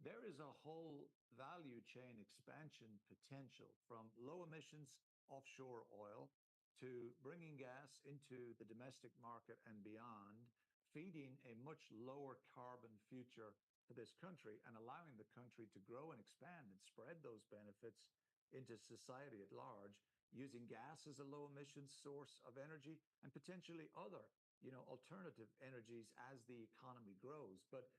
there is a whole value chain expansion potential from low emissions offshore oil to bringing gas into the domestic market and beyond, feeding a much lower carbon future for this country and allowing the country to grow and expand and spread those benefits into society at large, using gas as a low emissions source of energy and potentially other, alternative energies as the economy grows. But,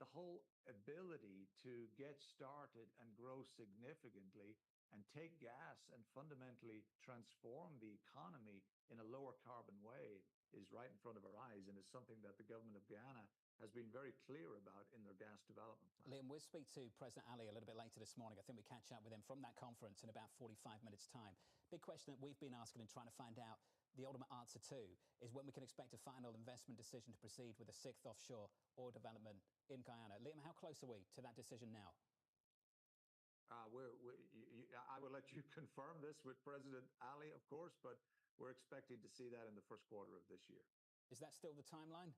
the whole ability to get started and grow significantly and take gas and fundamentally transform the economy in a lower carbon way is right in front of our eyes, and is something that the government of Guyana has been very clear about in their gas development plan. Liam, we'll speak to President Ali a little bit later this morning. I think we catch up with him from that conference in about 45 minutes' time. Big question that we've been asking and trying to find out the ultimate answer to is when we can expect a final investment decision to proceed with a sixth offshore oil development in Guyana. Liam, how close are we to that decision now? I will let you confirm this with President Ali, of course, but we're expecting to see that in the first quarter of this year. Is that still the timeline?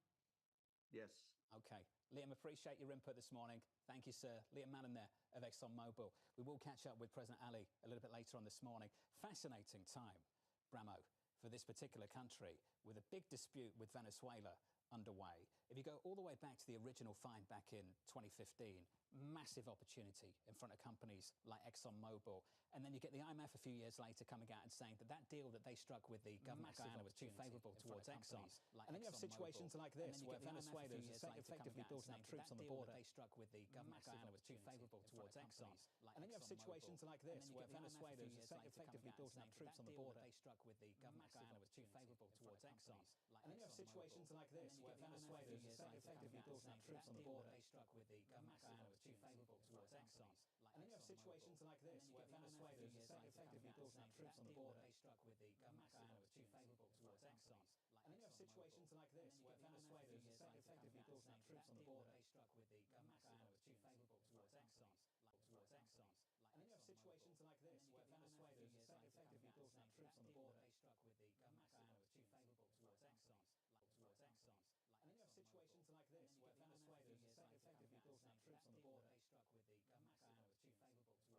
Yes. Okay. Liam, appreciate your input this morning. Thank you, sir. Liam Mannon there of ExxonMobil. We will catch up with President Ali a little bit later on this morning. Fascinating time, Bramo, for this particular country, with a big dispute with Venezuela underway. If you go all the way back to the original find back in 2015, massive opportunity in front of companies like ExxonMobil. And then you get the IMF a few years later coming out and saying that that deal that they struck with the government of Guyana was too favourable towards Exxon. And then you have situations like this where Venezuela is effectively building up troops on the border. They struck with the government of Guyana was too favourable towards Exxon. And then you have situations like this where Venezuela is effectively building up troops on the border. They struck with the government of Guyana was too favourable towards Exxon. And then you have situations like this where Venezuela is effectively building up troops on the border. They struck with the government of Guyana was too favourable towards Exxon. And then you have situations like this where Venezuela is effectively building up troops on the border. They struck with the government of Guyana was too favourable towards Exxon. And then you have situations like this where Venezuela is effectively building up troops on the border. They struck with the government of Guyana was too favourable towards Exxon. And then you have situations like this where Venezuela is effectively building up troops on the border. They struck with the government of Guyana was too favourable towards Exxon. And then you have situations like this where Venezuela is effectively building up troops on the border. They struck with the government of Guyana was too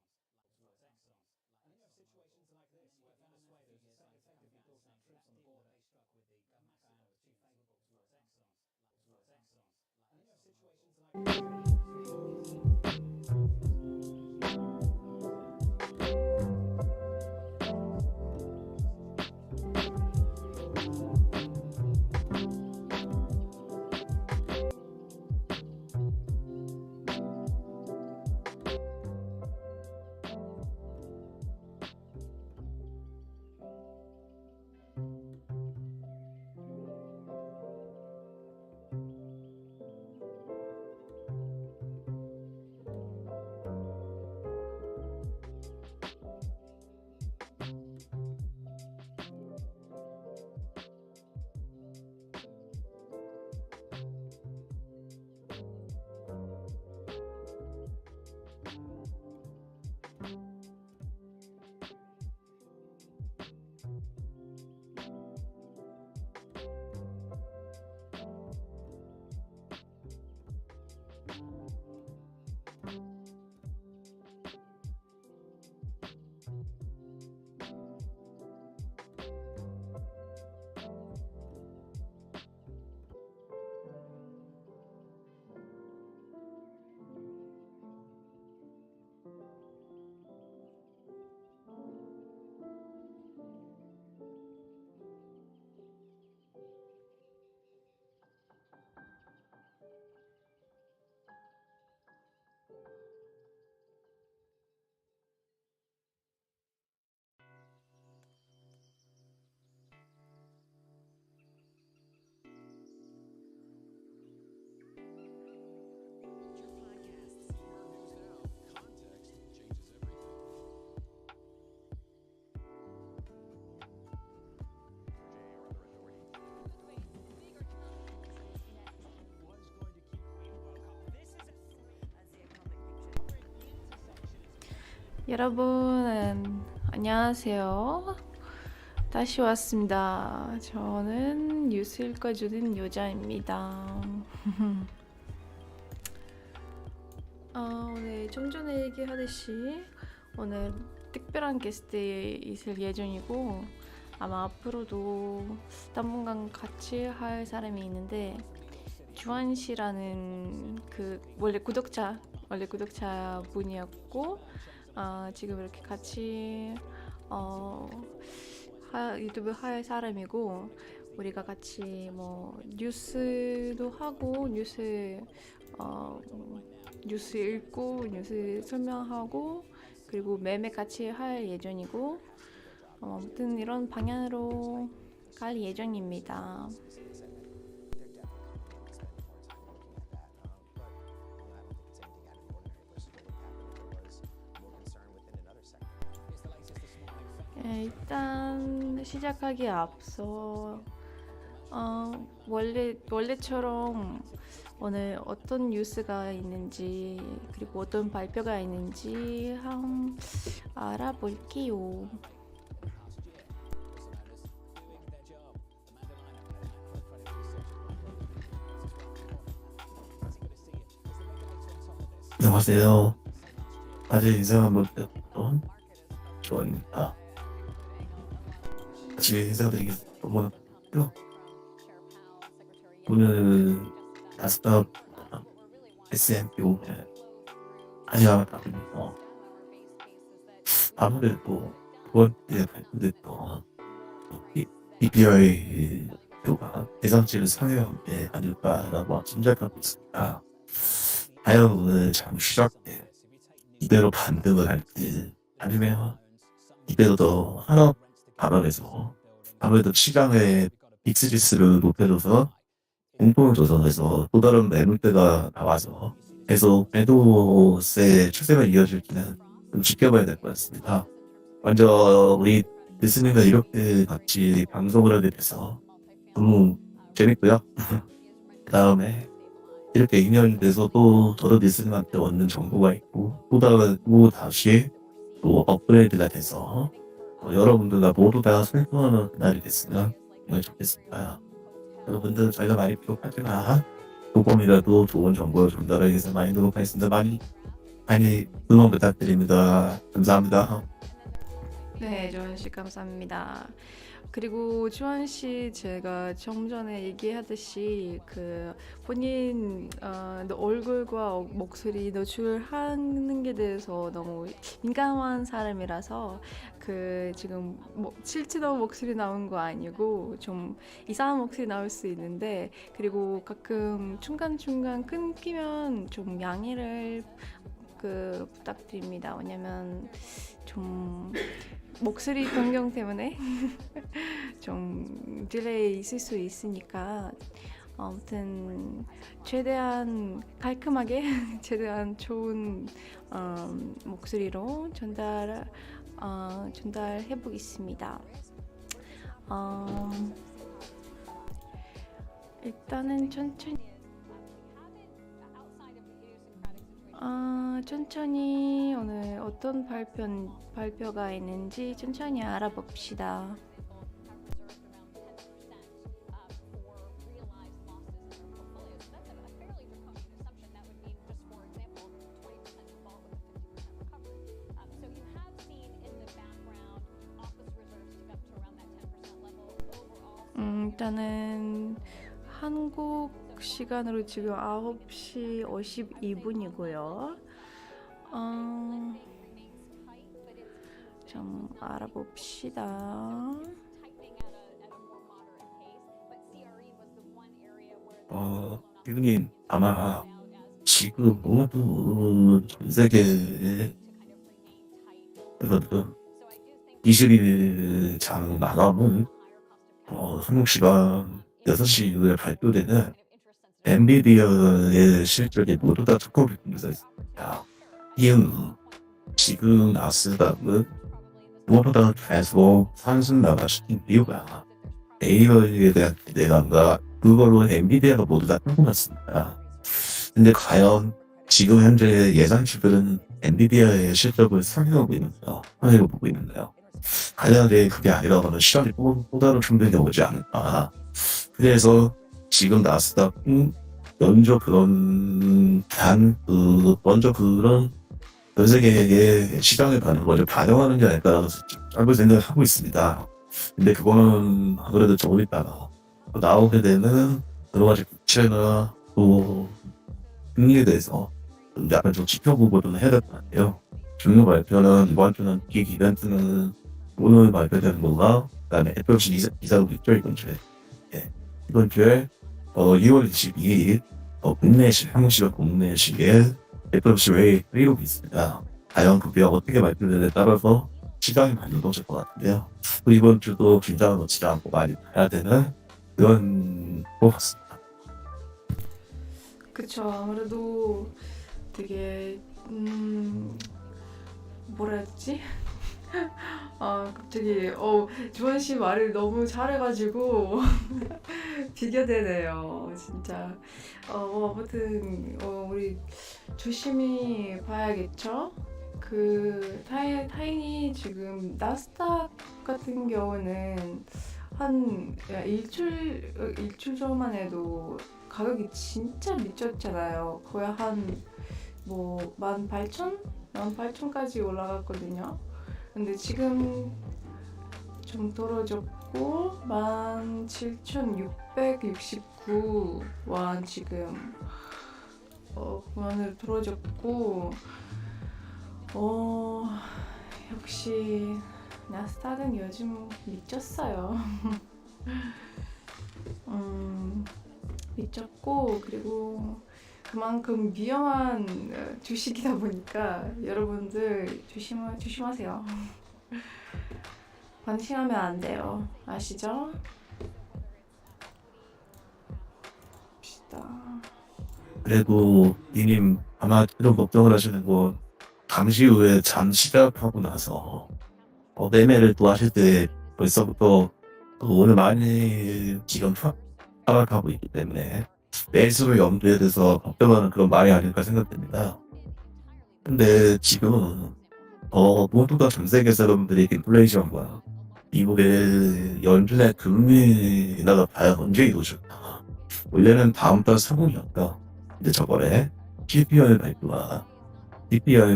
favourable towards Exxon. And then you have situations like this where Venezuela is effectively building up troops on the border. They struck with the government of Guyana was too favourable towards Exxon. And then you have situations like 여러분 안녕하세요. 다시 왔습니다. 저는 뉴스 읽어주는 여자입니다. 좀 전에 얘기하듯이 오늘 특별한 게스트 있을 예정이고 아마 앞으로도 당분간 같이 할 사람이 있는데 주한 씨라는 그 원래 구독자 분이었고 지금 이렇게 같이 유튜브 할 사람이고 우리가 같이 뭐 뉴스도 하고 뉴스 읽고 뉴스 설명하고 그리고 매매 같이 할 예정이고 아무튼 이런 방향으로 갈 예정입니다. 일단 시작하기에 앞서 원래처럼 오늘 어떤 뉴스가 있는지 그리고 어떤 발표가 있는지 한번 알아볼게요. 안녕하세요. 아직 인사 한번 드렸던 조원입니다. 같이 인사드리겠습니다. 오늘 나스닥 S&P 500 하지않았다 보니까 아무래도 두 번째 발표됐던 PBR가 대상치를 상회한 게 아닐까라고 짐작하고 있습니다. 과연 오늘 장 시작 때 이대로 반등을 할지 아니면 이대로 더 하락 발언해서 아무래도 시장의 익스리스를 높여줘서 공포를 조성해서 또 다른 매물대가 나와서 계속 매도세 추세가 이어질지는 좀 지켜봐야 될 것 같습니다. 먼저 우리 리스닝과 이렇게 같이 방송을 하게 돼서 너무 재밌고요. 그 다음에 이렇게 2년 돼서도 저도 리스닝한테 얻는 정보가 있고 또 다시 또 업그레이드가 돼서 여러분들과 모두 다 성공하는 날이 됐으면 정말 좋겠습니다. 여러분들 저희가 많이 부족하지만 조금이라도 좋은 정보를 전달하기 위해서 많이 노력하겠습니다. 많이 응원 부탁드립니다. 감사합니다. 네, 주한씨 감사합니다. 그리고 주한씨 제가 좀 전에 얘기하듯이 그 본인 얼굴과 목소리 노출하는 게 대해서 너무 민감한 사람이라서 그 지금 실제로 목소리 나온 거 아니고 좀 이상한 목소리 나올 수 있는데 그리고 가끔 중간중간 끊기면 좀 양해를 부탁드립니다. 왜냐면 좀 목소리 변경 때문에 좀 딜레이 있을 수 있으니까 아무튼 최대한 깔끔하게 최대한 좋은 목소리로 전달해 보겠습니다. 일단은 천천히 오늘 어떤 발표가 있는지 천천히 알아봅시다. 일단은 한국 시간으로 지금 9시 52분이고요. 좀 알아봅시다. 형님 아마 지금 모두 전 세계에 20일 장 마감은 한국 시간 6시 이후에 발표되는 엔비디아의 실적이 모두 다 두껍게 분류되어 있습니다. 지금 나스닥은 무엇보다 계속 상승 나가시킨 이유가 AI에 대한 기대감과 그걸로 엔비디아가 모두 다 끊어놨습니다. 근데 과연 지금 현재 예상치들은 엔비디아의 실적을 상회하고 있는데요. 상회로 보고 있는데요. 과연 그게 아니라고는 시간이 또 다른 충격이 오지 않을까. 그래서 지금 나스닥은 먼저 그런 전 세계의 시장에 가는 거를 반영하는 게 아닐까라는 생각을 하고 있습니다. 근데 그거는 아무래도 조금 있다가 나오게 되는 여러 가지 국채나 또 금리에 대해서 좀 약간 좀 지켜보고 좀 해야 될 것 같아요. 중요 발표는 이번 주는 빅 이벤트는 오늘 발표되는 거가 그다음에 FOMC 이사도 있죠 이번 주에. 예. 이번 주에 2월 22일 국내 한국 국내 시기에 FOMC 회의가 있습니다. 과연 그 비가 어떻게 발표되느냐에 따라서 시장이 많이 놓칠 것 같은데요. 또 이번 주도 긴장을 놓치지 않고 많이 봐야 되는 그런 것 같습니다. 그쵸. 아무래도 되게 뭐라 했지? 갑자기 주원 씨 말을 너무 잘해가지고 비교되네요. 진짜. 아무튼 우리 조심히 봐야겠죠? 그 타인이 지금 나스닥 같은 경우는 한 일주일 전만 해도 가격이 진짜 미쳤잖아요. 거의 한 18,000까지 올라갔거든요. 근데 지금 좀 떨어졌고 17,669원 지금 그만으로 떨어졌고 역시 나스닥은 요즘 미쳤어요. 미쳤고 그리고 그만큼 위험한 주식이다 보니까 여러분들 조심하세요. 방심하면 안 돼요. 아시죠? 봅시다. 그리고 이님 아마 이런 걱정을 하시는 건 잠시 후에 시작하고 나서 매매를 또 하실 때 벌써부터 오늘 많이 지금 하락하고 있기 때문에 매수를 염두에 둬서 걱정하는 그런 말이 아닐까 생각됩니다. 근데 지금은 모두가 전 세계 사람들이 인플레이션과 미국의 연준의 금리 인하가 과연 언제 이루어질까? 원래는 다음 달 3월이었다. 근데 저번에 CPI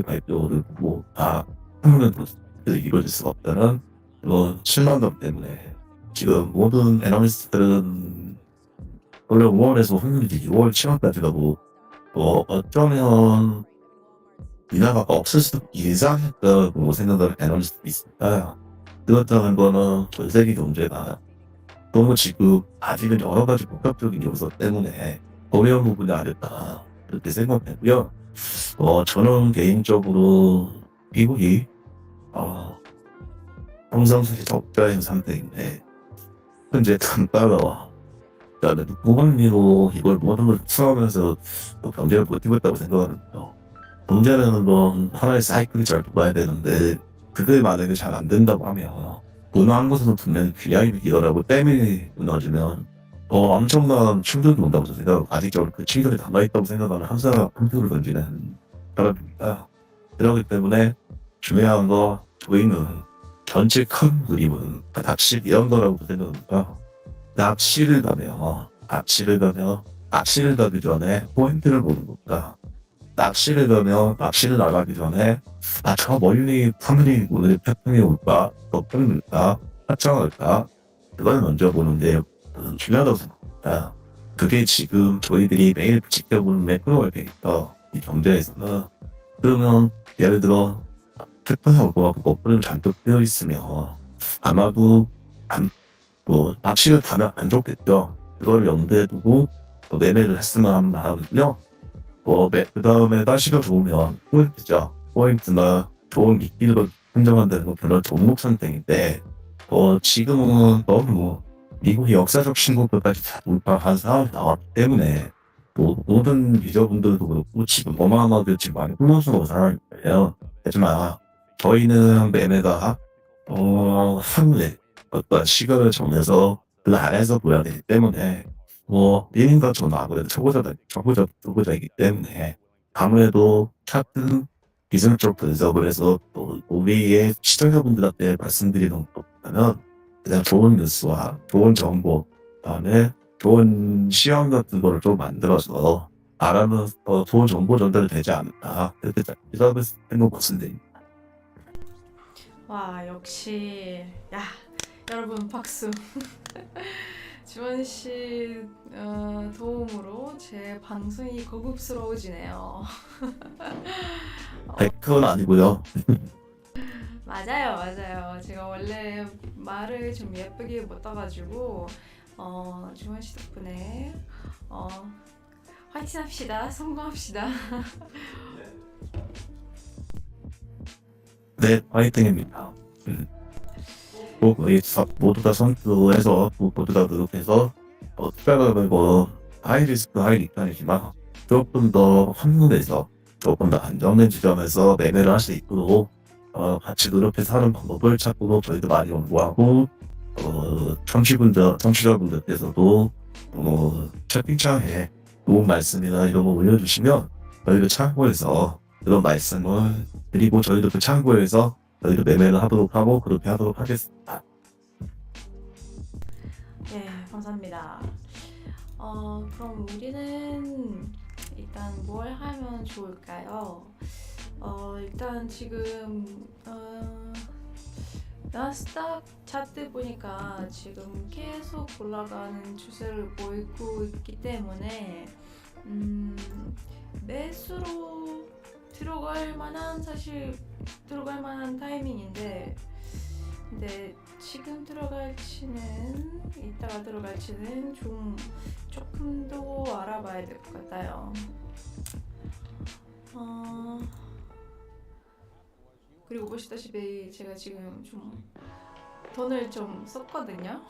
발표를 보고 한국은 이루어질 수가 없다는 그런 실망감 때문에 지금 모든 애널리스트들은 원래 5월에서 확률이 6월 7월까지 가고 어쩌면 인하가 없을 수도 예상했다고 생각하는 애널리스트도 있습니다. 그렇다는 거는 전 세계 경제가 너무 지금 아직은 여러 가지 복합적인 요소 때문에 어려운 부분이 아닐까 그렇게 생각하고요. 저는 개인적으로 미국이 평상시에 적자인 상태인데 현재 단가와 그다음에 무금리로 이걸 모든 걸 추하면서 경제를 버티고 있다고 생각하는데요. 문제는 건 하나의 사이클이 잘 돌아야 되는데 그게 만약에 잘 안 된다고 하면 무너한 곳에서 분명히 균형이 일어나고 댐이 무너지면 엄청난 충격이 온다고 생각하고 아직 그 충격이 남아있다고 생각하는 항상 공격을 던지는 사람입니다. 그렇기 때문에 중요한 거 저희는 전체 큰 그림은 낚시 이런 거라고 생각합니다. 낚시를 가기 전에 포인트를 보는 겁니다. 낚시를 나가기 전에 저 멀리 하늘이 오늘 태풍이 올까, 폭풍이 올까, 화창이 올까 그걸 먼저 보는데 중요하다고 생각합니다. 그게 지금 저희들이 매일 지켜보는 매크로월페이터 이 경제에서는 그러면 예를 들어 태풍이 오고 폭풍이 잔뜩 되어 있으면 아마도 낚시를 가면 안 좋겠죠. 그걸 염두에 두고 매매를 했으면 하는 마음은요. 그 다음에 날씨가 좋으면 포인트나 좋은 미끼를 선정한다는 건 별로 종목 선택인데 지금은 너무 미국의 역사적 신고까지 다 돌파한 상황이 나왔기 때문에 모든 유저분들도 그렇고 지금 어마어마하게 지금 많이 혼란스러운 상황이에요. 하지만 저희는 매매가 하루에 어떤 시간을 정해서 그 안에서 보여야 되기 때문에 님과 저는 아무래도 초보자이기 때문에 아무래도 차트 기술적 분석을 해서 우리의 시청자분들한테 말씀드리는 것보다는 그냥 좋은 뉴스와 좋은 정보 그다음에 좋은 시황 같은 거를 좀 만들어서 알아면 더 좋은 정보 전달이 되지 않을까. 그렇게 생각을 생각 같은데. 와, 역시. 야, 여러분 박수. 주원 씨 도움으로 제 방송이 고급스러워지네요. 그건 아니고요. 맞아요, 맞아요. 제가 원래 말을 좀 예쁘게 못 떠가지고 주원 씨 덕분에 화이팅합시다, 성공합시다. 네, 화이팅입니다. 모두 다 선수해서 모두 다 노력해서 특별하게 하이 리스크 하이 리턴이지만 조금 더 한눈에서 조금 더 안정된 지점에서 매매를 할 수 있도록 같이 노력해서 하는 방법을 찾고 저희도 많이 연구하고 청취자분들께서도 채팅창에 좋은 말씀이나 이런 거 올려주시면 저희도 참고해서 그런 말씀을 드리고 저희도 그 참고해서 저희도 매매를 하도록 하고 그렇게 하도록 하겠습니다. 네, 감사합니다. 그럼 우리는 일단 뭘 하면 좋을까요? 일단 지금 나스닥 차트 보니까 지금 계속 올라가는 추세를 보이고 있기 때문에 매수로 들어갈 만한 타이밍인데, 근데 지금 들어갈지는 이따가 들어갈지는 조금 더 알아봐야 될 것 같아요. 그리고 보시다시피 제가 지금 좀 돈을 좀 썼거든요.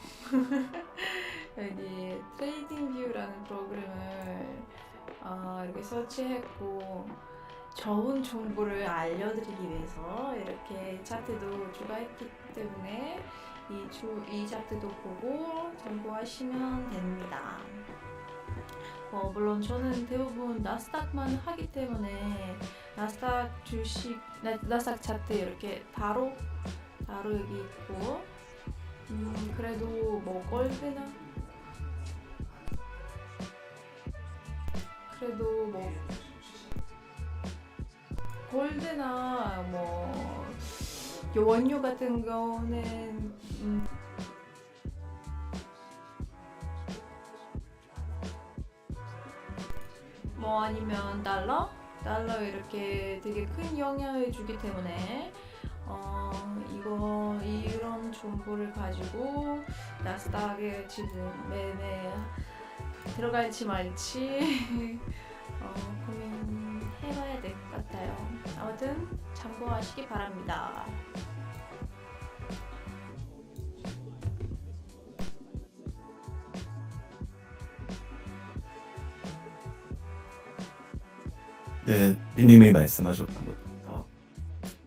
여기 트레이딩 뷰라는 프로그램을 이렇게 설치했고 좋은 정보를 알려드리기 위해서 이렇게 차트도 추가했기 때문에 이 차트도 보고 참고하시면 됩니다. 물론 저는 대부분 나스닥만 하기 때문에 나스닥 차트 이렇게 바로 여기 있고, 그래도 골드나 원유 같은 경우는 아니면 달러 이렇게 되게 큰 영향을 주기 때문에 이런 정보를 가지고 나스닥에 지금 매매 들어갈지 말지 고민해봐야 될 것 같아요. 아무튼 참고하시기 바랍니다. 네, 님이 말씀하셨던 것처럼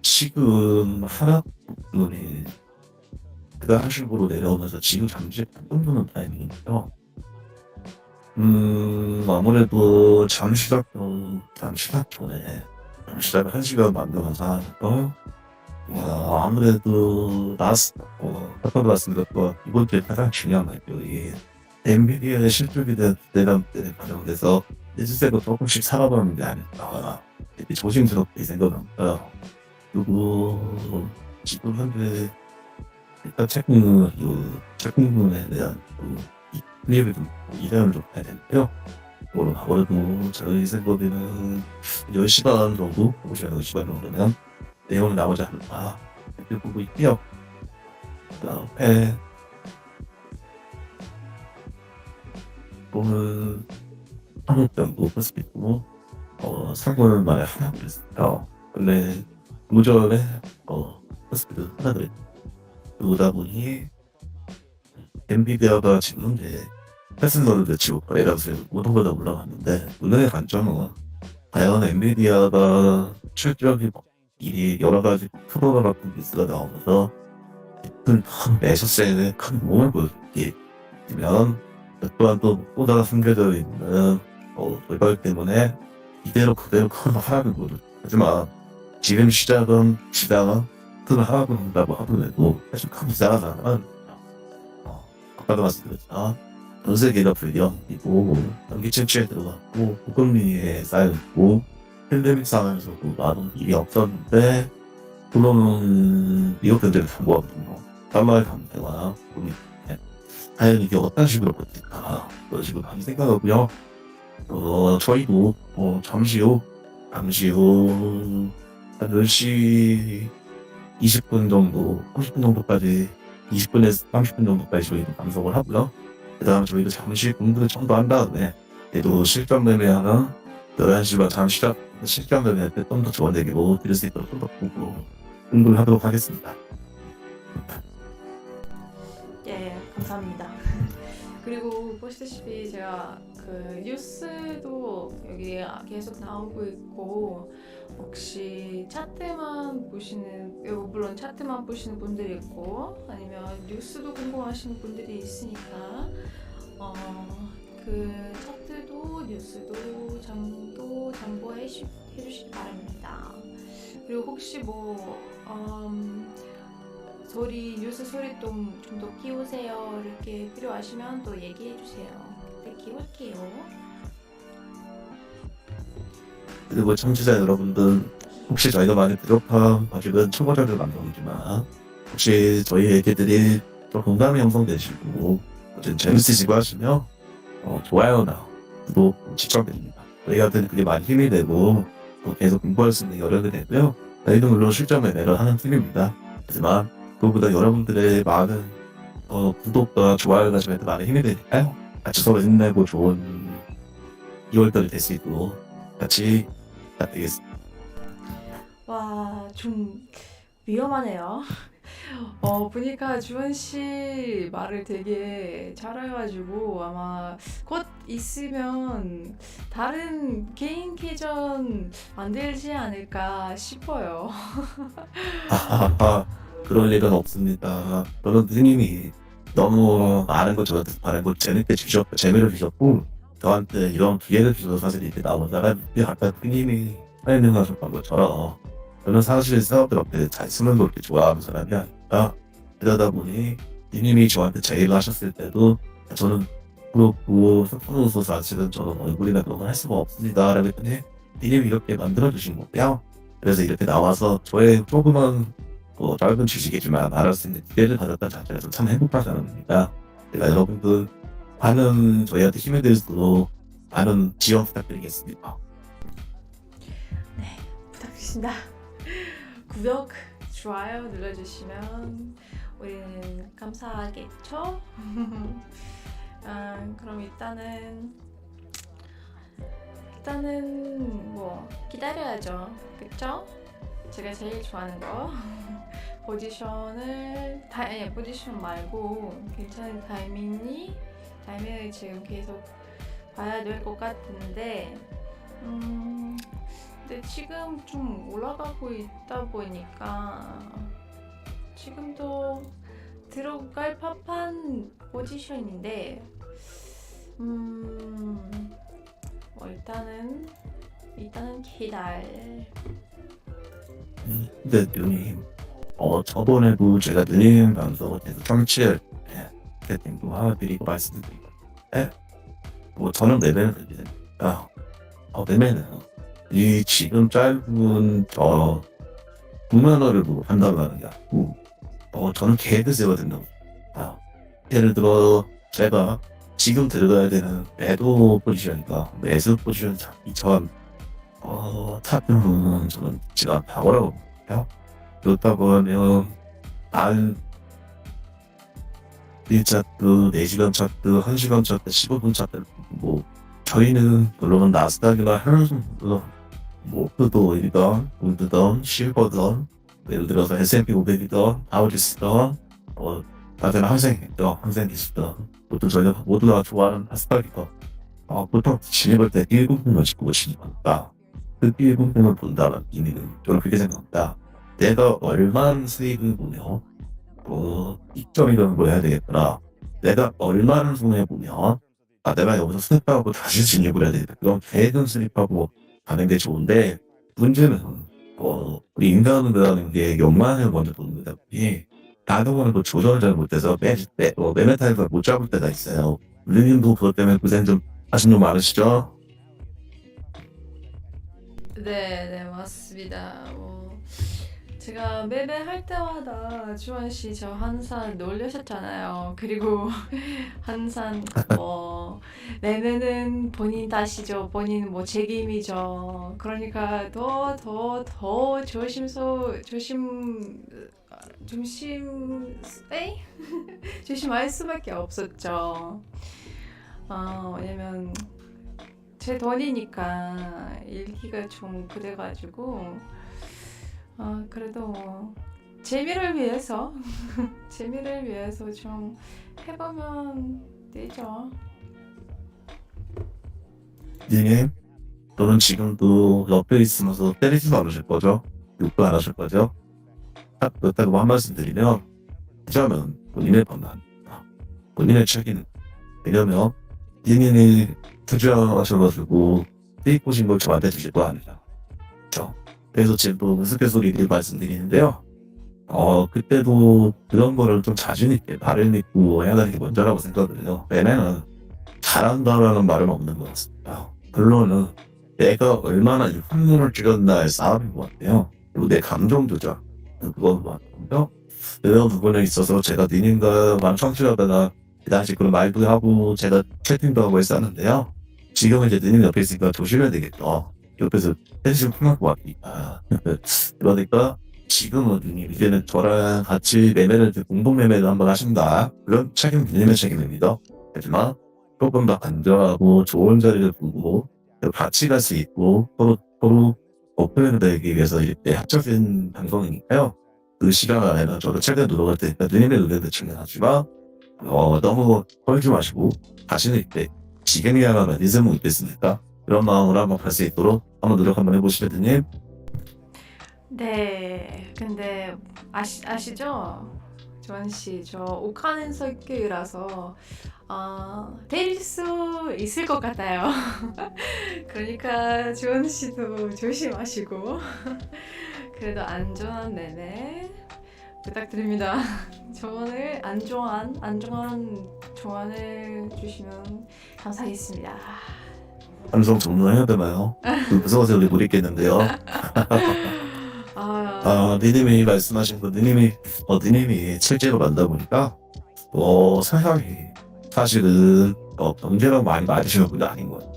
지금 하락 부분이 그다음 식으로 내려오면서 지금 잠시 흔드는 타이밍이죠. 아무래도 시작 전에 시작을 1시간 만들어서 하니까 아무래도 아까 말씀드렸던 이번 주에 가장 중요한 발표이 엔비디아의 실적에 대한 기대감들이 반영돼서 시세가 조금씩 살아가는 게 아닐까 되게 조심스럽게 생각합니다. 그리고 지금 현재 일단 채권에 대한 리뷰를 좀 이해를 좀 해야 되는데요. 아무래도 저희 생각에는 10시간 정도, 10시간 정도면 내용이 나오지 않을까 이렇게 보고 있고요. 그다음에 오늘 한국 정도 볼 수 있고 상권을 많이 하고 있습니다. 원래 무전에 호스피드 하나 더 그러다 보니 엔비디아가 지금 패스너를 배치고 에라스에 모든 걸 다 올라갔는데 오늘의 관점은 과연 엔비디아가 실적이 여러 가지 프로그램 같은 뉴스가 나오면서 큰 매수세에 큰 몸을 보여주면 또한 또 다른 숨겨져 있는 돌발 때문에 이대로 그대로 큰 하락을 보여줘. 하지만 지금 시장은 큰 하락을 한다고 하더라도 사실 큰 이상은 아까도 말씀드렸지만 전세 계가 불량이고 전기 채취에 들어갔고 고금리에 쌓여있고 팬데믹 상황에서도 많은 일이 없었는데 그러면 미국 견제를 당부하거든요. 달러의 강세와 고금리 때문에 과연 이게 어떤 식으로 버틸까 그런 식으로 많이 생각하고요. 저희도 잠시 후 한 10시 20분 정도, 30분 정도까지 20분에서 30분 정도까지 저희도 방송을 하고요. 그 다음 저희도 잠시 공부 정도 한 다음에 얘도 실전 매매하는 11시만 잠시 실전 매매할 때 좀 더 좋은 얘기로 드릴 수 있도록 좀 더 공부를 하도록 하겠습니다. 예, 감사합니다. 그리고 보시다시피 제가 그 뉴스도 여기 계속 나오고 있고 혹시 차트만 보시는 물론 차트만 보시는 분들이 있고 아니면 뉴스도 궁금하시는 분들이 있으니까 그 차트도 뉴스도 참고해 주시기 바랍니다. 그리고 혹시 뉴스 소리 좀 더 키우세요 이렇게 필요하시면 또 얘기해 주세요. 네, 키울게요. 그리고 청취자 여러분들 혹시 저희가 많이 부족한 아직은 초보자들 만나보지만 혹시 저희 얘기들이 좀 공감이 형성되시고 재밌으시고 하시면 좋아요나 구독 추천드립니다. 저희한테는 그게 많이 힘이 되고 계속 공부할 수 있는 여력이 되고요. 저희도 물론 실전 매매를 하는 팀입니다. 하지만 그보다 여러분들의 많은 구독과 좋아요가 저희한테 많은 힘이 되니까요. 같이 서로 힘내고 좋은 2월달이 될 수 있도록 같이 부탁드리겠습니다. 와, 좀 위험하네요. 보니까 주원 씨 말을 되게 잘해가지고 아마 곧 있으면 다른 개인 계정 만들지 않을까 싶어요. 그럴 일은 없습니다. 저는 선생님이 너무 많은 거 저한테 많은 거 재밌게 주셨고 재미를 주셨고 저한테 이런 기회를 주셔서 사실 이렇게 나온 사람이 아까 선생님이 설명하셨던 것처럼 저는 사실 사업들한테 잘 쓰는 걸 이렇게 좋아하는 사람이 아니라 그러다 보니 님이 저한테 제의를 하셨을 때도 저는 그렇고 스폰서 사실은 저는 얼굴이나 그런 걸 할 수가 없습니다. 라고 했더니 님이 이렇게 만들어주신 거고요. 그래서 이렇게 나와서 저의 조그만 짧은 지식이지만 알을 수 있는 기회를 가졌다는 자체에서 참 행복하다는 겁니다. 제가 여러분들 많은 저희한테 힘이 될 수 있도록 많은 지원 부탁드리겠습니다. 네, 부탁드립니다. 구독, 좋아요 눌러주시면 우리는 감사하겠죠? 그럼 일단은 기다려야죠. 그쵸? 제가 제일 좋아하는 거 포지션 말고 괜찮은 타이밍을 지금 계속 봐야 될 것 같은데 근데 지금 좀 올라가고 있다 보니까 지금도 들어갈 법한 포지션인데 일단은 기다려. 근데 누님 저번에도 제가 누님 방송을 계속 청취할 세팅도 하나 드리고 말씀드리고 저는 매매는 됩니다. 매매는 이 지금 짧은 9만 원을 한다는 게 아니고 저는 계획을 세워야 된다고. 예를 들어 제가 지금 들어가야 되는 매도 포지션이니까 매수 포지션 잡기 전 차트는 저는 지금 바보라고 볼게요. 그렇다고 하면 1차트, 4시간 차트, 1시간 차트, 15분 차트 저희는 물론 나스닥이나 해외선물 크도이던, 골드던, 실버던 예를 들어서 S&P 500이던, 다우지수던 다들 항생이시던 보통 저희가 모두 다 좋아하는 나스닥이던 보통 진입할 때 1분만 찍고 진입한다. 그 1분만 본다는 의미는 저는 그렇게 생각합니다. 내가 얼마나 수익을 보며 입점이라는 걸 해야 되겠구나. 내가 얼마를 손해보면 내가 여기서 수입하고 다시 진입을 해야 되겠다. 그럼 계획은 수입하고 가는 게 좋은데 문제는 우리 인간이라는 게 욕망을 먼저 보는 거다 보니 나도 모르고 조절을 잘 못해서 매매 타임을 못 잡을 때가 있어요. 우리님도 그것 때문에 고생 좀 하신 분 많으시죠? 네, 맞습니다. 제가 매매할 때마다 주원 씨 저 항상 놀려셨잖아요. 그리고 항상 매매는 본인 탓이죠. 본인 책임이죠. 그러니까 더 조심할 수밖에 없었죠. 왜냐면 제 돈이니까 읽기가 좀 그래가지고 그래도 재미를 위해서 좀 해보면 되죠. 님, 저는 지금도 옆에 있으면서 때리지도 않으실 거죠? 욕도 안 하실 거죠? 딱 그렇다고 한 말씀 드리면, 하자면 본인의 판단, 본인의 책임. 왜냐면 님이 투자하셔가지고 떼입 보신 걸 저한테 주실 거 아니라. 그렇죠? 그래서 지금 또 우스갯소리를 말씀드리는데요. 그때도 그런 거를 좀 자신있게 발을 믿고 해야 되는 게 먼저라고 생각을 해요. 매매는 잘한다라는 말은 없는 것 같습니다. 결론은 내가 얼마나 이 확률을 줄였나의 싸움인 것 같아요. 그리고 내 감정 조절, 그건 것 같고요. 이런 부분에 있어서 제가 니님과 청취하다가 그 당시 그런 말도 하고 제가 채팅도 하고 했었는데요. 지금은 이제 니님 옆에 있으니까 조심해야 되겠죠. 옆에서 텐션 풀릴 것 같으니까. 그러니까 지금은 누님 이제는 저랑 같이 매매를 공동 매매를 한번 하신다. 그런 책임 누님의 책임입니다. 하지만 조금 더 안전하고 좋은 자리를 보고 같이 갈 수 있고 서로 오픈을 되기 위해서 이렇게 합작된 방송이니까요. 그 시간 안에는 저도 최대한 노력할 테니까 누님의 의견도 충분하지만 너무 떨지 마시고 자신 있게 지금이야말로 있으면 있겠습니까? 그런 마음으로 한번 갈 수 있도록 한번 노력 한번 해보시죠, 누님. 네, 근데 아시죠? 주원 씨, 저 욱하는 성격이라서 때릴 수 있을 것 같아요. 그러니까 주원 씨도 조심하시고 그래도 안전한 매매 부탁드립니다. 조언을 안전한 조언을 주시면 감사하겠습니다. 방송 종료해야 되나요? 무서워서 우리 못 있겠는데요. 니님이 말씀하신 거, 니님이 실제로 만나보니까, 세상이 사실은, 경제랑 많이 맞으시는 분이 아닌 거예요.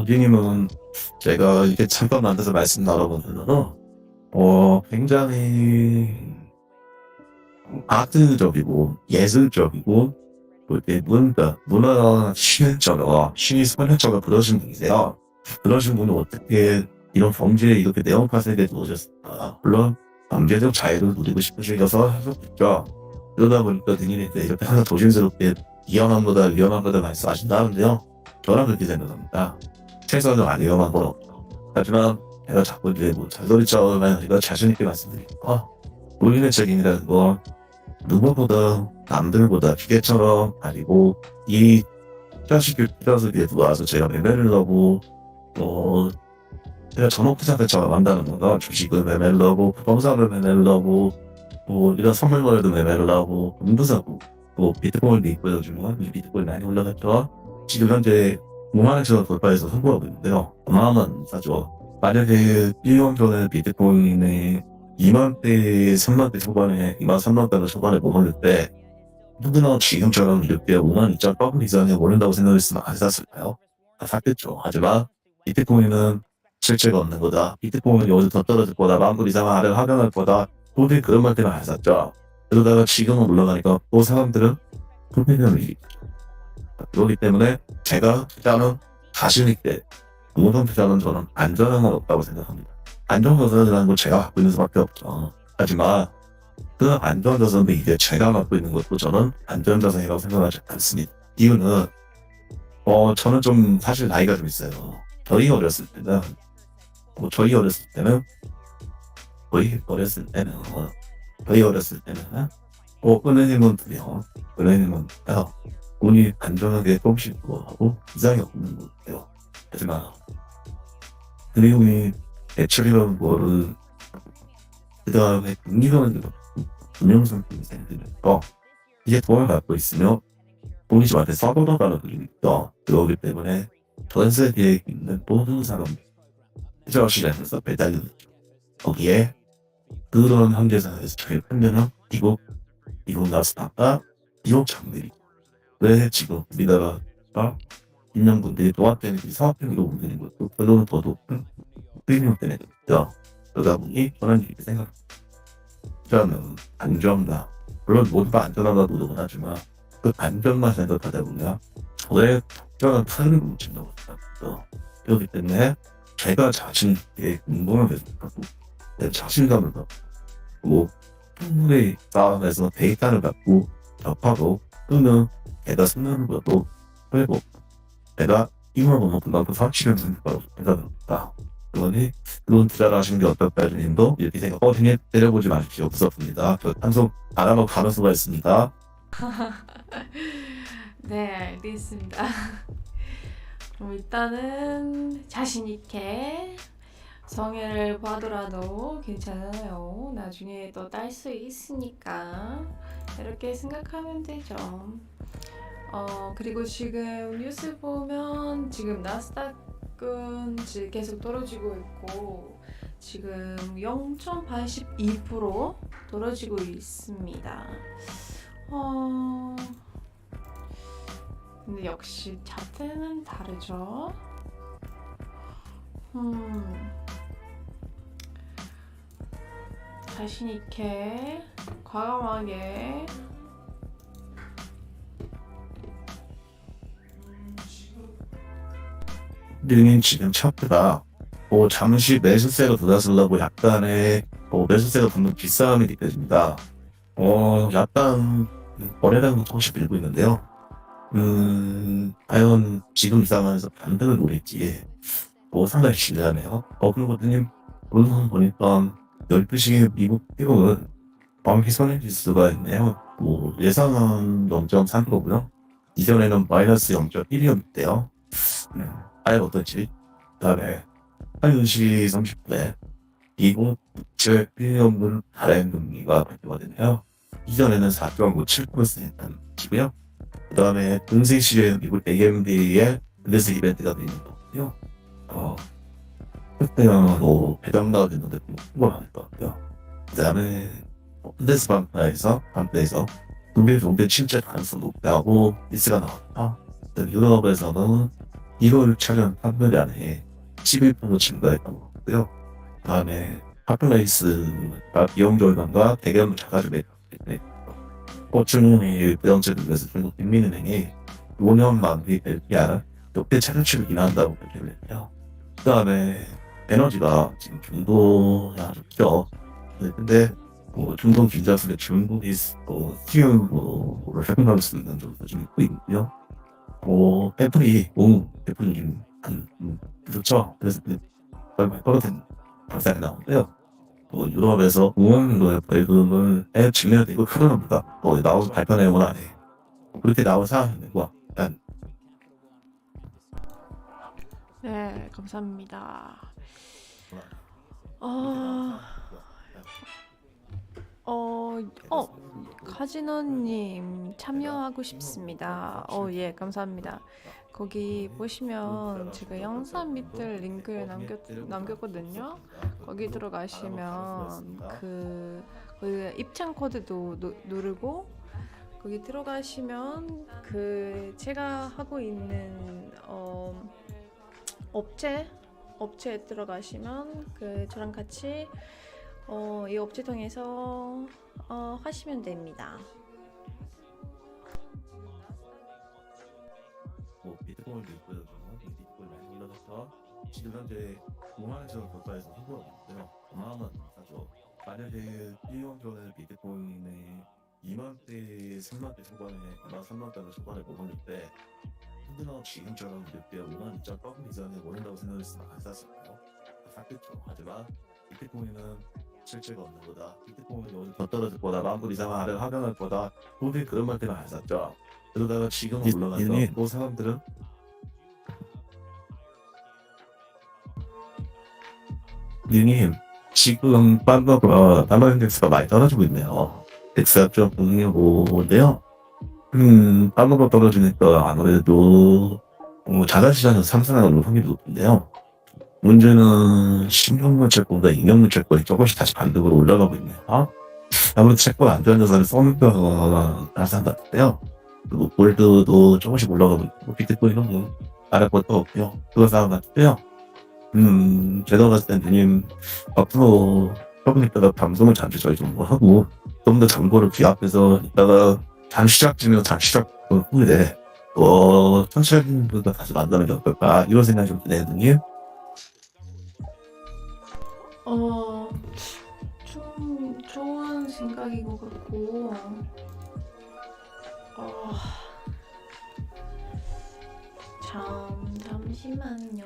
니님은 제가 이렇게 잠깐 만나서 말씀 나눠보면은, 굉장히 아트적이고, 예술적이고, 이렇게 문화 신의 선행적으로 그러신 분이세요. 그러신 분은 어떻게 이런 범죄에 이렇게 내용파색에 놓으셨을까? 물론 경제적 자유를 누리고 싶으셔서 하셨겠죠. 그러다 보니까 등인이 이렇게 항상 조심스럽게 위험한 거다 말씀하신다는데요. 저랑 그렇게 생각합니다. 최소한 안 위험한 건 없죠. 하지만 제가 자꾸 이제 잔소리처럼 제가 자신있게 말씀드리니까 본인의 책임이라는 건 누구보다 남들보다 기계처럼 아니고 이 자식을 필요해서 와서 제가 매매를 하고 제가 전업투자처럼 한다는 거가 주식을 매매를 하고 부동산을 매매를 하고 이런 선물거래도 매매를 하고 돈도 사고 비트코인도 있고요. 요즘은 비트코인 많이 올라갔죠. 지금 현재 5만원처럼 돌파해서 성공하고 있는데요. 어마어마한 사죠. 만약에 1년 전에 비트코인이 2만대, 3만대 초반에, 2만, 3만대 초반에 머무를 때, 누구나 지금처럼 이렇게 5만 2천 더블 이상에 오른다고 생각했으면 안 샀을까요? 다 샀겠죠. 하지만, 비트코인은 실체가 없는 거다. 비트코인이 여기서 더 떨어질 거다. 10,000불 이상 아래를 하강할 거다. 도저히 그런 말 때문에 안 샀죠. 그러다가 지금은 올라가니까 또 사람들은 불편함을 일으키죠. 그렇기 때문에 제가 투자는 자신있게, 무슨 투자는 저는 안전한 건 없다고 생각합니다. 안전자산이라는 건 제가 갖고 있는 수밖에 없죠. 하지만 그 안전자산도 이제 제가 갖고 있는 것도 저는 안전자산이라고 생각하지 않습니다. 이유는 저는 좀 사실 나이가 좀 있어요. 저희 어렸을 때는 은행은 돈이 안전하게 조금씩 하고 이상이 없는 것 같아요. 하지만 은행이 대출이라는 거를 그 다음에 금리라는 운영상품이 생기면서 이게 돈을 갖고 있으면 본인한테 써보다가는 그립니다. 그러기 때문에 전 세계에 있는 모든 사람 해저실에서 배달을 거기에 그런 현대사에서 제일 판매는 미국 나스닥과 미국 장들이 왜 지금 우리나라가 인명분들이 노화되는 이 사업행위로 움직이는 것도 결론은 더 높은 프리미엄 때문에 됩니다. 그러다 보니 저는 이렇게 생각합니다. 그러면 안전과 물론 모두가 안전하다 노력은 하지만 그 안전만 생각하다 보면 저의 적절한 타격을 묻힌다고 생각합니다. 그렇기 때문에 제가 자신에게 운동을 계속하고 내 자신감을 갖고 충분히 싸움에서 데이터를 갖고 접하고 또는 내가 승리하는 것도 그리고 내가 힘을 얻는 그만큼 사치를 주는 거라고 생각합니다. 그러니 그런 투자를 하시는 게 어떨까 님도 이렇게 생각하거든요. 때려보지 마십시오. 무섭습니다. 저 방송 안 하면 가는 수가 있습니다. 네, 알겠습니다. 그럼 일단은 자신 있게 성애를 봐더라도 괜찮아요. 나중에 또 딸 수 있으니까 이렇게 생각하면 되죠. 그리고 지금 뉴스 보면 지금 나스닥은 계속 떨어지고 있고 지금 0.82% 떨어지고 있습니다. 근데 역시 차트는 다르죠. 자신 있게 과감하게 능인 지금 차트가 잠시 매수세가 돋았으려고 약간의 매수세가 붙는 비싸움이 느껴집니다. 약간 거래량도 조금씩 밀고 있는데요. 과연 지금 이 상황에서 반등을 노릴지 상당히 기대하네요. 그리고님 오늘 보니까 12시 미국 피고는 반기 선행지수가 있네요. 예상은 0.3%고요. 이전에는 마이너스 0.1이었는데요. 과연 어떨지. 그다음에 1시 30분에 미국 국채 필요없는 발행 금리가 발표가 되네요. 이전에는 4.57%였던 기고요. 그 다음에 동생 시에 미국 AMD의 블레스 이벤트가 되는 거고요. 그때는 배당 나와줬는데 그걸 안 했던 것 같아요. 그 다음에 블레스 방파에서 독일 정대 침체 가능성 높다고 뉴스가 나왔다. 유럽에서는 1월 차량 판매 안에 11% 증가했던 것 같고요. 그 다음에 핫플레이스가 비용 절감과 대규모 자가주 매입 고충이 부정책에서 중국 인민은행이 5년 만기 LPR 역대 최저치를 인하한다고 발표를 했고요. 그 다음에 에너지가 지금 중도에 아주 크죠. 근데 중동 긴장성에 중국이 키우고를 생각할 수 있는 점도 좀 있고요. 애플이 좀 그렇죠. 그래서 얼마 떨어진 발상이 나오는데요. 유럽에서 5억 정도의 벌금을 증명이 되고 크더랍니다. 나온 발표 내용은 안 해. 그렇게 나온 상황이고 일단 네, 감사합니다. 카지노님 참여하고 싶습니다. 예, 감사합니다. 거기 보시면 제가 영상 밑에 링크를 남겼거든요. 거기 들어가시면 거기 입장코드도 누르고 거기 들어가시면 제가 하고 있는 업체에 들어가시면 저랑 같이 이 업체 통해서 하시면 됩니다. 비트코인도 있고요. 비트코인 많이 올라가서 지금 현재 5만원 가까이서 후보가 있고요. 어마어마한 사죠. 만약에 1년 전에 비트코인의 2만대, 3만대 초반에 2만 3만대 초반에 먹었을 때 흔들어 지금처럼 그때 5만 2.8 이상에 오른다고 생각했으면 안 샀을까요? 샀겠죠. 하지만 비트코인은 실체가 없는 거다. 비트코인이 오늘 더 떨어질 거다. 만불 이상 아래를 하강할 거다. 도저히 그런 말 때문에 안 샀죠. 그러다가 지금 올라가서 사람들은 님이 지금 달러 인덱스가 많이 떨어지고 있네요. 덱스가 좀 보는데요. 달러가 떨어지니까 아무래도 자산시장에서 상승하는 확률이 높은데요. 문제는 신용물채권과 임용물채권이 조금씩 다시 반등으로 올라가고 있네요. 아무래도 채권 안전자산을 써니까 나산 같은데요. 그리고 골드도 조금씩 올라가고 있고 비트코인은 말할 것도 없고요. 그거 상황 같은데요. 제가 봤을 땐 누님 앞으로 조금 있다가 방송을 잠시 저희 정보하고 좀 더 정보를 비합해서 이따가 단시작 중에서 단시작 후에 청취자분들과 다시 만나는 게 어떨까 이런 생각이 좀 드네요, 누님. 좀 좋은 생각인 것 같고, 잠시만요.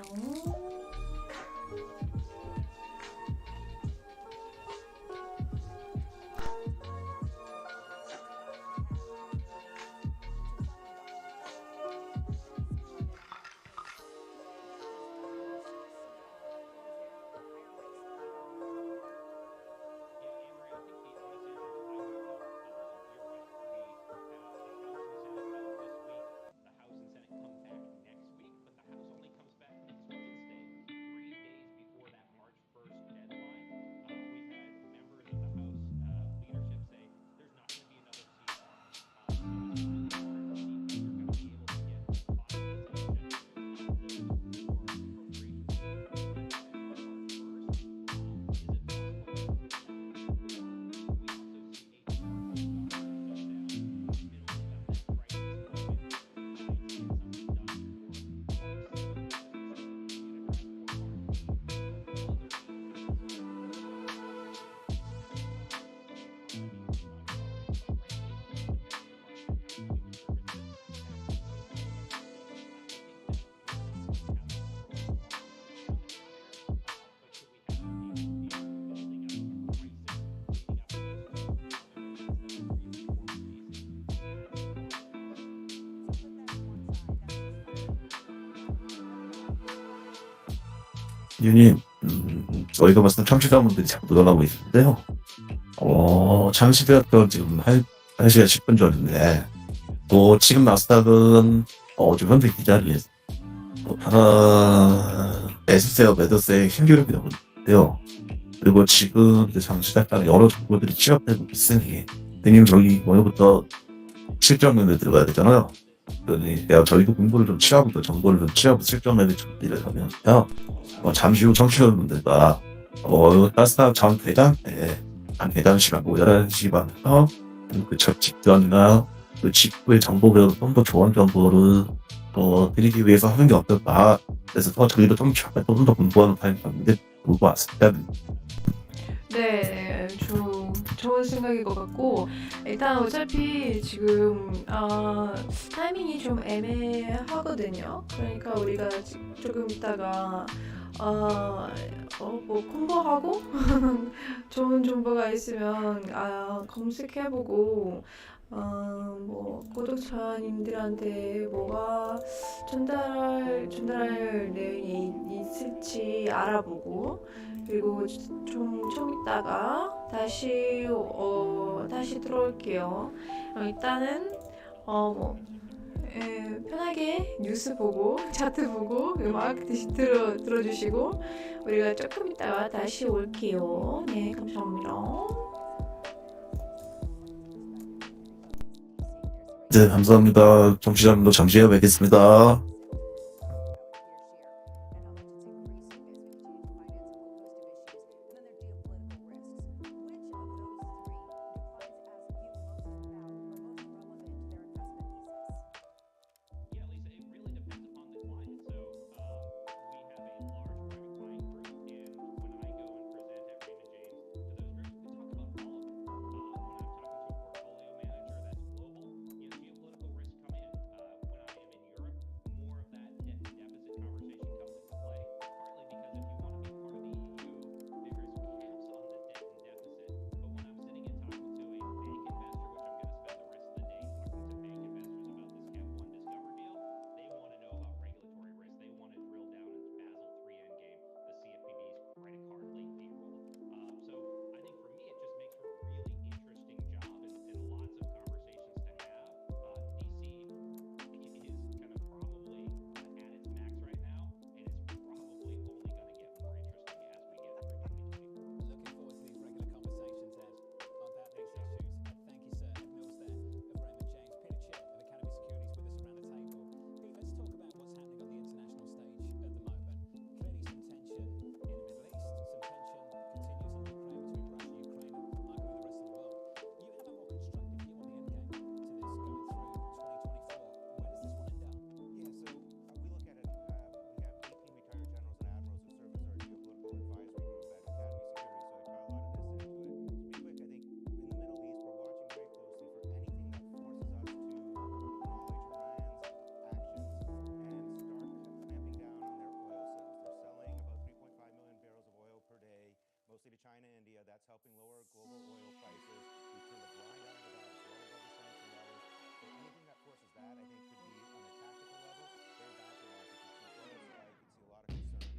누님, 저희가 봤을 때 청취자분들이 자꾸 늘어나고 있는데요. 잠시되었던 지금 1시간 10분 전인데, 지금 나스닥은, 지금 현재 기자리에, 에스세어 매더스의 신규력이 나오고 있는데요. 그리고 지금 이제 잠시에 따른 여러 정보들이 취합되고 있으니, 누님 저희 오늘부터 실전면에 들어가야 되잖아요. 그러니 내가 저희도 공부를 좀 취하고 또 정보를 좀 취하고 실전면에 준비를 하면요. 잠시 후 청취자분들과 따스한 전 대장에 한 대장 시간 11시 반부터 첫 직전이나 그 직후의 정보보다 좀 더 좋은 정보를 드리기 위해서 하는 게 어떨까. 그래서 저희도 좀 더 공부하는 타임인데 좋을 것 같습니다. 네, 좋은 생각인 것 같고, 일단 어차피 지금 타이밍이 좀 애매하거든요. 그러니까 우리가 조금 있다가 뭐 공부하고 좋은 정보가 있으면 검색해보고 뭐 구독자님들한테 뭐가 전달할 내용이 있을지 알아보고, 그리고 좀 이따가 다시 들어올게요. 일단은 편하게 뉴스 보고 차트 보고 음악 들어주시고, 우리가 조금 이따가 다시 올게요. 네, 감사합니다. 네, 감사합니다. 청취자분들 잠시 후에 뵙겠습니다. mostly to China, India. That's helping lower global oil prices. We turned a blind eye to that as well as other sanction levels. So anything that forces that, I think, could be on a tactical level very bad for markets. You'd see oil spike. You'd see a lot of concerns.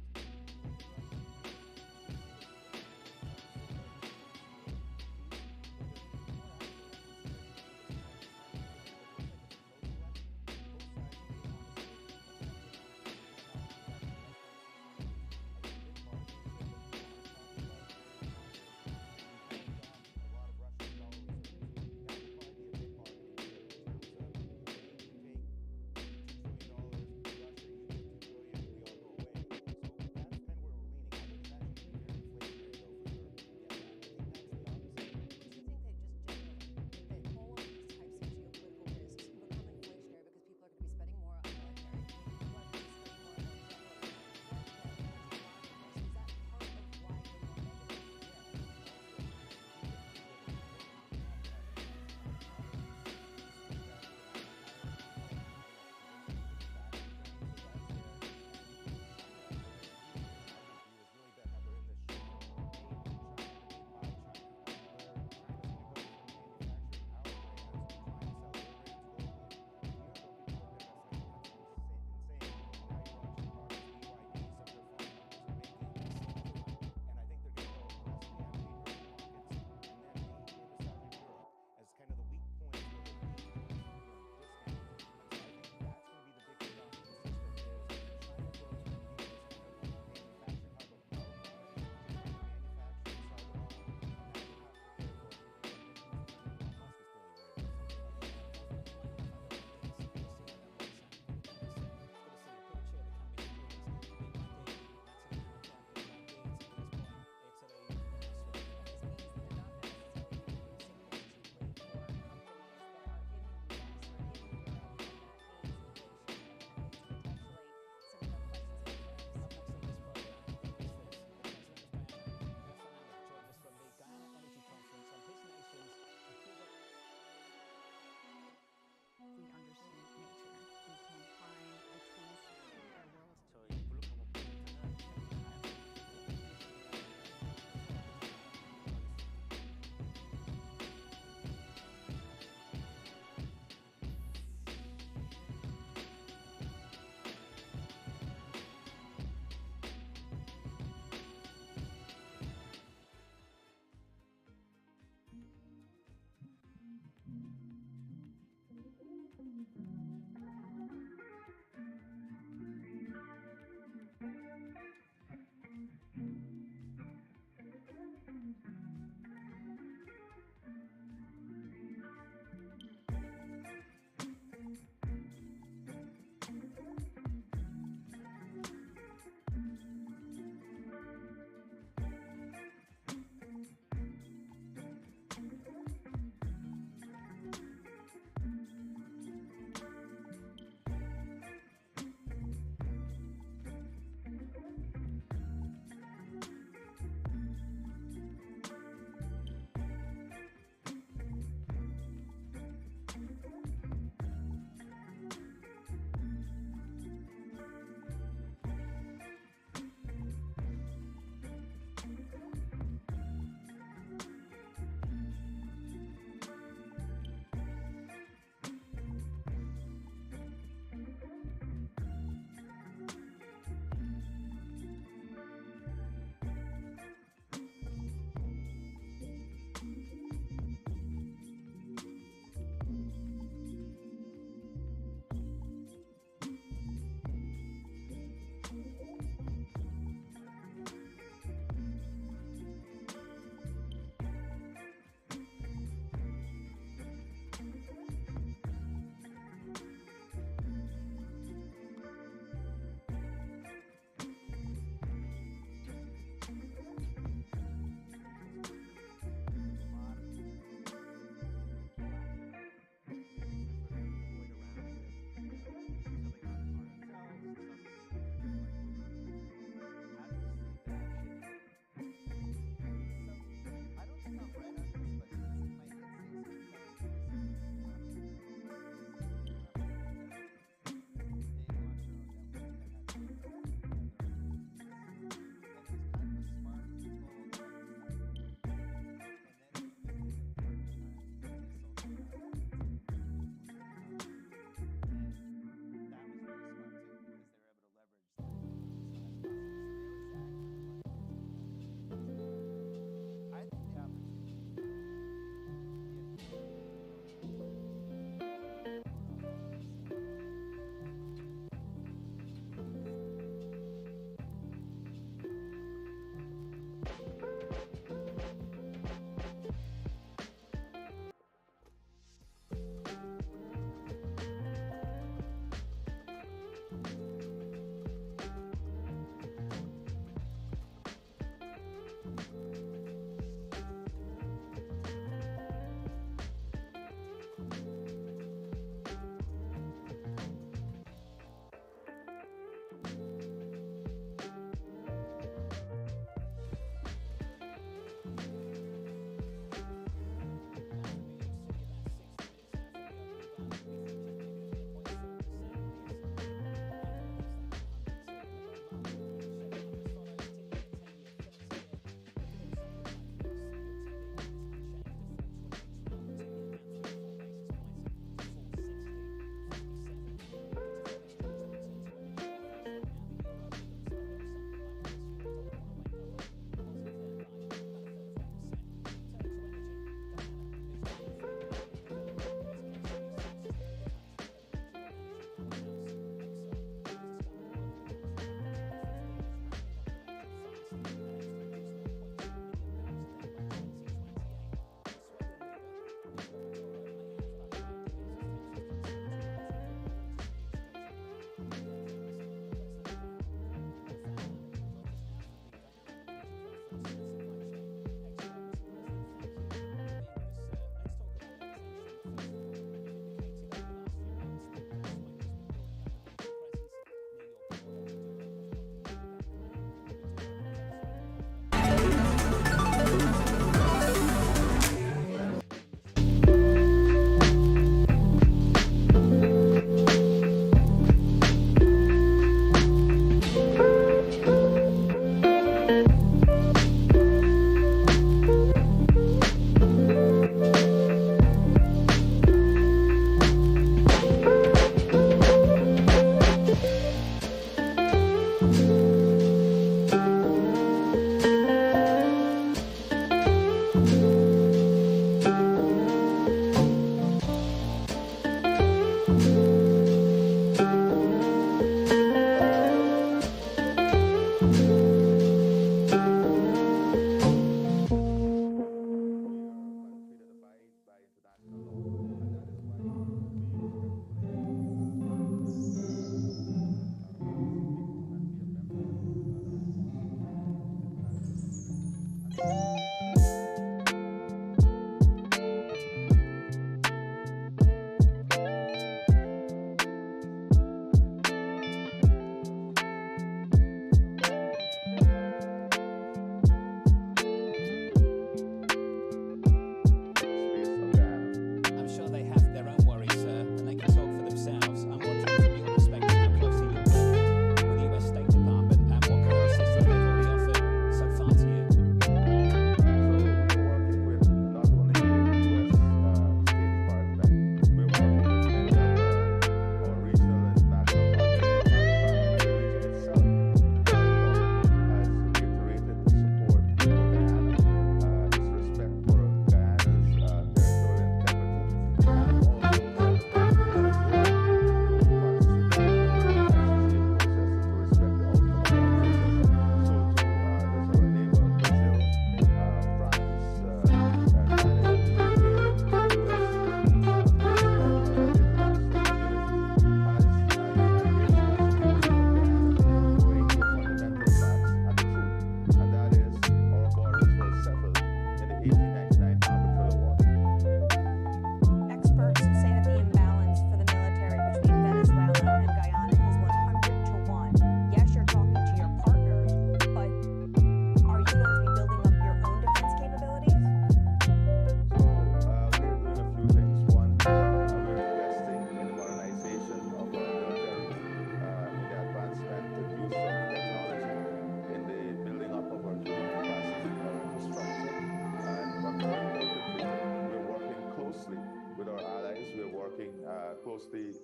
closely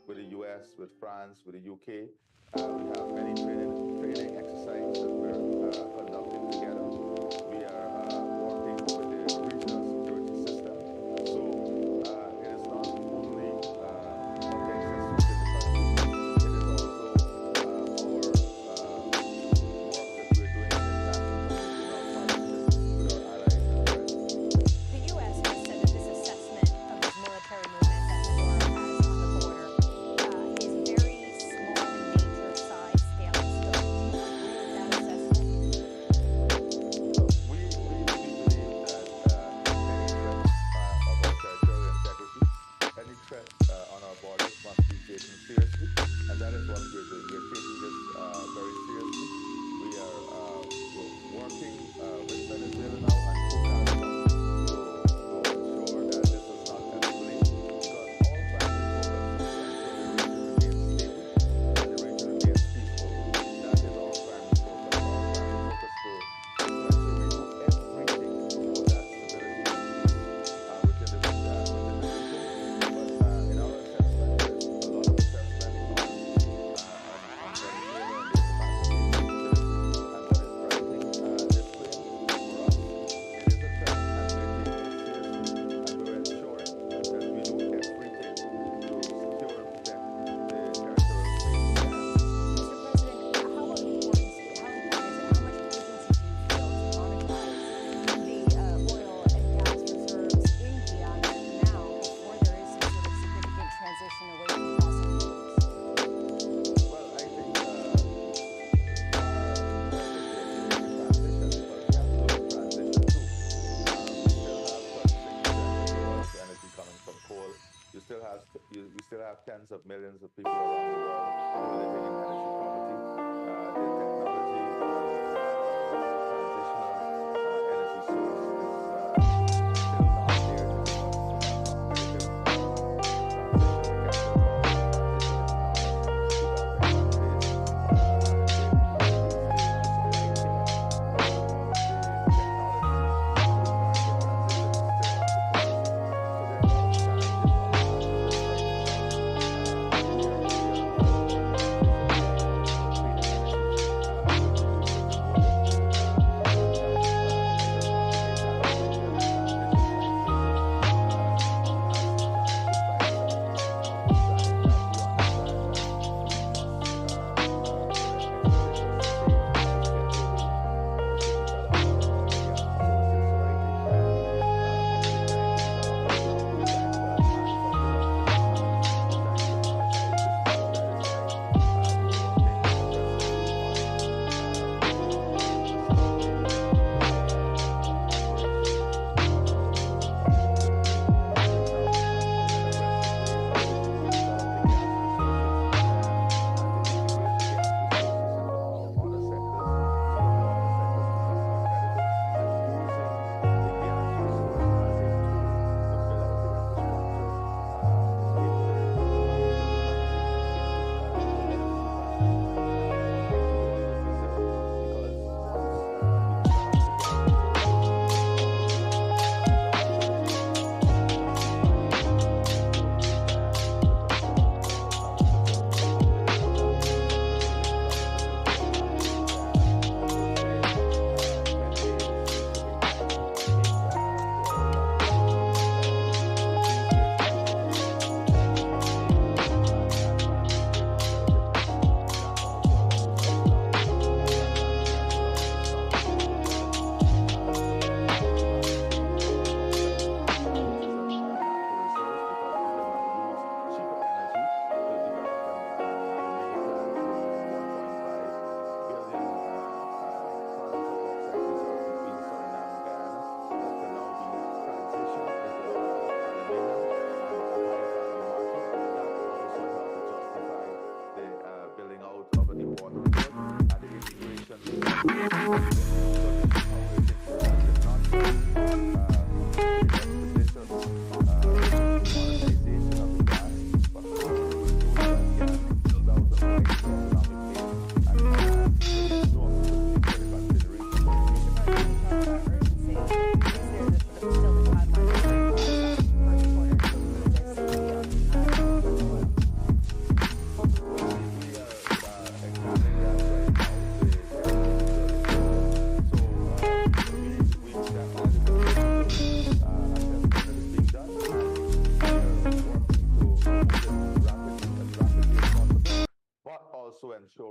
with the US, with France, with the UK. We have many training exercises that we're conducting together. We are working with the regional security system. So it is not only contexts within the country, it is also our work that we're doing in international partnerships with our allies and friends. The U.S. has said that this assessment of this military movement that Maduro has on the border is very small in nature, size, scale, and scope. Do you agree with that assessment? We believe that any threat of our territorial integrity, any threat on our borders must be taken seriously, and that is what we're doing. We're taking this very seriously. We are working with Venezuela now and COCARICOM to ensure that this does not escalate, because all primary focus is to ensure the region remains stable and the region remains peaceful. That is our primary focus. Our primary focus to ensure we do everything to promote that stability and peace within the region. But in our assessment, there's a lot of assessment on Venezuela and their capacity and capability and what is driving this way. For us, it is a threat, and we're taking it seriously, and we're ensuring that we do everything to secure and protect the territorial space we have. Mr. President, how important is it? How much urgency do you feel to monetize the oil and gas reserves in Guyana now before there is some sort of significant transition away from fossil fuels? Well, I think transition, because we have to do the transition too. We still have 36% of the world's energy coming from coal. You still have tens of millions of people around the world who are living in energy poverty. The technology transitional energy source is still not there to become competitive. Transition can still cause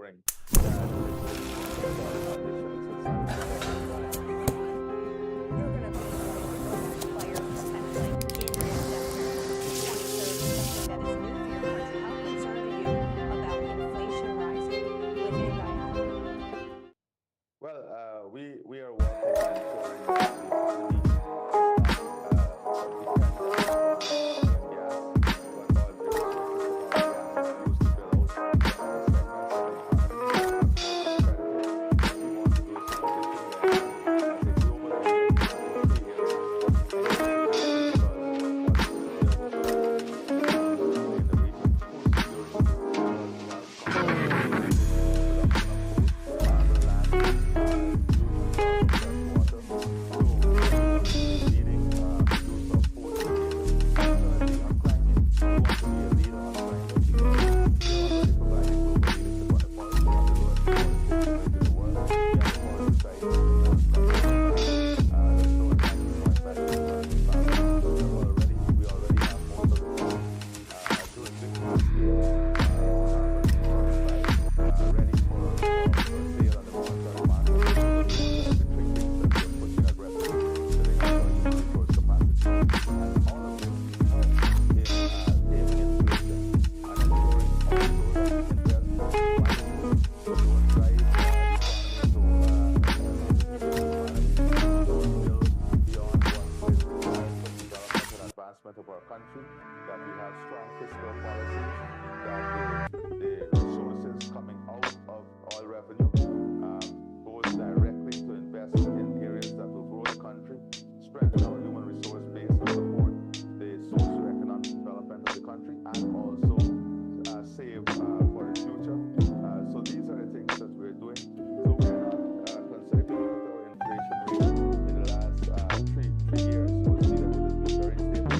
ensuring that You're going to be one of the players kind of like in this sector. 2030 is something that is new for your country. How concerned are you about inflation rising within Guyana? Well, we are working on ensuring that the economy of our country, that we have strong fiscal policies, that the resources coming out of oil revenue goes directly to invest in areas that will grow the country, strengthen our human resource base, and support the socio-economic development of the country, and also save for the future. So these are the things that we're doing. So we're not considering our inflation rate in the last 3 years. You'll see that it has been very stable.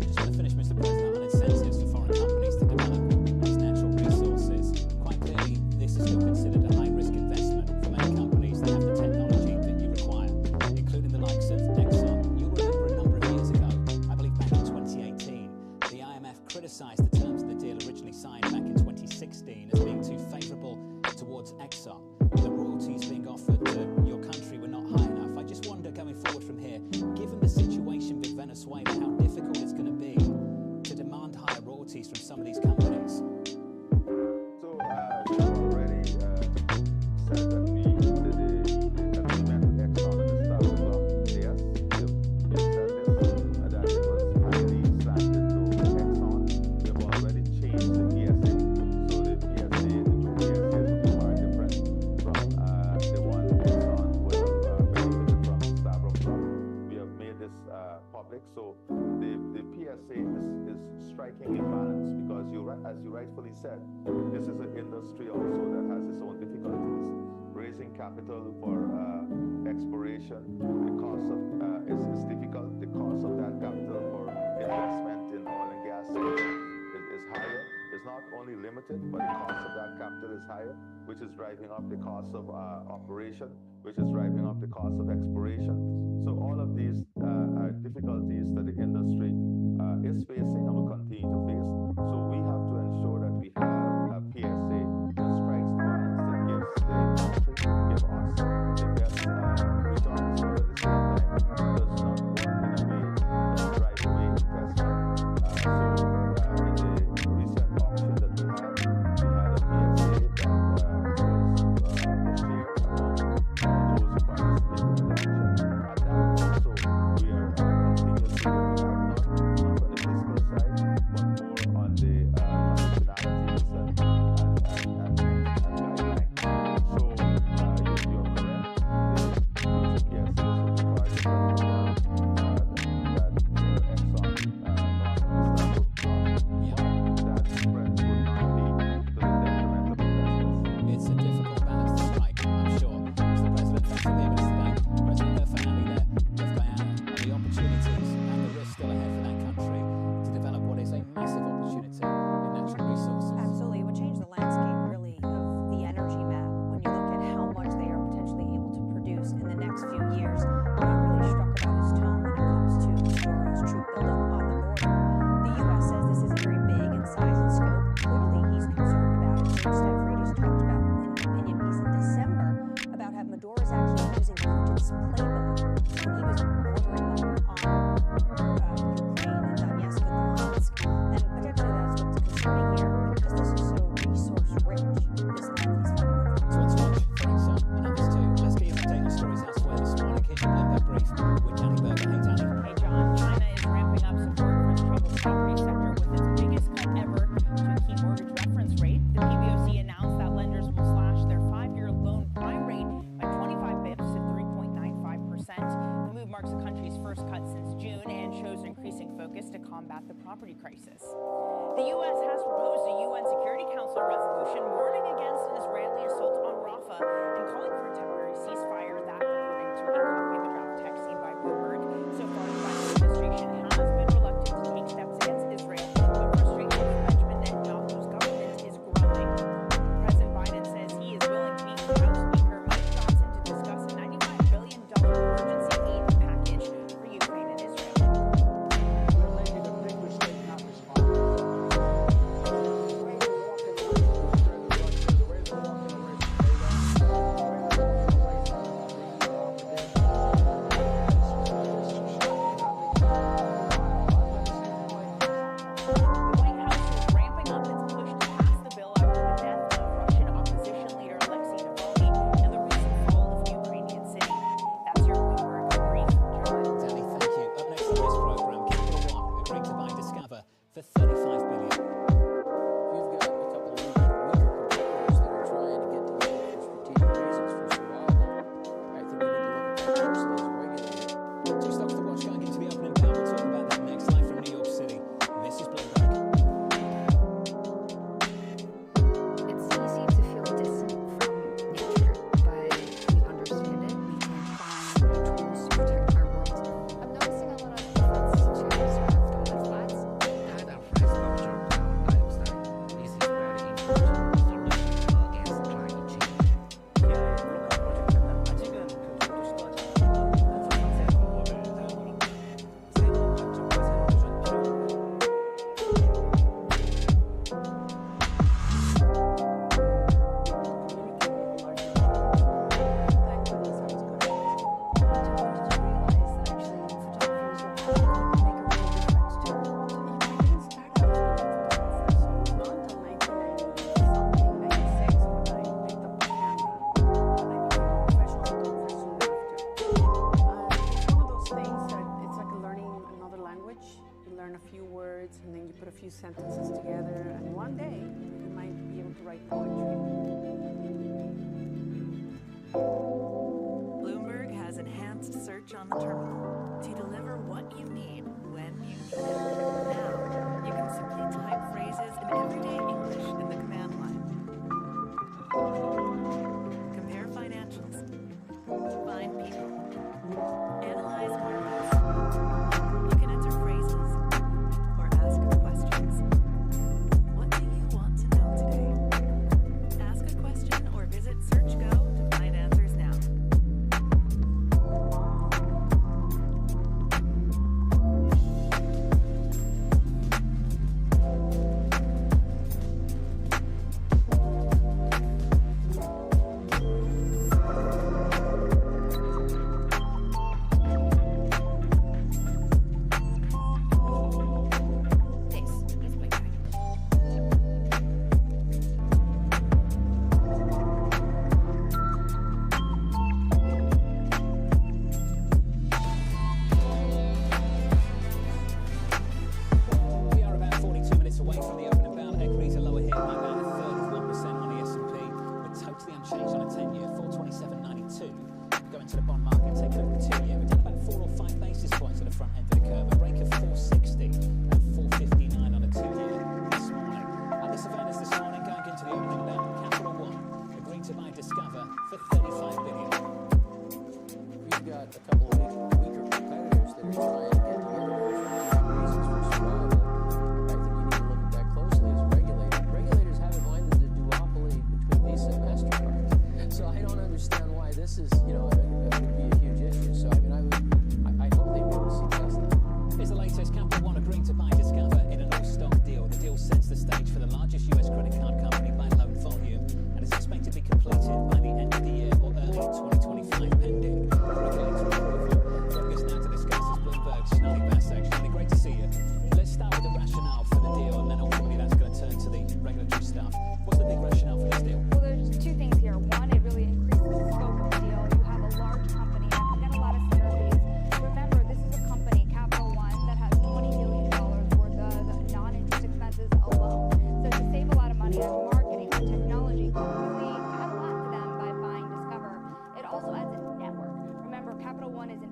Just want to finish, Mr. President, on incentives for foreign companies to develop these natural resources. Quite clearly, this is still considered a high-risk investment for many companies that have the technology that you require, including the likes of Exxon. You'll remember a number of years ago, I believe back in 2018, the IMF criticised the terms of the deal originally signed back in 2016 as being too favourable towards Exxon. The royalties being offered to your country were not high enough. I just wonder, going forward from here, given the situation with Venezuela, how difficult it's going to be to demand higher royalties from some of these companies. So we've already said that the agreement with Exxon at the start of the yes, you've said this, that it was highly slanted to Exxon. We've already changed the PSA. So the PSA, the new PSAs will be far different from the one Exxon will benefited from Stabroek from. We have made this public. So the PSA is striking a balance because as you rightfully said, this is an industry also that has its own difficulties. Raising capital for exploration, the cost of is difficult. The cost of that capital for investment in oil and gas sector is higher. It's not only limited, but the cost of that capital is higher, which is driving up the cost of operation, which is driving up the cost of exploration. So all of these are difficulties that the industry is facing and will continue to face. So we have to ensure that we have a PSA that strikes the balance, that gives the country, give us the best returns, but at the same time does not work in a way that drive away investment. So in the recent auction that we had a PSA that was shared among those who participated in the auction. And that also we are continuously looking at, not on the fiscal side, but more on the using Putin's playbook. He was bordering up on Ukraine and Donetsk and Luhansk. And potentially that's what's concerning here, because this is so resource rich, this land he's fighting over. So let's watch Frank's on and others too. Let's get you an update on stories elsewhere this morning. Here's your Bloomberg brief with Danny Berger. Hey, Danny. Hey, John. China is ramping up support for the troubled property sector with its biggest cut ever to a key mortgage reference rate. The PBOC announced that lenders will slash their 5-year loan prime rate by 25 bips to 3.95%. The move marks the country's first cut since June and shows increasing focus to combat the property crisis. The U.S. has proposed a UN Security Council resolution warning against an Israeli assault on Rafah and calling for a temporary ceasefire. That, according to a copy of the draft text seen by Bloomberg. So far, the Biden administration has been reluctant to take steps against Israel, but frustration with Benjamin Netanyahu's government is growing. President Biden says he is willing to meet with House Speaker Mike Johnson to discuss a $95 billion emergency aid package for Ukraine and Israel. We're making a big mistake not responding. The way they're walking away from Russia, the way they're walking away from NATO, the way they're walking away from The White House is ramping up its push to pass the bill after the death of Russian opposition leader Alexei Navalny and the recent fall of the Ukrainian city. That's your Bloomberg brief, John. Danny, thank you. Up next on this programme, Capital One agreed to buy Discover for $35 billion. You've got a couple of weaker competitors that are trying to get together for strategic reasons for survival. I think you need to look at that closely as a regulator. Two stocks to watch going into the opening bell. We'll talk about that next. Live from New York City. This is Bloomberg. It's easy to feel distant from nature, but we understand it. We can find tools to protect our world. I'm noticing a lot of efforts to sort of dominant flats. Data price structure carbon dioxide. This is very important solution against climate change. 로컬 프로젝트는 아직은 그 정도 시도하지 않고 탄소 상세 방법을 사용하는데 새로운 관점과 새로운 도전이 필요합니다. And then you put a few sentences together, and one day you might be able to write poetry. Bloomberg has enhanced search on the terminal to deliver what you need when you need it. Now, you can simply type phrases in everyday English in the command line. Compare financials. Find people. Analyze markets. You can enter phrases or ask questions. What do you want to know today? Ask a question or visit SearchGo to find answers now. the stage for the largest US credit card company by loan volume and is expected to be completed by the end of the year or early 2025, pending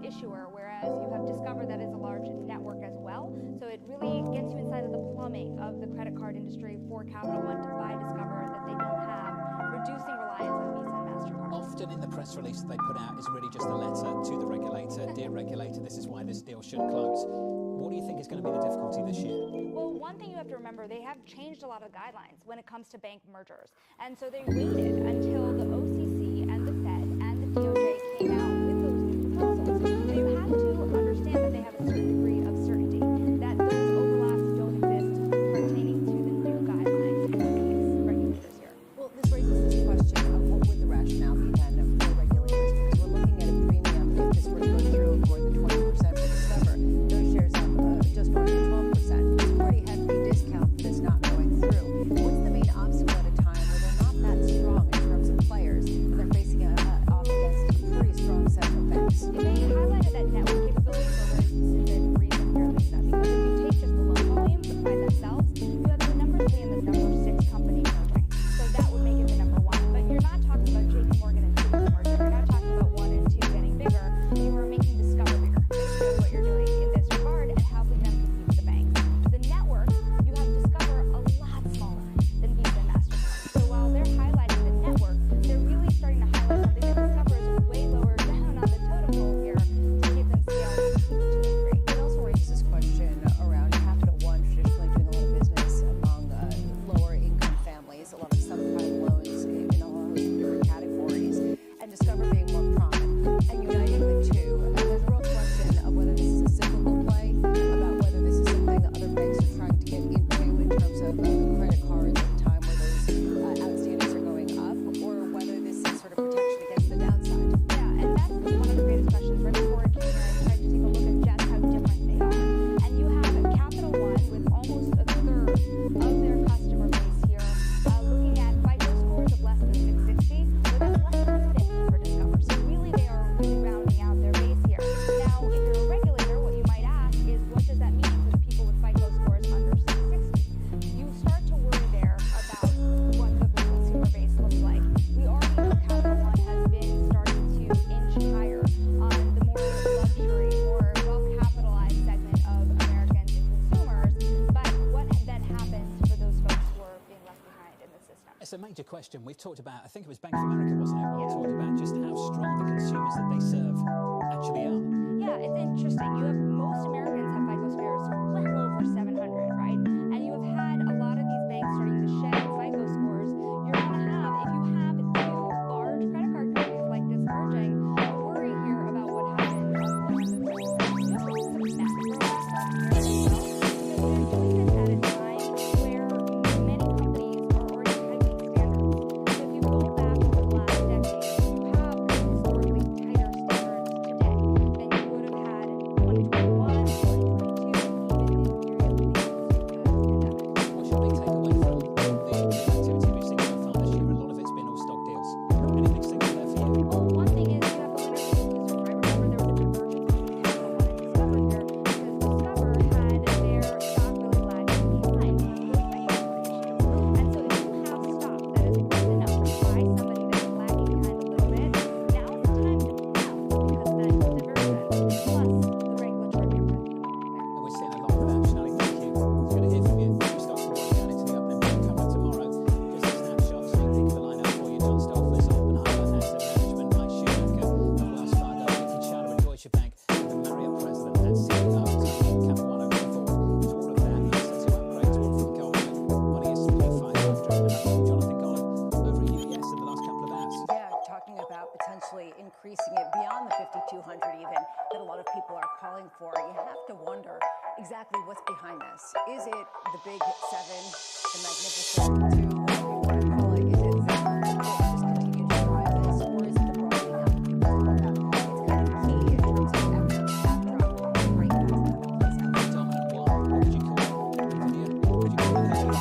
issuer, whereas you have Discover that is a large network as well. So it really gets you inside of the plumbing of the credit card industry for Capital One to buy Discover that they don't have, reducing reliance on Visa and MasterCard. Often in the press release that they put out is really just a letter to the regulator. Dear regulator, this is why this deal should close. What do you think is going to be the difficulty this year? Well, one thing you have to remember, they have changed a lot of guidelines when it comes to bank mergers. And so they waited until the OCC and the Fed and the DOJ came out with those new proposals. So you have to understand that they have a certain degree of certainty, that those overlaps don't exist pertaining to the new guidelines for these regulators here. Well, this raises the question of what would the rationale be then for regulators? Because we're looking at a premium if this were to go through for the 20% for Discover. Those shares up just north of 12%. It's a pretty hefty discount for this not going through. What's the main obstacle at a time where they're not that strong in terms of players and they're facing off against a pretty strong set of banks? They highlighted that network capabilities for a very specific reason here, Lisa, because if you take just the loan volumes by themselves, you have the number 3 and the number 6 company merging. So that would make it the number 1. But you're not talking about JP Morgan and Citi merging. You're not talking about 1 and 2 getting bigger. You are making Discover bigger. This is what you're doing in this regard and helping them compete with the banks. The network, you have Discover a lot smaller than Visa and MasterCard. So while they're highlighting the network, they're really starting to highlight something that Discover is way lower down on the totem pole here to give them scale to compete with 2 and 3. It also raises this question around Capital One traditionally doing a lot of business among lower income families, a lot of subprime loans in a whole host of different categories, and Discover being more prominent and uniting the two. And there's a real question of whether this is a cyclical play, about whether this is something that other banks are trying to get into in terms of credit cards at a time where those outstandings are going up, or whether this is sort of protection against the downside. Yeah, and that's one of the greatest questions. Right before I came here, I tried to take a look at just how different they are. And you have Capital One with almost a third of their customer base here, looking at FICO scores of less than 660, but that's less than a fifth for Discover. So really, they are really rounding out their base here. Now, if you're a regulator, what you might ask is, what does that mean for the people with FICO scores under 660? You start to worry there about what the consumer base looks like. We already know Capital One has been starting to inch higher on the more luxury, more well-capitalized segment of Americans and consumers. But what then happens for those folks who are being left behind in the system? It's a major question. We've talked about, I think it was Bank of America, wasn't it? We talked about just how strong the consumers that they serve actually are. Yeah, it's interesting. You have most Americans have FICO scores well over 700, right? And you have had a lot of these banks starting to shed FICO scores. You're going to have, if you have 2 large credit card companies like this merging, you worry here about what happens on the rest of the board. You have some macro aspects here as well, because they're doing this at a time where many companies are already tightening standards. So if you go back over the last decade, you have historically tighter standards today than you would have had in 2021, 2022, even in the period leading into the pandemic. What should we take away from the activity we've seen so far this year? A lot of it's been all stock deals. Anything single there for you? Well, one thing is you have the winners and the losers, right? Remember, there was a divergence between Capital One and Discover here, because Discover had their stock really lagging behind those FICO score issues. And so if you have stock that is worth enough to buy somebody that is lagging behind a little bit, now is the time to pounce because of that divergence, plus the regulatory paper. And we're seeing a lot of that. Shelley, thank you. It's good to hear from you. Few stocks to watch down into the opening break coming up tomorrow. Just a snapshot, sneak peek of the lineup for you. John Stolfers, Oppenheimer, Asset Management, Mike Schumacher, Wells Fargo, Ricky Schauer of Deutsche Bank, the Marriott President and CEO of Capital One over forward to all of that. Asset to upgrade to Wolfram Goldman on the S&P 500. And up to Jonathan Gold over at UBS in the last couple of hours. Yeah, talking about potentially increasing it beyond the 5,200 even, that a lot of people are calling for. You have to wonder exactly what's behind this. Is it the big 7, the magnificent 2, whatever you want to call it? Is it that just continue to drive this, or is it the broadening out of the It's kind of key in terms of economic backdrop right now as that plays out. Dominant one. What would you call it? Nvidia? What would you call it? I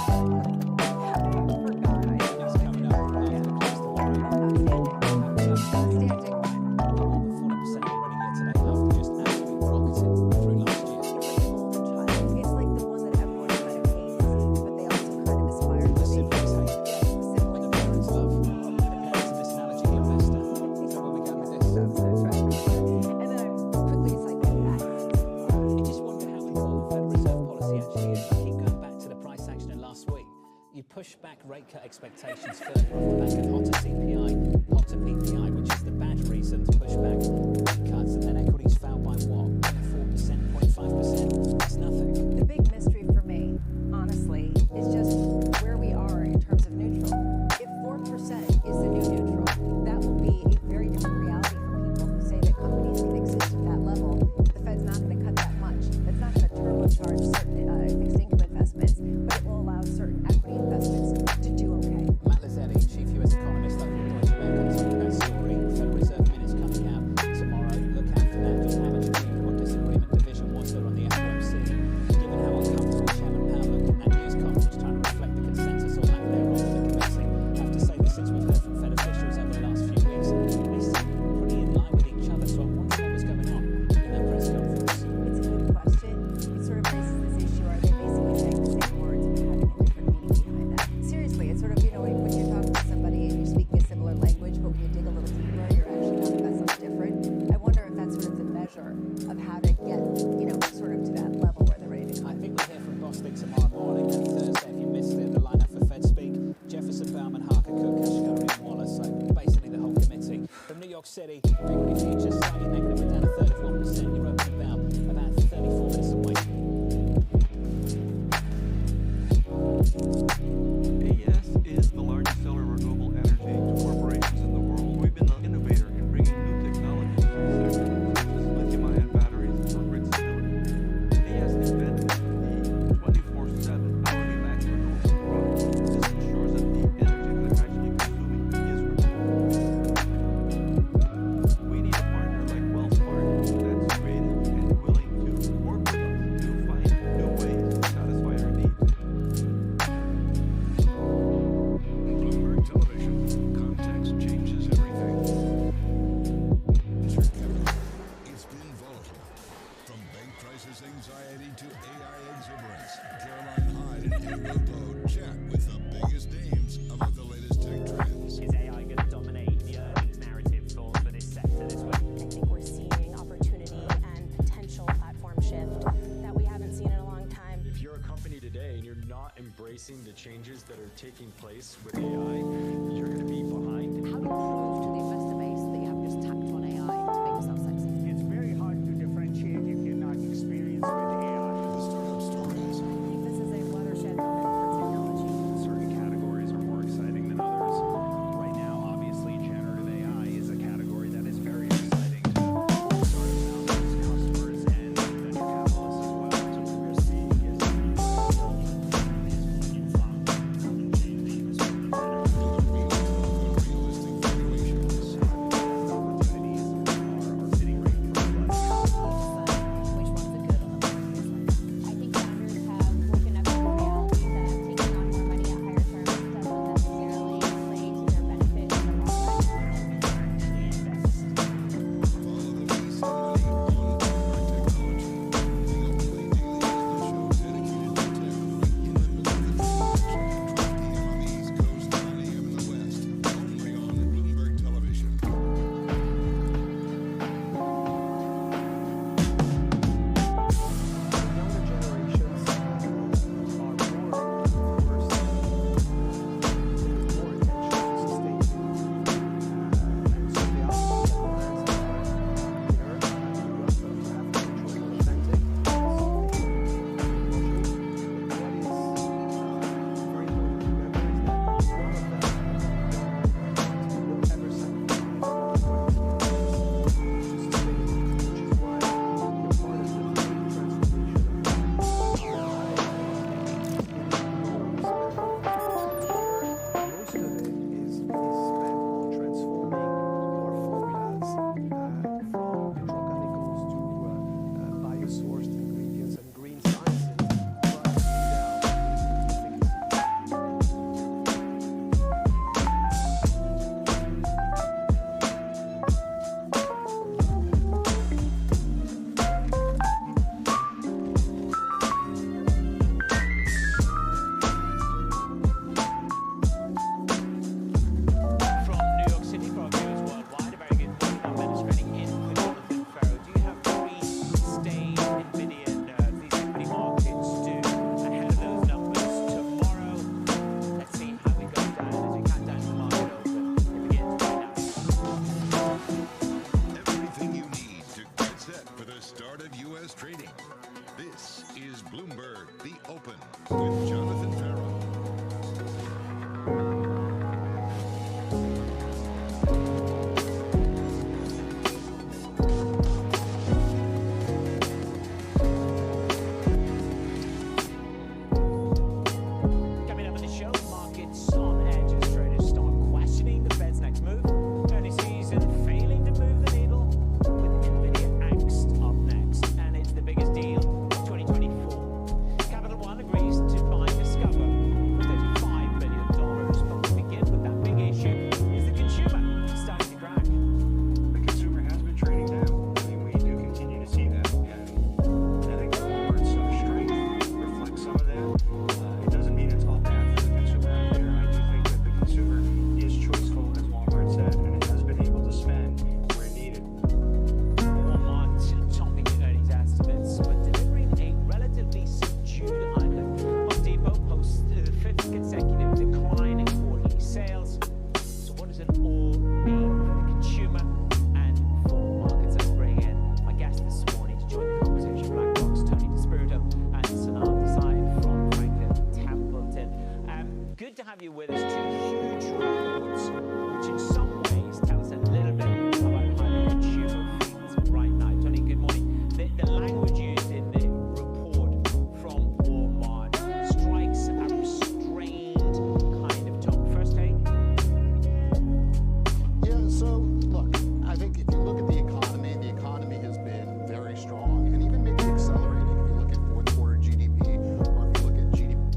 forgot. Earnings coming up after the close tomorrow. Outstanding. Up more than 40% already year to date after just absolutely rocketing through last year. It's like the one that everyone kind of hates, but they also kind of aspire to be. The Civics rate cut expectations further off the back of hotter CPI, hotter PPI, which is the bad reason to push back rate cuts. And then equities fell by what? 0.4%, 0.5%? That's nothing. The big mystery for me, honestly, is just where we are in terms of neutral. If 4% is the new neutral, that will be a very different reality for people who say that companies can exist at that level. The Fed's not going to cut that much. That's not going to turbocharge certain fixed income investments, but it will allow certain equity investments to do okay. Matt Lazzetti, chief US economist over at Deutsche Bank, on top of that story. Federal Reserve minutes coming out tomorrow. Look out for that. Just how much agreement or disagreement division was there on the FOMC? Given how uncomfortable Chairman Powell looked at that news conference, trying to reflect the consensus or lack thereof of the committee. I have to say that since we've heard from Fed officials over the last few weeks, they seem pretty in line with each other. So I wonder what was going on in that press conference. It's a good question. It sort of raises this issue. Are they basically saying the same words but having a different meaning behind that? Seriously, it's sort of, when you're talking to somebody and you're speaking a similar language, but when you dig a little deeper, you're actually talking about something different. I wonder if that's sort of the measure of how to get, sort of to that level where they're ready to come. I think we'll hear from Bostic tomorrow morning and Thursday. If you missed it, the lineup for Fed Speak: Jefferson, Bauman, Harker, Cook, Kashkari and Wallace. So basically the whole committee. From New York City, equity futures slightly negative. We're down a third of 1%. You're opening about 34 minutes away. AES is the largest seller of renewable energy to corporations in the world. We've been an innovator in bringing new technologies to the sector, such as lithium-ion batteries for grid stability. AES invented the 24/7 hourly max renewable product. This ensures that the energy that they're actually consuming is renewable. We need a partner like Wells Fargo that's creative and willing to work with us to find new ways to satisfy our needs. Bloomberg Television. Context changes everything. It's been volatile. From bank crisis anxiety to AI exuberance, Caroline Hyde and Edward Bode chat with the biggest names about the latest tech trends. Is AI going to dominate the earnings narrative for this sector this week? I think we're seeing opportunity and potential platform shift that we haven't seen in a long time. If you're a company today and you're not embracing the changes that are taking place with AI, you're going to be behind. How do you prove to the investor base that you haven't just tacked on AI to make yourself sexy? It's very hard to differentiate if you're not experienced with AI. The startup stories. I think this is a watershed moment for technology. Certain categories are more exciting than others. Right now, obviously, generative AI is a category that is very exciting to startups out there, customers, and venture capitalists as well. So what we're seeing is Realistic valuations. U.S. trading. This is Bloomberg, The Open, with Jonathan Farrell. Coming up on the show, markets on edge as traders start questioning the Fed's next move. Earnings season failing to move the needle, with Nvidia angst up next, and it's the biggest deal of 2024. Capital One agrees to buy Discover for $35 billion. But we begin with that big issue: is the consumer starting to crack? The consumer has been trading down. I mean, we do continue to see that. And I think Walmart's strength reflects some of that. It doesn't mean it's all bad for the consumer out there. I do think that the consumer is choiceful, as Walmart said, and it has been able to spend where needed. Walmart topping earnings estimates, but delivering a relatively subdued outlook. Home Depot posts the fifth consecutive decline in quarterly sales. So what does it all mean for the consumer and for markets? Let's bring in my guest this morning to join the conversation, BlackRock's Tony DeSpirito and Sanal Desai from Franklin Templeton. Good to have you with us. Two huge reports, which in some ways tell us a little bit about how the consumer feels right now. Tony, good morning. The language used in the report from Walmart strikes a restrained kind of tone. First take? Yeah, so look, I think if you look at the economy has been very strong and even maybe accelerating. If you look at fourth quarter GDP or if you look at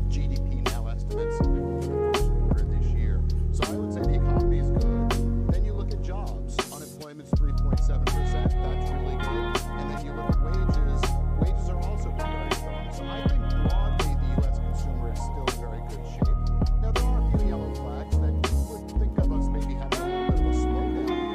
GDP now estimates for the first quarter this year. So I would say the economy is good. Then you look at jobs. Unemployment's 3.7%. That's really good. And then you look at wages. Wages are also been very strong. So I think broadly the U.S. consumer is still in very good shape. Now there are a few yellow flags that you would think of us maybe having a little bit of a slowdown here.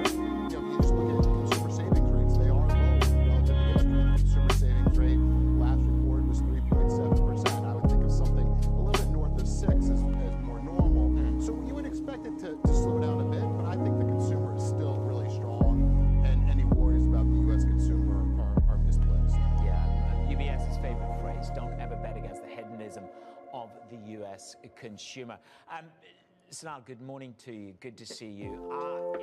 You know, you just look at consumer savings rates. They are low relative to history. The consumer savings rate last report was 3.7%. I would think of something a little bit north of 6 as more normal. So you would expect it to slow down a bit, but I think the consumer is still really strong, and any worries about the U.S. consumer are misplaced. Yeah, UBS's favorite phrase: don't ever bet against the hedonism of the U.S. consumer. Sanal, good morning to you. Good to see you.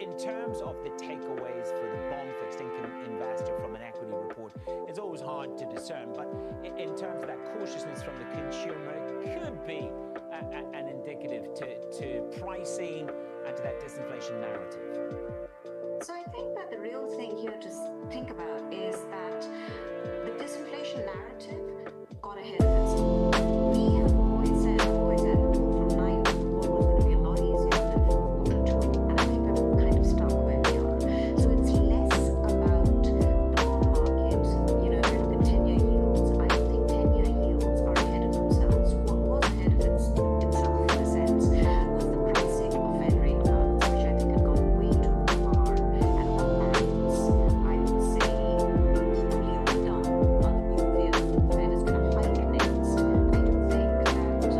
In terms of the takeaways for the bond fixed income investor from an equity report, it's always hard to discern, but in terms of that cautiousness from the consumer, it could be an indicative to pricing and to that disinflation narrative. So I think that the real thing here to think about is that the disinflation narrative got ahead of itself. We have always said from 9 what was going to be a lot easier than quarter 2, and I think we're kind of stuck where we are. So it's less about the bond market. You know, if you look at 10-year yields, I don't think 10-year yields are ahead of themselves. What was ahead of itself in a sense was the pricing of Fed rate cuts, which I think had gone way too far, and on balance, I would say we were done on the new view. The Fed is going to hike next. I do think that it's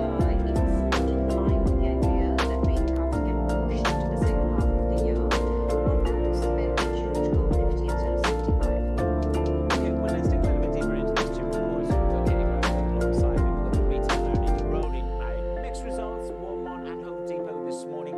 in line with the idea that rate cuts get pushed to the second half of the year. On balance, the Fed may choose to go 50 instead of 75. Okay, well, let's dig a little bit deeper into these two reports. We've got Katie Greifeld alongside me. We've got the retail earnings rolling out. Mixed results, Walmart and Home Depot this morning.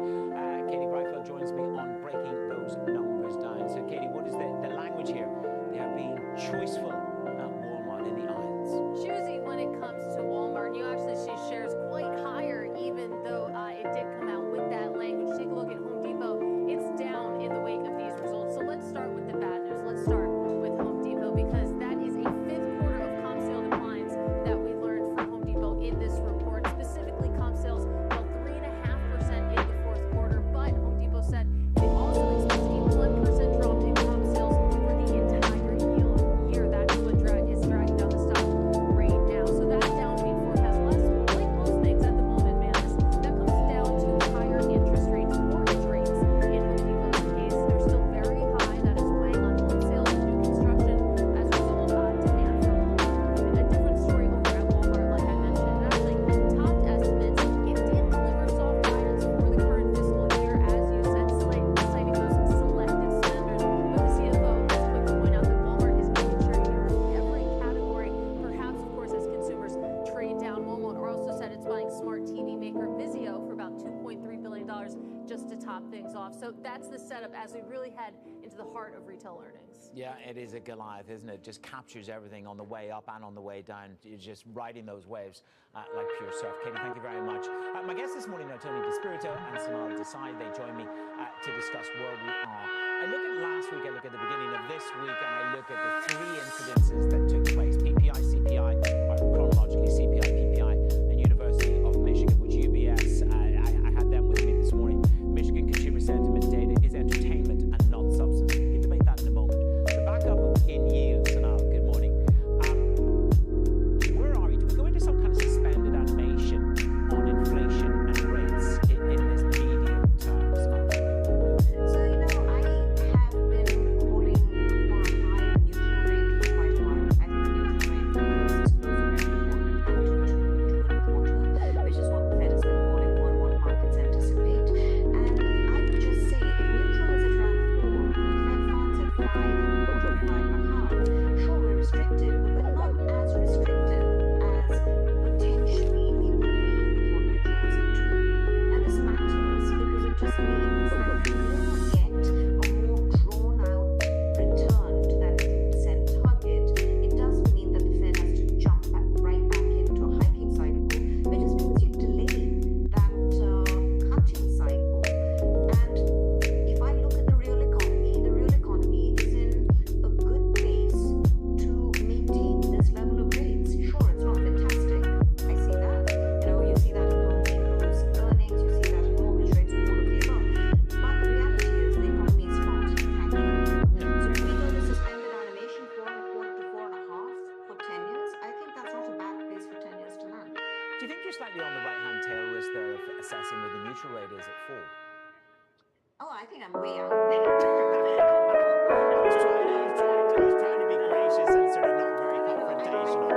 Katie Greifeld joins me on breaking those numbers down. So, Katie, what is the language here? They are being choiceful at Walmart in the aisles. Choosy when it comes to Walmart. You actually see shares quite higher, even though it did come out with that language. Take a look at Home Depot. It's down in the wake of these results. So let's start with the bad news. Let's start with Home Depot, because that is a fifth quarter of comp sale declines that we learned from Home Depot in this report. Specifically, comp sales fell 3.5% in the fourth quarter, but Home Depot said they also expect a 1% drop in comp sales for the entire year. That's off. So that's the setup as we really head into the heart of retail earnings. Yeah, it is a Goliath, isn't it? Just captures everything on the way up and on the way down. You're just riding those waves like pure surf. Katie, thank you very much. My guests this morning are Tony DeSpirito and Sanal Desai. They join me to discuss where we are. I look at last week, I look at the beginning of this week, and I look at the three incidences that took place. PPI, CPI, or chronologically CPI, PPI, and University of Michigan, which UBS, I had them with me this morning. Michigan consumer sentiment data is entertainment and not substance. We can debate that in a moment. The backup in yields, Sanal, good morning. Where are we? Do we go into some kind of suspended animation on inflation and rates in this medium term, Sanal? So, I have been calling for a higher neutral rate for quite a while. I think the neutral rate for euros is closer to 1.2 which is what the Fed has been calling for and what markets anticipate. And I would just say, if neutral is at around 4, Fed funds at 5, 5.5, sure, we're restricted, but we're not as restricted as potentially we would be if neutral was at 2. And this matters because it just means that we will get a more drawn-out return to that 2% target. It doesn't mean that the Fed has to jump right back into a hiking cycle. It just means you delay that cutting cycle. And if I look at the real economy is in a good place to maintain this level of rates. Sure, it's not fantastic. I see that. You see that in home depots earnings, you see that in mortgage rates, all of the above. But the reality is the economy is not tanking. So if we go to suspended animation 4.25 to 4.5 for 10 years, I think that's not a bad place for 10 years to land. Do you think you're slightly on the right-hand tail risk there of assessing where the neutral rate is at 4? Oh, I think I'm way out there. I was trying to be gracious and sort of not very confrontational.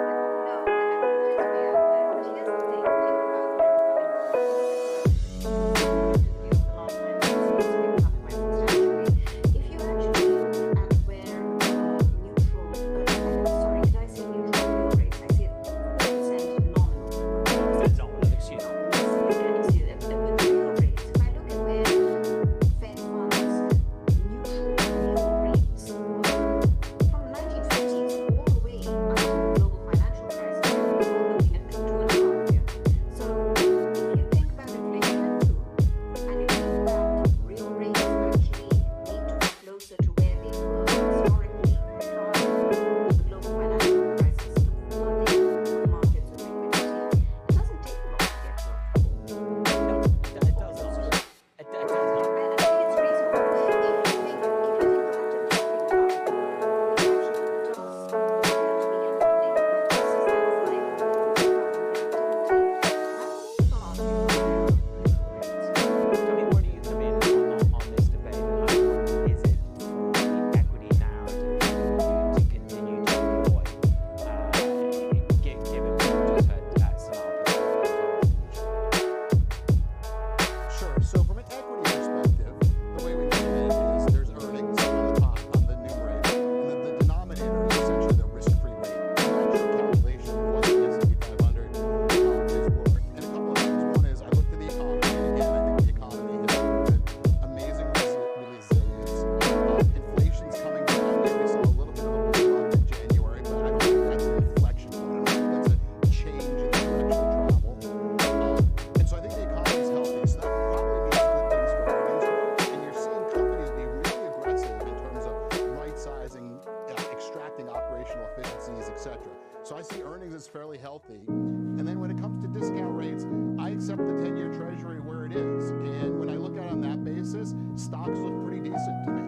fairly healthy. And then when it comes to discount rates, I accept the 10-year Treasury where it is. And when I look at it on that basis, stocks look pretty decent to me.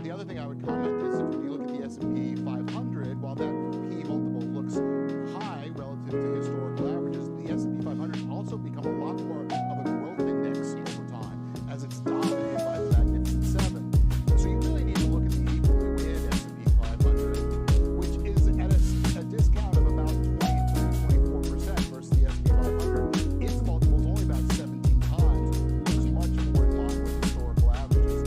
The other thing I would comment is if you look at the S&P 500, while that P multiple looks high relative to historical averages, the S&P 500 has also become a lot more of a growth index over time as it's dominated by the Magnificent Seven. So you really need to look at the equally weighted S&P 500, which is at a discount of about 23-24% versus the S&P 500. Its multiple is only about 17 times, looks much more in line with historical averages.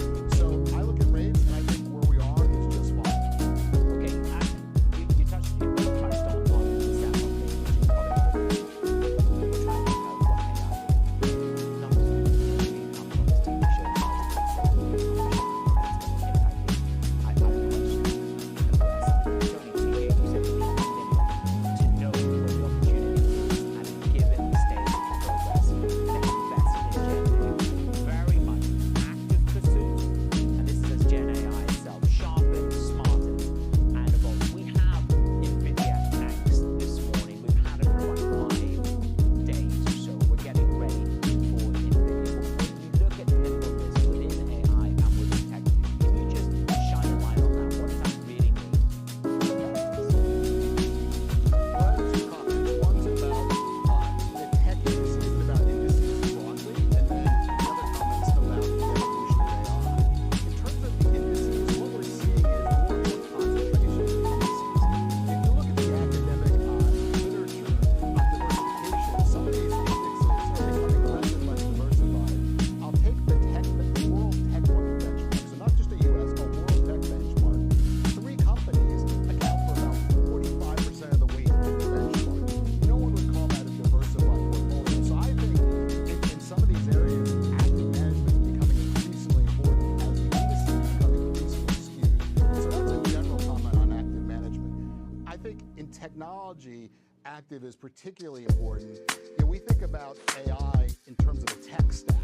keeping technology active is particularly important. We think about AI in terms of a tech stack,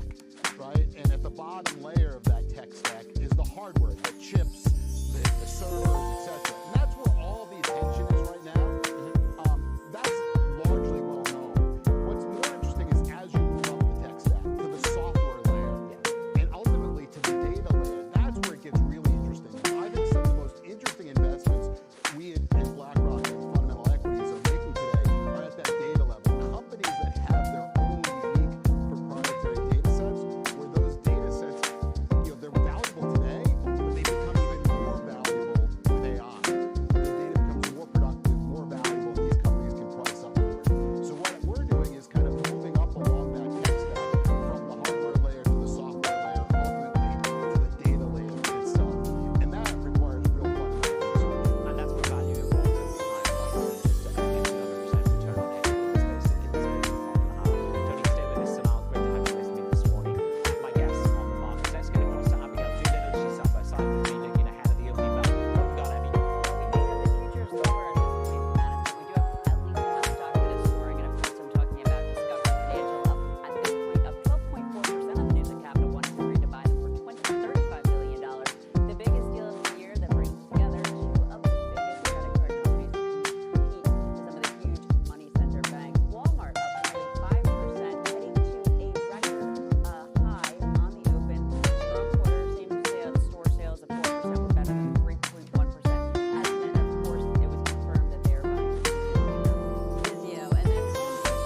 right? And at the bottom layer of that tech stack is the hardware, the chips, the servers, etc. And that's where all the attention is right now. That's largely well known. What's more interesting is as you move up the tech stack to the software layer and ultimately to the data layer, that's where it gets really interesting. I think some of the most interesting investments we in BlackRock and fundamental equities are making today are at that data level. Companies that have their own unique proprietary data sets, where those data sets, they're valuable today, but they become even more valuable with AI. The data becomes more productive, more valuable, these companies can price up for it. So what we're doing is kind of moving up along that tech stack from the hardware layer to the software layer, ultimately to the data layer itself. And that requires real fundamentals. And that's what value evolves over time. Just to get another percent return on equity in this space. Tony, stay with us, and I'll great to have you with me this morning. My guests on the market desk, and of course, Abigail Judith, she's side by side with me, looking ahead of the opening bell. What we got, Abby? We may have the futures lower at this point in management. We do have at least one stock that is soaring, and of course, I'm talking about Discovery Financial up at this point up 12.4% on the news at Capital One has agreed to buy them for $35 billion. The biggest deal of the year that brings together two of the biggest credit card companies to compete with some of the huge money center banks. Walmart up nearly 5%, heading to a record high on the open. Strong quarter, store sales of 4% were better than 3.1%. And then, of course, it was confirmed that they are buying Vizio. And then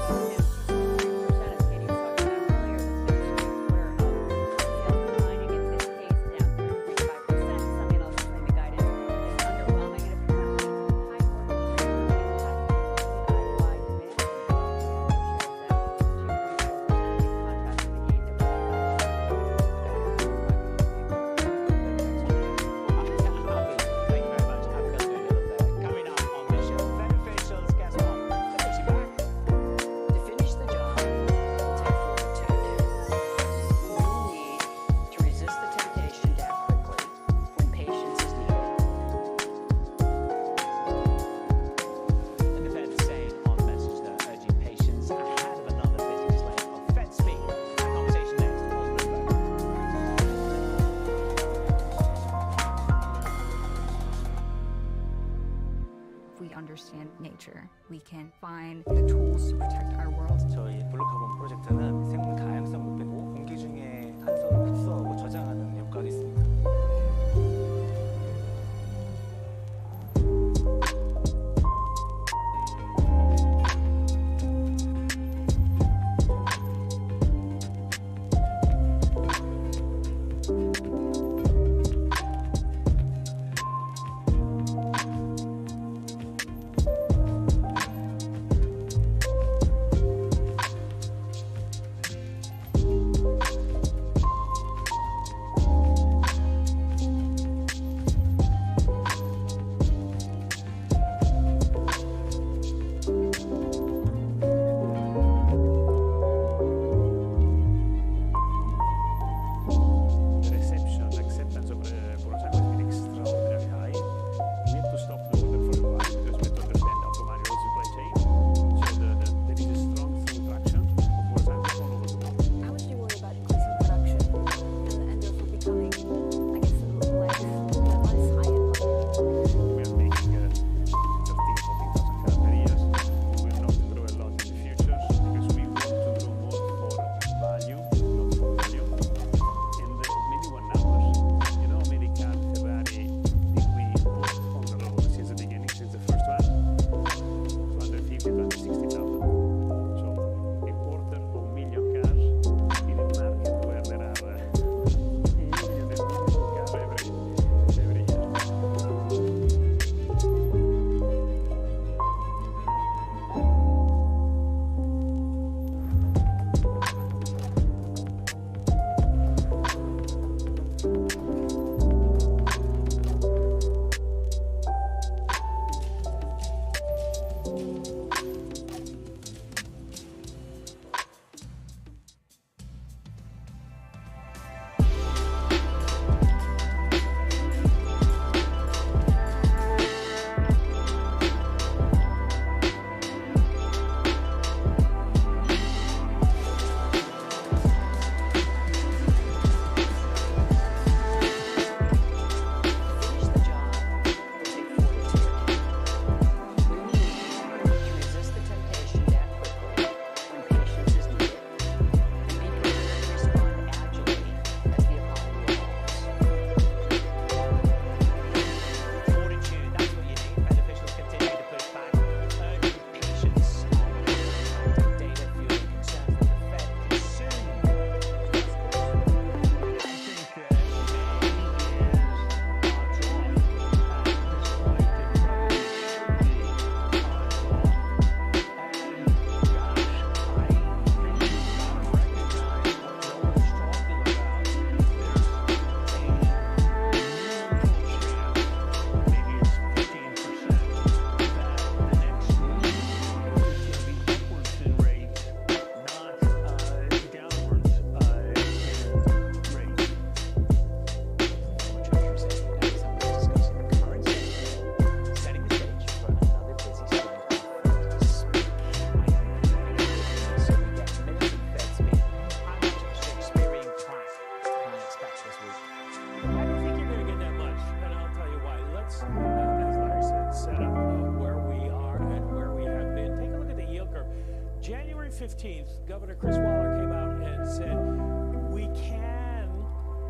Home Depot down 2.3%, as Katie was talking about earlier, the fifth straight quarter of sales declining. In this case, down 3.5%. Some analysts claim the guidance is underwhelming, and apparently high mortgage rates impacting DIY demand. Shares down 2.4%, in contrast to the gains that were Thank you very much. Abigail Judith there. Coming up on the show, Fed officials, guess what? They're pushing back. To finish the job, will take fortitude. We will need to resist the temptation to act quickly when patience is needed. And the Fed saying on the message there, urging patience ahead of another busy slate of Fed speak. That conversation next on Bloomberg. If we understand nature, we can find the tools to protect our world. 저희 블루카본 프로젝트는 생물 다양성 목표고 공기 중에 탄소를 흡수하고 저장하는 효과가 있습니다. 15th, Governor Chris Waller came out and said, we can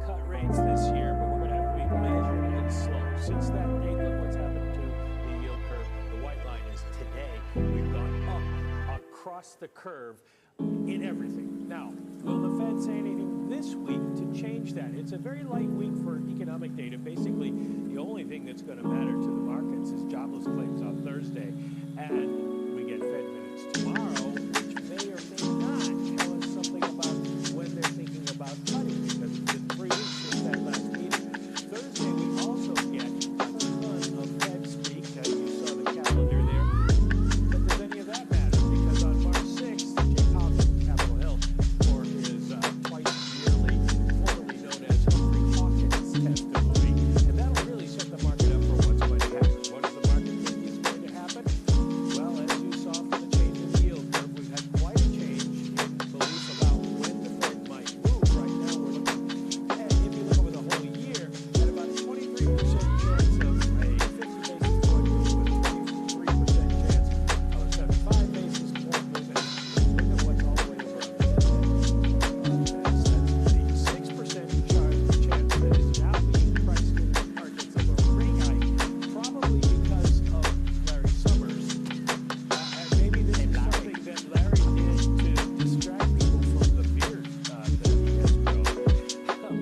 cut rates this year, but we're going to have to be measured and slow. Since that date, look what's happened to the yield curve. The white line is today. We've gone up across the curve in everything. Now, will the Fed say anything this week to change that? It's a very light week for economic data. Basically, the only thing that's going to matter to the markets is jobless claims on Thursday. And we get Fed minutes tomorrow, which may or may not tell us something about when they're thinking about cutting, because it's been 3 weeks since that last meeting. Thursday, we also get a ton of Fed speak. You saw the calendar there. But does any of that matter? Because on March 6th, Jay Powell goes to Capitol Hill for his twice-yearly, formerly known as Humphrey Hawkins testimony. And that'll really set the market up for what's going to happen. What does the market think is going to happen? Well, as you saw from the change in the yield curve, we've had quite a change in belief about when the Fed might move. Right now, we're looking at, if you look over the whole year, at about 23% chance of a 50 basis point move and 23% chance of a 75 basis point move. And look at what's all the way over on the 6% chance that is now being priced in the markets of a rate hike, probably because of Larry Summers. And maybe this is something that Larry did to distract people from the beard that he has grown.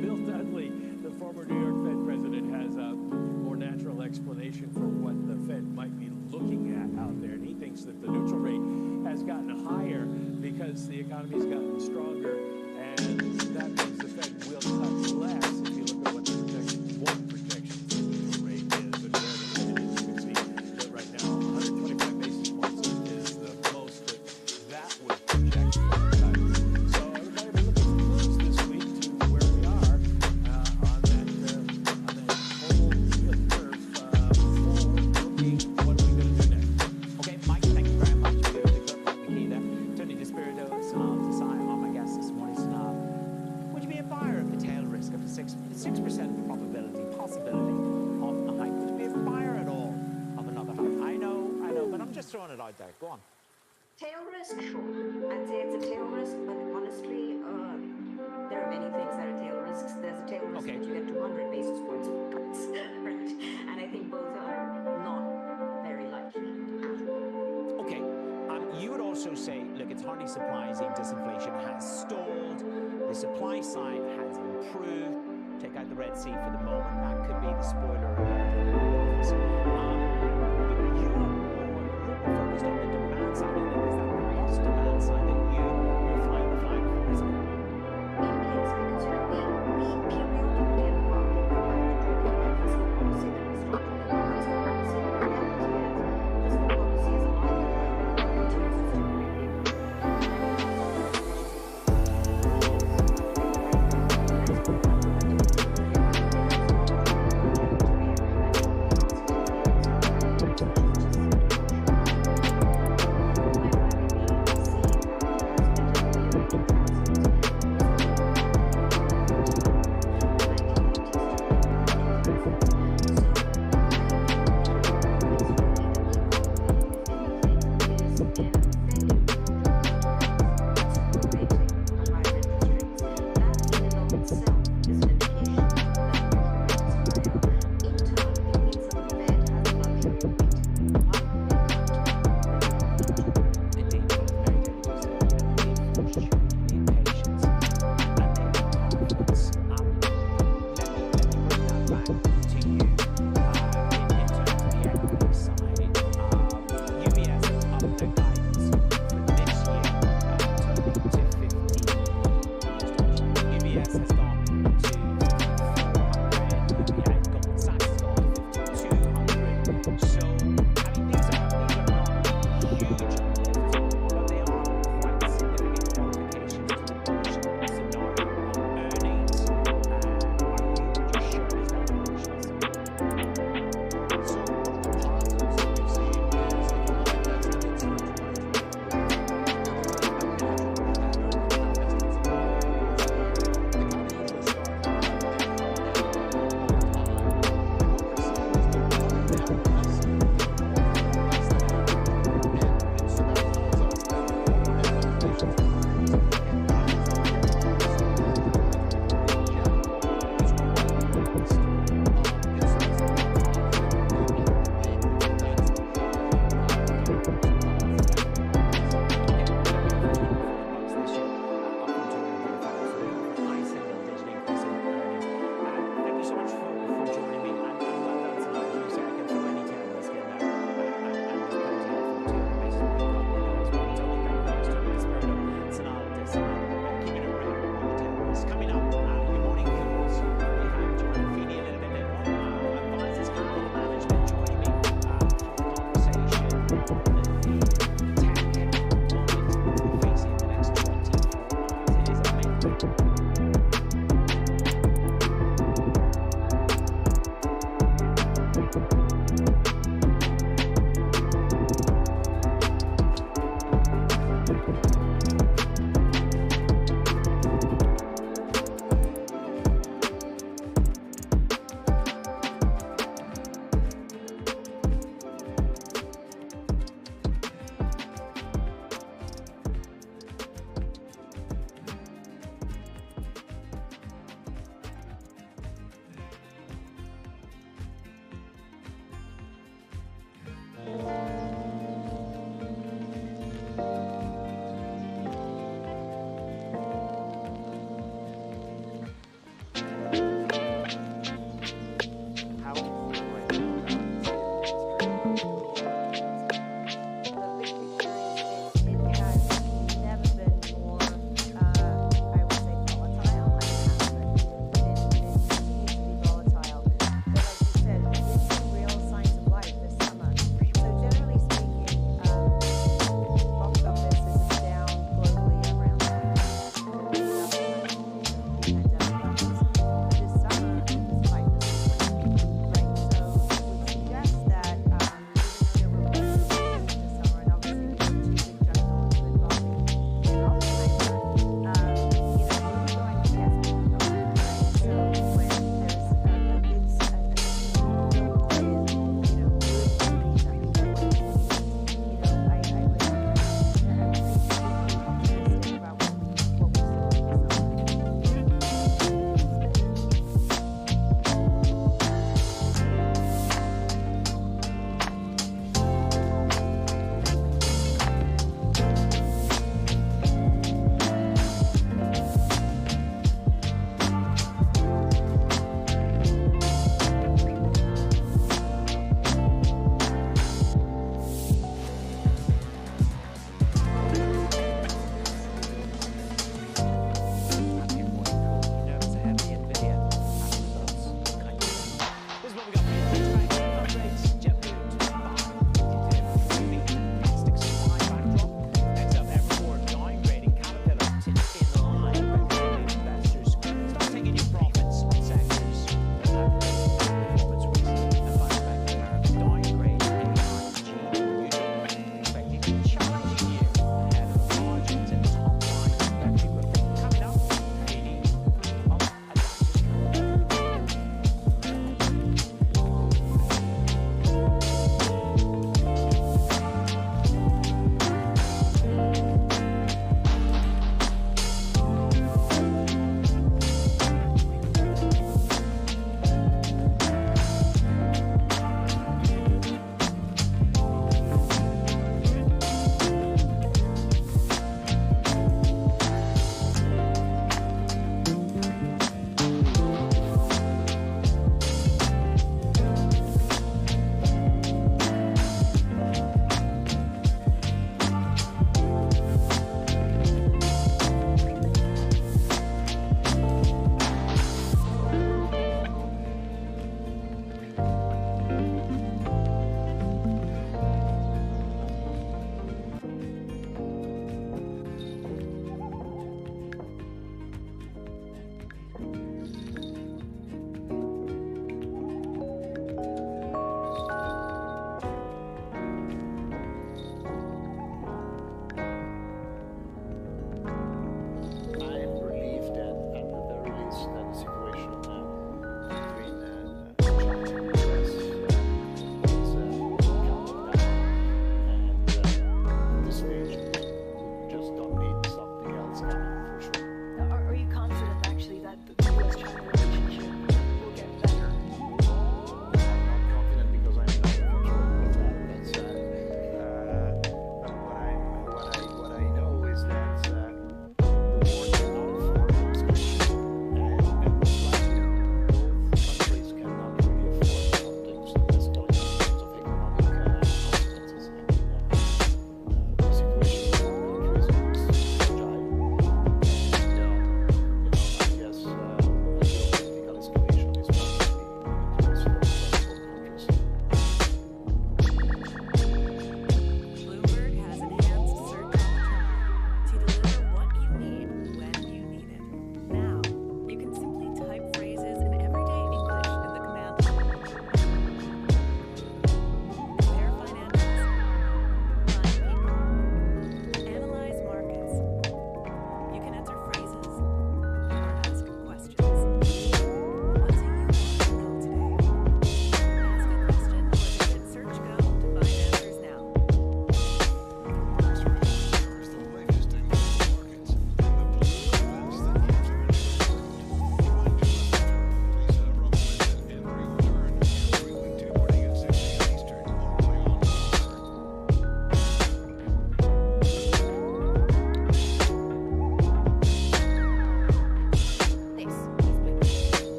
Bill Dudley, the former New York Fed president, has a more natural explanation for what the Fed might be looking at out there. And he thinks that the neutral rate has gotten higher because the economy has gotten stronger, and that means the Fed will cut less. If you look at what the projection, one projection for the neutral rate is, and where the Fed is, you can see that right now 125 basis points is the most that would project for a cut. So everybody be looking for clues this week to where we are on that whole yield curve forward looking. What are we going to do next? Okay, Mike, thank you very much. We're going to cut the key there. Tony DeSpirito, Sanal Desai are my guests this morning. Sanal, would you be a buyer of the tail risk of the 6% probability, possibility of a hike? Would you be a buyer at all of another hike? I know, but I'm just throwing it out there. Go on. Tail risk, sure. I'd say it's a tail risk, but honestly, there are many things that are tail risks. There's a tail risk that you get 200 basis points of cuts, right? And I think both are not very likely to happen. Okay, you would also say, look, it's hardly surprising disinflation has stalled, the supply side has improved. Take out the Red Sea for the moment, that could be the spoiler alert. You're focused on the demand side, and it is that robust demand side that you're flying the flag for, isn't it? It is because, we periodically in the market go back to talking about fiscal policy that we started in fiscal policy. The reality is fiscal policy is alive and continues to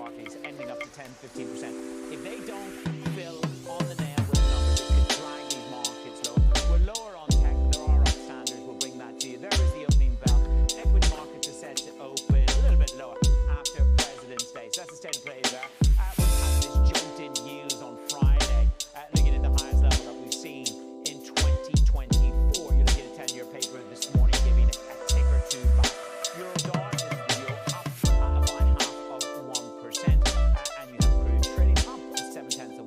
parties ending up to 10-15%. If they don't fill on the nail with the numbers, it could drag these markets lower. We're lower on tech, but there are outstanders. We'll bring that to you. There is the opening bell. Equity markets are set to open a little bit lower after President's Day. So that's the state of play there. We'll have this jumped in yields on Friday, looking at the highest level that we've seen in 2024. You're looking at a 10-year paper this morning, giving it a tick or two back. Euro dollar is the euro up by 0.5%, and you have crude trading up 0.7% at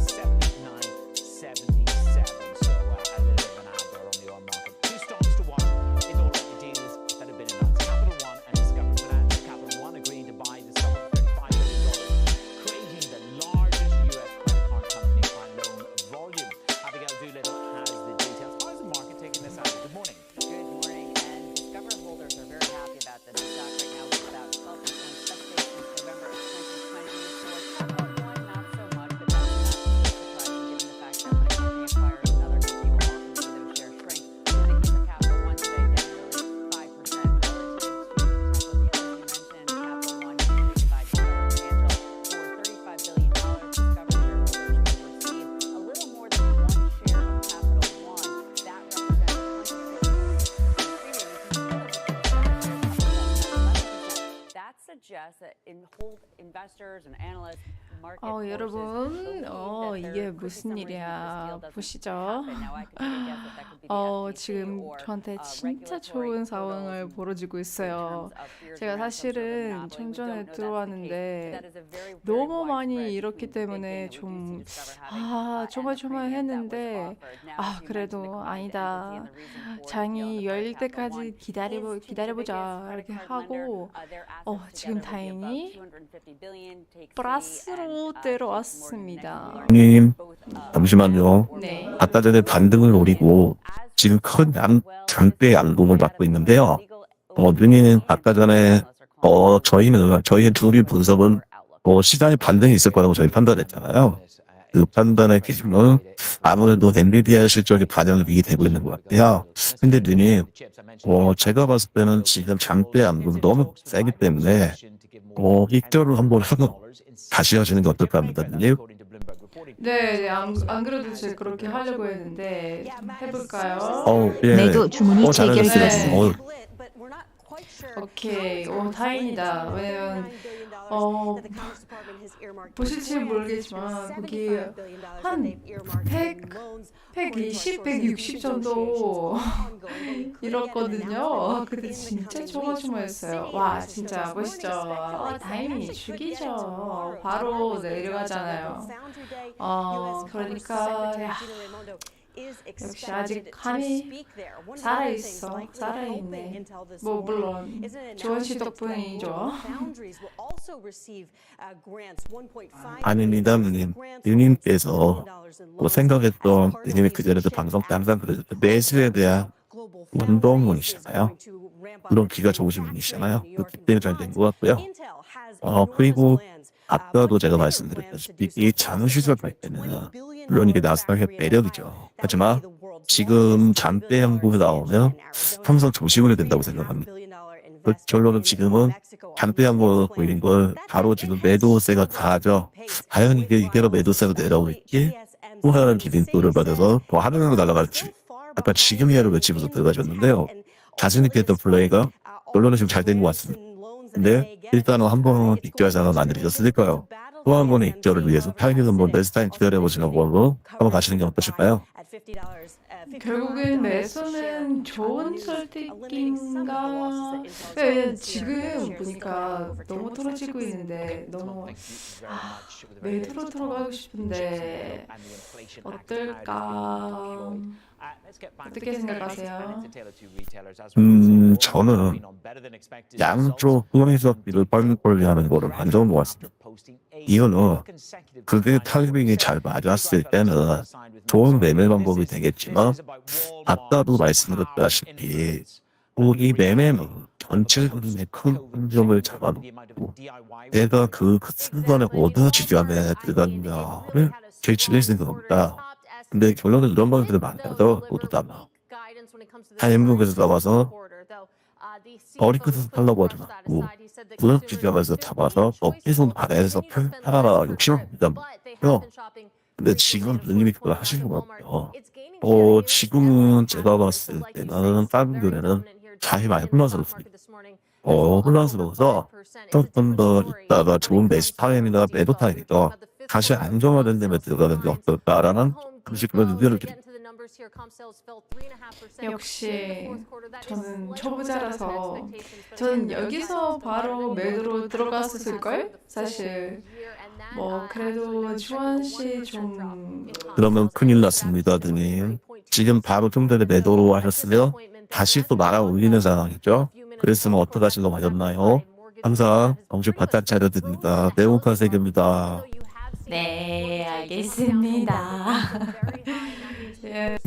79.77. So a little bit of an ad there on the oil market. Two stocks to watch is already deals that have been announced. Capital One and Discover Finance. Capital One agreeing to buy Discover for $35 billion, creating the largest U.S. credit card company by loan volume. Abigail Doolittle has the details. How is the market taking this out? Good morning. Good morning, and Discover holders are very happy about this. The stock right now is about 12% up since November of 2020. For Capital One, not so much, but that's not surprising given the fact that when a company acquires another company, we'll often see those shares shrink. Earnings for Capital One today down nearly 5% relative to potential deals. You mentioned Capital One continuing to buy Discover Financial for $35 billion. Discover shareholders will receive a little more than one share of Capital One. That represents 26%. That suggests that investors and analysts, market forces 여러분, believe that 이게 there could be 무슨 some reason this 일이야 deal doesn't 보시죠. happen. Now I could take a guess that that could be the FTC 지금 or 저한테 진짜 regulatory 좋은 hurdles 상황을 in 벌어지고 있어요. terms of fears 제가 around some sort of 사실은 monopoly. 좀 We 전에 don't know that's the case, but 들어왔는데 that is a very, very 너무 wide 많이 spread 잃었기 between big 때문에 gain that we do 좀 see Discover having, and the premium that was 조마조마했는데 offered. Now, as you mentioned, 그래도 the client 아니다. entity and the reason for the deal 장이 on the part of 열릴 Capital 때까지 One is to be the 기다려보자 biggest 이렇게 credit card lender. 하고 Their assets 지금 together will be 다행히 above $250 billion. Take Citi 플러스로 and 때려왔습니다. 님, 잠시만요. 네. 아까 전에 반등을 노리고 지금 큰 장대 양봉을 받고 있는데요. 누님 아까 전에 저희의 둘이 분석은 시장에 반등이 있을 거라고 저희 판단했잖아요. 그 판단의 기준은 아무래도 엔비디아 실적이 반영이 되고 있는 것 같아요. 근데 누님, 제가 봤을 때는 지금 장대 양봉이 너무 세기 때문에 입절을 한번 하고 다시 하시는 게 어떨까 합니다, 누님. 네, 안 그래도 제가 그렇게 하려고 했는데 해볼까요? 예. 매도 주문이 잘하셨어요. 오케이, 다행이다. 왜냐면 보실지 모르겠지만 거기 한 120, 160 정도 잃었거든요. 근데 진짜 조마조마했어요. 와, 진짜 멋있죠. 다행히 죽이죠. 바로 내려가잖아요. 그러니까 역시 아직 감이 살아있네. 물론 조원 씨 덕분이죠. 아닙니다, 누님. 누님께서 생각했던 누님이 그전에도 방송 때 항상 그러셨던 매수에 대한 운동문이시잖아요. 물론 귀가 좋으신 분이시잖아요. 그렇기 때문에 잘 된 것 같고요. 그리고 아까도 제가 말씀드렸다시피 이 장을 시작할 때는 물론 이게 나스닥의 매력이죠. 하지만 지금 장대 양봉이 나오면 항상 조심을 해야 된다고 생각합니다. 그 결론은 지금은 장대 양봉을 보이는 걸 바로 지금 매도세가 가죠. 과연 이대로 매도세가 내려올지 또 하나는 기린돌을 받아서 더 하늘로 날아갈지 아까 지금이야를 외치면서 들어가셨는데요. 자신있게 했던 플레이가 결론은 지금 잘 된 것 같습니다. 근데 일단은 한 번은 입결자는 안 드리셨으니까요. 또 한 번의 입결을 위해서 타이밍 한번 베스트타임 기다려보시는 걸로 한번 가시는 게 어떠실까요? 결국엔 매수는 좋은 선택인가? 지금 보니까 너무 떨어지고 있는데 너무 매도로 들어가고 싶은데 어떨까? 어떻게 생각하세요? 저는 양쪽 후행석비를 빨리빨리 하는 거를 안 좋은 것 같습니다. 이유는 그게 타이밍이 잘 맞았을 때는 좋은 매매 방법이 되겠지만 아까도 말씀드렸다시피 이 매매는 전체적인 큰 흔적을 잡아놓고 내가 그 순간에 어느 지점에 들어갔냐를 결정할 생각입니다. 근데 결론은 이런 방식들이 많아서 모두 다 타임북에서 나와서 머리끝에서 하려고 하지 말고 무역 지점에서 잡아서 계속 발에서 팔아라 욕심을 부리자고요. 근데 지금 누님이 그걸 하시는 것 같아요. 지금은 제가 봤을 때는 다른 교회는 잘 많이 혼란스럽습니다. 혼란스러워서 조금 더 있다가 좋은 매수 타임이나 매도 타임이죠. 다시 안정화된 데면 들어가는 게 어떨까라는 그런 의견을 드립니다. 역시 저는 초보자라서 저는 여기서 바로 매도로 들어갔었을걸? 사실 그래도 주한 씨 좀 그러면 큰일 났습니다, 누님. 지금 바로 좀 전에 매도로 하셨으면 다시 또 날아 올리는 상황이죠. 그랬으면 어떻게 하시려고 하셨나요? 항상 정신 바짝 차려드립니다. 내용판 세계입니다. 네, 알겠습니다. 예.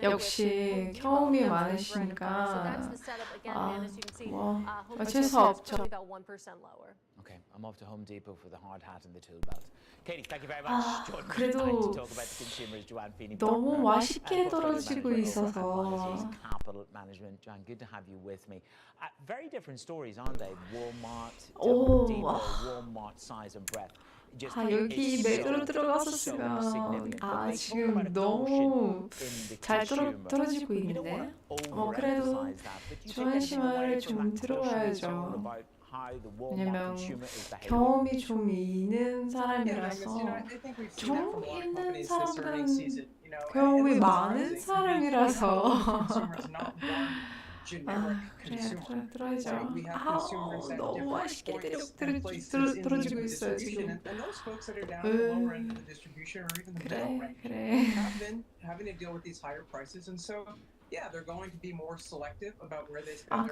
역시 경험이 많으시니까 어쩔 수 없죠. Okay, I'm off to Home Depot for the hard hat and the tool belt. Katie, thank you very much. Joining us 그래도 tonight to talk about the consumers, Joanne Feeney, 너무 partner, 맛있게 portfolio 떨어지고 manager over at 있어서 Apologies Capital Management. Joanne, good to have you with me. Very different stories, aren't they? Walmart, to Home Depot, Walmart size and breadth. Just 여기 it's 매도로 so 들어갔었으면 significant. But they talk 지금 about a 너무 notion in the 잘 consumer. 떨어지고 You don't 있는데 want to 그래도 overemphasize that, but you 주한 take 씨 anything away 말을 from 좀 that notion? It's all 들어야죠. about how the Walmart 왜냐면 consumer is behaving. 경험이 좀 있는 사람이라서 경험 있는 사람들은 경험이 많은 사람이라서 그래 들어야죠. 너무 맛있게 떨어지고 있어요 지금. 그래.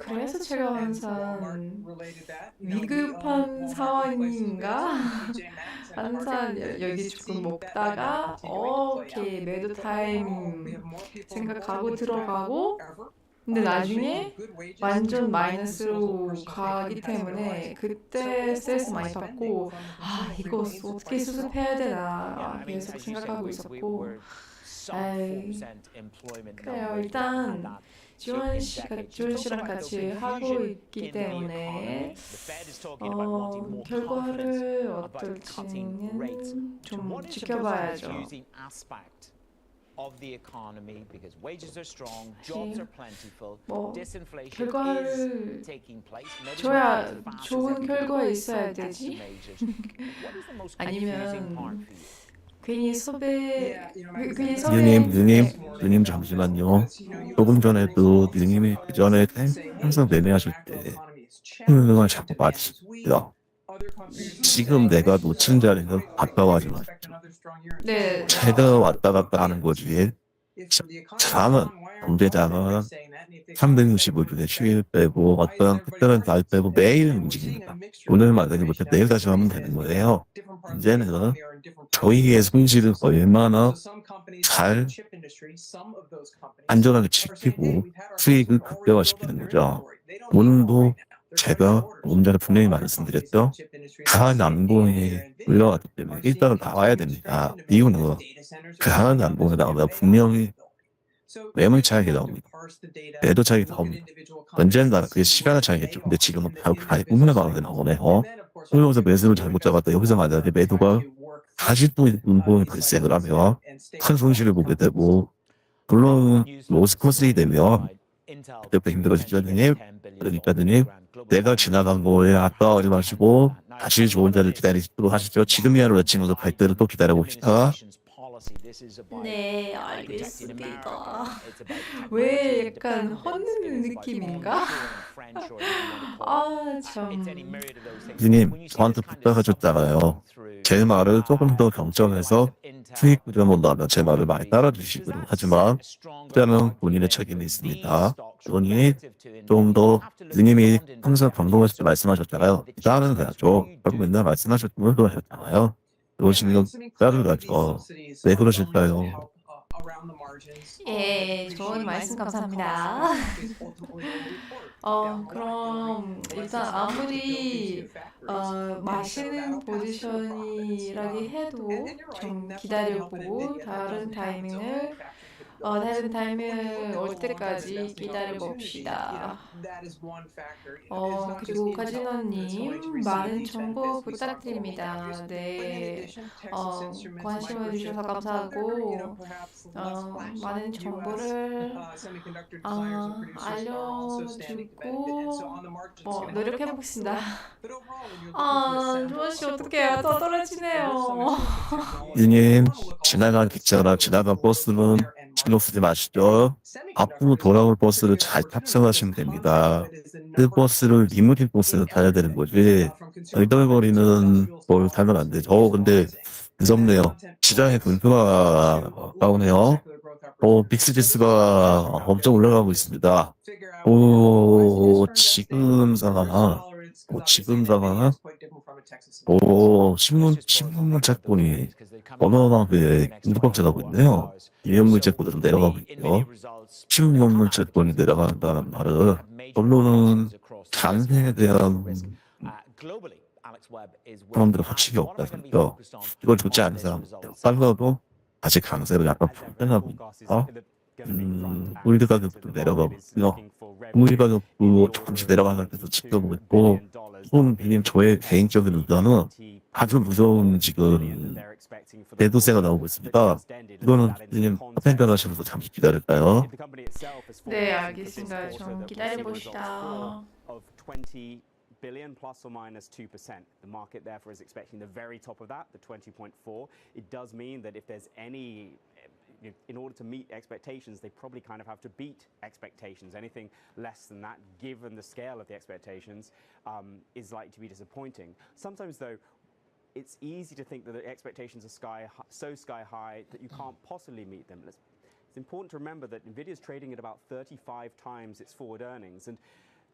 그래서 제가 항상 위급한 상황인가? 항상 여기 조금 먹다가 오케이 매도 타임 생각하고 들어가고 근데 나중에 완전 마이너스로 가기 때문에 그때 스트레스 많이 받고 이거 어떻게 수습해야 되나 계속 생각하고 있었고 그래요. 일단 주한 씨랑 같이 하고 있기 때문에 결과를 어떨지는 좀 지켜봐야죠. Of the economy because wages are strong, jobs are plentiful, disinflation 결과를 is taking place. 줘야 좋은 결과 있어야 되지. 아니면 괜히 누님 잠시만요. 조금 전에도 누님이 그 전에 항상 매매하실 때 흥을 자꾸 맞으시고요. 지금 내가 놓친 자리는 가까워하지 마시죠. 네. 제가 왔다 갔다 하는 거지. 장은 경제장은 365일에 휴일 빼고 어떤 특별한 날 빼고 매일 움직입니다. 오늘 만나지 못해 내일 다시 하면 되는 거예요. 이제는 저희의 손실을 얼마나 잘 안전하게 지키고 수익을 극대화시키는 거죠. 오늘도 제가 조금 전에 분명히 말씀드렸죠. 강한 남봉이 올라왔기 때문에 일단은 나와야 됩니다. 이유는 강한 남봉에 나오면 분명히 매물 차익이 나옵니다. 매도 차익이 나옵니다. 언젠가 그게 시간의 차이겠죠. 근데 지금은 바로 꿈에 나오게 나오네요. 여기서 매수를 잘못 잡았다. 여기서 만약에 매도가 다시 또 운봉이 발생을 하면 큰 손실을 보게 되고 물론 로스코스이 되면 그때부터 힘들어지죠. 그러니까 내가 지나간 거에 아까워하지 마시고 다시 좋은 자리를 기다리도록 하시죠. 지금이야말로 친구들 갈 때를 또 기다려봅시다. 네, 알겠습니다. 왜 약간 혼내는 느낌인가? 참. 님, 저한테 부탁하셨잖아요. 제 말을 조금 더 경청해서 수익 구조본다면 제 말을 많이 따라주시도록 하지만 그때는 본인의 책임이 있습니다. 본인이 좀 더 누님이 항상 방송하실 때 말씀하셨잖아요. 따르는 거죠. 그리고 맨날 말씀하셨던 걸 하셨잖아요. 그러시면 따르는 거죠. 왜 그러실까요? 예, 좋은 말씀 감사합니다. 그럼 일단 아무리 맛있는 포지션이라기 해도 좀 기다려보고 다른 타이밍을 다른 타이밍 올 때까지 기다려 봅시다. 그리고 가진원님 많은 정보 부탁드립니다. 네, 관심을 주셔서 감사하고 많은 정보를 알려주고 노력해 봅시다. 조원 씨 어떡해요? 더 떨어지네요. 유님, 지나간 객차나 지나간 버스는 신경 쓰지 마시죠. 앞으로 돌아올 버스를 잘 탑승하시면 됩니다. 그 버스를 리무진 버스를 타야 되는 거지. 이덜거리는 뭘 타면 안 되죠. 근데 무섭네요. 시장의 분수가 나오네요. 빅스지수가 엄청 올라가고 있습니다. 지금 상황은 신문만 채권이 어마어마하게 인도박질하고 있네요. 유형물 채권도 좀 내려가고 있고요. 신문물 채권이 내려간다는 말은 언론은 장세에 대한 사람들은 확실히 없다면서 이걸 좋지 않은 사람들 빨라도 아직 강세를 약간 불편하고 있다. 물리 가격도 내려가고 있고요. 물리 가격도 조금씩 내려가는 데서 지켜보고 있고 손님 저의 개인적인 의견은 아주 무서운 지금 대도세가 나오고 있습니다. 이거는 손님 팬들 하시면서 잠시 기다릴까요? 네, 알겠습니다. 좀 기다려봅시다. billion plus or minus 2%. The market therefore is expecting the very top of that, the 20.4. It does mean that if there's any, in order to meet expectations, they probably kind of have to beat expectations. Anything less than that, given the scale of the expectations, is likely to be disappointing. Sometimes though, it's easy to think that the expectations are so sky high that you can't possibly meet them. It's important to remember that Nvidia is trading at about 35 times its forward earnings, and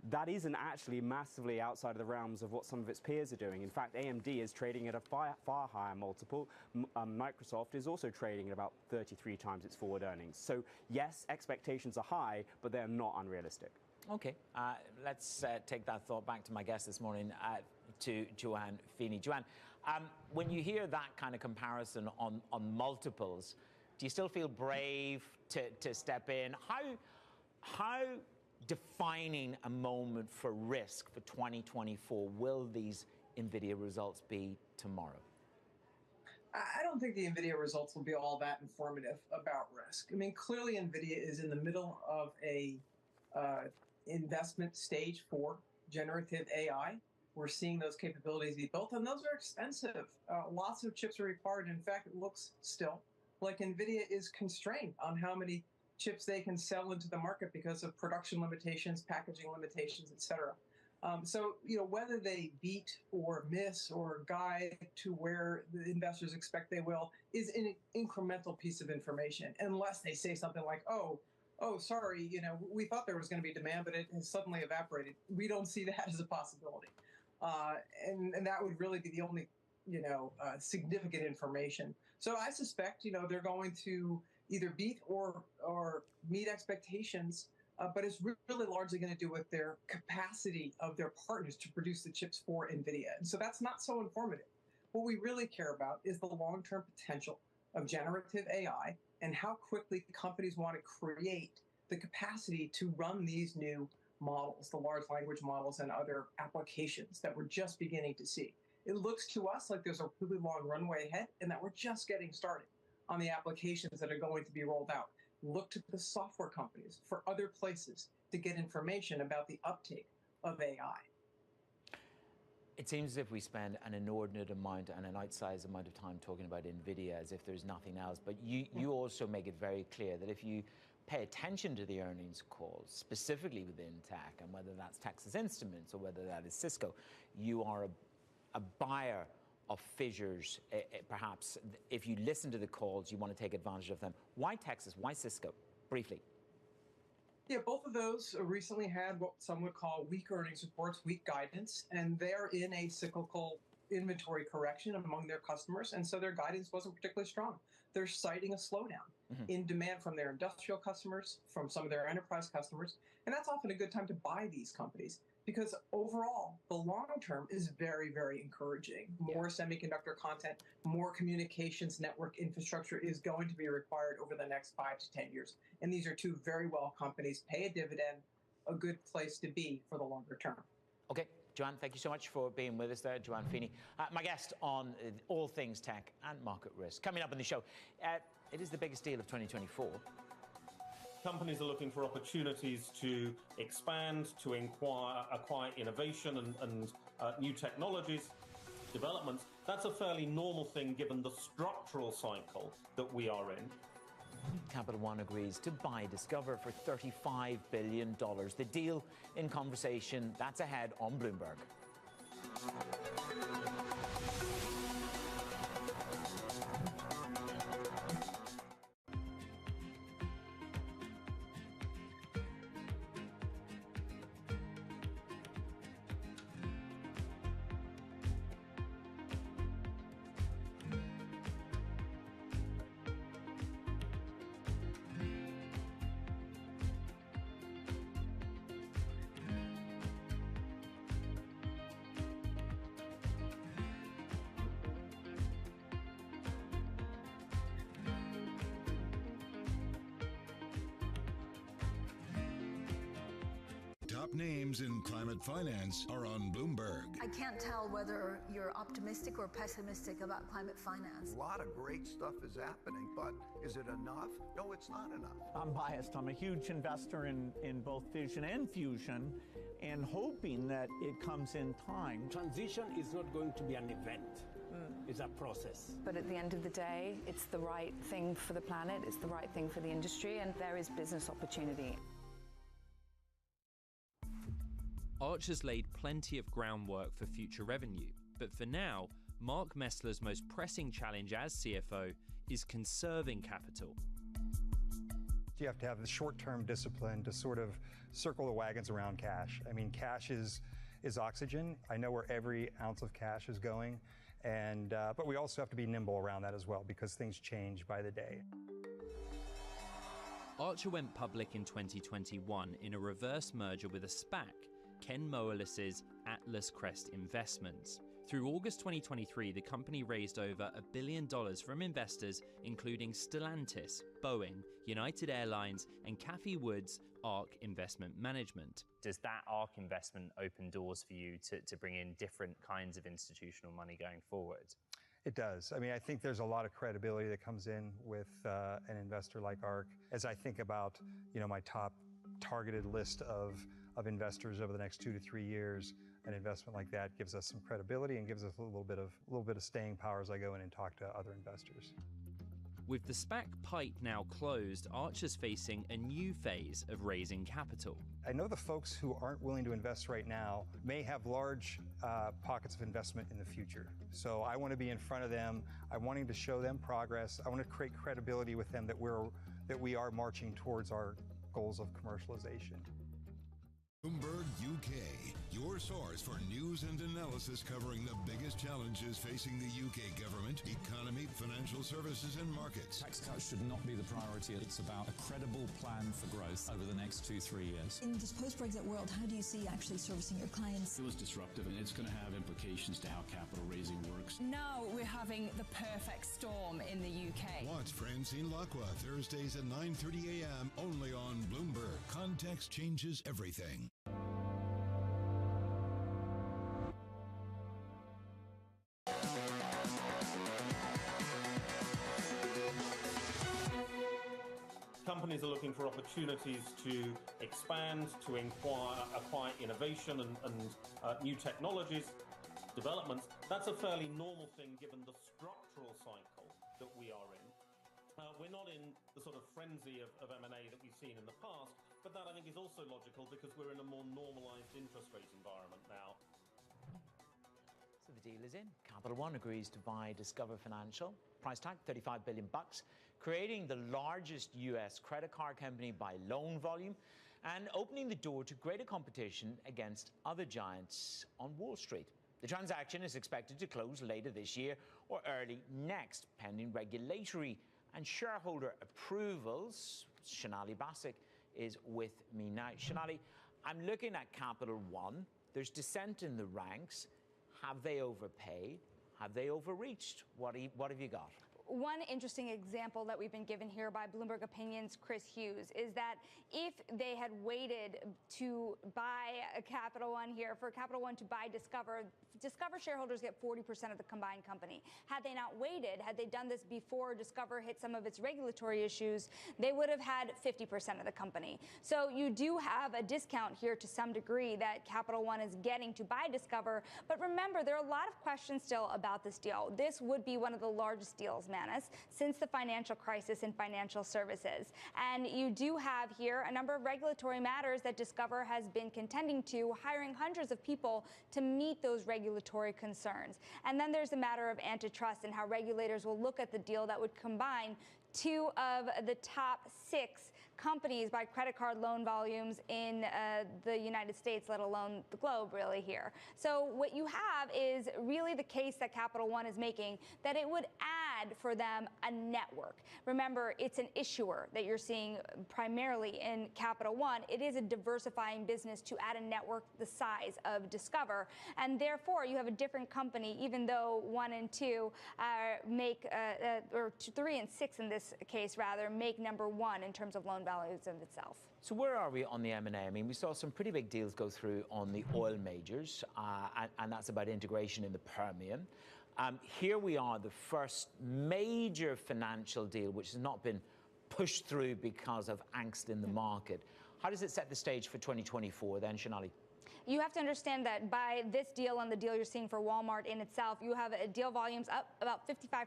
that isn't actually massively outside of the realms of what some of its peers are doing. In fact, AMD is trading at a far higher multiple. Microsoft is also trading at about 33 times its forward earnings. So yes, expectations are high, but they're not unrealistic. Okay, let's take that thought back to my guest this morning, to Joanne Feeney. Joanne, when you hear that kind of comparison on multiples, do you still feel brave to step in? How defining a moment for risk for 2024 will these NVIDIA results be tomorrow? I don't think the NVIDIA results will be all that informative about risk. I mean, clearly NVIDIA is in the middle of a investment stage for generative AI. We're seeing those capabilities be built, and those are expensive. Lots of chips are required. In fact, it looks still like NVIDIA is constrained on how many chips they can sell into the market because of production limitations, packaging limitations, et cetera. So, whether they beat or miss or guide to where the investors expect they will is an incremental piece of information, unless they say something like, oh, sorry, we thought there was going to be demand, but it has suddenly evaporated. We don't see that as a possibility. And that would really be the only, significant information. So I suspect, they're going to either beat or meet expectations, but it's really largely going to do with their capacity of their partners to produce the chips for NVIDIA. And so that's not so informative. What we really care about is the long-term potential of generative AI and how quickly companies want to create the capacity to run these new models, the large language models and other applications that we're just beginning to see. It looks to us like there's a really long runway ahead and that we're just getting started on the applications that are going to be rolled out. Look to the software companies for other places to get information about the uptake of AI. It seems as if we spend an inordinate amount and an outsized amount of time talking about NVIDIA as if there's nothing else. But you also make it very clear that if you pay attention to the earnings calls, specifically within tech, and whether that's Texas Instruments or whether that is Cisco, you are a buyer of fissures. Perhaps if you listen to the calls, you want to take advantage of them. Why Texas? Why Cisco? Briefly. Yeah, both of those recently had what some would call weak earnings reports, weak guidance, and they're in a cyclical inventory correction among their customers, and so their guidance wasn't particularly strong. They're citing a slowdown in demand from their industrial customers, from some of their enterprise customers, and that's often a good time to buy these companies because overall, the long term is very, very encouraging. More semiconductor content, more communications network infrastructure is going to be required over the next 5 to 10 years. And these are two very well companies, pay a dividend, a good place to be for the longer term. Okay, Joanne, thank you so much for being with us there. Joanne Feeney, my guest on all things tech and market risk. Coming up on the show, it is the biggest deal of 2024. Companies are looking for opportunities to expand, to acquire innovation and new technologies, developments. That's a fairly normal thing given the structural cycle that we are in. Capital One agrees to buy Discover for $35 billion. The deal in conversation, that's ahead on Bloomberg. Top names in climate finance are on Bloomberg. I can't tell whether you're optimistic or pessimistic about climate finance. A lot of great stuff is happening, but is it enough? No, it's not enough. I'm biased. I'm a huge investor in both fission and fusion, and hoping that it comes in time. Transition is not going to be an event. It's a process. But at the end of the day, it's the right thing for the planet, it's the right thing for the industry, and there is business opportunity. Arch has laid plenty of groundwork for future revenue, but for now, Mark Messler's most pressing challenge as CFO is conserving capital. You have to have the short-term discipline to sort of circle the wagons around cash. I mean, cash is oxygen. I know where every ounce of cash is going, and but we also have to be nimble around that as well because things change by the day. Archer went public in 2021 in a reverse merger with a SPAC, Ken Moelis's Atlas Crest Investments. Through August 2023, the company raised over $1 billion from investors including Stellantis, Boeing, United Airlines, and Cathie Wood's ARK Investment Management. Does that ARK investment open doors for you to bring in different kinds of institutional money going forward? It does. I mean, I think there's a lot of credibility that comes in with an investor like ARK. As I think about, my top targeted list of investors over the next 2 to 3 years, an investment like that gives us some credibility and gives us a little bit of staying power as I go in and talk to other investors. With the SPAC pipe now closed, Archer's facing a new phase of raising capital. I know the folks who aren't willing to invest right now may have large pockets of investment in the future. So I want to be in front of them. I'm wanting to show them progress. I want to create credibility with them that we are marching towards our goals of commercialization. Bloomberg UK, your source for news and analysis covering the biggest challenges facing the UK government, economy, financial services and markets. Tax cuts should not be the priority. It's about a credible plan for growth over the next 2-3 years. In this post-Brexit world, how do you see actually servicing your clients? It was disruptive and it's going to have implications to how capital raising works. Now we're having the perfect storm in the UK. Watch Francine Lacqua Thursdays at 9:30 a.m. only on Bloomberg. Context changes everything. Companies are looking for opportunities to expand, to acquire innovation and new technologies, developments. That's a fairly normal thing given the structural cycle that we are in. We're not in the sort of frenzy of M&A that we've seen in the past, but that I think is also logical because we're in a more normalized interest rate environment now. So the deal is in. Capital One agrees to buy Discover Financial. Price tag, $35 billion, creating the largest U.S. credit card company by loan volume and opening the door to greater competition against other giants on Wall Street. The transaction is expected to close later this year or early next, pending regulatory and shareholder approvals. Shonali Bassick is with me now. Shonali, I'm looking at Capital One. There's dissent in the ranks. Have they overpaid? Have they overreached? What have you got? One interesting example that we've been given here by Bloomberg Opinion's Chris Hughes is that if they had waited to buy a Capital One here, for Capital One to buy Discover shareholders get 40% of the combined company. Had they not waited, had they done this before Discover hit some of its regulatory issues, they would have had 50% of the company. So you do have a discount here to some degree that Capital One is getting to buy Discover. But remember, there are a lot of questions still about this deal. This would be one of the largest deals, Manus, since the financial crisis in financial services. And you do have here a number of regulatory matters that Discover has been contending to, hiring hundreds of people to meet those regulatory concerns. And then there's the matter of antitrust and how regulators will look at the deal that would combine two of the top 6 companies by credit card loan volumes in the United States, let alone the globe, really, here. So what you have is really the case that Capital One is making, that it would add for them a network. Remember, it's an issuer that you're seeing primarily in Capital One. It is a diversifying business to add a network the size of Discover, and therefore you have a different company, even though 1 and 2 make, or 3 and 6 in this case, rather, make number 1 in terms of loan values of itself. So where are we on the M&A? I mean, we saw some pretty big deals go through on the oil majors, and that's about integration in the Permian. Here we are, the first major financial deal which has not been pushed through because of angst in the market. How does it set the stage for 2024 then, Shonali? You have to understand that by this deal and the deal you're seeing for Walmart in itself, you have deal volumes up about 55%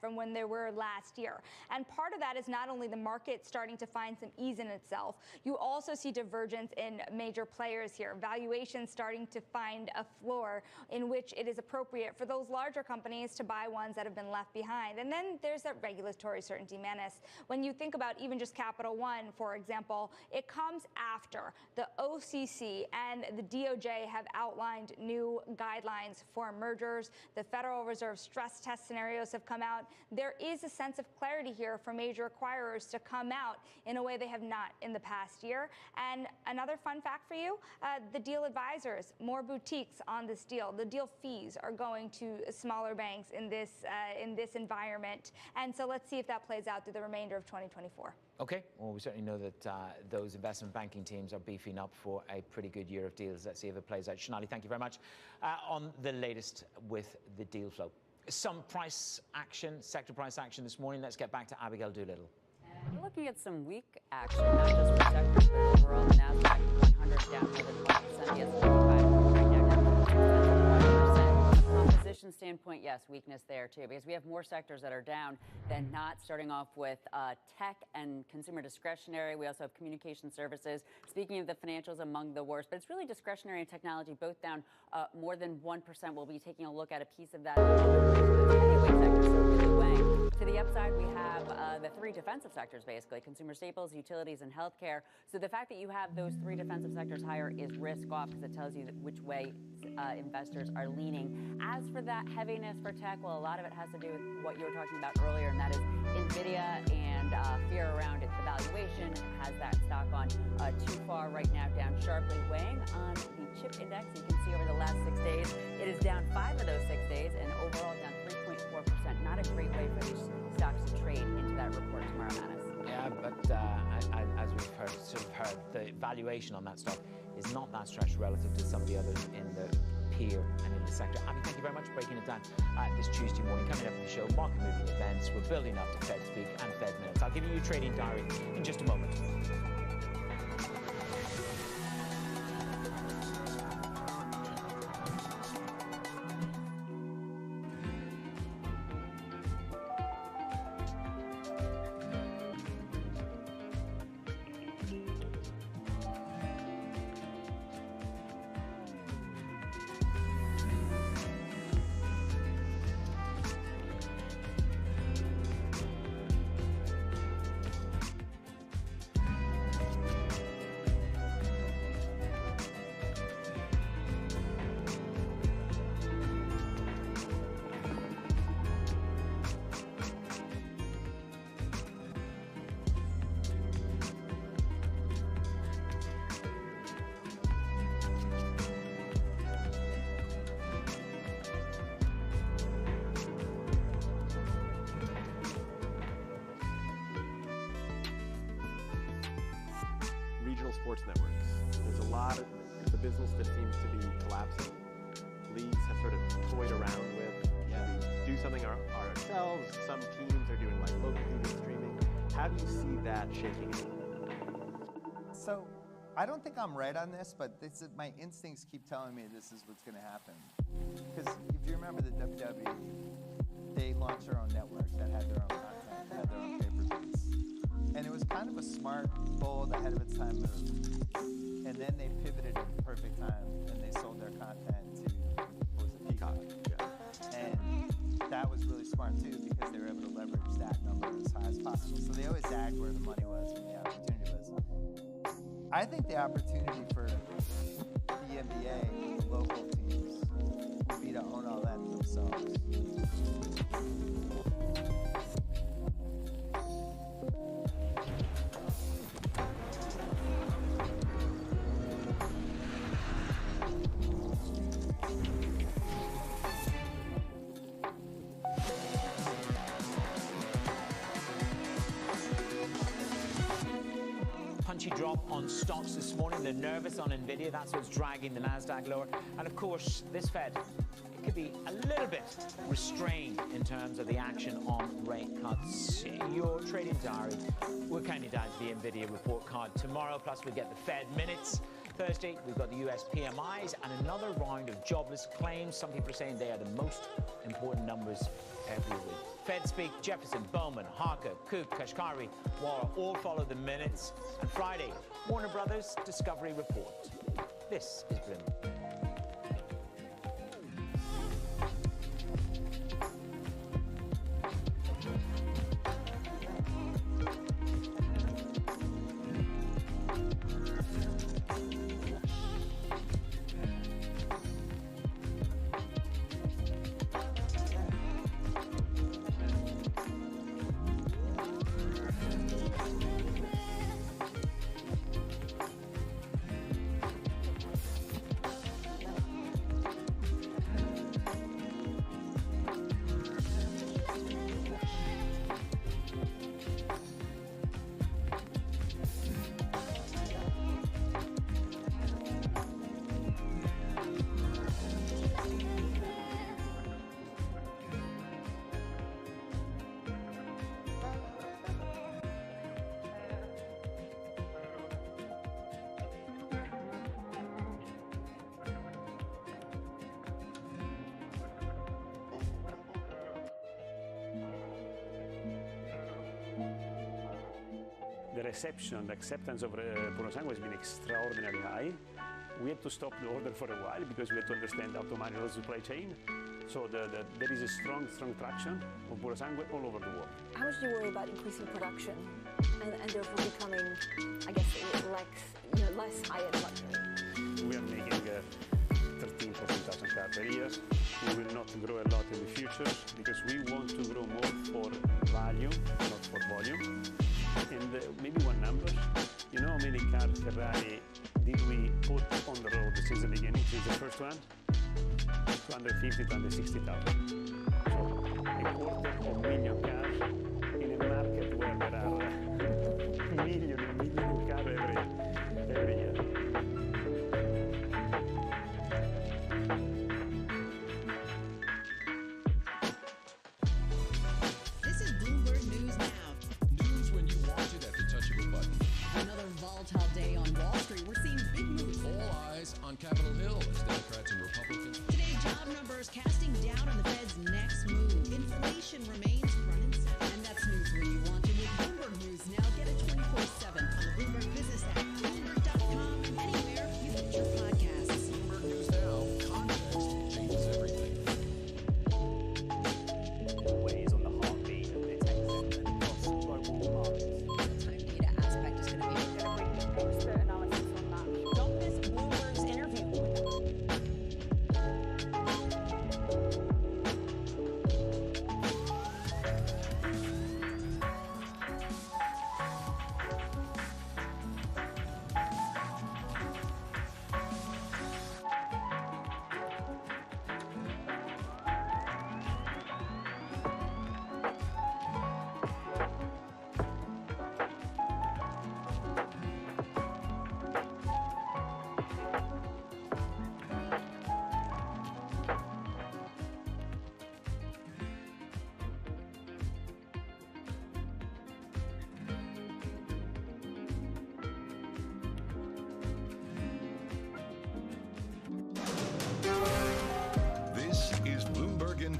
from when they were last year. And part of that is not only the market starting to find some ease in itself, you also see divergence in major players here. Valuations starting to find a floor in which it is appropriate for those larger companies to buy ones that have been left behind. And then there's that regulatory certainty, Manus. When you think about even just Capital One, for example, it comes after the OCC and the DOJ have outlined new guidelines for mergers. The Federal Reserve stress test scenarios have come out. There is a sense of clarity here for major acquirers to come out in a way they have not in the past year. And another fun fact for you, the deal advisors, more boutiques on this deal. The deal fees are going to smaller banks in this environment. And so let's see if that plays out through the remainder of 2024. Okay, well, we certainly know that those investment banking teams are beefing up for a pretty good year of deals. Let's see if it plays out. Shonali, thank you very much. On the latest with the deal flow. Some price action, sector price action this morning. Let's get back to Abigail Doolittle. We're looking at some weak action, not just for sectors, but overall. The Nasdaq 100 down more than 1%. The S&P 500 right now down more than 1%. From a composition standpoint, yes, weakness there too, because we have more sectors that are down than not. Starting off with tech and consumer discretionary. We also have communication services. Speaking of the financials, among the worst, but it's really discretionary and technology, both down more than 1%. We'll be taking a look at a piece of that. To the upside, we have the 3 defensive sectors, basically, consumer staples, utilities, and healthcare. So the fact that you have those 3 defensive sectors higher is risk off, because it tells you which way investors are leaning. As for that heaviness for tech, well, a lot of it has to do with what you were talking about earlier, and that is NVIDIA and fear around its valuation. It has that stock on too far right now, down sharply, weighing on the chip index. You can see over the last 6 days, it is down 5 of those 6 days, and overall down 3.4%. Not a great way for these stocks to trade into that report tomorrow, Manus. Yeah, but as we've heard, the valuation on that stock is not that stretched relative to some of the others in the peer and in the sector. Abby, thank you very much for breaking it down this Tuesday morning. Coming up in the show, market moving events. We're building up to Fed Speak and Fed Minutes. I'll give you your trading diary in just a moment. sports networks. There's a lot of, it's a business that seems to be collapsing. Leagues have sort of toyed around with, we do something ourselves. Some teams are doing like local TV streaming. How do you see that shaking out? So, I don't think I'm right on this, but my instincts keep telling me this is what's going to happen. Because if you remember the WWE, they launched their own network that had their own content, had their own pay-per-views. And it was kind of a smart, bold, ahead of its time move. And then they pivoted at the perfect time and they sold their content to, what was it, Peacock? Yeah. And that was really smart too because they were able to leverage that number as high as possible. So they always zagged where the money was and the opportunity was. I think the opportunity for the NBA, the local teams, would be to own all that themselves. Punchy drop on stocks this morning. They're nervous on Nvidia. That's what's dragging the Nasdaq lower. And of course, this Fed, it could be a little bit restrained in terms of the action on rate cuts. Your trading diary, we're counting down to the Nvidia report card tomorrow. Plus, we get the Fed minutes. Thursday, we've got the US PMIs and another round of jobless claims. Some people are saying they are the most important numbers every week. Fed speak, Jefferson, Bowman, Harker, Cook, Kashkari, Wara all follow the minutes. And Friday, Warner Brothers Discovery Report. This is Bloomberg. The reception, the acceptance of Purosangho has been extraordinarily high. We had to stop the order for a while because we had to understand how to manage the supply chain. So there is a strong traction of Purosangho all over the world. How much do you worry about increasing production and therefore becoming, I guess, less high-end luxury? We are making 13,000, 14,000 cars per year. We will not grow a lot in the future because we want to grow more for value, not for volume. And maybe one number, you know how many cars Ferrari did we put on the road since the beginning, since the first one? 250, 260,000. So a quarter of a million cars in a market where there are a million cars every year. This is Bloomberg News Now. News when you want it at the touch of a button. Another volatile day on Wall Street. We're seeing big moves. All eyes on Capitol Hill as Democrats and Republicans. Today, job numbers casting doubt on the Fed's next move. Inflation remains front and center. And that's news when you want it with Bloomberg News Now. Get it 24/7 on the Bloomberg Business app, Bloomberg.com, and anywhere you get your podcasts. Bloomberg News Now. Context changes everything. Always on the heartbeat of the tech sector across global markets. Time data aspect is going to bring expert analysis on that. Don't miss Bloomberg's interview with them.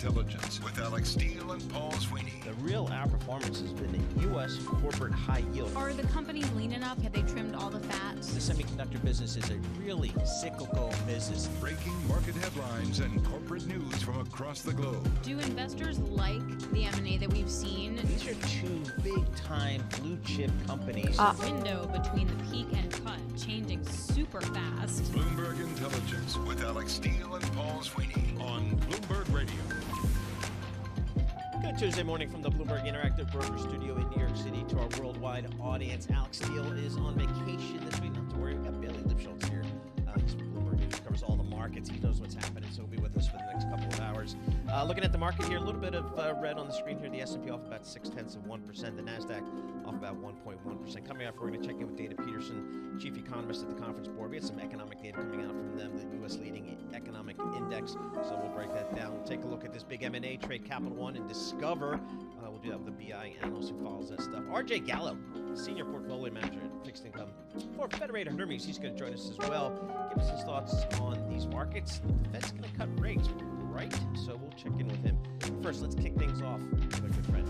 Intelligence with Alex Steele and Paul Sweeney. The real outperformance has been in U.S. corporate high yield. Are the companies lean enough? Have they trimmed all the fat? The semiconductor business is a really cyclical business. Breaking market headlines and corporate news from across the globe. Do investors like the M&A that we've seen? These are two big-time blue-chip companies. Window between the peak and cut changing super fast. Bloomberg Intelligence with Alex Steele and Paul Sweeney on Bloomberg Radio. Good Tuesday morning from the Bloomberg Interactive Broker Studio in New York City to our worldwide audience. Alex Steele is on vacation this week. Not to worry, we've got Bailey Lipschultz here. He's from Bloomberg News, covers all the markets. He knows what's happening, so he'll be with us for the next couple of hours. Looking at the market here, a little bit of red on the screen here. The S&P off about 0.6%. The NASDAQ off about 1.1%. Coming up, we're going to check in with Dana Peterson, chief economist at the Conference Board. We had some economic data coming out from them, the U.S. leading economic index, so we'll break that down. We'll take a look at this big M&A trade, Capital One and Discover. We'll do that with the BI analyst who follows that stuff. RJ Gallo, senior portfolio manager at Fixed Income for Federated Hermes. He's going to join us as well. Give us his thoughts on these markets. The Fed's going to cut rates, right? So we'll check in with him. First, let's kick things off with a good friend.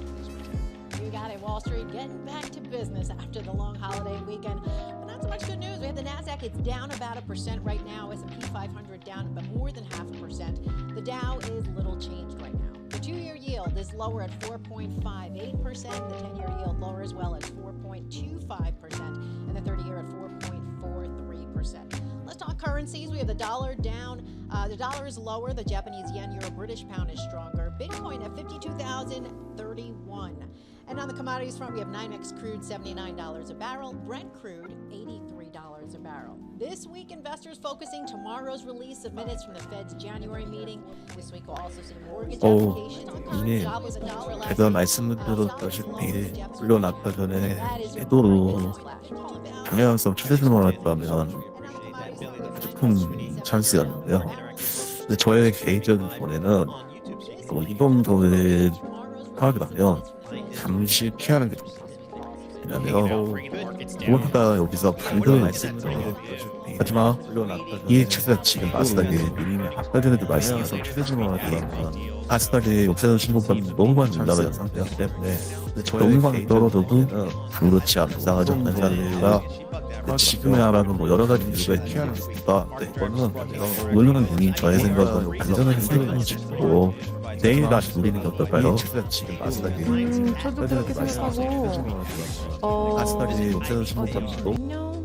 You got it, Wall Street getting back to business after the long holiday weekend. But not so much good news. We have the NASDAQ, it's down about 1% right now. S&P 500 down about more than 0.5%. The Dow is little changed right now. The 2-year yield is lower at 4.58%. The 10-year yield lower as well at 4.25%. And the 30-year at 4.43%. Let's talk currencies. We have the dollar down. The dollar is lower. The Japanese yen, euro, British pound is stronger. Bitcoin at 52,031. And on the commodities front, we have NYMEX crude, $79 a barrel. Brent crude, $83 a barrel. This week, investors focusing tomorrow's release of minutes from the Fed's January meeting. This week, we'll also see mortgage applications. 이게 제가 말씀드렸다시피 물론 아까 전에 태도로 경향성 최대중으로 했다면 큰 찬스였는데요. 근데 저의 개인적인 견해는 이 정도의 파악이 나면 잠시 피하는 게 좋습니다. 왜냐하면 무엇보다 여기서 반등을 했습니다. 하지만 이 최대 지금 나스닥이 아까 전에도 말씀드린 최대중화가 나스닥이 역사적 신고가는 너무 많이 올라가는 상태이기 때문에 너무 많이 떨어져도 그렇지 않다는 자리가 지금이야라는 여러 가지 이유가 피하는 것보다 이거는 물론 이미 저의 생각은 안전하게 생각하고 내일 다시 돌리는 게 어떨까요? 지금 나스닥이 저도 그렇게 생각하고 나스닥이 역사적 신고가는 너무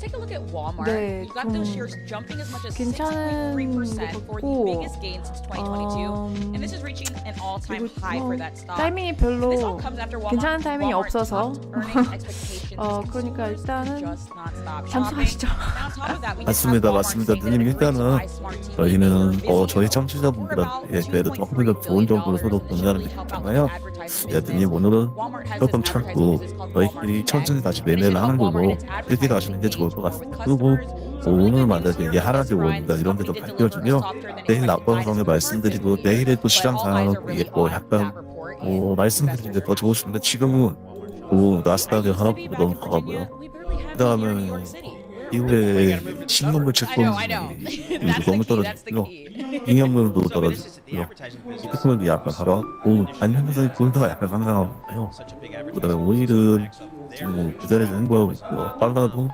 Take a look at Walmart. 네, You've got those shares jumping as much as 괜찮은 6.3% for the 것 biggest gain since 2022, and this is reaching an all-time high for that stock. 타이밍이 별로 괜찮은 타이밍이 없어서 그러니까 일단은 잠수하시죠. 맞습니다. 누님 일단은 저희는 저희 청취자분들한테 그래도 조금 더 좋은 정보를 서로 공유하는 게 좋잖아요. 누님 오늘은 조금 참고 저희끼리 천천히 다시 매매를 하는 걸로 이렇게 가시는 게 좋을 것 같습니다. 그리고 오늘 만약에 이게 하락이 오는다 이런 데도 밝혀지면 내일 낙방성에 말씀드리고 내일에 또 시장 상황은 이게 약간 말씀드리는 게 더 좋으신데 지금은 나스닥이 하락폭이 너무 강하고요. 그 다음에 이후에 신문물 채권이 너무 떨어졌고요. 인형물도 떨어졌고요. 비트코인도 약간 하락하고 반면에서 골드가 약간 상승하고요. 그 다음에 오일은 지금 그 자리에서 행보하고 있고요. 달러도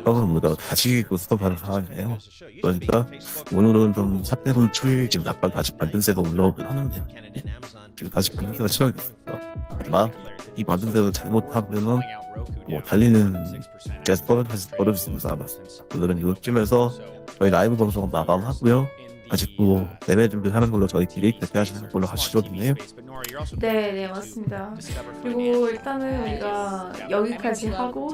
떨어집니다. 다시 스톱하는 상황이에요. 그러니까 오늘은 좀 삿대로 추이 지금 약간 다시 반등세가 올라오긴 하는데 지금 다시 반등세가 시작됐습니다. 하지만 이 반등세를 잘못하면은 달리는 계속 떨어질 수 있는 상황이었습니다. 오늘은 이쯤에서 저희 라이브 방송 마감하고요. 아직 또 매매 준비하는 걸로 저희끼리 대피하시는 걸로 하시죠, 네. 네, 맞습니다. 그리고 일단은 우리가 여기까지 하고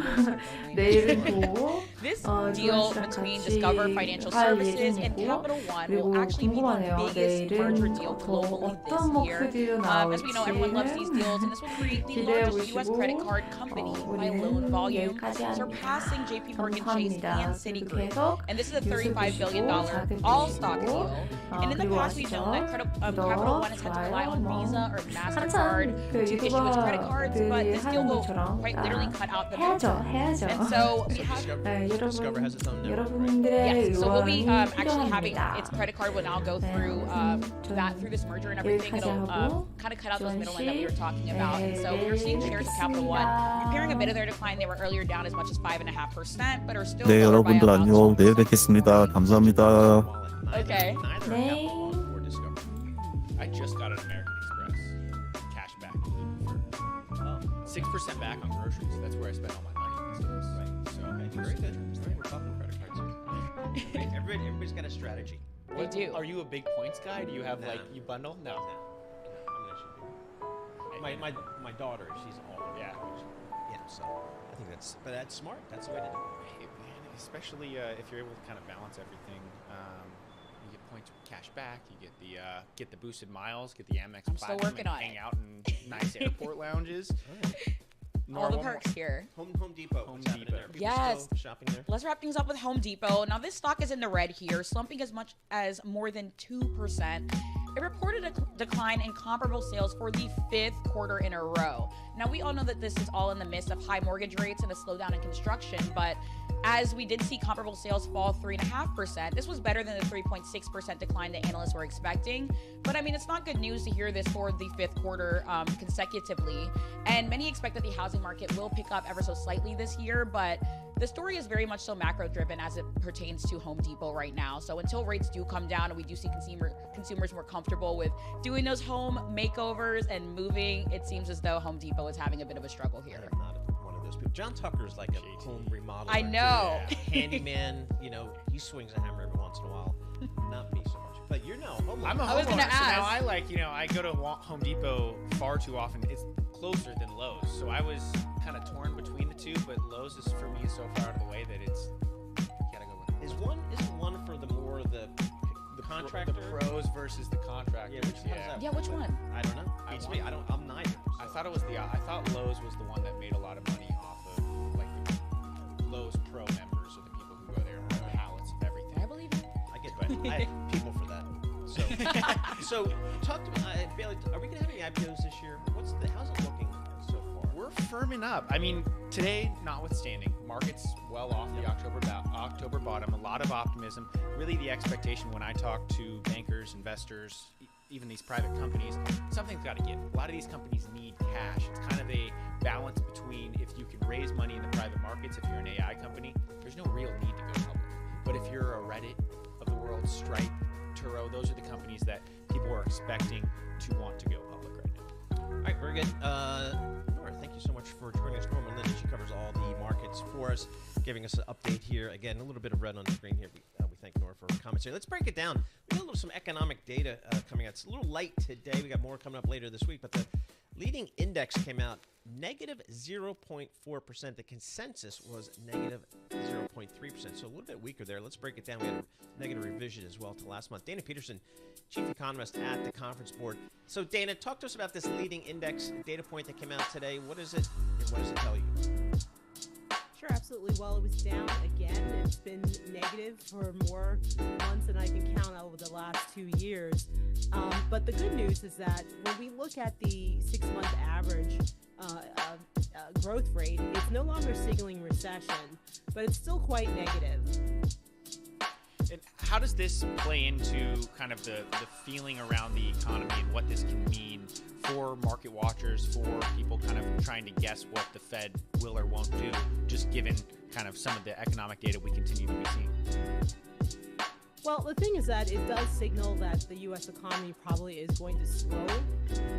내일은 또 이번 시장 같이 할 예정이고 그리고 궁금하네요. 내일은 더 어떤 목표들이 나올지는 기대해 보시고 우리는 여기까지 합니다. 감사합니다. 그리고 계속 뉴스 보시고 자극 주시고 그리고 아시죠? 구독, 좋아요, MasterCard 그 to issue its credit cards, but 유튜버들이 this deal 하는 will 것처럼 quite literally cut out the 해야죠. And so we have 네, Discover has its own network, 여러분들의 so we'll be 의원이 actually having 필요합니다. its credit card will now go through that through this merger and everything. It'll kind of cut out those middlemen that we were talking about. And so we're seeing shares of Capital One preparing a bit of their decline. They were earlier down as much as 5.5%, but are still 네, lower by 여러분들 about 안녕. 내일 뵙겠습니다. 감사합니다. Okay. 네. I just got an American Express cash back for 6% back on groceries. That's where I spend all my money these days. Right. So very good. Right. We're talking credit cards here. Everybody's got a strategy. They do. Are you a big points guy? Do you have like you bundle? No. My daughter, she's all yeah. So I think that's smart. That's the way to do it. Man, especially if you're able to kind of balance everything. You get points cash back. You get the boosted miles. Get the Amex I'm still Platinum working and on hang it. out in nice airport lounges. All the perks here. Home Depot. What's happening there? People Yes. still shopping there? Let's wrap things up with Home Depot. Now, this stock is in the red here, slumping as much as more than 2%. It reported a decline in comparable sales for the 5th quarter in a row. Now, we all know that this is all in the midst of high mortgage rates and a slowdown in construction, but as we did see comparable sales fall 3.5%, this was better than the 3.6% decline that analysts were expecting. But I mean, it's not good news to hear this for the 5th quarter consecutively. And many expect that the housing market will pick up ever so slightly this year, but the story is very much so macro driven as it pertains to Home Depot right now. So until rates do come down and we do see consumers more comfortable with doing those home makeovers and moving, it seems as though Home Depot is having a bit of a struggle here. I'm not one of those people. John Tucker's like a home remodeler. I know. Handyman, he swings a hammer every once in a while. Not me so much. But you're no homeowner. I'm a I was homeowner, gonna so now ask. I go to Home Depot far too often. It's closer than Lowe's, so I was kind of torn between the two. But Lowe's is for me so far out of the way that it's gotta go with it. Isn't one for the more the contractor? The pros versus the contractors. Yeah, which one? I don't know. Beats me. I'm neither. I thought Lowe's was the one that made a lot of money off of like the Lowe's Pro members or the people who go there and buy pallets of everything. I believe it. I get I have people for that. So talk to me, Bailey. Are we gonna have any IPOs this year? How's it looking so far? We're firming up. I mean, today, notwithstanding, markets well off the October bottom. A lot of optimism. Really, the expectation when I talk to bankers, investors, even these private companies, something's got to give. A lot of these companies need cash. It's kind of a balance between if you can raise money in the private markets, if you're an AI company, there's no real need to go public. But if you're a Reddit of the world, Stripe, Turo, those are the companies that people are expecting to want to go public right now. All right, very good. Nora, thank you so much for joining us. Norma Linda, she covers all the markets for us, giving us an update here. Again, a little bit of red on the screen here. We thank Nora for her comments here. Let's break it down. We got some economic data coming out. It's a little light today. We got more coming up later this week, but the leading index came out negative 0.4%. The consensus was negative 0.3%, so a little bit weaker there. Let's break it down. We had a negative revision as well to last month. Dana Peterson, chief economist at the Conference Board. So Dana, talk to us about this leading index data point that came out today. What is it, and what does it tell you? Sure, absolutely. Well, it was down again. It's been negative for more months than I can count over the last 2 years. But the good news is that when we look at the 6-month average growth rate, it's no longer signaling recession, but it's still quite negative. And how does this play into kind of the feeling around the economy and what this can mean for market watchers, for people kind of trying to guess what the Fed will or won't do, just given kind of some of the economic data we continue to be seeing? Well, the thing is that it does signal that the U.S. economy probably is going to slow,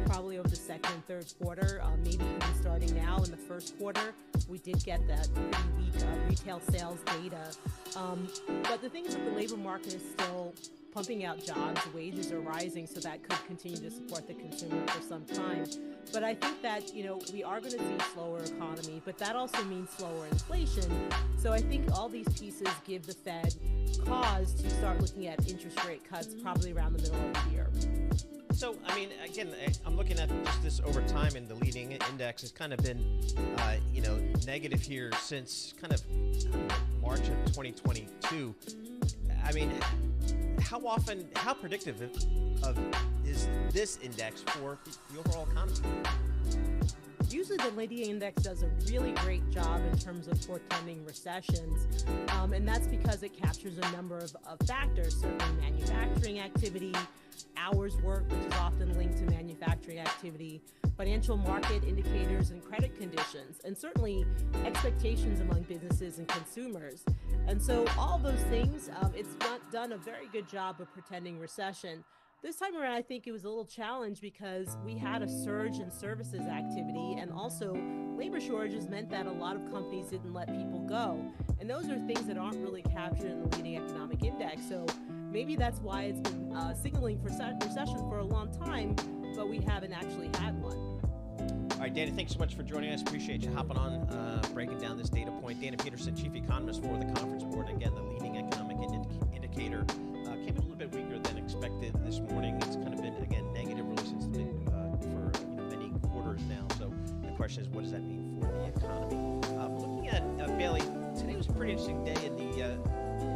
probably over the second and third quarter, maybe even starting now in the first quarter. We did get that pretty weak retail sales data. But the thing is that the labor market is still pumping out jobs, wages are rising, so that could continue to support the consumer for some time. But I think that, we are going to see slower economy, but that also means slower inflation. So I think all these pieces give the Fed cause to start looking at interest rate cuts probably around the middle of the year. So, I mean, again, I'm looking at just this over time, and the leading index has kind of been, negative here since kind of March of 2022. I mean, how predictive is this index for the overall economy? Usually the leading index does a really great job in terms of portending recessions, and that's because it captures a number of factors, certainly manufacturing activity, hours worked, which is often linked to manufacturing activity, financial market indicators and credit conditions, and certainly expectations among businesses and consumers. And so all those things, it's done a very good job of portending recession. This time around, I think it was a little challenge because we had a surge in services activity, and also labor shortages meant that a lot of companies didn't let people go. And those are things that aren't really captured in the leading economic index. So maybe that's why it's been signaling for recession for a long time, but we haven't actually had one. All right, Dana, thanks so much for joining us. Appreciate you hopping on, breaking down this data point. Dana Peterson, Chief Economist for the Conference Board. Again, the leading economic indicator came in a little bit weaker than expected this morning. It's kind of been, again, negative really since for many quarters now. So the question is, what does that mean for the economy? Looking at Bailey, today was a pretty interesting day in the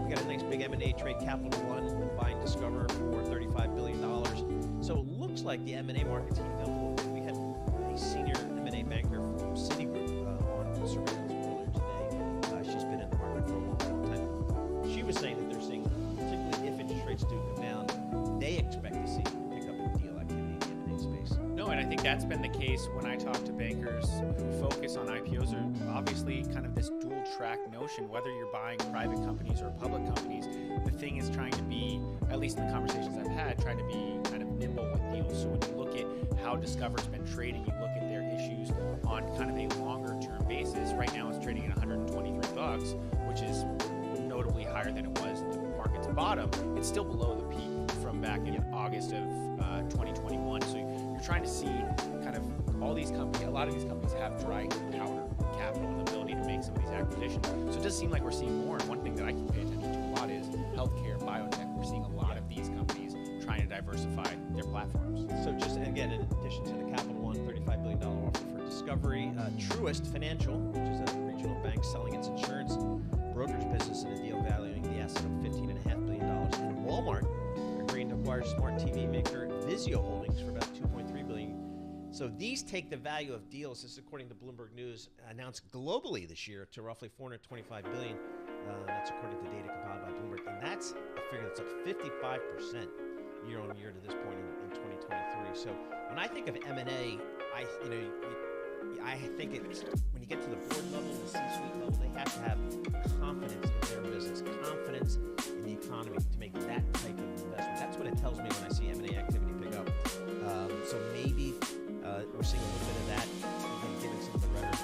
we got a nice big M&A trade. Capital One buying Discover for $35 billion. So it looks like the M&A market's heating up a little bit. We had a senior M&A banker from Citigroup on surveillance earlier today. She's been in the market for a long time. She was saying that they're seeing, particularly if interest rates do come down, they expect to see a pickup in deal activity in the M&A space. No, and I think that's been the case when I talk to bankers who focus on IPOs, or obviously kind of this dual track notion, whether you're buying private companies or public companies. The thing is trying to be, at least in the conversations I've had, trying to be kind of nimble with deals. So when you look at how Discover's been trading, you look at their issues on kind of a longer term basis. Right now it's trading at $123, which is notably higher than it was at the market's bottom. It's still below the peak from back in August of 2021. So you're trying to see kind of all these companies, a lot of these companies have dry powder capital and the ability to make some of these acquisitions. So it does seem like we're seeing more. And one thing that I can pay attention to a lot is healthcare, biotech. We're seeing a lot of these companies trying to diversify their platforms. So just, again, in addition to the Capital One $35 billion offer for Discovery, Truist Financial, which is a regional bank selling its insurance brokerage business in a deal valuing the asset of $15.5 billion. And Walmart agreeing to acquire smart TV maker Vizio Holdings for about $2.3 billion. So these take the value of deals, this is according to Bloomberg News, announced globally this year to roughly $425 billion. That's according to data compiled by Bloomberg. And that's a figure that's up 55% year on year to this point in 2023. So when I think of M&A, I think it's when you get to the board level, the C-suite level, they have to have confidence in their business, confidence in the economy to make that type of investment. That's what it tells me when I see M&A activity pick up. So maybe we're seeing a little bit of that, again, given some of the rhetoric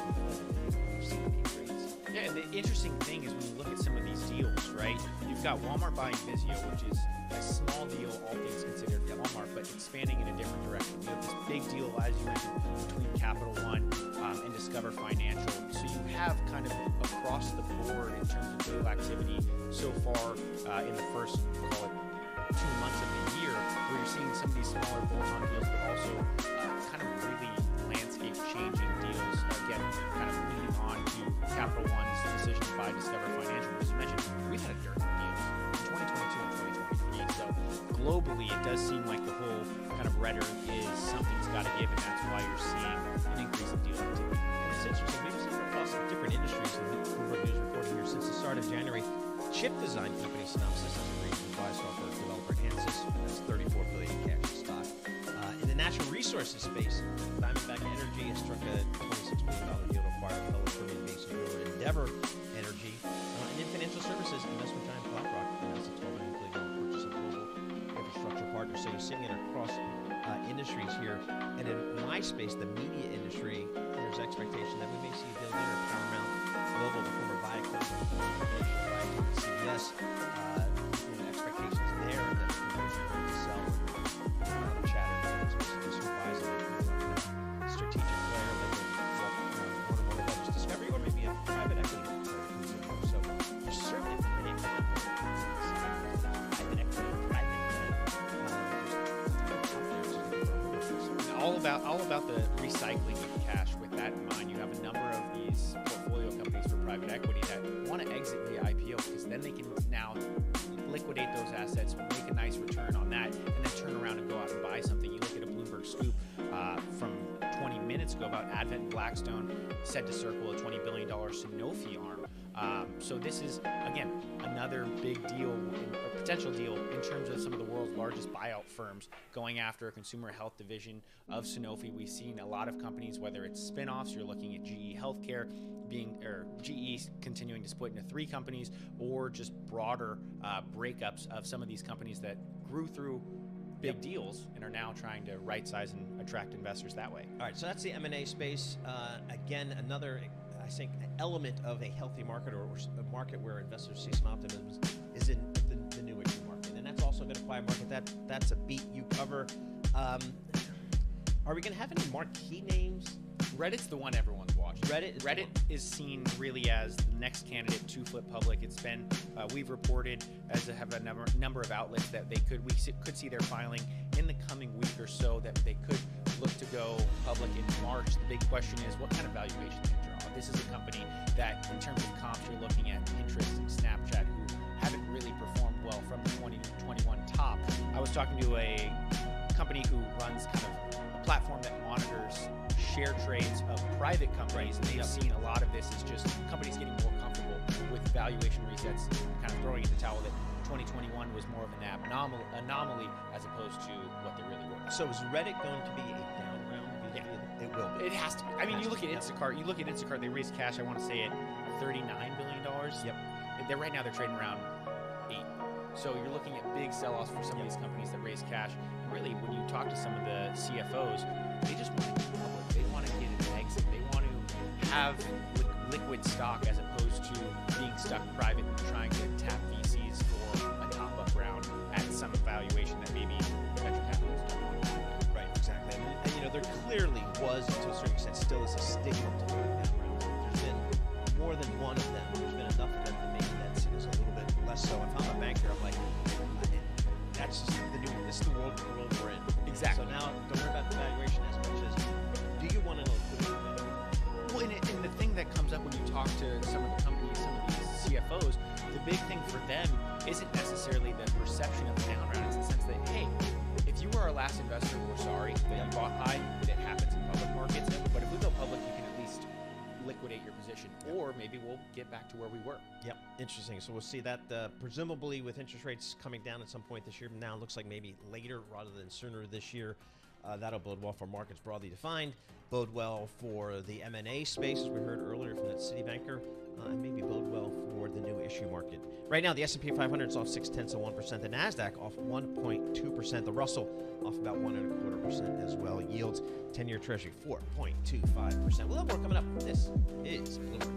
we've seen in peak rates. Yeah, and the interesting thing is when you look at some of these deals, right? You've got Walmart buying Vizio, which is a small deal, all things considered, for Walmart, but expanding in a different direction. You have this big deal, as you mentioned, between Capital One and Discover Financial. So you have kind of across the board in terms of deal activity so far in the first, call it, 2 months of the year, where you're seeing some of these smaller bolt-on deals, but also kind of really landscape-changing deals. Again, kind of leading on to Capital One's decision to buy Discover Financial. As you mentioned, we've had a dearth of deals in 2022 and 2023. So globally, it does seem like the whole kind of rhetoric is something's got to give, and that's why you're seeing an increase in deal activity. And it's interesting, maybe some across different industries in the Bloomberg News reporting here since the start of January. Chip design company Synopsys has agreed to buy software developer Ansys. That's $34 billion in cash stock. In the natural resources space, Diamondback Energy has struck a $26 billion deal to acquire fellow Permian Basin driller Endeavor Energy. And in financial services, investment giant BlackRock announced a $12 billion purchase of global infrastructure partners. So you're seeing it across industries here. And in my space, the media industry, there's expectation that we may see a deal there. Paramount Global, the former Viacom, CBS, expectations there that they're going to sell. A lot of chatter as who buys it, strategic player like one of others Discovery, or maybe a private equity player comes in. So there's certainly plenty of private equity, all about the recycling of cash. With that in mind, you have a number of these portfolio companies for private equity that want to exit via IPO, because then they can now liquidate liquidate those assets, make a nice return on that, and then turn around and go out and buy something. You look at a Bloomberg scoop from 20 minutes ago about Advent and Blackstone said to circle a $20 billion Sanofi arm. So this is, again, another big deal, a potential deal in terms of some of the world's largest buyout firms going after a consumer health division of Sanofi. We've seen a lot of companies, whether it's spin-offs, you're looking at GE Healthcare GE continuing to split into 3 companies, or just broader breakups of some of these companies that grew through big deals and are now trying to right-size and attract investors that way. All right, so that's the M&A space. Again, another, I think, element of a healthy market, or a market where investors see some optimism, is in the new issue market. And that's also going to apply a market that's a beat you cover. Are we going to have any marquee names? Reddit's the one everyone's watching. Reddit is seen really as the next candidate to flip public. It's been we've reported, as have a number of outlets, that we could see their filing in the coming week or so, that they could look to go public in March. The big question is what kind of valuation they draw. This is a company that, in terms of comps, you're looking at Pinterest and Snapchat, who haven't really performed well from the 2021 top. I was talking to a company who runs kind of a platform that monitors share trades of private companies, and they've seen a lot of this is just companies getting more comfortable with valuation resets, kind of throwing in the towel that 2021 was more of an anomaly as opposed to what they really were. So is Reddit going to be a down round? Yeah. It will be. It has to be. I mean, you look at Instacart. You look at Instacart. They raised cash, I want to say, at $39 billion. Yep. Right now they're trading around 8. So you're looking at big sell-offs for some of these companies that raise cash. And really, when you talk to some of the CFOs, they just want to get public. They want to get an exit. They want to have liquid stock as opposed to being stuck private and trying to tap VCs for a top-up round at some valuation that maybe venture capitalists don't want to do. Right, exactly. And you know, there clearly was, to a certain extent, still is a stigma to going down round. There's been more than one of them. There's been enough of them to make that seem a little bit less so. If I'm a banker, I'm like, that's just this is the world we're in. Exactly. So now, don't worry about the valuation as much as, do you want to know liquidity? Well, and the thing that comes up when you talk to some of the companies, some of these CFOs, the big thing for them isn't necessarily the perception of the down round. It's the sense that, hey, if you were our last investor, we're sorry that you bought high. It happens in public markets. But if we go public, you can at least liquidate your position, or maybe we'll get back to where we were. Yep, interesting. So we'll see that presumably with interest rates coming down at some point this year. Now it looks like maybe later rather than sooner this year. That'll bode well for markets broadly defined, bode well for the M&A space, as we heard earlier from that Citi banker, and maybe bode well for the new issue market. Right now, the S&P 500 is off 0.6%. The NASDAQ off 1.2%. The Russell off about 1.25% as well. Yields 10-year Treasury 4.25%. We'll have more coming up. This is Bloomberg.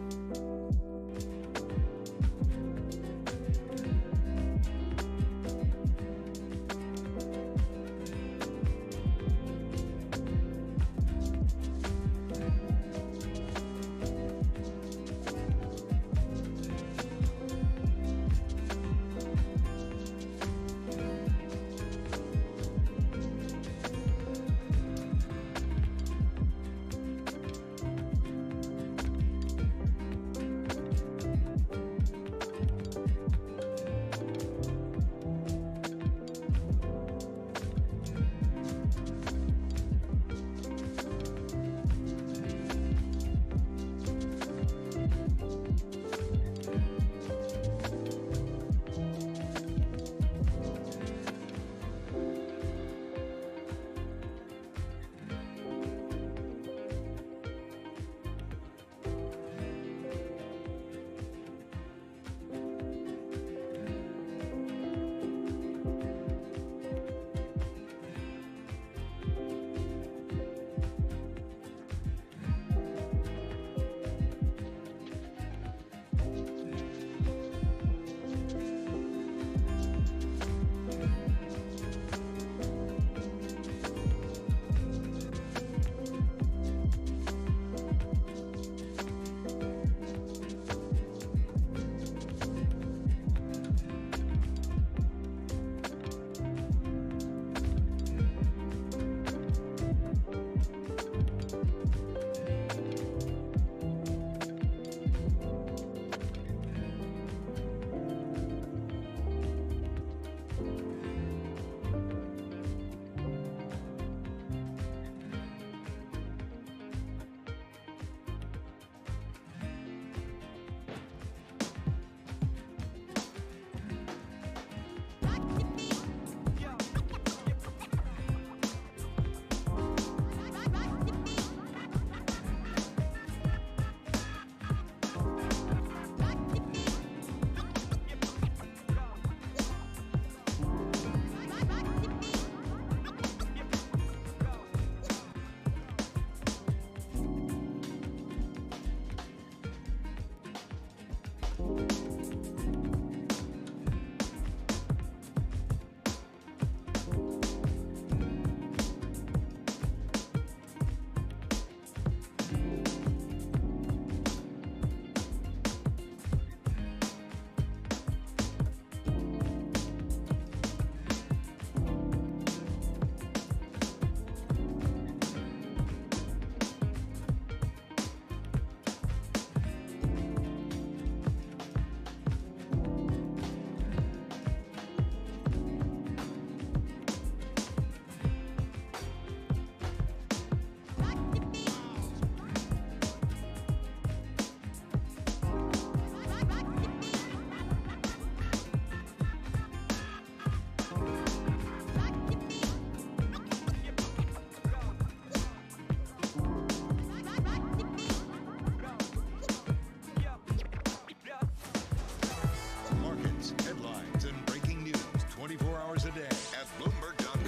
today at Bloomberg.com,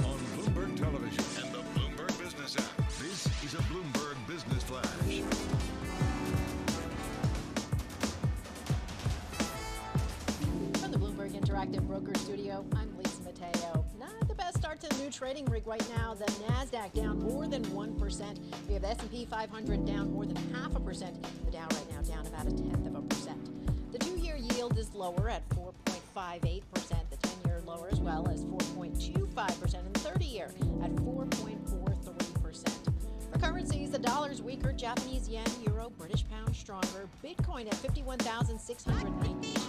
on Bloomberg Television, and the Bloomberg Business app. This is a Bloomberg Business Flash. From the Bloomberg Interactive Broker Studio, I'm Lisa Mateo. Not the best start to the new trading rig right now. The NASDAQ down more than 1%. We have the S&P 500 down more than 0.5%. The Dow right now down about 0.1%. The 2-year yield is lower at 4.58%. The 10-year lower as well as 4.25%. And the 30-year at 4.43%. For currencies, the dollar's weaker, Japanese yen, euro, British pound stronger, Bitcoin at 51,692.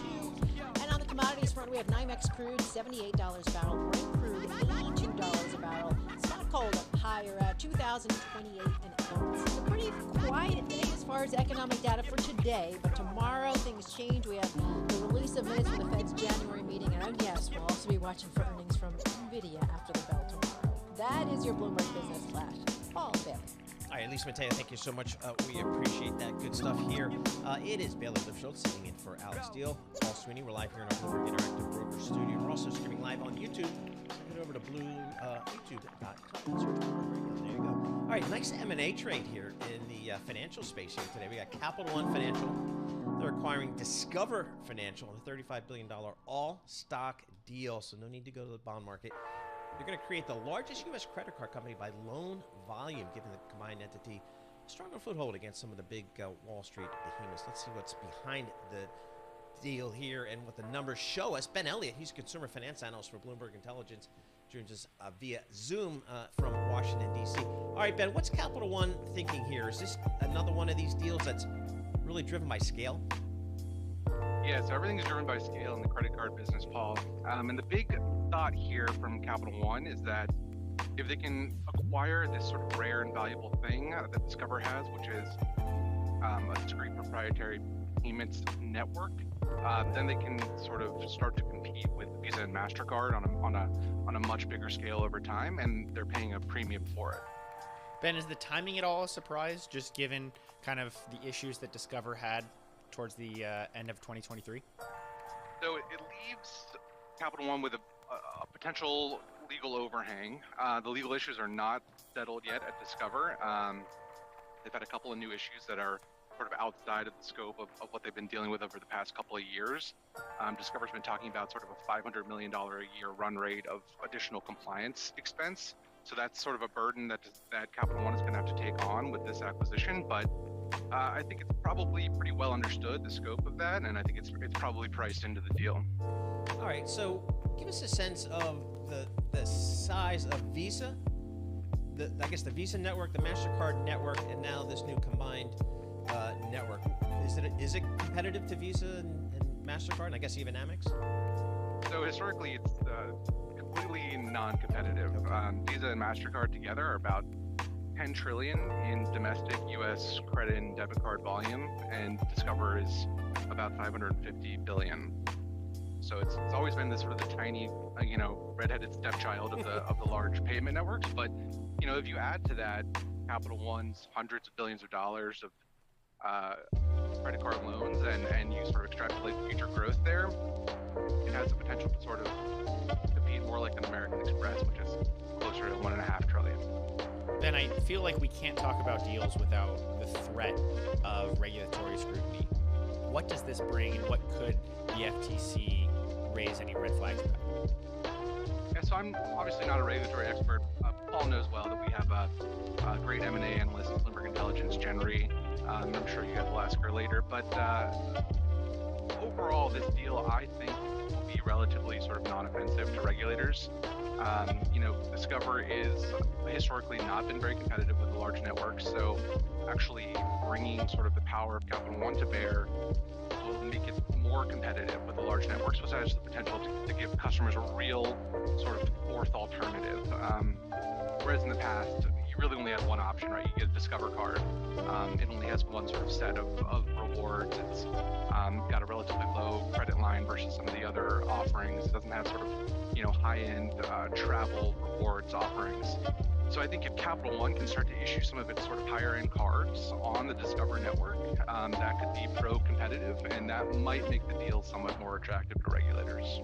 And on the commodities front, we have NYMEX crude, $78 a barrel, Brent crude, $82 a barrel, spot coal up higher at $2,028 an ounce. A pretty quiet day as far as economic data for today, but tomorrow things change. We have the release of minutes for the Fed's January meeting, and yes, we'll also be watching for earnings from NVIDIA after the bell tomorrow. That is your Bloomberg Business Flash. Paul Bailey. All right, Lisa Mateo, thank you so much. We appreciate that. Good stuff here. It is Bailey Lipschultz sitting in for Alex Steele. Paul Sweeney, we're live here in our Bloomberg Interactive Broker Studio. We're also streaming live on YouTube. Head over to youtube.com. Search Bloomberg. There you go. All right, nice M&A trade here in the financial space here today. We got Capital One Financial. They're acquiring Discover Financial in a $35 billion all-stock deal, so no need to go to the bond market. They're going to create the largest U.S. credit card company by loan volume, giving the combined entity a stronger foothold against some of the big Wall Street behemoths. Let's see what's behind the deal here and what the numbers show us. Ben Elliott, he's a consumer finance analyst for Bloomberg Intelligence, joins us via Zoom from Washington, D.C. All right, Ben, what's Capital One thinking here? Is this another one of these deals that's really driven by scale? Yeah, so everything is driven by scale in the credit card business, Paul. And the big thought here from Capital One is that if they can acquire this sort of rare and valuable thing that Discover has, which is a discrete proprietary payments network, then they can sort of start to compete with Visa and MasterCard on a much bigger scale over time, and they're paying a premium for it. Ben, is the timing at all a surprise, just given kind of the issues that Discover had towards the end of 2023? So it leaves Capital One with a potential legal overhang. The legal issues are not settled yet at Discover. They've had a couple of new issues that are sort of outside of the scope of what they've been dealing with over the past couple of years. Discover's been talking about sort of a $500 million a year run rate of additional compliance expense. So that's sort of a burden that Capital One is going to have to take on with this acquisition. But I think it's probably pretty well understood, the scope of that, and I think it's probably priced into the deal. All right, so give us a sense of the size of Visa, I guess the Visa network, the MasterCard network, and now this new combined network. Is it competitive to Visa and MasterCard, and I guess even Amex? So historically, it's completely non-competitive. Visa and MasterCard together are about $10 trillion in domestic U.S. credit and debit card volume, and Discover is about $550 billion. So it's always been this sort of the tiny, redheaded stepchild of the large payment networks. But if you add to that Capital One's hundreds of billions of dollars of credit card loans, and you sort of extrapolate future growth there, it has the potential to sort of compete more like an American Express, which is closer to $1.5 trillion. Ben, I feel like we can't talk about deals without the threat of regulatory scrutiny. What does this bring, and what could the FTC raise any red flags about? Yeah, so I'm obviously not a regulatory expert. Paul knows well that we have a great M&A analyst at Bloomberg Intelligence, Jen Rhee. I'm sure you guys will ask her later. But overall, this deal, I think, will be relatively sort of non-offensive to regulators. Discover is historically not been very competitive with the large networks, so actually bringing sort of the power of Capital One to bear will make it more competitive with the large networks, which has the potential to give customers a real sort of fourth alternative. Whereas in the past, you really only had one option, right? You get a Discover card. It only has one sort of set of rewards. It's got a relatively low credit line versus some of the other offerings. It doesn't have sort of high-end travel rewards offerings. So I think if Capital One can start to issue some of its sort of higher end cards on the Discover network, that could be pro-competitive, and that might make the deal somewhat more attractive to regulators.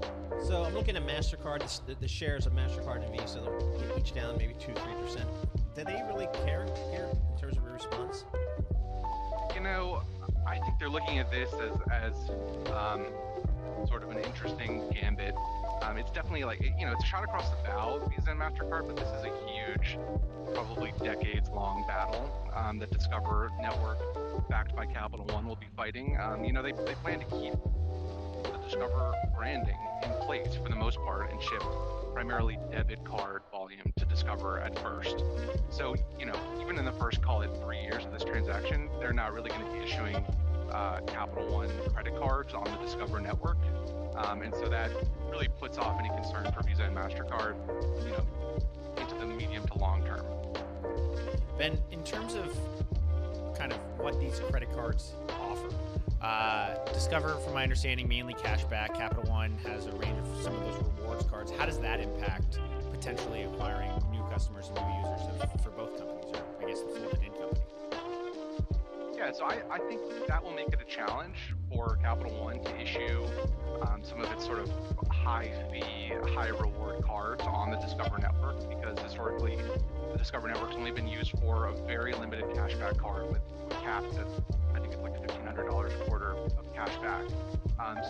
So I'm looking at MasterCard, the shares of MasterCard and Visa, they're each down maybe 2-3%. Do they really care here in terms of a response? You know, I think they're looking at this as sort of an interesting gambit. It's definitely like, you know, it's a shot across the bow of Visa and MasterCard, but this is a huge, probably decades-long battle that Discover Network, backed by Capital One, will be fighting. You know, they plan to keep the Discover branding in place for the most part and ship primarily debit card volume to Discover at first. So, you know, even in the first, call it 3 years of this transaction, they're not really going to be issuing Capital One credit cards on the Discover network. And so that really puts off any concern for Visa and MasterCard, you know, into the medium to long term. Ben, in terms of kind of what these credit cards offer, Discover, from my understanding, mainly cash back. Capital One has a range of some of those rewards cards. How does that impact potentially acquiring new customers and new users for both companies, or I guess the folded-in company? Yeah, so I think that will make it a challenge for Capital One to issue some of its sort of high-fee, high-reward cards on the Discover network, because historically the Discover network's only been used for a very limited cashback card with capped at, I think it's like $1,500 a quarter of cashback.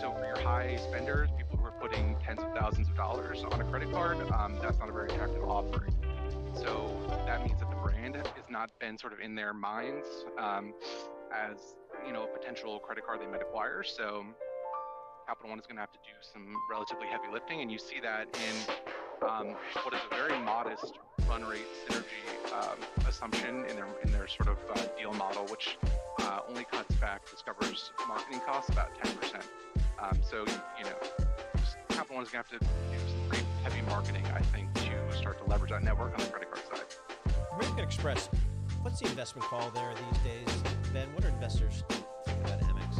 So for your high spenders, people who are putting tens of thousands of dollars on a credit card, that's not a very attractive offering. So that means that the brand has not been sort of in their minds as, you know, a potential credit card they might acquire. So Capital One is going to have to do some relatively heavy lifting, and you see that in what is a very modest run rate synergy assumption in their sort of deal model, which only cuts back Discover's marketing costs about 10%. So, you know, Capital One is going to have to do some pretty heavy marketing, I think, to start to leverage that network on the credit card side. American Express, what's the investment call there these days? Ben, what are investors thinking about Amex?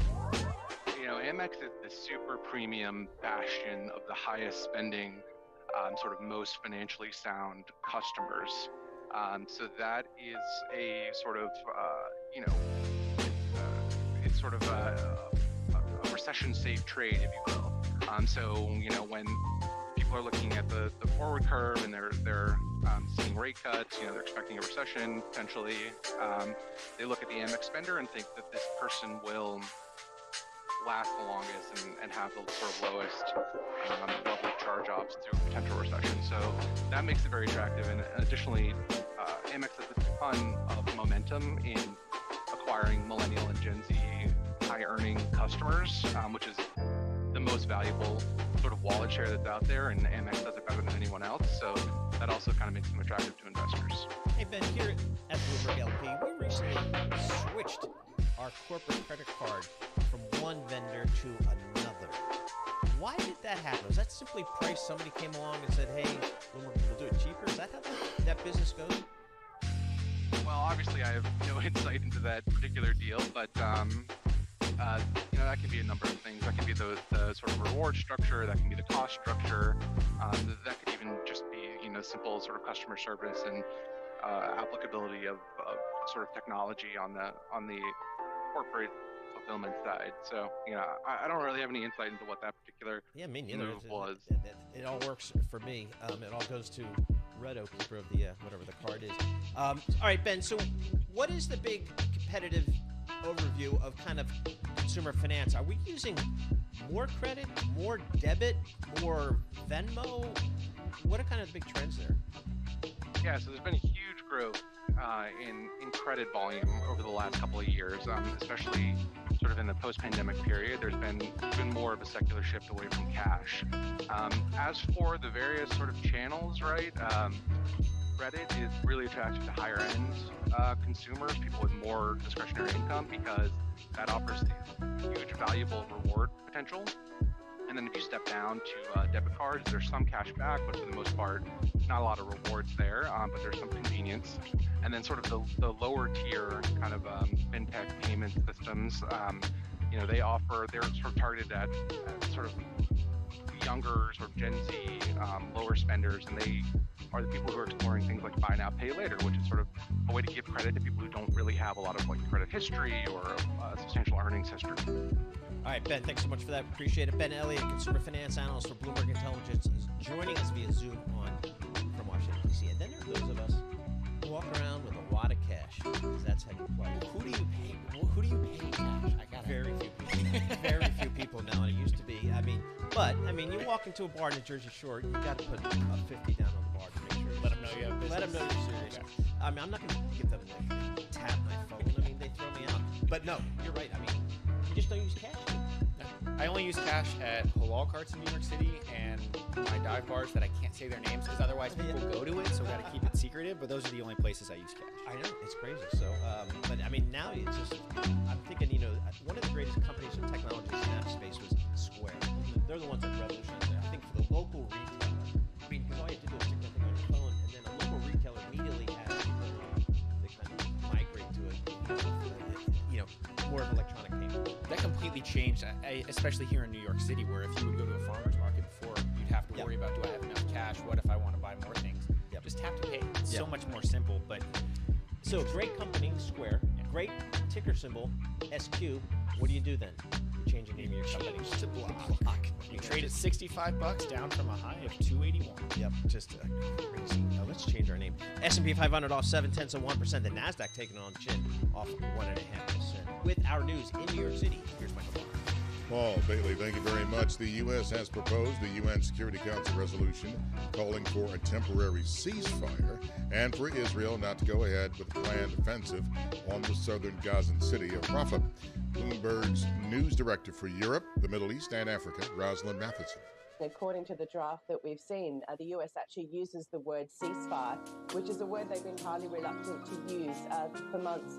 You know, Amex is the super premium bastion of the highest spending, sort of most financially sound customers. So that is a sort of, you know, it's sort of a recession-safe trade, if you will. So, you know, when people are looking at the forward curve and they're seeing rate cuts, you know, they're expecting a recession potentially, they look at the Amex spender and think that this person will last the longest and have the sort of lowest level of charge-offs through a potential recession. So that makes it very attractive. And additionally, Amex has a ton of momentum in acquiring millennial and Gen Z high-earning customers, which is the most valuable sort of wallet share that's out there, and Amex does it better than anyone else. So that also kind of makes them attractive to investors. Hey Ben, here at Bloomberg LP, we recently switched our corporate credit card from one vendor to another. Why did that happen? Was that simply price? Somebody came along and said, hey, we'll do it cheaper? Is that how that business goes? Well, obviously I have no insight into that particular deal, but you know, that can be a number of things. That can be the sort of reward structure, that can be the cost structure, that could even just be, you know, simple sort of customer service and applicability of sort of technology on the corporate fulfillment side. So, you know, I don't really have any insight into what that particular move was. It all works for me. It all goes to Redo, keeper of the whatever the card is. All right, Ben, so what is the big competitive overview of kind of consumer finance? Are we using more credit, more debit, more Venmo? What are kind of the big trends there? Yeah, so there's been a huge growth in credit volume over the last couple of years, especially sort of in the post-pandemic period. There's been even more of a secular shift away from cash. As for the various sort of channels, right, credit is really attractive to higher end consumers, people with more discretionary income, because that offers huge valuable reward potential. And then if you step down to debit cards, there's some cash back, but for the most part, not a lot of rewards there, but there's some convenience. And then sort of the lower tier kind of fintech payment systems, you know, they're sort of targeted at sort of younger, sort of Gen Z, lower spenders, and they are the people who are exploring things like buy now, pay later, which is sort of a way to give credit to people who don't really have a lot of like credit history or substantial earnings history. All right, Ben, thanks so much for that. Appreciate it. Ben Elliott, consumer finance analyst for Bloomberg Intelligence, is joining us via Zoom from Washington, D.C. And then there are those of us who walk around with a wad of cash, because that's how you play. Who do you pay cash? Very few people. Very few people now, and it used to be. You walk into a bar in the Jersey Shore, you got to put a 50 down on the bar to make sure. Let them know you have business. Let them know you're serious. Okay. I'm not going to give them like tap my phone. They throw me out. But no, you're right. You just don't use cash. I only use cash at halal carts in New York City and my dive bars that I can't say their names because otherwise people go to it, so I got to keep it secretive. But those are the only places I use cash. I know, it's crazy. So, now it's just, I'm thinking, one of the greatest companies in technology in that space was Square. They're the ones that revolutionized it. I think for the local retailer, because all you have to do is stick that thing on your phone, and then a local retailer immediately has the ability to kind of migrate to more of electronic payment. That completely changed, especially here in New York City, where if you would go to a farmer's market before, you'd have to worry about, do I have enough cash? What if I want to buy more things? Just tap to pay. It's so much more simple. But so great company, Square, great ticker symbol, SQ. What do you do then? You change the name of your company to Block. You trade at $65 down from a high of $281. Yep, just crazy. Now let's change our name. S&P 500 off 0.7%. The Nasdaq taking on chin off 1.5%. With our news in New York City, here's Michael Barr. Paul Bailey, thank you very much. The U.S. has proposed a UN Security Council resolution calling for a temporary ceasefire and for Israel not to go ahead with a planned offensive on the southern Gazan city of Rafah. Bloomberg's news director for Europe, the Middle East, and Africa, Rosalind Matheson. According to the draft that we've seen, the US actually uses the word ceasefire, which is a word they've been highly reluctant to use for months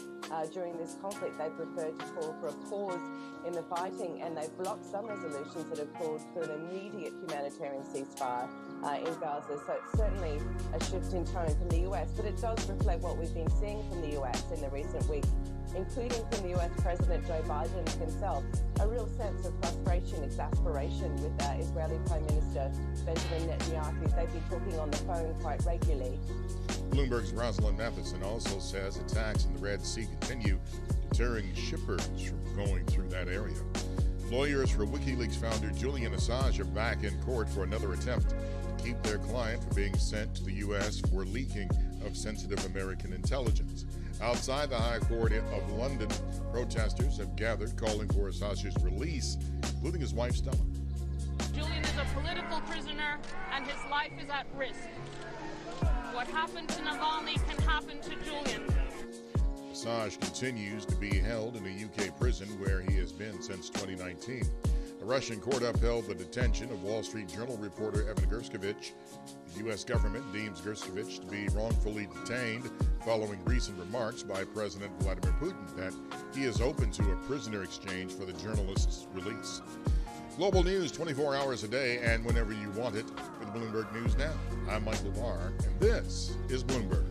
during this conflict. They've preferred to call for a pause in the fighting, and they've blocked some resolutions that have called for an immediate humanitarian ceasefire in Gaza. So it's certainly a shift in tone from the US, but it does reflect what we've been seeing from the US in the recent weeks, including from the US President Joe Biden himself, a real sense of frustration, exasperation with Israeli Prime Minister Benjamin Netanyahu. They've been talking on the phone quite regularly. Bloomberg's Rosalind Matheson also says attacks in the Red Sea continue, deterring shippers from going through that area. Lawyers for WikiLeaks founder Julian Assange are back in court for another attempt to keep their client from being sent to the U.S. for leaking of sensitive American intelligence. Outside the High Court of London, protesters have gathered calling for Assange's release, including his wife Stella. Julian is a political prisoner and his life is at risk. What happened to Navalny can happen to Julian. Assange continues to be held in a UK prison where he has been since 2019. A Russian court upheld the detention of Wall Street Journal reporter Evan Gershkovich. The U.S. government deems Gershkovich to be wrongfully detained following recent remarks by President Vladimir Putin that he is open to a prisoner exchange for the journalist's release. Global news 24 hours a day and whenever you want it with Bloomberg News Now. I'm Michael Barr, and this is Bloomberg.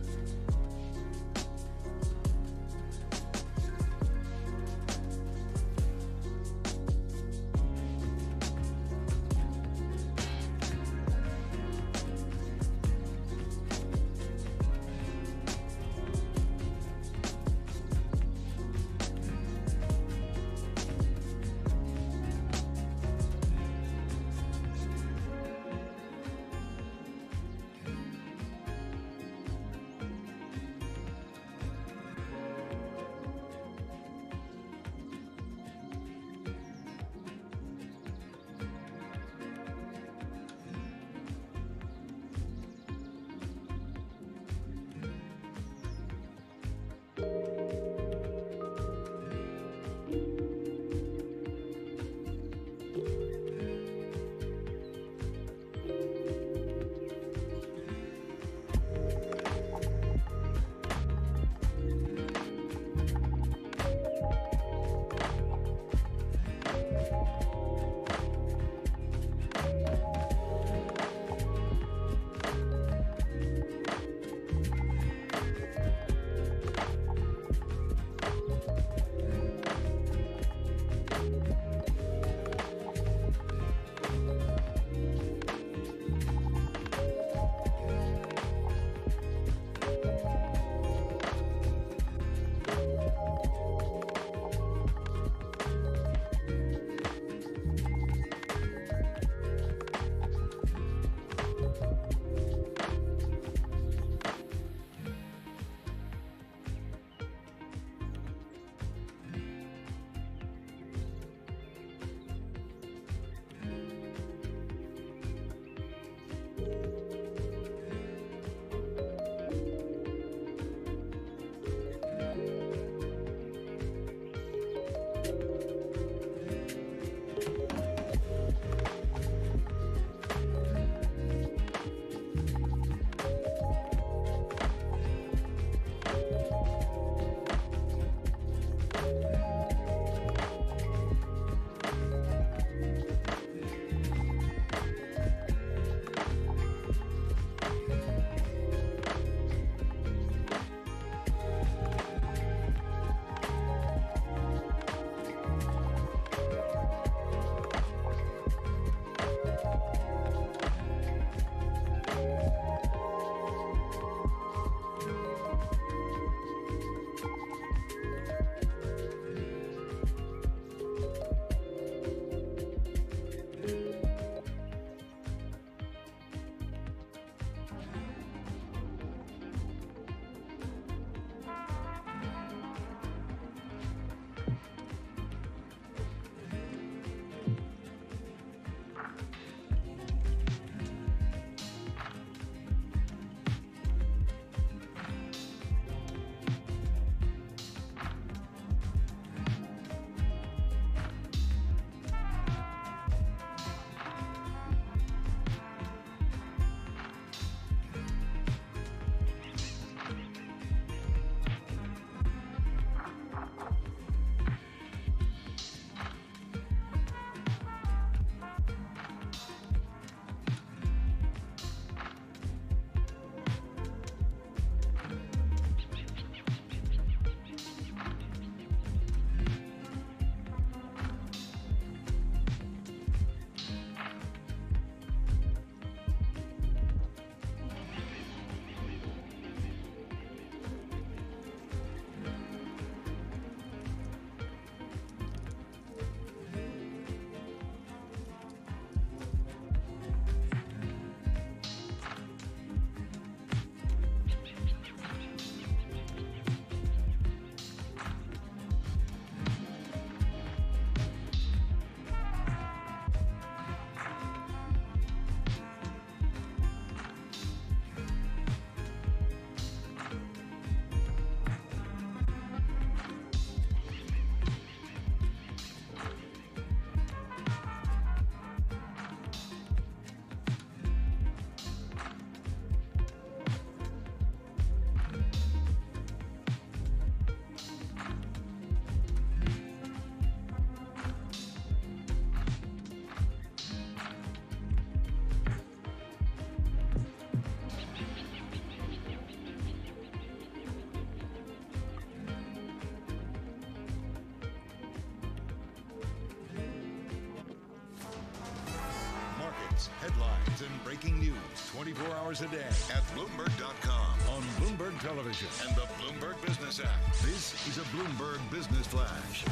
Facts, headlines, and breaking news 24 hours a day at Bloomberg.com, on Bloomberg Television, and the Bloomberg Business app. This is a Bloomberg Business Flash.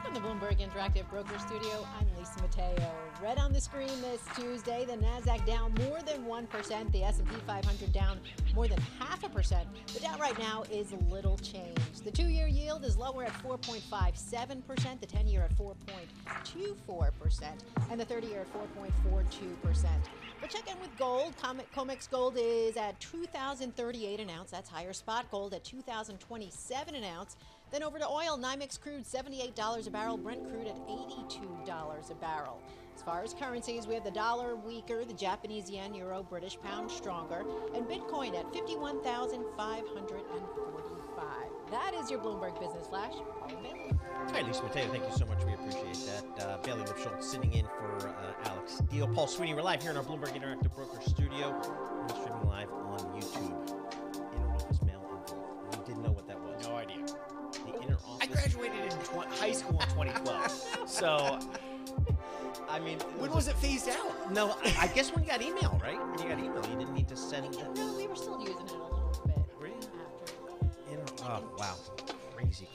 From the Bloomberg Interactive Broker Studio, I'm Lisa Mateo. Red on the screen this Tuesday, the Nasdaq down more than 1%, the S&P 500 down more than 0.5%. The Dow right now is little changed. The 2-year yield is lower at 4.57%, the 10-year at 4.24%, and the 30-year at 4.42%. We'll check in with gold. COMEX gold is at $2,038 an ounce. That's higher. Spot gold at $2,027 an ounce. Then over to oil, NYMEX crude $78 a barrel, Brent crude at $82 a barrel. As far as currencies, we have the dollar weaker, the Japanese yen, euro, British pound stronger, and Bitcoin at 51,545. That is your Bloomberg Business Flash. Paul Bailey. Hi, Lisa Mateo. Thank you so much. We appreciate that. Bailey Lipschultz sitting in for Alex Deal. Paul Sweeney, we're live here in our Bloomberg Interactive Broker studio. We're streaming live on YouTube. Inner office mail envelope. You didn't know what that was. No idea. The inner office. I graduated in high school in 2012. So, I mean, when was it phased out? No, I guess when you got email, right? When you got email, you didn't need to send it. No, we were still using it a little bit. Really? After. Oh, wow. Crazy.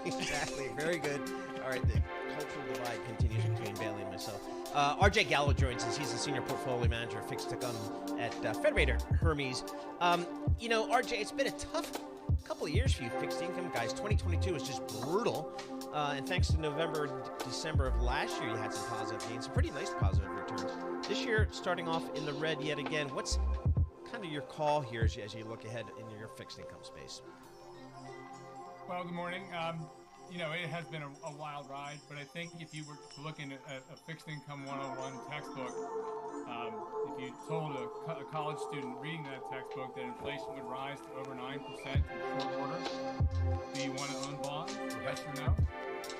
Exactly. Very good. All right, the cultural divide continues between Bailey and myself. RJ Gallo joins us. He's the senior portfolio manager of fixed income at Federator Hermes. RJ, it's been a tough couple of years for you fixed income guys. 2022 was just brutal. And thanks to November, December of last year, you had some positive gains, some pretty nice positive returns. This year, starting off in the red yet again. What's kind of your call here as you look ahead in your fixed income space? Well, good morning. It has been a wild ride, but I think if you were looking at a fixed income 101 textbook, if you told a college student reading that textbook that inflation would rise to over 9% in short order, do you want to own bonds? Yes or no?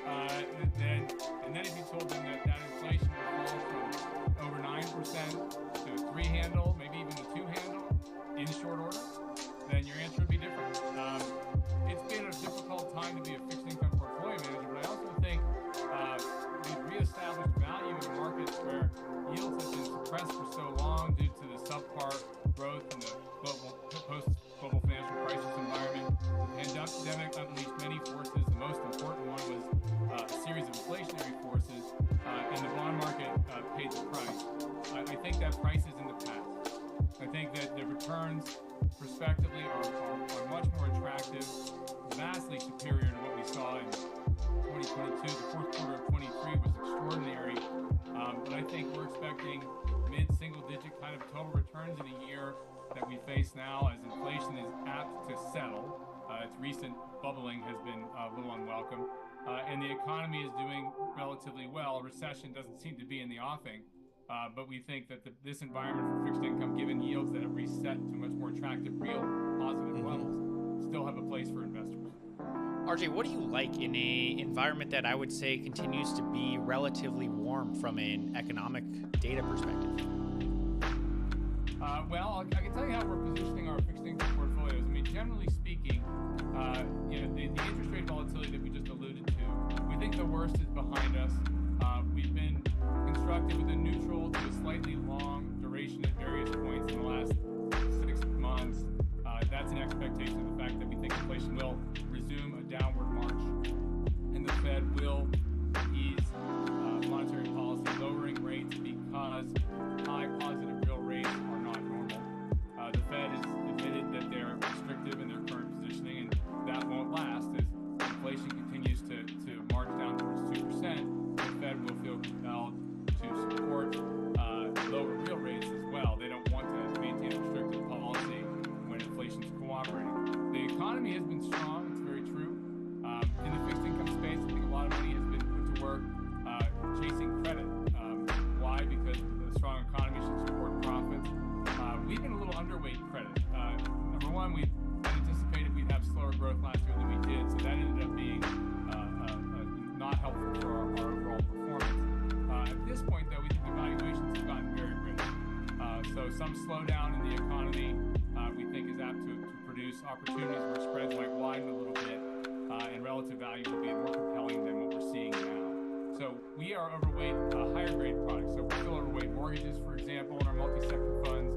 And then if you told them that inflation would fall from over 9% to a 3-handle, maybe even a 2-handle in short order, then your answer would be different. It's been a difficult time to be a fixed income portfolio manager, but I also think we've reestablished value in markets where yields have been suppressed for so long due to the subpar growth in the post-global financial crisis environment. The pandemic unleashed many forces. The most important one was a series of inflationary forces, and the bond market paid the price. I think that price is in the past. I think that the returns prospectively are much more attractive, vastly superior to what we saw in 2022. The fourth quarter of 23 was extraordinary, but I think we're expecting mid-single-digit kind of total returns in a year that we face now as inflation is apt to settle. Its recent bubbling has been a little unwelcome, and the economy is doing relatively well. A recession doesn't seem to be in the offing. But we think that this environment for fixed income, given yields that have reset to much more attractive, real positive levels, still have a place for investors. RJ, what do you like in an environment that I would say continues to be relatively warm from an economic data perspective? Well, I can tell you how we're positioning our fixed income portfolios. I mean, generally speaking, the interest rate volatility that we just alluded to, we think the worst is behind us. We've been constructed with a neutral to a slightly long duration at various points in the last 6 months. That's an expectation of the fact that we think inflation will resume a downward march, and the Fed will ease monetary policy, lowering rates because high positive real rates are not normal. The Fed has admitted that they're restrictive in their current positioning, and that won't last as inflation continues to march down towards 2%. The Fed will feel compelled to support lower real rates as well. They don't want to maintain a restrictive policy when inflation is cooperating. The economy has been strong, it's very true. In the fixed income space, I think a lot of money has been put to work chasing credit. Why? Because the strong economy should support profits. We've been a little underweight credit. Number one, we anticipated we'd have slower growth last year than we did, so that ended up being not helpful for our overall performance. At this point, though, we think the valuations have gotten very rich. So some slowdown in the economy we think is apt to produce opportunities where spreads might widen a little bit. and relative value will be more compelling than what we're seeing now. So we are overweight higher grade products. So we're still overweight mortgages, for example, in our multi-sector funds,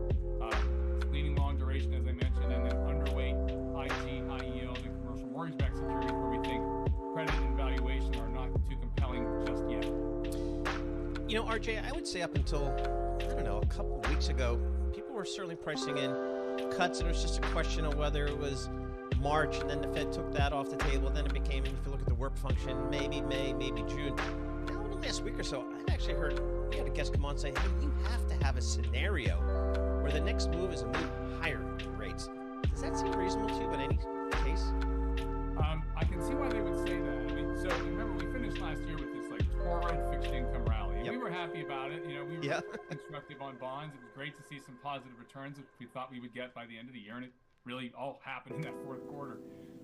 leaning long duration, as I mentioned, and then underweight IG, high yield, and commercial mortgage-backed securities where we think credit and valuation are not too compelling just yet. You know, RJ, I would say up until, I don't know, a couple of weeks ago, people were certainly pricing in cuts, and it was just a question of whether it was March, and then the Fed took that off the table. Then it became, if you look at the work function, maybe May, maybe June. Now, in the last week or so, I've actually heard, we had a guest come on and say, hey, you have to have a scenario where the next move is a move higher in rates. Does that seem reasonable to you in any case? I can see why they would say that. I mean, so remember, we finished last year with this like torrid fixed income rally, and we were happy about it. You know, we were constructive on bonds. It was great to see some positive returns that we thought we would get by the end of the year, and it really all happened in that fourth quarter.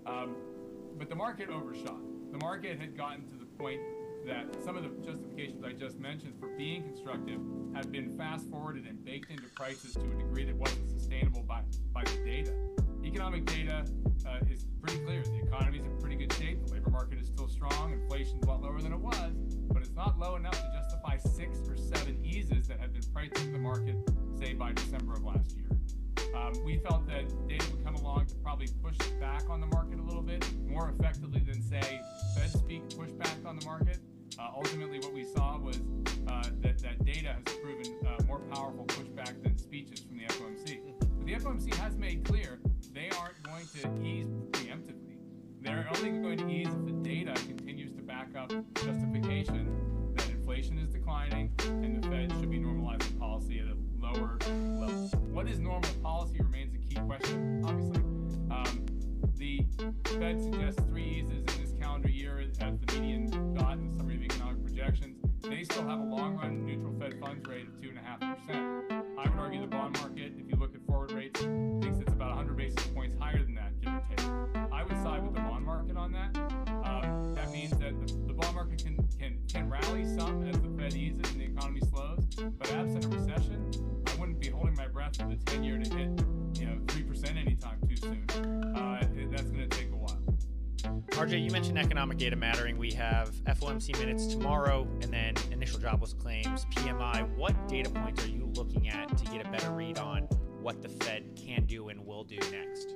But the market overshot. The market had gotten to the point that some of the justifications I just mentioned for being constructive have been fast forwarded and baked into prices to a degree that wasn't sustainable by the data. Economic data is pretty clear. The economy is in pretty good shape. The labor market is still strong. Inflation's a lot lower than it was, but it's not low enough to justify 6 or 7 eases that had been priced into the market, say, by December of last year. We felt that data would come along to probably push back on the market a little bit more effectively than, say, Fed speak push back on the market. Ultimately, what we saw was that data has proven more powerful pushback than speeches from the FOMC. But the FOMC has made clear they aren't going to ease preemptively. They're only going to ease if the data continues to back up justification that inflation is declining and the Fed should be normalizing policy at a lower level. What is normal policy remains a key question, obviously. The Fed suggests 3 eases in this calendar year as the median dot in the summary of economic projections. They still have a long-run neutral Fed funds rate of 2.5%. I would argue the bond market, if you look at forward rates, thinks it's about 100 basis points higher than that, give or take. I would side with the bond market on that. That means that the bond market can rally some as the Fed eases and the economy slows, but absent a recession, I wouldn't be holding my breath for the 10-year to hit 3% anytime too soon. That's going to take a while. RJ, you mentioned economic data mattering. We have FOMC minutes tomorrow, and then initial jobless claims, PMI. What data points are you looking at to get a better read on what the Fed can do and will do next?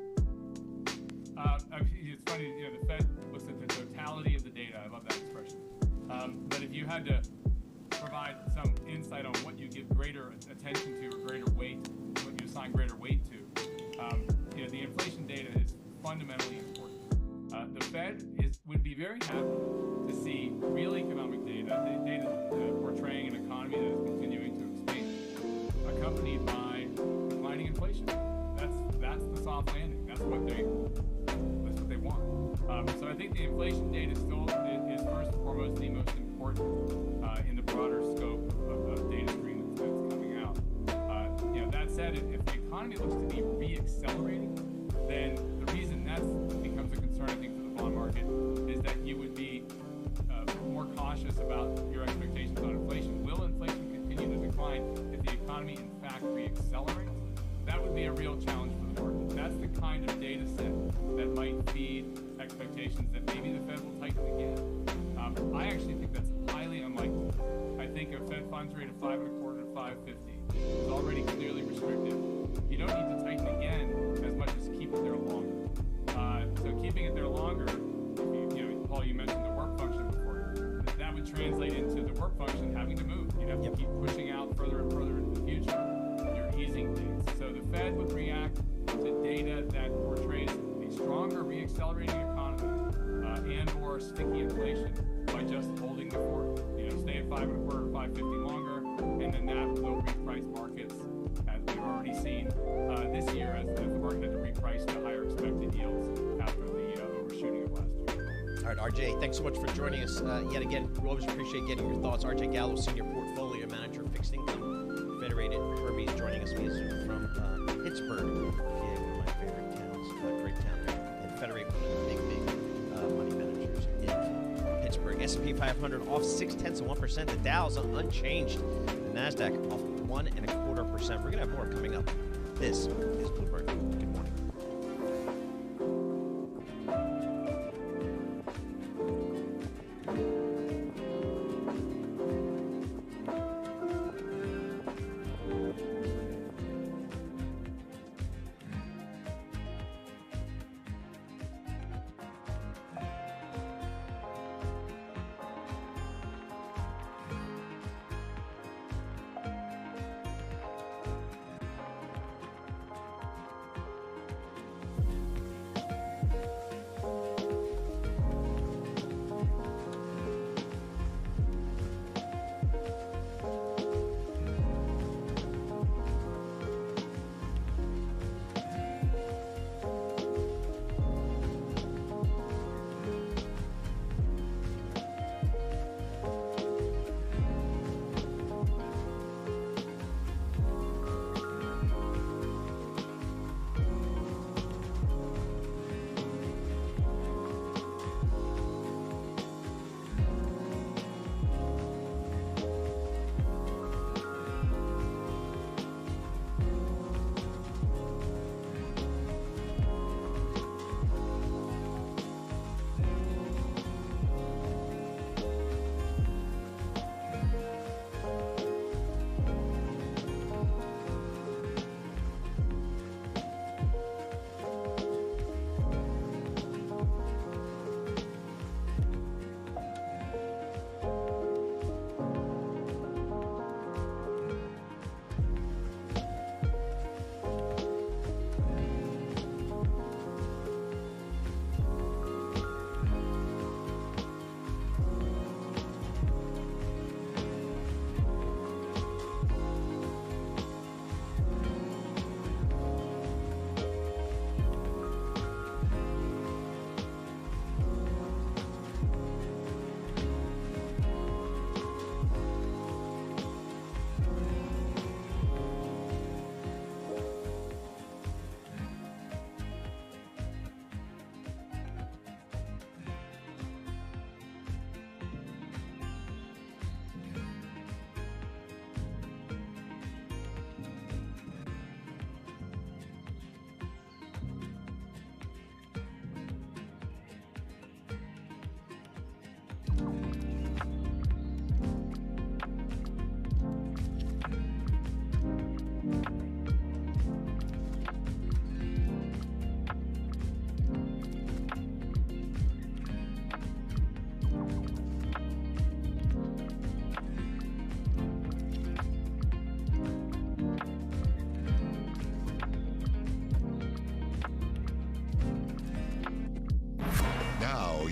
It's funny, the Fed looks at the totality of the data. I love that expression. But if you had to provide some insight on what you give greater attention to or greater weight, what you assign greater weight to, the inflation data is fundamentally important. The Fed would be very happy to see real economic data, data portraying an economy that is continuing to expand, accompanied by declining inflation. That's the soft landing. That's what they want. So I think the inflation data still is first and foremost the most important in the broader scope of data stream that's coming out. That said, if the economy looks to be re-accelerating, then the reason that becomes a concern, I think, for the bond market is that you would be more cautious about your expectations on inflation. Will inflation continue to decline if the economy, in fact, re-accelerates? That would be a real challenge for the market. That's the kind of data set that might feed expectations that maybe the Fed will tighten again. I actually think that's highly unlikely. I think a Fed funds rate of 5.25 to 5.50 is already clearly restrictive. You don't need to tighten again as much as keep it there longer. So keeping it there longer, Paul, you mentioned the work function before. That would translate into the work function having to move. You'd have to keep pushing out further and further into the future. You're easing things. So the Fed would react to data that portrays a stronger re-accelerating economy and or sticky inflation by just holding the fort. Stay at 5.25 to 5.50 longer, and then that will reprice markets, as we've already seen this year, as the market had to reprice to higher expected yields after the overshooting of last year. All right, RJ, thanks so much for joining us yet again. We always appreciate getting your thoughts. RJ Gallo, Senior Portfolio Manager, Fixed Income, Federated Hermes, joining us via Zoom from Pittsburgh, one of my favorite towns, great town, and Federated, big money managers in Pittsburgh. S&P 500 off 0.6%. The Dow's unchanged. The NASDAQ off 1.25%. We're going to have more coming up. This is Bloomberg. Good morning.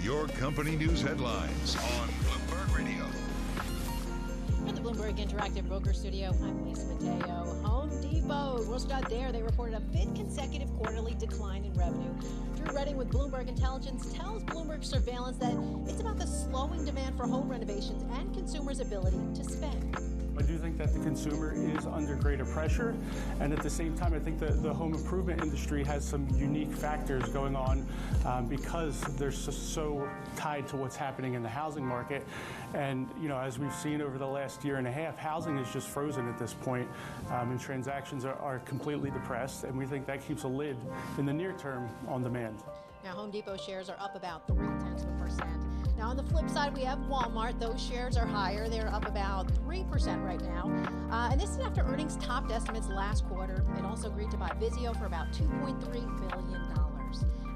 your company news headlines on Bloomberg Radio. From the Bloomberg Interactive Broker Studio, I'm Lisa Mateo. Home Depot, we'll start there. They reported a fifth consecutive quarterly decline in revenue. Drew Redding with Bloomberg Intelligence tells Bloomberg Surveillance that it's about the slowing demand for home renovations and consumers' ability to spend. I do think that the consumer is under greater pressure, and at the same time, I think that the home improvement industry has some unique factors going on because they're so tied to what's happening in the housing market. And as we've seen over the last year and a half, housing is just frozen at this point, and transactions are completely depressed, and we think that keeps a lid in the near term on demand. Now, Home Depot shares are up about 0.3%. Now, on the flip side, we have Walmart. Those shares are higher. They're up about 3% right now. And this is after earnings topped estimates last quarter. It also agreed to buy Vizio for about $2.3 billion.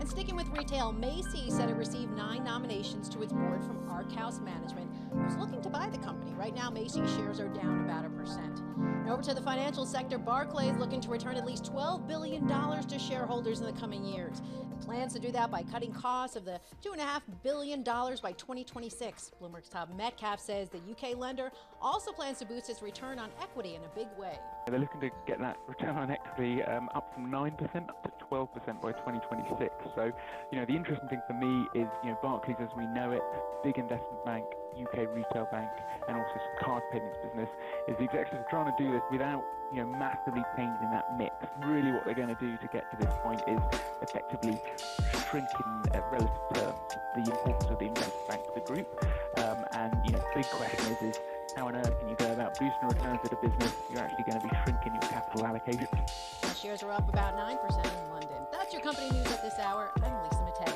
And sticking with retail, Macy's said it received 9 nominations to its board from Arkhouse Management, who's looking to buy the company. Right now, Macy's shares are down about 1%. And over to the financial sector, Barclays looking to return at least $12 billion to shareholders in the coming years. It plans to do that by cutting costs of the $2.5 billion by 2026. Bloomberg's Tom Metcalf says the UK lender also plans to boost its return on equity in a big way. They're looking to get that return on equity up from 9% up to 12% by 2026. So, the interesting thing for me is, Barclays as we know it, big investment bank, UK retail bank, and also some card payments business, is the executives trying to do this without, massively changing that mix. Really what they're going to do to get to this point is effectively shrink in relative terms the importance of the investment bank to the group. And, big question is how on earth can you go about boosting returns of the business? You're actually going to be shrinking your capital allocation. The shares are up about 9% in London. That's your company news at this hour. I'm Lisa Mateo.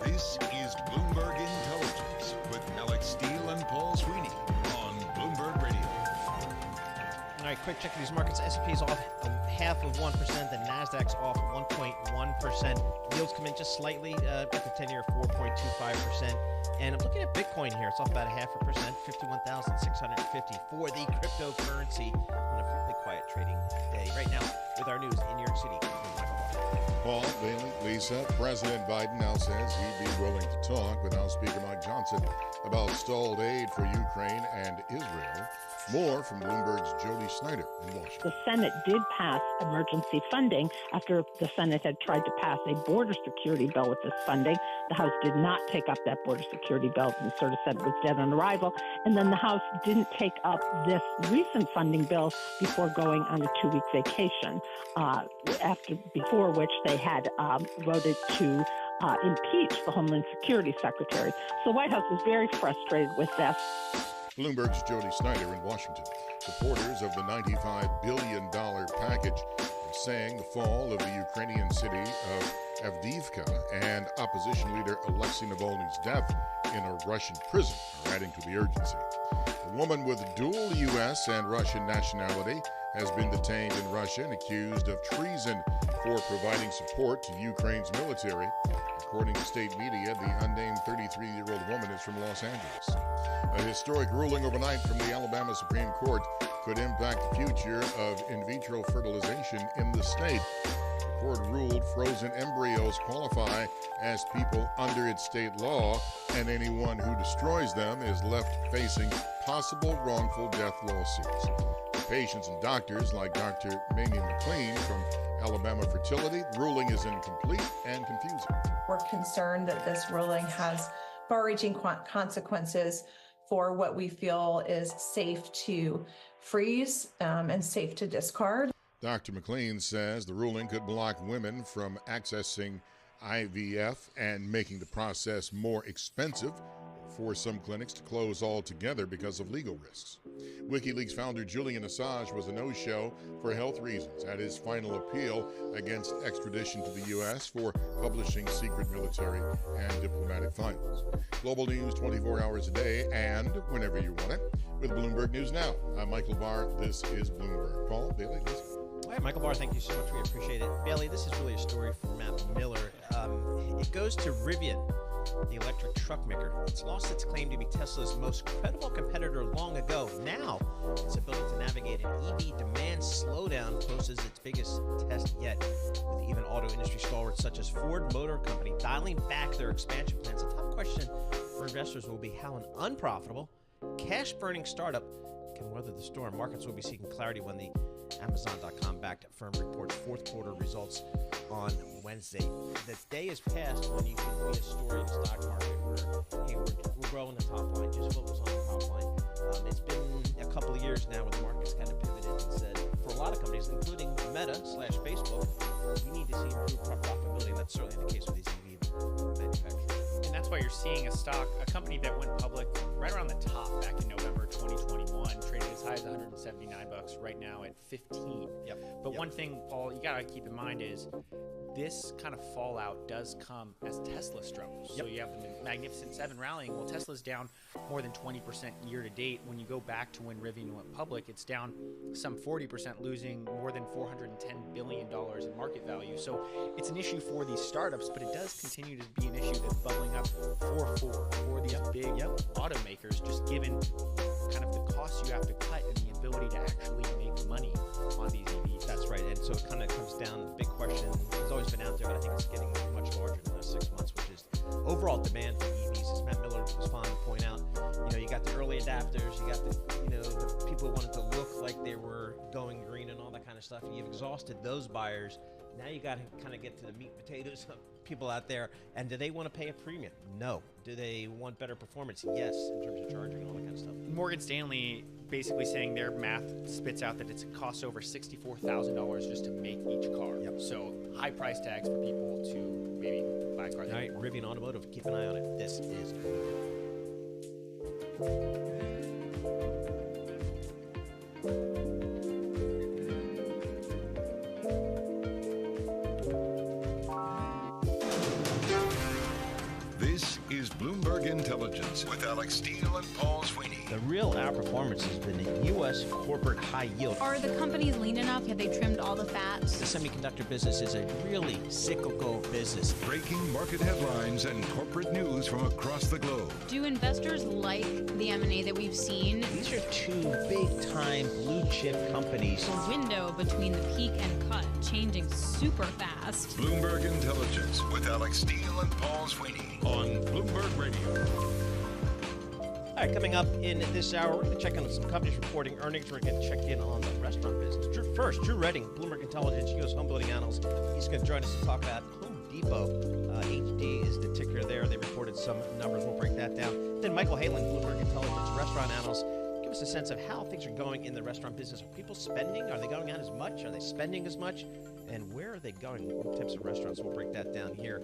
This is Bloomberg Intelligence with Alex Steele and Paul Sweeney on Bloomberg Radio. All right, quick check of these markets. S&P's off 0.5%. The Nasdaq's off 1.1%. Yields come in just slightly. Got the 10-year 4.25%. And I'm looking at Bitcoin here. It's off about 0.5%, 51,650 for the cryptocurrency on a fairly quiet trading day. Right now, with our news in New York City. Paul, Bailey, Lisa, President Biden now says he'd be willing to talk with House Speaker Mike Johnson about stalled aid for Ukraine and Israel. More from Bloomberg's Jody Snyder in Washington. The Senate did pass emergency funding after the Senate had tried to pass a border security bill with this funding. The House did not take up that border security bill and sort of said it was dead on arrival. And then the House didn't take up this recent funding bill before going on a 2-week vacation, before which they had voted to impeach the Homeland Security Secretary. So the White House was very frustrated with this. Bloomberg's Jody Snyder in Washington. Supporters of the $95 billion package are saying the fall of the Ukrainian city of Avdiivka and opposition leader Alexei Navalny's death in a Russian prison are adding to the urgency. A woman with dual U.S. and Russian nationality has been detained in Russia and accused of treason for providing support to Ukraine's military. According to state media, the unnamed 33-year-old woman is from Los Angeles. A historic ruling overnight from the Alabama Supreme Court could impact the future of in vitro fertilization in the state. The court ruled frozen embryos qualify as people under its state law, and anyone who destroys them is left facing possible wrongful death lawsuits. Patients and doctors like Dr. Mamie McLean from Alabama Fertility, the ruling is incomplete and confusing. We're concerned that this ruling has far-reaching consequences for what we feel is safe to freeze and safe to discard. Dr. McLean says the ruling could block women from accessing IVF and making the process more expensive, force some clinics to close altogether because of legal risks. WikiLeaks founder Julian Assange was a no-show for health reasons at his final appeal against extradition to the U.S. for publishing secret military and diplomatic files. Global news 24 hours a day and whenever you want it with Bloomberg News Now. I'm Michael Barr. This is Bloomberg. Paul, Bailey, listen. All right, Michael Barr, thank you so much. We appreciate it. Bailey, this is really a story from Matt Miller. It goes to Rivian. the electric truck maker. It's lost its claim to be Tesla's most credible competitor long ago. Now, its ability to navigate an EV demand slowdown poses its biggest test yet, with even auto industry stalwarts such as Ford Motor Company dialing back their expansion plans. A tough question for investors will be how an unprofitable, cash-burning startup can weather the storm. Markets will be seeking clarity when the Amazon.com-backed firm reports fourth quarter results on Wednesday. The day is past when you can read a story in the stock market where, hey, we're growing the top line, just focus on the top line. It's been a couple of years now where the market's kind of pivoted and said, for a lot of companies, including Meta/Facebook, we need to see improved profitability, and that's certainly the case with these EV manufacturers. And that's why you're seeing a company that went public right around the top back in November 2021, traded as high as $179, right now at 15. But one thing, Paul, you gotta keep in mind is this kind of fallout does come as Tesla struggles. So you have the Magnificent Seven rallying. Well, Tesla's down more than 20% year to date. When you go back to when Rivian went public, it's down some 40%, losing more than $410 billion in market value. So it's an issue for these startups, but it does continue to be an issue that's bubbling up for these big automakers, just given kind of the costs you have to cut and the ability to actually make money on these EVs. That's right, and so it kind of comes down to the big question. It's always been out there, but I think it's getting much larger in the last 6 months, which is overall demand for EVs. As Matt Miller was fond to point out, you got the early adapters, you got the people who wanted to look like they were going green and all that kind of stuff. You've exhausted those buyers. Now you got to kind of get to the meat and potatoes of people out there. And do they want to pay a premium? No. Do they want better performance? Yes, in terms of charging and all that kind of stuff. Morgan Stanley basically saying their math spits out that it costs over $64,000 just to make each car. So high price tags for people to maybe buy cars. All right, Rivian Automotive, keep an eye on it. This is This is Bloomberg Intelligence with Alex Steele and Paul Sweeney. The real outperformance has been in U.S. corporate high yield. Are the companies lean enough? Have they trimmed all the fat? The semiconductor business is a really cyclical business. Breaking market headlines and corporate news from across the globe. Do investors like the M&A that we've seen? These are two big-time blue-chip companies. The window between the peak and cut changing super fast. Bloomberg Intelligence with Alex Steele and Paul Sweeney on Bloomberg Radio. All right, coming up in this hour, we're going to check on some companies reporting earnings. We're going to check in on the restaurant business. Drew Redding, Bloomberg Intelligence, U.S. home building analyst. He's going to join us to talk about Home Depot. HD is the ticker there. They reported some numbers. We'll break that down. Then Michael Halen, Bloomberg Intelligence, restaurant analyst. Give us a sense of how things are going in the restaurant business. Are people spending? Are they going out as much? Are they spending as much? And where are they going? What types of restaurants? We'll break that down here.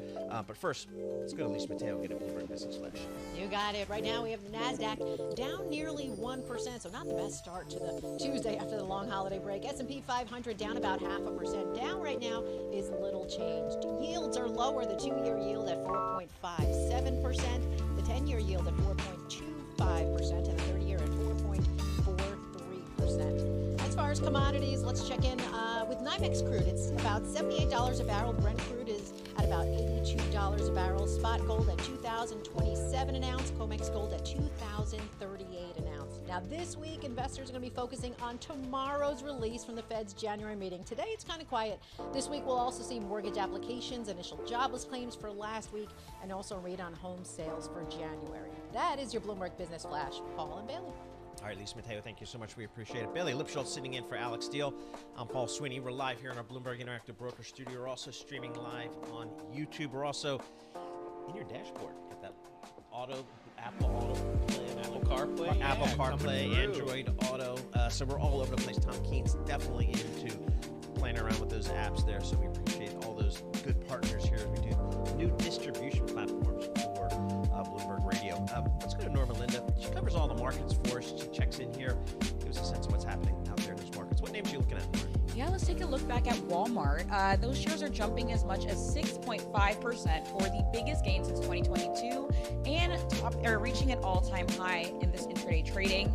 But first, let's go to Lisa Mateo and get a Bloomberg Business Flash. You got it. Right now we have the NASDAQ down nearly 1%, so not the best start to the Tuesday after the long holiday break. S&P 500 down about 0.5%. Down right now is little changed. Yields are lower. The 2-year yield at 4.57%, the 10-year yield at 4.25%, and the 30-year at 4.43%. As far as commodities, let's check in with NYMEX crude. It's about $78 a barrel. Brent crude is at about $82 a barrel. Spot gold at $2,027 an ounce. COMEX gold at $2,038 an ounce. Now this week, investors are going to be focusing on tomorrow's release from the Fed's January meeting. Today, it's kind of quiet. This week, we'll also see mortgage applications, initial jobless claims for last week, and also read on home sales for January. That is your Bloomberg Business Flash. Paul and Bailey. All right, Lisa Mateo, thank you so much. We appreciate it. Bailey Lipschultz sitting in for Alex Steele. I'm Paul Sweeney. We're live here in our Bloomberg Interactive Broker Studio. We're also streaming live on YouTube. We're also in your dashboard. Got that Apple CarPlay, Apple CarPlay, Android Auto. So we're all over the place. Tom Keen's definitely into playing around with those apps there. So we appreciate all those good partners here as we do new distribution platforms for Bloomberg Radio. Let's go to Norma Linda. She covers all the markets for us. She checks in here, gives Give us a sense of what's happening out there in those markets. What names are you looking at? Yeah, let's take a look back at Walmart. Those shares are jumping as much as 6.5% for the biggest gain since 2022 and reaching an all-time high in this intraday trading.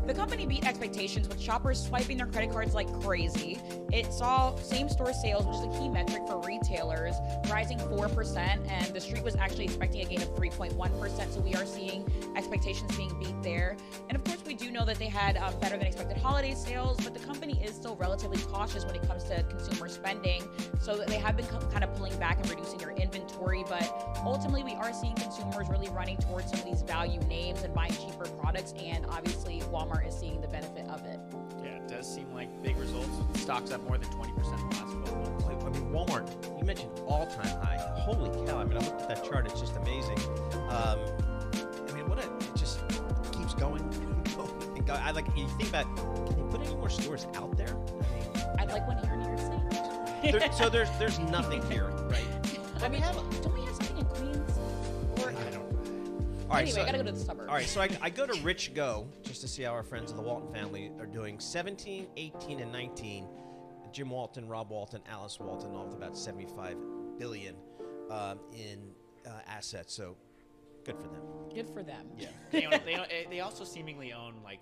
The company beat expectations with shoppers swiping their credit cards like crazy. It saw same-store sales, which is a key metric for retailers, rising 4%, and the street was actually expecting a gain of 3.1%, so we are seeing expectations being beat there. And of course, we do know that they had better than expected holiday sales, but the company is still relatively cautious when it comes to consumer spending, so they have been kind of pulling back and reducing their inventory, but ultimately we are seeing consumers really running towards some of these value names and buying cheaper products, and obviously Walmart is seeing the benefit of it. Yeah, it does seem like big results. Stocks up more than 20% in the last 12 months. I mean, Walmart, you mentioned all-time high. Holy cow. I mean, I looked at that chart. It's just amazing. I mean, it just keeps going. I like, you think about, can they put any more stores out there? I mean, I'd like one here in New York City. so there's nothing here, right? I mean, don't we have something in Queens? Or, I don't know. All right, anyway, I gotta go to the suburbs. All right, so I go to Rich Go just to see how our friends of the Walton family are doing. 17, 18, and 19. Jim Walton, Rob Walton, Alice Walton, all with about $75 billion in assets. So good for them. Good for them. Yeah. They also seemingly own like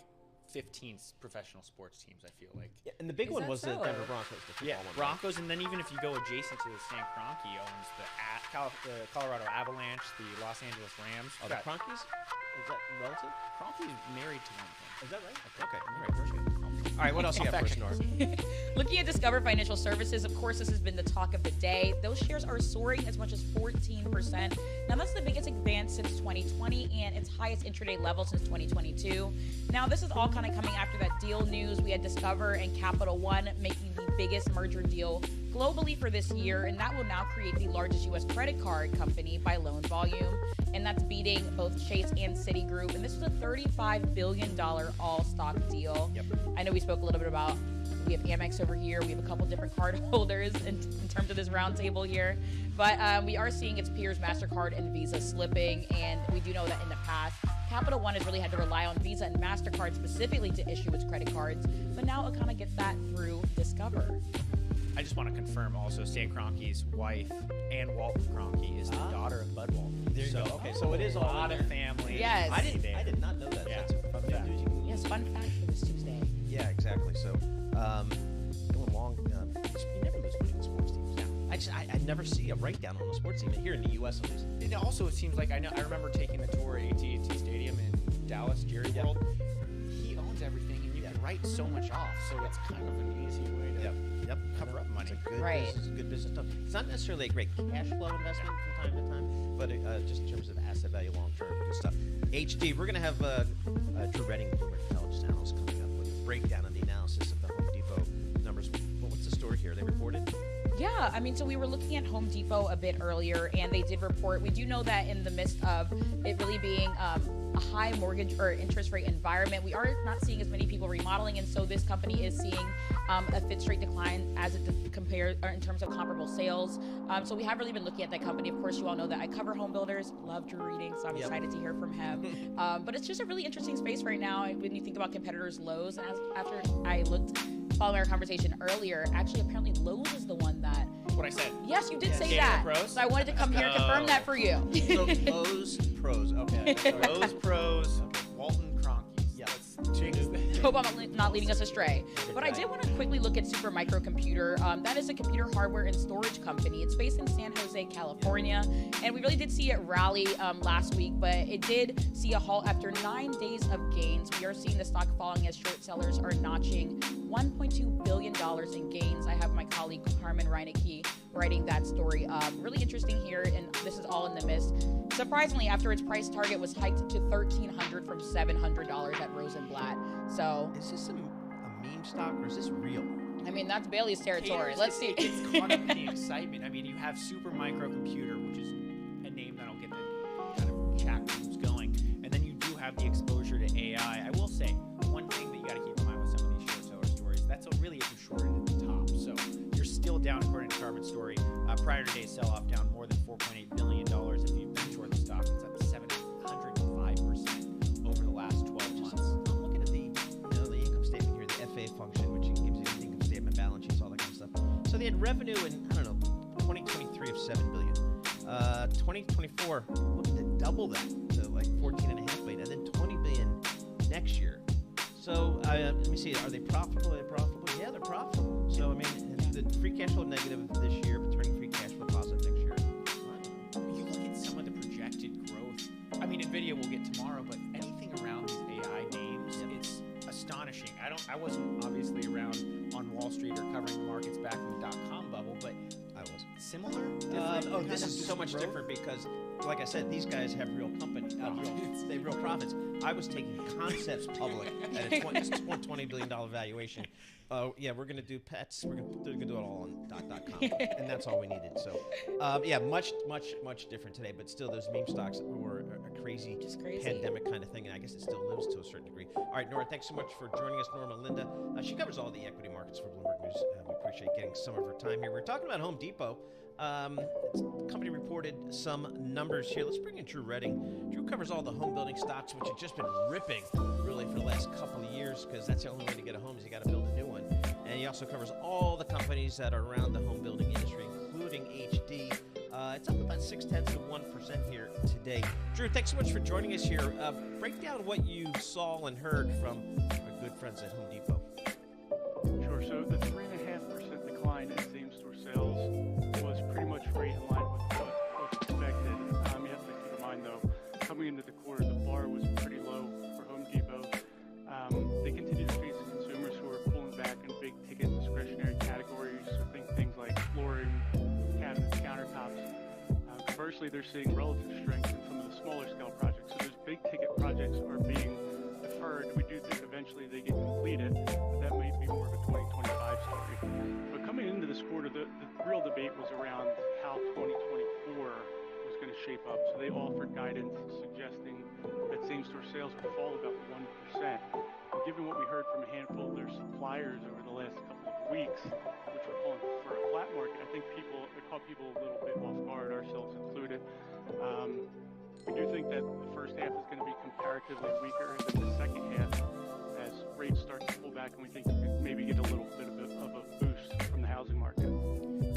15 professional sports teams, I feel like. Yeah, and the big one was the Denver Broncos. The Yeah, one, Broncos, and then even if you go adjacent to the Stan Kroenke owns the Colorado Avalanche, the Los Angeles Rams. Oh, the Kroenkes? Is that relative? Kroenke is married to one of them. Is that right? Okay. All right, very good. All right, what else you got for us, Nora? Looking at Discover Financial Services, of course, this has been the talk of the day. Those shares are soaring as much as 14%. Now, that's the biggest advance since 2020 and its highest intraday level since 2022. Now, this is all kind of coming after that deal news. We had Discover and Capital One making the biggest merger deal globally for this year, and that will now create the largest U.S. credit card company by loan volume, and that's beating both Chase and Citigroup. And this is a $35 billion all-stock deal. Yep. I know we spoke a little bit about, we have Amex over here, we have a couple different card holders in terms of this roundtable here, but we are seeing its peers, MasterCard and Visa, slipping, and we do know that in the past, Capital One has really had to rely on Visa and MasterCard specifically to issue its credit cards, but now it kind of gets that through Discover. I just want to confirm also Stan Kroenke's wife, Ann Walton Kroenke, is the daughter of Bud Walton. There you go. Okay, so it is a all lot of family. Yes. I did not know that. Yeah. That's a fun fact. Yes, fun fact for this Tuesday. Yeah, exactly. So, going along, you never lose money in the sports teams. Yeah. I never see a write-down on the sports team here in the U.S. at least. And also, it seems like I remember taking the tour at AT&T Stadium in Dallas, Jerry World. He owns everything, and you can write so much off. So it's kind of an easy way to cover up money. It's a good Right. business, good business stuff. It's not necessarily a great cash flow investment from time to time, but just in terms of asset value long-term, good stuff. HD, we're going to have Drew Redding, Bloomberg Intelligence Analyst, coming up with a breakdown of the analysis of the Home Depot numbers. What's the story here? They reported? Yeah, I mean, so we were looking at Home Depot a bit earlier, and they did report. We do know that in the midst of it really being a high mortgage or interest rate environment, we are not seeing as many people remodeling, and so this company is seeing a fifth straight decline as it compares or in terms of comparable sales. So we have really been looking at that company. Of course, you all know that I cover home builders, love Drew Reading, so I'm excited to hear from him. But it's just a really interesting space right now when you think about competitors Lowe's. And after I looked, following our conversation earlier, actually apparently Lowe's is the one that. What I said. Yes, you did say Game that. of Pros? So I wanted to come here and confirm that for you. So Lowe's Pros. Okay. Lowe's Pros, Walton Kroenke. Yeah. Hope I'm not leading us astray. But I did want to quickly look at Supermicro Computer. That is a computer hardware and storage company. It's based in San Jose, California. And we really did see it rally last week, but it did see a halt after 9 days of gains. We are seeing the stock falling as short sellers are notching $1.2 billion in gains. I have my colleague Carmen Reinecke writing that story up. Really interesting here, and this is all in the mist. Surprisingly, after its price target was hiked to $1,300 from $700 at Rosenblatt. So is this a meme stock or is this real? I mean, that's Bailey's territory. Let's see. It's caught up in the excitement. I mean, you have Supermicro Computer, which is a name that'll get the kind of chat rooms going, and then you do have the exposure to AI. I will say one thing that you got to keep in mind with some of these short seller stories. That's really if you shorted at the top. So you're still down according to Carbon Story. Prior to today's sell-off, down more than $4.8 billion. If you short the stock, it's up 705% over the last 12 months. I'm looking at the income statement they had revenue in, 2023 of $7 billion. 2024, looking to double that to like $14.5 billion, and then $20 billion next year. So let me see, are they profitable? Yeah, they're profitable. So I mean, the free cash flow negative this year, but turning free cash flow positive next year. You look at some of the projected growth. I mean, NVIDIA we'll get tomorrow, but anything around these AI names, it's astonishing. I wasn't obviously around on Wall Street or covering the markets back in the dot-com bubble, but I was similar. This is so much different because, like I said, these guys have real company, they have real profits. I was taking concepts public at a $20 billion valuation. Yeah, we're going to do pets. We're going to do it all on .com, and that's all we needed. So, yeah, much different today. But still, those meme stocks were a crazy pandemic kind of thing, and I guess it still lives to a certain degree. All right, Nora, thanks so much for joining us. Nora Melinda, she covers all the equity markets for Bloomberg News. We appreciate getting some of her time here. We're talking about Home Depot. The company reported some numbers here. Let's bring in Drew Redding. Drew covers all the home building stocks, which have just been ripping really for the last couple of years, because that's the only way to get a home is you got to build a new one. And he also covers all the companies that are around the home building industry, including HD. It's up about 0.6% here today. Drew, thanks so much for joining us here. Break down what you saw and heard from our good friends at Home Depot. Sure. So the 3.5% decline in same-store sales was pretty much right in line with what was expected. You have to keep in mind, though, coming into the quarter, the bar was pretty low for Home Depot. They continue to face consumers who are pulling back in big-ticket discretionary categories. So think things like flooring, cabinets, countertops. Conversely, they're seeing relative strength in some of the smaller-scale projects. So those big-ticket projects are being deferred. We do think eventually they get completed, but that may be more of a 2025 story. But coming into this quarter, the real debate was around how 2024 was going to shape up. So they offered guidance suggesting that same-store sales would fall about 1%. And given what we heard from a handful of their suppliers over the last couple of weeks, which were calling for a flat market, I think it caught people a little bit off guard, ourselves included. We do think that the first half is going to be comparatively weaker than the second half as rates start to pull back, and we think we could maybe get a little bit of a boost from the housing market.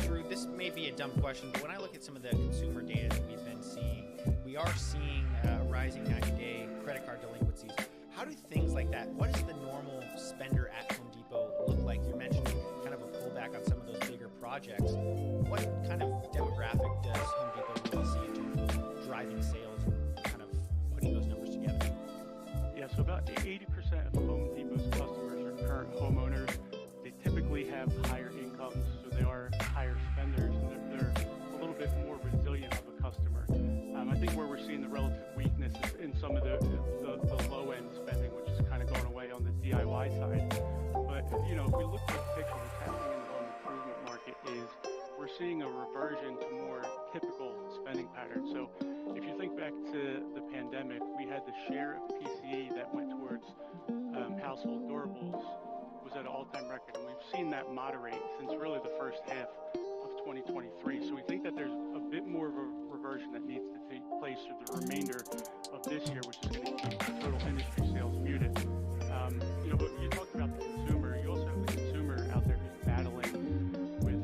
Drew, this may be a dumb question, but when I look at some of the consumer data that we've been seeing, we are seeing rising 90-day credit card delinquencies. How do things like that, what does the normal spender at Home Depot look like? You mentioned kind of a pullback on some of those bigger projects. What kind of demographic does Home Depot really see in terms of driving sales and kind of putting those numbers together? Yeah, so about 80% of Home Depot's customers are current homeowners. They typically have higher incomes, so they are higher spenders, and they're a little bit more resilient of a customer. I think where we're seeing the relative weakness is in some of the low-end spending, which is kind of going away on the DIY side. But, you know, if we look at the picture, what's happening in the home improvement market is we're seeing a reversion to more typical spending patterns. So if you think back to the pandemic, we had the share of PCE that went towards household durables was at an all-time record, and we've seen that moderate since really the first half of 2023. So we think that there's a bit more of a reversion that needs to take place through the remainder of this year, which is going to keep the total industry sales muted. You know, but you talked about the consumer. You also have the consumer out there who's battling with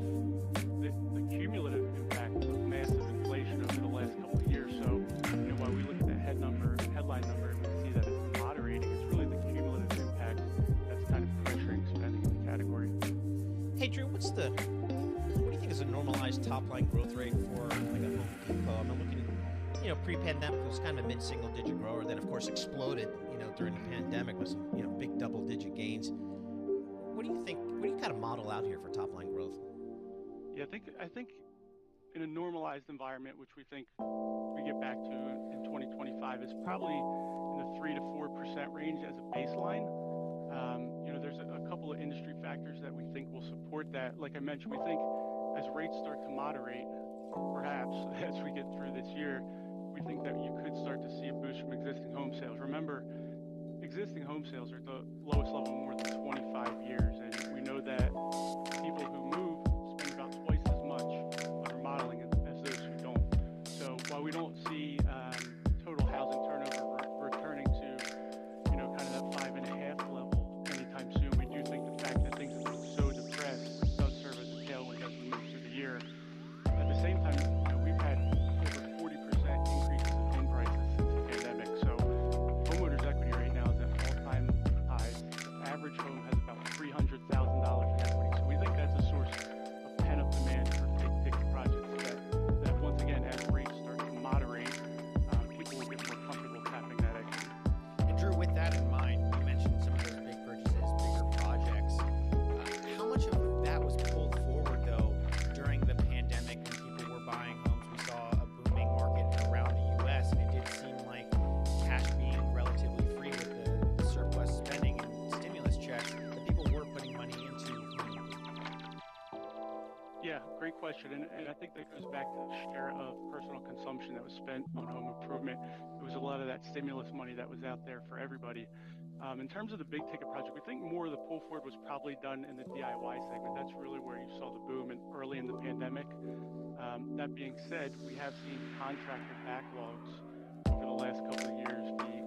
the cumulative impact of massive inflation over the last couple of years. So, you know, while we look at the headline number, and we see that it's moderating, it's really the cumulative impact that's kind of pressuring spending in the category. Hey, Drew, what do you think is a normalized top-line growth rate for like a Home Depot? I'm looking, you know, pre-pandemic it was kind of a mid-single-digit grower, then of course exploded, you know, during the pandemic with some, you know, big double-digit gains. What do you think? What do you kind of model out here for top-line growth? Yeah, I think in a normalized environment, which we think we get back to in 2025, is probably in the 3 to 4% range as a baseline. You know, there's a couple of industry factors that we think will support that. Like I mentioned, we think as rates start to moderate, perhaps as we get through this year, we think that you could start to see a boost from existing home sales. Remember, existing home sales are at the lowest level in more than 25 years, and we know that people who move spend about twice as much on remodeling as those who don't. So while we don't see total housing turnover returning to, you know, kind of that 5.5 level anytime soon, we do think the fact that things have been so depressed does serve as a tailwind as great question, and I think that goes back to the share of personal consumption that was spent on home improvement. It was a lot of that stimulus money that was out there for everybody. In terms of the big ticket project, we think more of the pull forward was probably done in the DIY segment. That's really where you saw the boom early in the pandemic. That being said, we have seen contractor backlogs over the last couple of years be,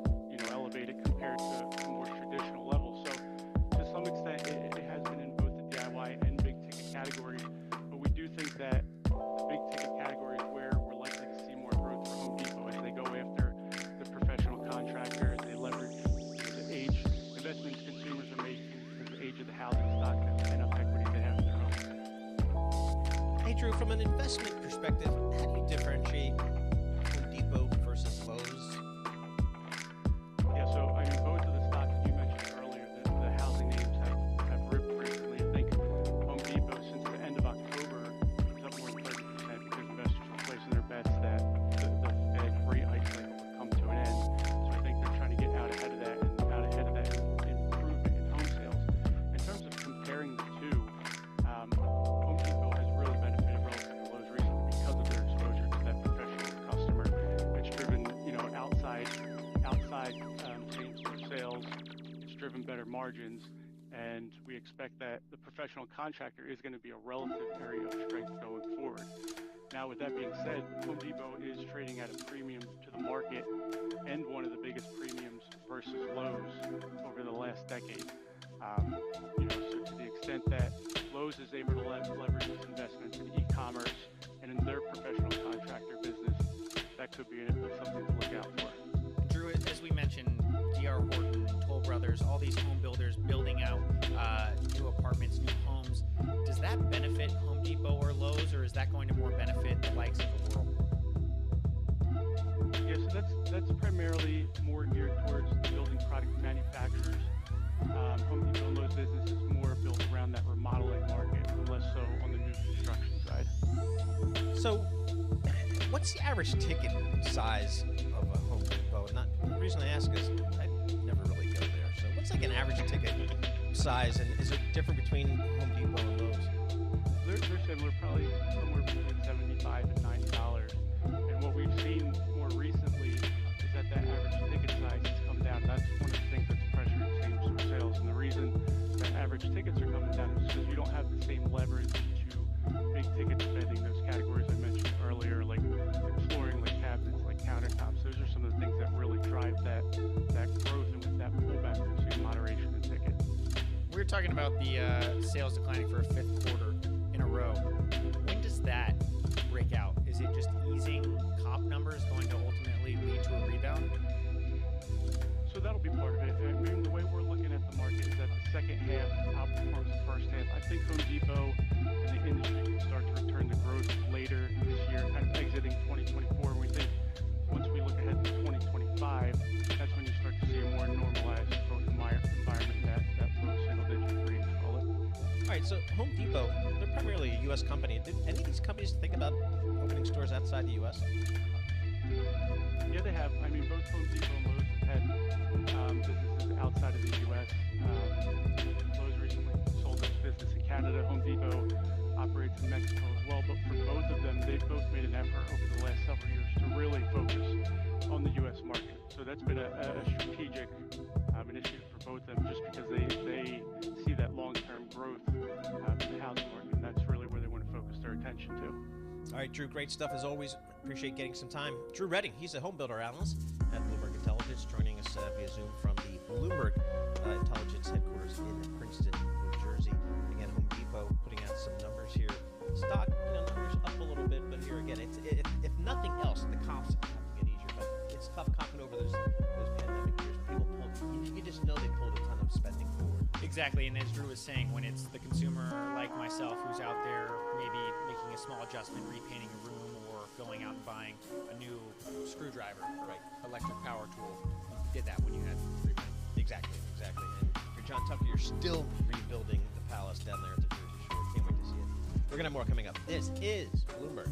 elevated compared to more traditional levels. So to some extent, it has been in both the DIY and big ticket categories. But we do think that the big ticket category is where we're likely to see more growth for Home Depot as they go after the professional contractor, as they leverage the age investments consumers are making because the age of the housing stock and the enough equity they have in their homes. Hey, Drew, from an investment perspective, how do you differentiate Home Depot versus Lowe's? Yeah, so I mean, both of the stocks you mentioned earlier, the housing names have ripped recently. I think Home Depot, since the end of October, is up more than 30% because investors were placing their bets that the Fed rate hike cycle would come to an end. So I think they're trying to get out ahead of that improvement in home sales. In terms of comparing the two, Home Depot has really benefited relative to Lowe's recently because of their exposure to that professional customer. It's driven, outside same-store sales. It's driven better margins, and we expect that the professional contractor is going to be a relative area of strength going forward. Now, with that being said, Home Depot is trading at a premium to the market and one of the biggest premiums versus Lowe's over the last decade. So to the extent that Lowe's is able to leverage its investments in e-commerce and in their professional contractor business, that could be something to look out for. Drew, as we mentioned, D.R. Horton, Toll Brothers, all these home builders building out new apartments, new homes. Does that benefit Home Depot or Lowe's, or is that going to more benefit the likes of the world? Yeah, so that's primarily more geared towards the building product manufacturers. Home Depot and Lowe's business is more built around that remodeling market, less so on the new construction side. So, what's the average ticket size of a Home Depot? The reason I ask is I never really go there. So, what's like an average ticket size, and is it different between Home Depot and Lowe's? They're similar, probably somewhere between $75 and $90. And what we've seen more recently is that average ticket size has come down. That's one of the things that's pressuring same-store sales. And the reason that average tickets are coming down is because you don't have the same leverage to big ticket spending, those categories I mentioned earlier, like flooring, like cabinets, like countertops. Those are some of the things that really drive that growth, and with that pullback, we've seen moderation in tickets. We were talking about the sales declining for a fifth quarter in a row. When does that break out? Is it just easing comp numbers going to ultimately lead to a rebound? So that'll be part of it. I mean, the way we're looking at the market is that the second half outperforms the first half. I think Home Depot and the industry can start to return to growth later this year, kind of exiting 2024. And we think once we look ahead to 2025, that's when you start to see a more normalized growth environment in that low single-digit range, call it. All right, so Home Depot, they're primarily a U.S. company. Did any of these companies think about opening stores outside the U.S.? Yeah, they have. I mean, both Home Depot and Lowe's have had businesses outside of the U.S. Lowe's recently sold its business in Canada. Home Depot operates in Mexico as well. But for both of them, they've both made an effort over the last several years to really focus on the U.S. market. So that's been a strategic initiative for both of them, just because they see that long-term growth in the housing market, and that's really where they want to focus their attention to. All right, Drew, great stuff as always. Appreciate getting some time. Drew Redding, he's a home builder analyst at Bloomberg Intelligence, joining us via Zoom from the Bloomberg Intelligence headquarters in Princeton, New Jersey. Again, Home Depot putting out some numbers here. Stock, numbers up a little bit, but here again, if nothing else, the comps have to get easier. But it's tough comping over those pandemic years. People you just know they pulled a ton of spending forward. Exactly, and as Drew was saying, when it's the consumer like myself who's out there maybe making a small adjustment, repainting a room, or going out and buying a new screwdriver, right, electric power tool, you did that when you had free money. Exactly. And for John Tucker, you're still rebuilding the palace down there at the Jersey Shore. Can't wait to see it. We're going to have more coming up. This is Bloomberg.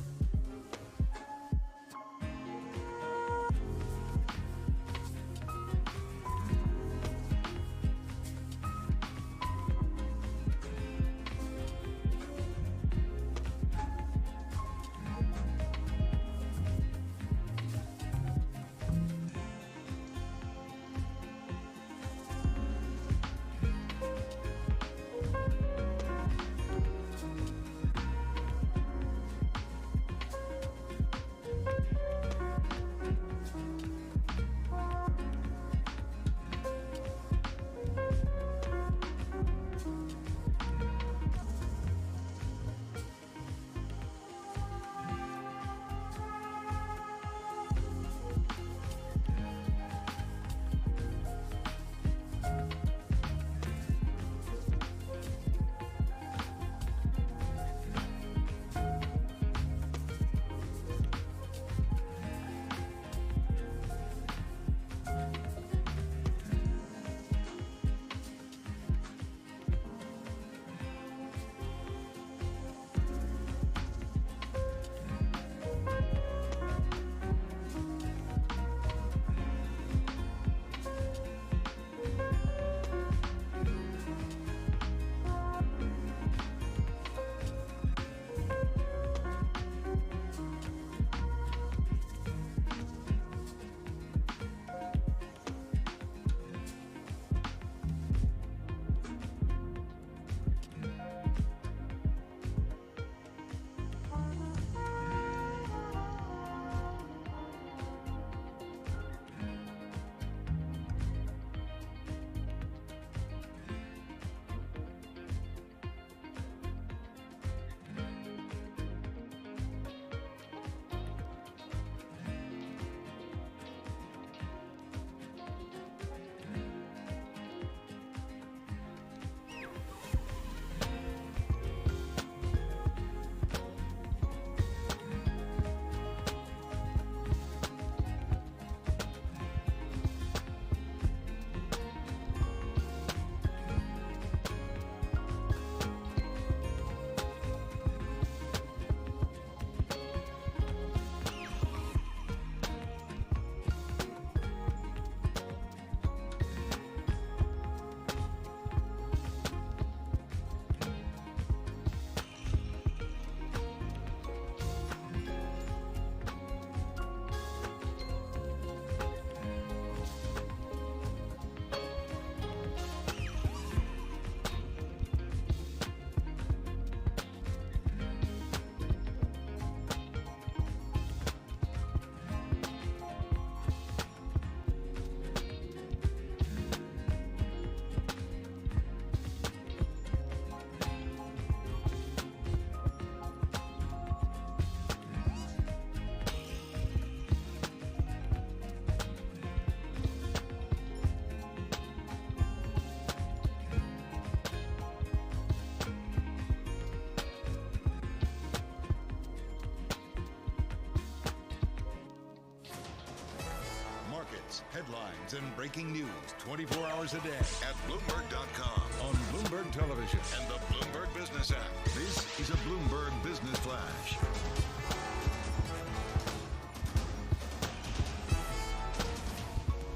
headlines and breaking news 24 hours a day at Bloomberg.com, on Bloomberg Television, and the Bloomberg Business app. This is a Bloomberg Business Flash.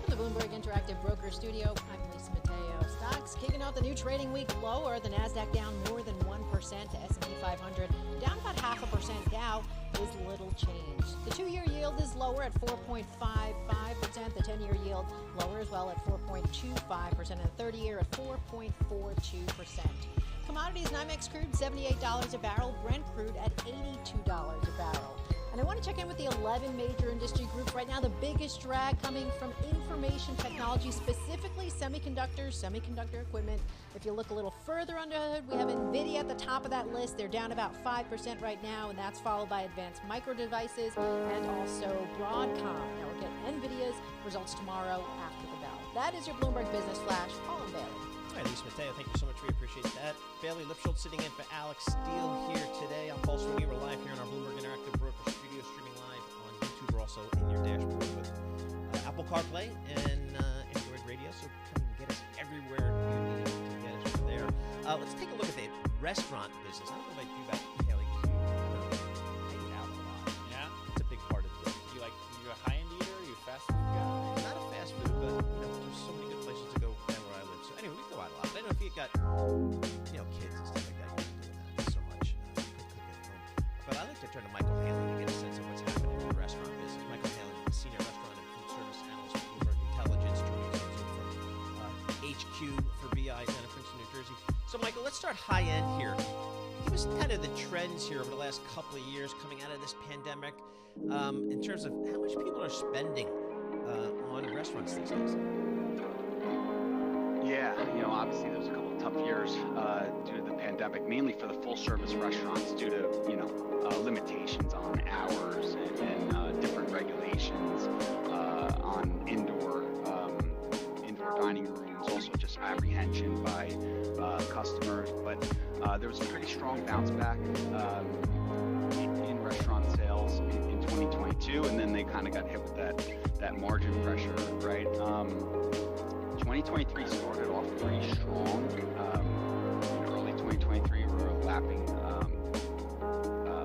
From the Bloomberg Interactive Broker Studio, I'm Lisa Mateo. Stocks kicking off the new trading week lower. The Nasdaq down more than 1%. To S&P 500 down about 0.5%. Dow is little change. The 2-year yield is lower at 4.55%. The 10-year yield lower as well at 4.25%. And the 30-year at 4.42%. Commodities, NYMEX crude $78 a barrel. Brent crude at $82 a barrel. And I want to check in with the 11 major industry groups right now. The biggest drag coming from information technology, specifically semiconductors, semiconductor equipment. If you look a little further under the hood, we have NVIDIA at the top of that list. They're down about 5% right now, and that's followed by Advanced Micro Devices and also Broadcom. Now we'll get NVIDIA's results tomorrow after the bell. That is your Bloomberg Business Flash. Paul and Bailey. All right, Lisa Mateo, thank you so much. We appreciate that. Bailey Lipschultz sitting in for Alex Steele here today. I'm Paul Sweeney. We're live here in our Bloomberg Interactive Broker Studio, streaming live on YouTube. We're also in your dashboard with Apple CarPlay and Android Radio. So come and get us everywhere you need to get us over there. Let's take a look at the restaurant business. I don't know about you, Bailey, because you eat out a lot. Yeah, it's a big part of it. You a high-end eater? Are you a fast food guy? Not a fast food, but there's so many good places to go there where I live. So anyway, we go out a lot. But I don't know if you got kids and stuff like that. You're doing that so much. Cook at home. But I like to turn to Michael Haley to get a sense of what's happening in the restaurant business. Michael Haley, senior restaurant and food service analyst for Bloomberg Intelligence, joining us from HQ for BI down in Princeton, New Jersey. So Michael, let's start high end here. Give us kind of the trends here over the last couple of years coming out of this pandemic, in terms of how much people are spending on restaurants these days. Yeah, obviously there was a couple of tough years due to the pandemic, mainly for the full-service restaurants due to, limitations on hours and different regulations on indoor dining rooms, also just apprehension by customers. But there was a pretty strong bounce back in restaurant sales in 2022, and then they kind of got hit with that margin pressure, right? 2023 started off pretty strong. In early 2023, we were lapping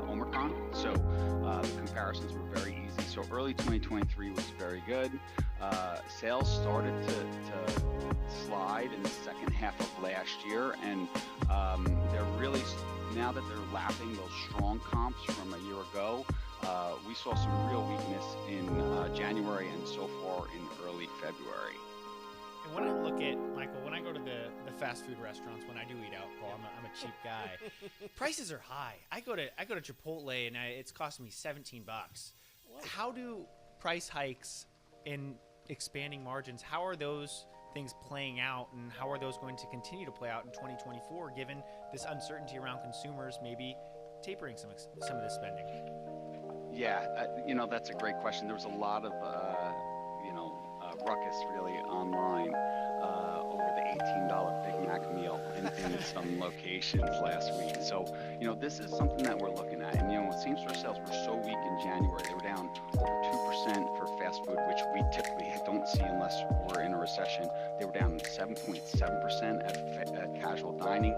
Omicron, so the comparisons were very easy. So early 2023 was very good. Sales started to slide in the second half of last year, and they're really, now that they're lapping those strong comps from a year ago, we saw some real weakness in January and so far in early February. And when I look at, Michael, when I go to the fast food restaurants, when I do eat out, Paul, I'm a cheap guy. Prices are high. I go to Chipotle and it's costing me $17. How do price hikes and expanding margins, how are those things playing out, and how are those going to continue to play out in 2024, given this uncertainty around consumers maybe tapering some of this spending? Yeah, that's a great question. There was a lot of, ruckus really online over the $18 Big Mac meal in some locations last week. So, this is something that we're looking at. And, same-store sales were so weak in January. They were down over 2% for fast food, which we typically don't see unless we're in a recession. They were down 7.7% at casual dining.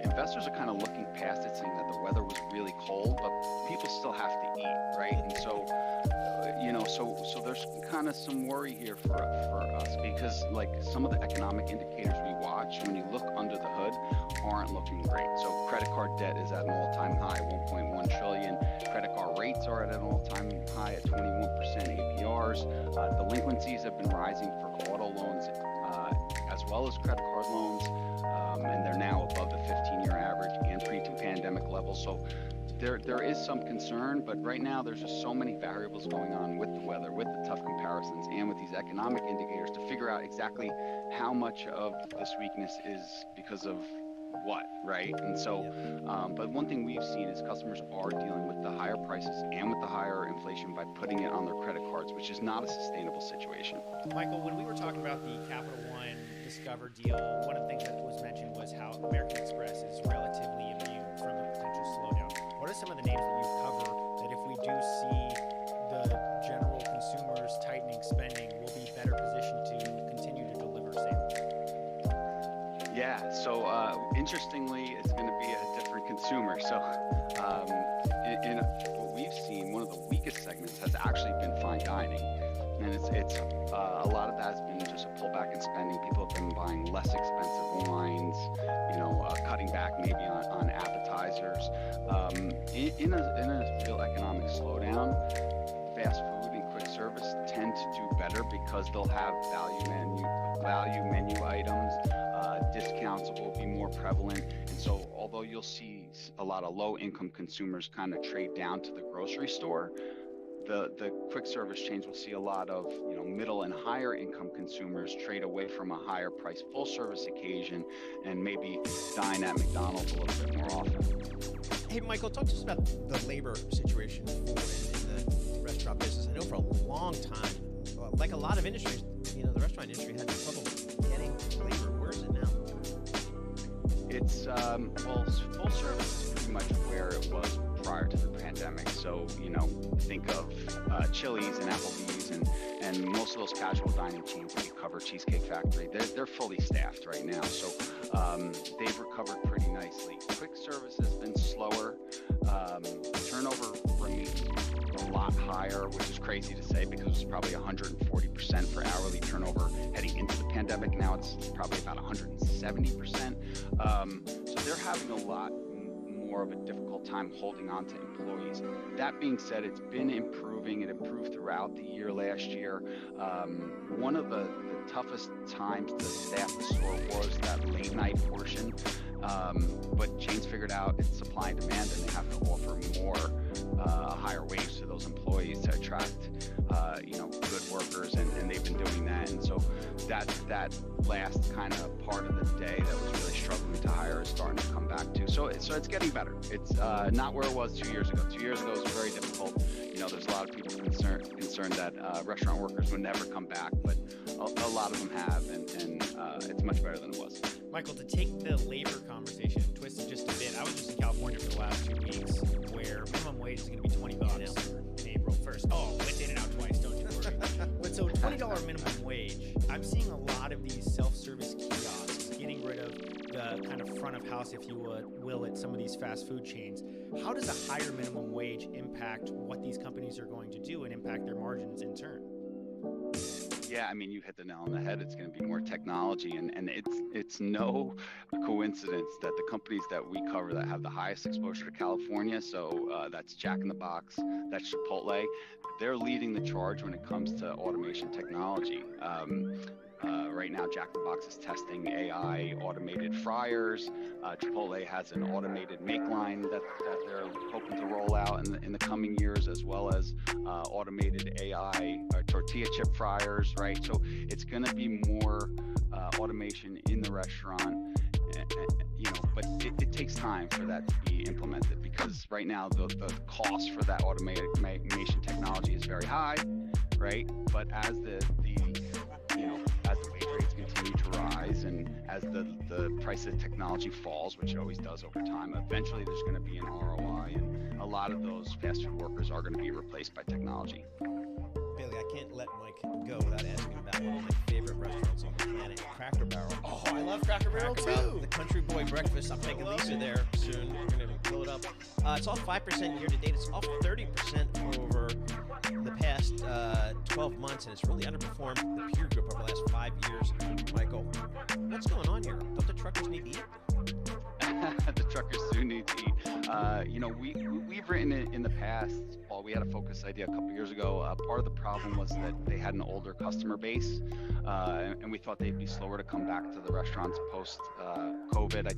Investors are kind of looking past it, saying that the weather was really cold, but people still have to eat, right? And so, so there's kind of some worry here for us, because like some of the economic indicators we watch, when you look under the hood, aren't looking great. So credit card debt is at an all-time high, 1.1 trillion. Credit card rates are at an all-time high at 21% APRs. Delinquencies have been rising for auto loans as well as credit card loans, and they're now above the 15-year average and pre-pandemic levels. So there is some concern, but right now there's just so many variables going on with the weather, with the tough comparisons, and with these economic indicators to figure out exactly how much of this weakness is because of what, right? And so, but one thing we've seen is customers are dealing with the higher prices and with the higher inflation by putting it on their credit cards, which is not a sustainable situation. Michael, when we were talking about the Capital One Discover deal, one of the things that was mentioned was how American Express is relatively immune from a potential slowdown. What are some of the names that you cover that if we do see the general consumers tightening spending, we'll be better positioned to Interestingly, it's going to be a different consumer. So in what we've seen, one of the weakest segments has actually been fine dining. And it's a lot of that has been just a pullback in spending. People have been buying less expensive wines, cutting back maybe on appetizers. In a real economic slowdown, fast food and quick service tend to do better because they'll have value menu items. Discounts will be more prevalent, and so although you'll see a lot of low-income consumers kind of trade down to the grocery store, the quick service chains will see a lot of middle and higher income consumers trade away from a higher price full service occasion and maybe dine at McDonald's a little bit more often. Hey, Michael, talk to us about the labor situation in the restaurant business. I know for a long time, like a lot of industries, the restaurant industry had trouble getting labor. Where is it now? It's full service is pretty much where it was prior to the pandemic. So think of Chili's and Applebee's and most of those casual dining chains that you cover, Cheesecake Factory, they're fully staffed right now. So they've recovered pretty nicely. Quick service has been slower. Turnover remains a lot higher, which is crazy to say because it's probably 140% for hourly turnover heading into the pandemic. Now it's probably about 170%. So they're having a lot more of a difficult time holding on to employees. That being said, it's been improving. It improved throughout the year last year. One of the toughest times to staff the store was that late night portion. But chains figured out it's supply and demand, and they have to offer more higher wage to those employees to attract good workers, and they've been doing that. And so that last kind of part of the day that was really struggling to hire is starting to come back too. So it's getting better. It's not where it was 2 years ago. 2 years ago it was very difficult. There's a lot of people concerned that restaurant workers would never come back, but a lot of them have, and it's much better than it was. Michael, to take the labor conversation and twist it just a bit, I was just in California for the last 2 weeks where minimum wage is going to be $20 in April 1st. Oh, went in and out twice, don't you worry. But so $20 minimum wage, I'm seeing a lot of these self-service kiosks getting rid of the kind of front of house, if you will, at some of these fast food chains. How does a higher minimum wage impact what these companies are going to do and impact their margins in turn? Yeah, I mean, you hit the nail on the head. It's going to be more technology, and it's no coincidence that the companies that we cover that have the highest exposure to California, so that's Jack in the Box, that's Chipotle, they're leading the charge when it comes to automation technology. Right now, Jack in the Box is testing AI automated fryers. Chipotle has an automated make line that they're hoping to roll out in the coming years, as well as automated AI tortilla chip fryers, right? So it's going to be more automation in the restaurant, but it takes time for that to be implemented because right now the cost for that automation technology is very high, right? But as the wage rates continue to rise and as the price of technology falls, which it always does over time, eventually there's going to be an ROI, and a lot of those fast food workers are going to be replaced by technology. Bailey, I can't let Mike go without asking about one of my favorite restaurants on the planet, Cracker Barrel. Oh, I love Cracker Barrel too. The Country Boy Breakfast. I'm taking Lisa there soon. We're going to blow it up. It's off 5% year to date. It's off 30% over the past 12 months, and it's really underperformed the peer group over the last 5 years. Michael, what's going on here? Don't the truckers need to eat? The truckers do need to eat. We've written it in the past. Well, we had a focus idea a couple years ago. Part of the problem was that they had an older customer base, and we thought they'd be slower to come back to the restaurants post COVID. I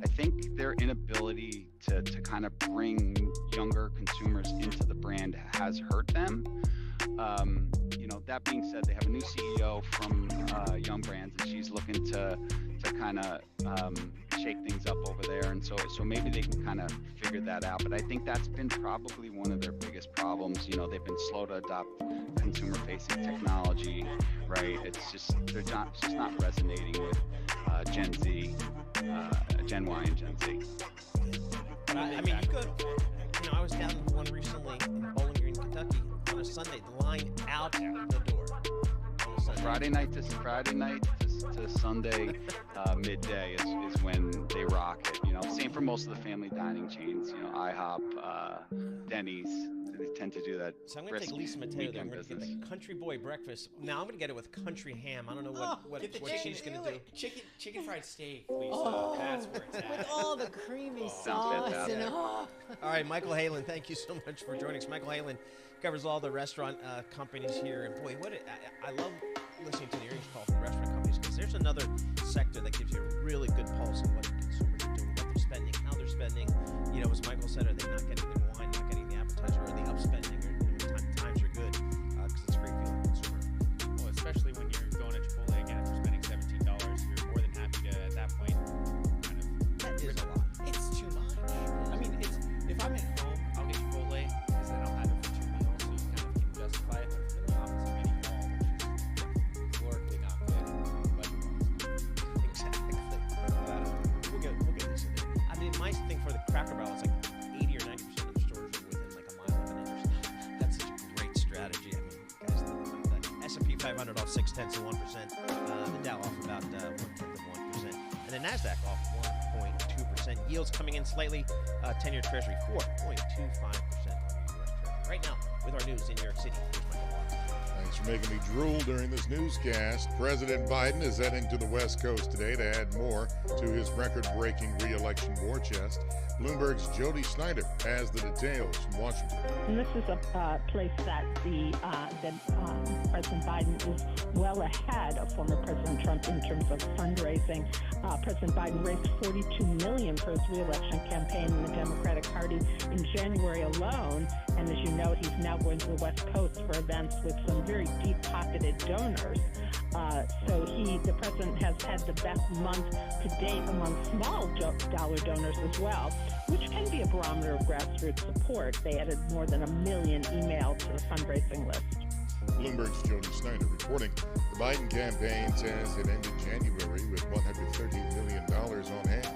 think their inability to kind of bring younger consumers into the brand has hurt them. That being said, they have a new CEO from Young Brands, and she's looking to kind of shake things up over there, and so maybe they can kind of figure that out. But I think that's been probably one of their biggest problems. They've been slow to adopt consumer-facing technology, right? It's just not resonating with Gen Z, Gen Y, and Gen Z. I mean, you could. I was down in one recently in Bowling Green, Kentucky, on a Sunday. The line out the door. Friday night to to Sunday midday is when they rock it. You know, same for most of the family dining chains. You know, IHOP, Denny's. They tend to do that. So I'm going to take Lisa Mateo there. We're going to get the country boy breakfast. Now I'm going to get it with country ham. I don't know what she's going to do. Chicken fried steak, Lisa. That's where it's at. With all the creamy sauce and all right, Michael Halen, thank you so much for joining us. Michael Halen covers all the restaurant companies here, and boy, I love listening to the earnings call from restaurant companies, because there's another sector that gives you a really good pulse on what the consumers are doing, what they're spending, how they're spending. You know, as Michael said, are they not getting the wine, not getting the appetizer, or are they upspending, or times are good, because it's free for the consumer. Well, especially when you're going to Chipotle again after spending $17, you're more than happy to, at that point, kind of. That is a lot. It's too much. I mean, if I'm at home, I'll get Chipotle, because then I'll have it for 2 meals, so you kind of can justify it. But in the office, I'm eating all, which is calorically not good. But exactly. We'll get this in there. I mean, my thing for the Cracker Barrel is like 80 or 90% of the stores are within like a mile of an intersection. That's such a great strategy. I mean, guys, the S&P 500 off 0.6%. The Dow off about 0.1%. And the NASDAQ off 1.2%. Yields coming in slightly. 10-year Treasury 4.25% on the U.S. Treasury. Right now, with our news in New York City, here's Michael Barr. Thanks for making me drool during this newscast. President Biden is heading to the West Coast today to add more to his record-breaking re-election war chest. Bloomberg's Jody Snyder has the details from Washington. And this is a place that President Biden is well ahead of former President Trump in terms of fundraising. President Biden raised $42 million for his re-election campaign in the Democratic Party in January alone. And as you know, he's now going to the West Coast for events with some very deep-pocketed donors. So the president has had the best month to date among small dollar donors as well, which can be a barometer of grassroots support. They added more than 1 million emails to the fundraising list. Bloomberg's Jody Snyder reporting. The Biden campaign says it ended January with $130 million on hand.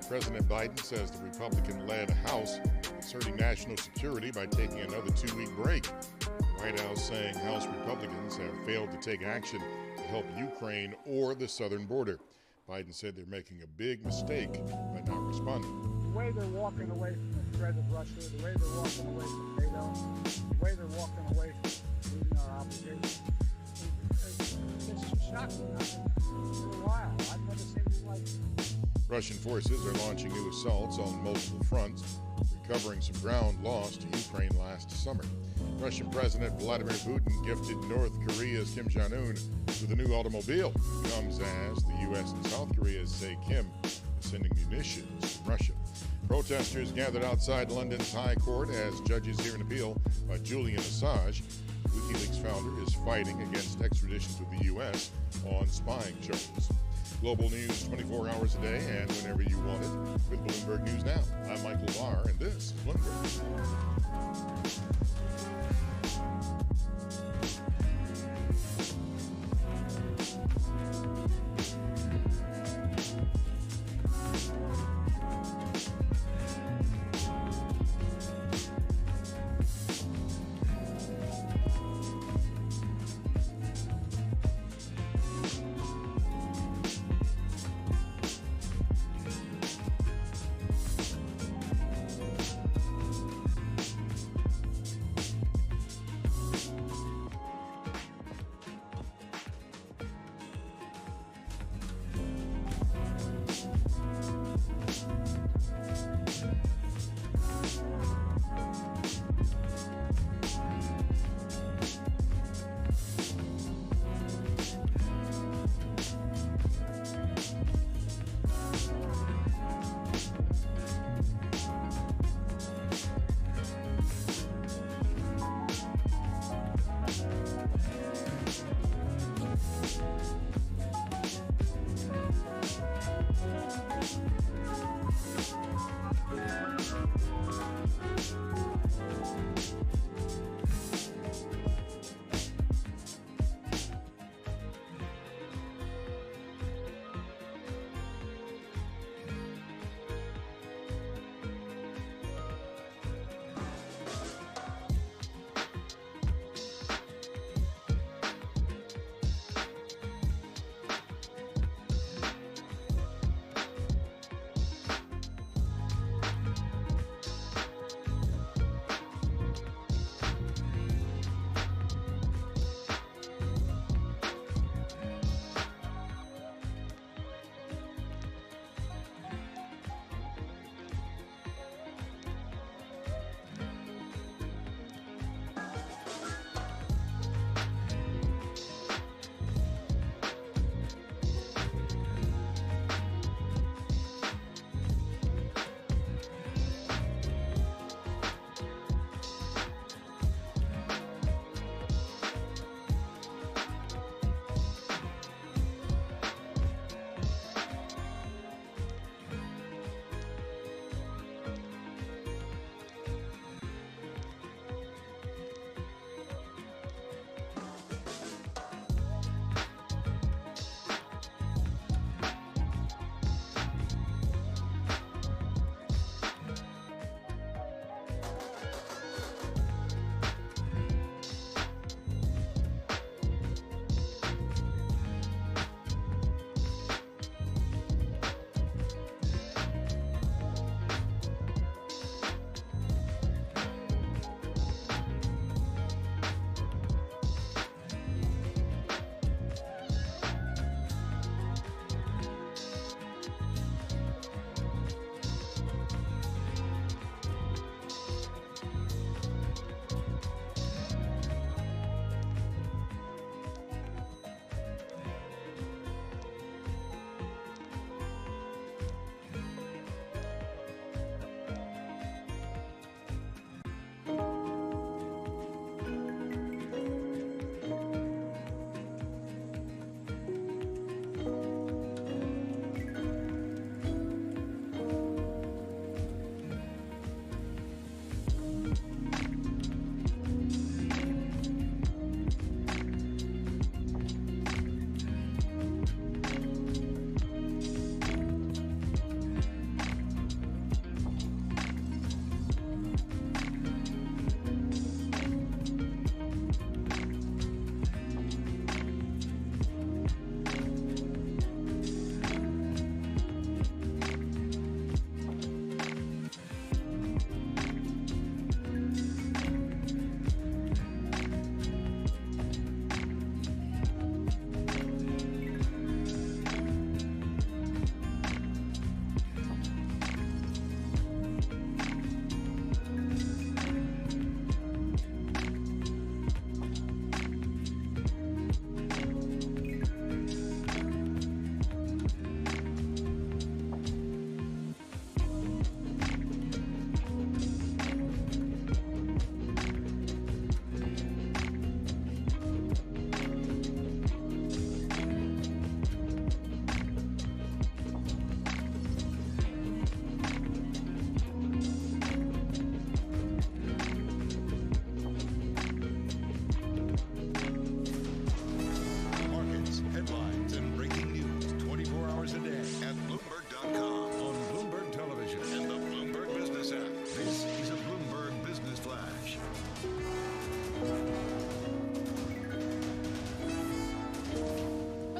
President Biden says the Republican-led House is hurting national security by taking another 2-week break. The White House saying House Republicans have failed to take action to help Ukraine or the southern border. Biden said they're making a big mistake by not responding. The way they're walking away from the threat of Russia, the way they're walking away from NATO, the way they're walking away from meeting our obligations, it's shocking. For a while, I've never seen anything like it. Russian forces are launching new assaults on multiple fronts, recovering some ground lost to Ukraine last summer. Russian President Vladimir Putin gifted North Korea's Kim Jong-un with a new automobile. It comes as the U.S. and South Korea say Kim is sending munitions to Russia. Protesters gathered outside London's High Court as judges hear an appeal by Julian Assange. WikiLeaks founder is fighting against extradition to the U.S. on spying charges. Global news 24 hours a day and whenever you want it with Bloomberg News Now. I'm Michael Barr, and this is Bloomberg.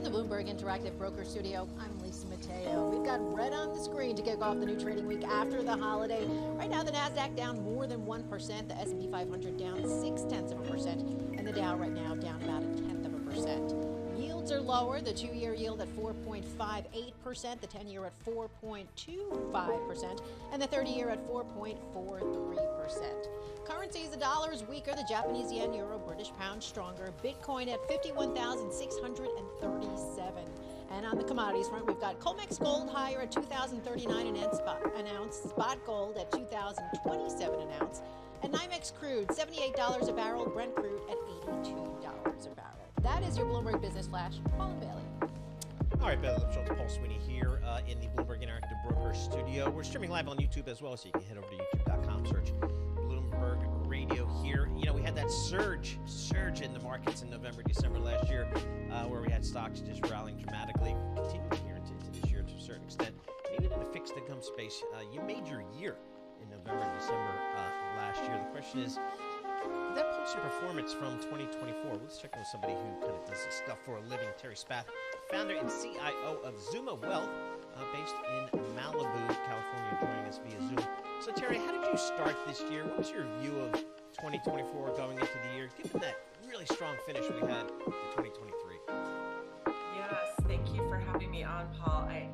the Bloomberg Interactive Broker Studio, I'm Lisa Mateo. We've got red on the screen to kick off the new trading week after the holiday. Right now, the NASDAQ down more than 1%, the S&P 500 down 0.6%, and the Dow right now down about 0.1%. Yields are lower, the 2-year yield at 4.58%, the 10-year at 4.25%, and the 30-year at 4.43%. Currencies, the dollar is weaker, the Japanese yen, euro, British pound stronger, Bitcoin at 51,637. And on the commodities front, we've got COMEX gold higher at $2,039 an ounce, spot gold at $2,027 an ounce, and NYMEX crude $78 a barrel, Brent crude at $82 a barrel. That is your Bloomberg Business Flash. Paul and Bailey. All right, Bailey Lipschultz, Paul Sweeney here in the Bloomberg Interactive Broker Studio. We're streaming live on YouTube as well, so you can head over to youtube.com, search Bloomberg Radio here. You know, we had that surge in the markets in November, December last year, where we had stocks just rallying dramatically. Continuing here into this year to a certain extent. Even in the fixed income space, you made your year in November, December last year. The question is, did that pulse your performance from 2024? Let's check in with somebody who kind of does this stuff for a living. Terry Spath, founder and CIO of Zuma Wealth, based in Malibu, California, joining us via Zoom. So, Terry, how did you start this year? What was your view of 2024 going into the year, given that really strong finish we had in 2023? Yes, thank you for having me on, Paul. I'm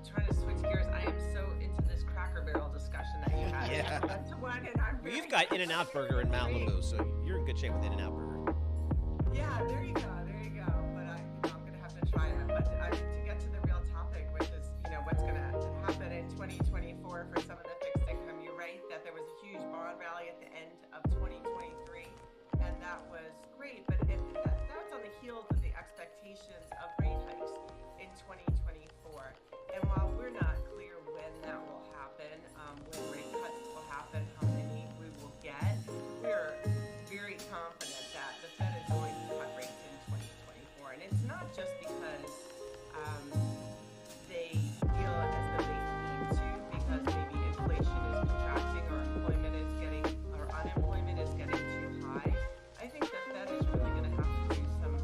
trying to switch gears. I am so into this Cracker Barrel discussion that you had. Yeah. One-to-one, and I'm really You've got In-N-Out Burger in Malibu, so you're in good shape with In-N-Out Burger. Yeah, there you go. But I'm going to have to try it. But to get to the real topic, which is, what's going to happen in 2024 for some of the fixed income, you're right that there was a huge bond rally at the end of 2023, and that was great. But that was on the heels of the expectations of rate hikes in 2024. And while we're not clear when that will happen, when rate cuts will happen, how many we will get, we're very confident that the Fed is going to cut rates in 2024. And it's not just because they feel as though they need to, because maybe inflation is contracting or unemployment is getting too high. I think the Fed is really going to have to do some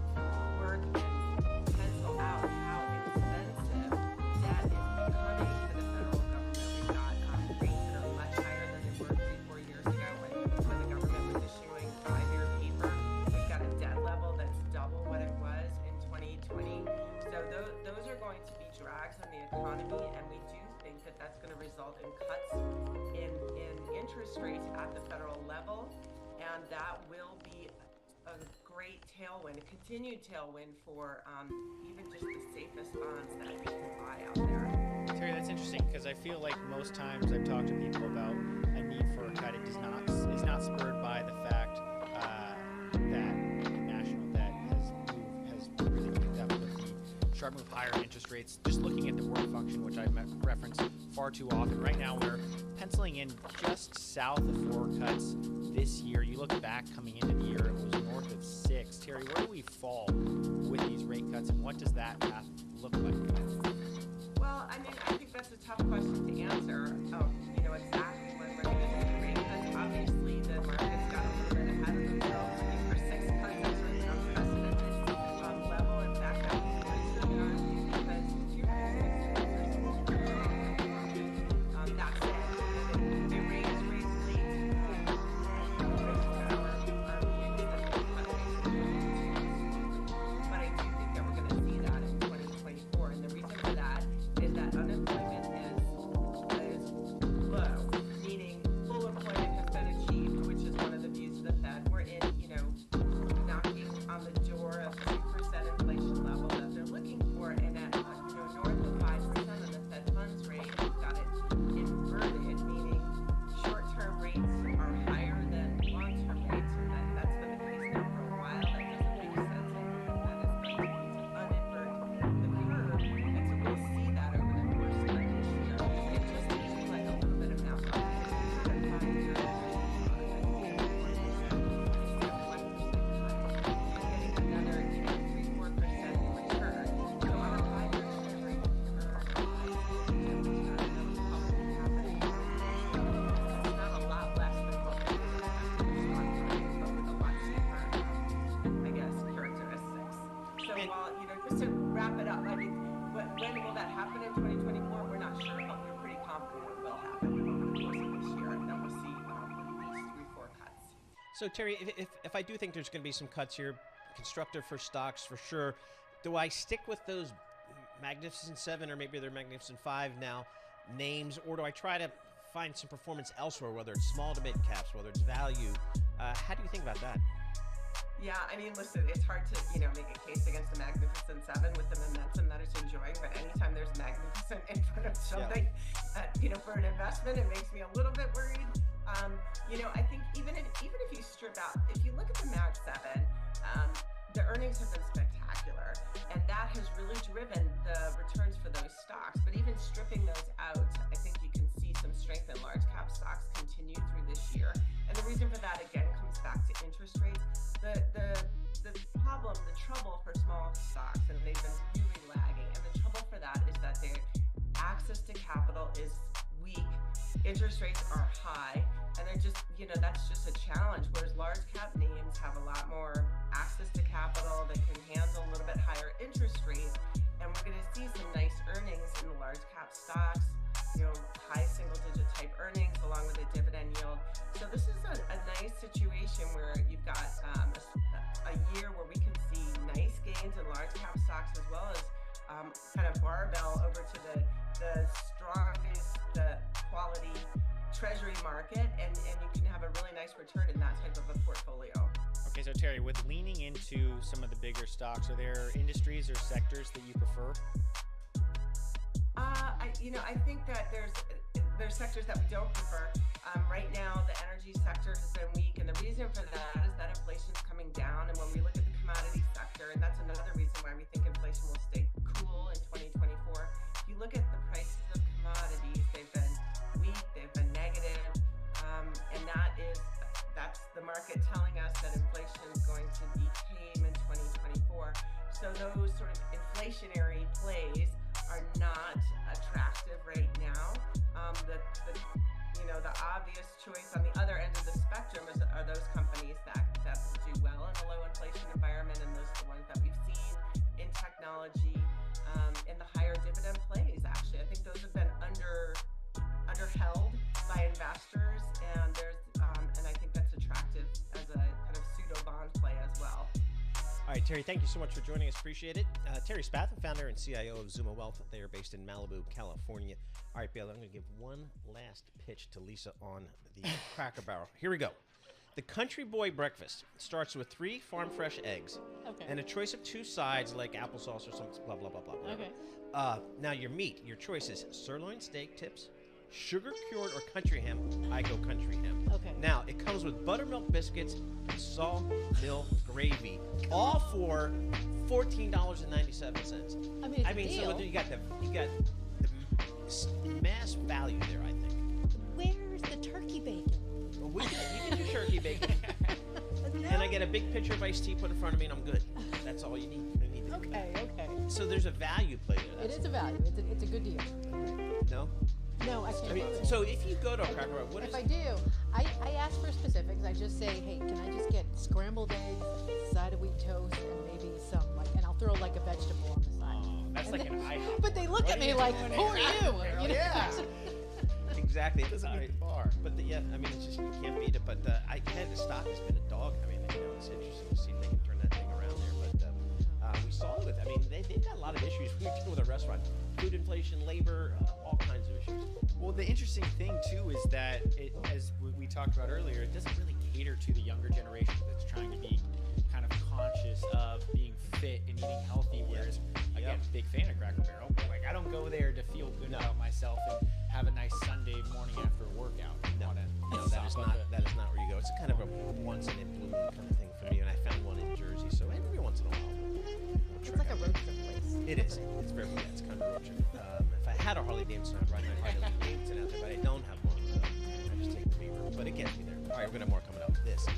work and pencil out how expensive debt is becoming to the federal government. We've got rates that are much higher than they were 3-4 years ago when the government was issuing 5-year paper. We've got a debt level that's double what it was in 2020. So those are going to be drags on the economy, and we do think that that's going to result in cuts in interest rates at the federal level, and that will be a great tailwind, a continued tailwind for even just the safest bonds that we can buy out there. Terry, that's interesting because I feel like most times I've talked to people about a need for a cut. It is not spurred by the fact that national debt has really picked up with the sharp move higher in interest rates. Just looking at the work function, which I reference far too often. Right now, we're penciling in just south of 4 cuts this year. You look back coming into the year, it was north of 6. Terry, where do we fall with these rate cuts, and what does that path look like? Well, I think that's a tough question to answer. Exactly when we're going to do the rate cuts. Obviously, the market's got a little bit ahead of themselves. I think for 6 cuts, that's really an unprecedented level. In fact, I was worried to be honest with you because 2 that said, they raised rates late. But I do think that we're going to see that in 2024. And the reason for that is that unemployment is in 2024, we're not sure, but we're pretty confident it will happen over the course of this year, and then we'll see at least 3-4 cuts. So Terry, if I do think there's going to be some cuts here, constructive for stocks for sure, do I stick with those Magnificent 7 or maybe they're Magnificent 5 now names, or do I try to find some performance elsewhere, whether it's small to mid caps, whether it's value? How do you think about that? Yeah, I mean, listen, it's hard to, make a case against the Magnificent 7 with the momentum that it's enjoying, but anytime there's Magnificent in front of something, for an investment, it makes me a little bit worried. I think even if you strip out, if you look at the Mag 7, the earnings have been spectacular, and that has really driven the returns for those stocks. But even stripping those out, I think you can see some strength in large cap stocks continue through this year. And the reason for that, again, comes back to interest rates. The problem, the trouble for small stocks, and they've been really lagging, and the trouble for that is that their access to capital is weak, interest rates are high, and they're just, that's just a challenge, whereas large cap names have a lot more access to capital that can handle a little bit higher interest rates, and we're going to see some nice earnings in the large cap stocks, high single digit type earnings along with a dividend yield. So this is a nice situation where you've got a year where we can see nice gains in large cap stocks, as well as kind of barbell over to the strongest, the quality treasury market, and you can have a really nice return in that type of a portfolio. Okay, so Terry, with leaning into some of the bigger stocks, are there industries or sectors that you prefer? I think that there's sectors that we don't prefer. Right now, the energy sector has been weak, and the reason for that is that inflation is coming down. And when we look at the commodity sector, and that's another reason why we think inflation will stay cool in 2024. If you look at the prices of commodities, they've been weak, they've been negative, and that's the market telling us that inflation is going to be tame in 2024. So those sort of inflationary plays are not attractive right now. The obvious choice on the other end of the spectrum are those companies that do well in a low inflation environment, and those are the ones that we've seen in technology, in the higher dividend plays. Actually, I think those have been underheld by investors, and I think that's attractive as a kind of pseudo bond play as well. All right, Terry, thank you so much for joining us. Appreciate it. Terry Spath, founder and CIO of Zuma Wealth. They are based in Malibu, California. All right, Bailey, I'm going to give one last pitch to Lisa on the Cracker Barrel. Here we go. The Country Boy Breakfast starts with 3 farm fresh eggs and a choice of 2 sides like applesauce or something, blah, blah, blah, blah. Okay. Now, your meat, your choice is sirloin steak tips, sugar-cured or country ham. I go country ham. Okay. Now, it comes with buttermilk biscuits and sawmill gravy, all for $14.97. I mean, so you got the mass value there, I think. Where's the turkey bacon? Well, you get your turkey bacon, and I get a big pitcher of iced tea put in front of me, and I'm good. That's all you need. Okay. So there's a value play there. It is a value. It's a good deal. No? No, I can't. So if you go to a Cracker Barrel, what is? If I do, I ask for specifics. I just say, hey, can I just get scrambled eggs, side of wheat toast, and maybe some and I'll throw like a vegetable on the side. Oh, that's like an IHOP. But they look at me like, who are you? Yeah. Exactly. It doesn't mean far. But it's just you can't beat it. But the stock has been a dog. It's interesting to see if they can turn that thing around there. But we saw it. They've got a lot of issues when you go with a restaurant: food inflation, labor, all kinds of issues. Well, the interesting thing too is that as we talked about earlier, it doesn't really cater to the younger generation that's trying to be kind of conscious of being fit and eating healthy. Whereas, again, big fan of Cracker Barrel. Like, I don't go there to feel good about myself and have a nice Sunday morning after a workout. No, that is not where you go. It's kind of a once in a blue moon kind of thing for me, and I found one in Jersey. So every once in a while, it's like a road trip place. It is. It's very good. It's kind of a road trip. If I had a Harley Davidson, I'd ride my Harley Davidson out there, but I don't have one, so I just take the Beaver. But it gets me there. All right, we're going to have more coming up. This is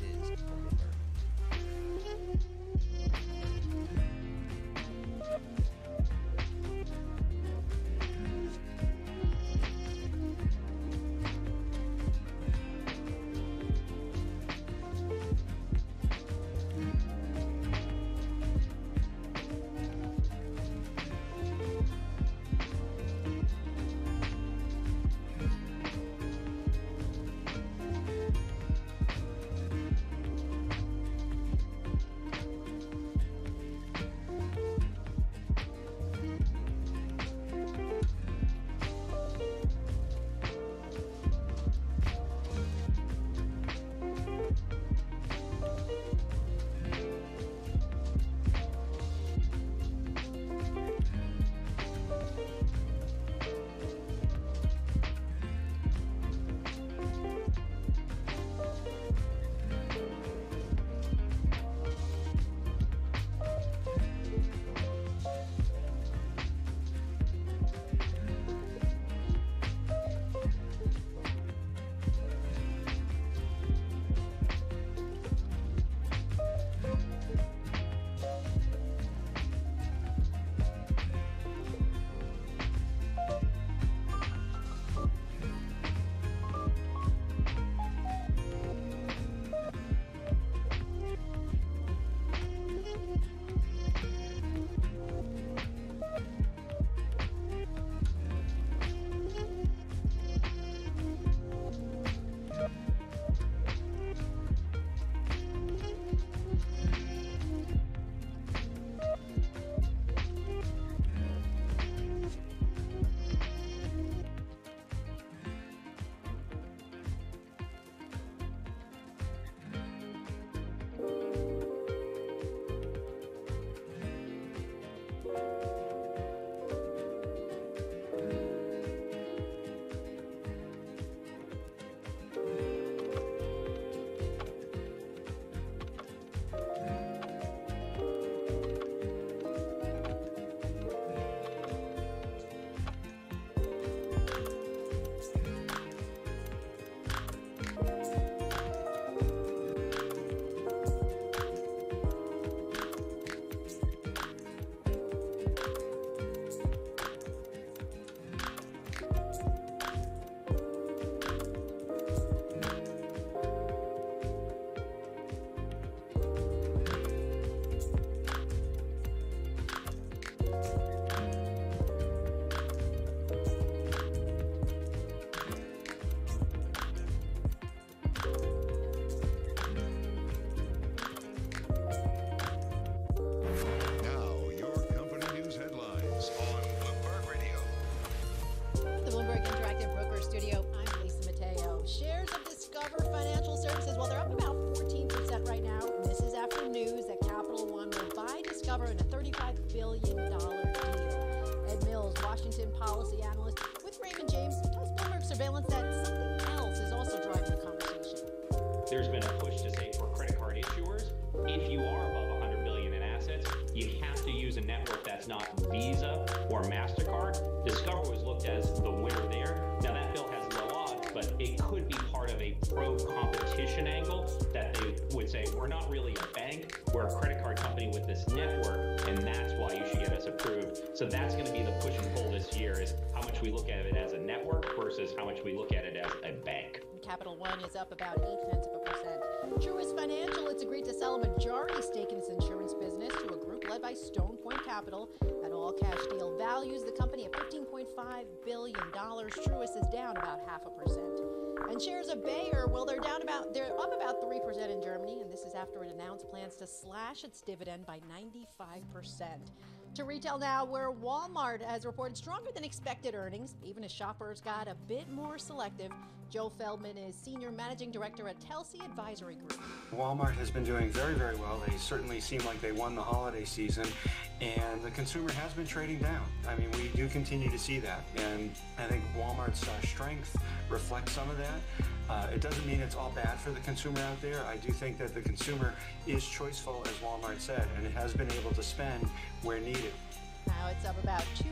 or MasterCard. Discover was looked as the winner there. Now that bill has low odds, but it could be part of a pro-competition angle that they would say, we're not really a bank, we're a credit card company with this network, and that's why you should get us approved. So that's going to be the push and pull this year, is how much we look at it as a network versus how much we look at it as a bank. Capital One is up about 0.8%. Truist Financial, it's agreed to sell a majority stake in its insurance business to a group led by Stone Point Capital. That all-cash deal values the company at $15.5 billion. Truist is down about 0.5%. And shares of Bayer, well, they're up about 3% in Germany, and this is after it announced plans to slash its dividend by 95%. To retail now, where Walmart has reported stronger than expected earnings, even as shoppers got a bit more selective. Joe Feldman is Senior Managing Director at Telsey Advisory Group. Walmart has been doing very, very well. They certainly seem like they won the holiday season, and the consumer has been trading down. I mean, we do continue to see that, and I think Walmart's strength reflects some of that. It doesn't mean it's all bad for the consumer out there. I do think that the consumer is choiceful, as Walmart said, and it has been able to spend where needed. Now it's up about 2%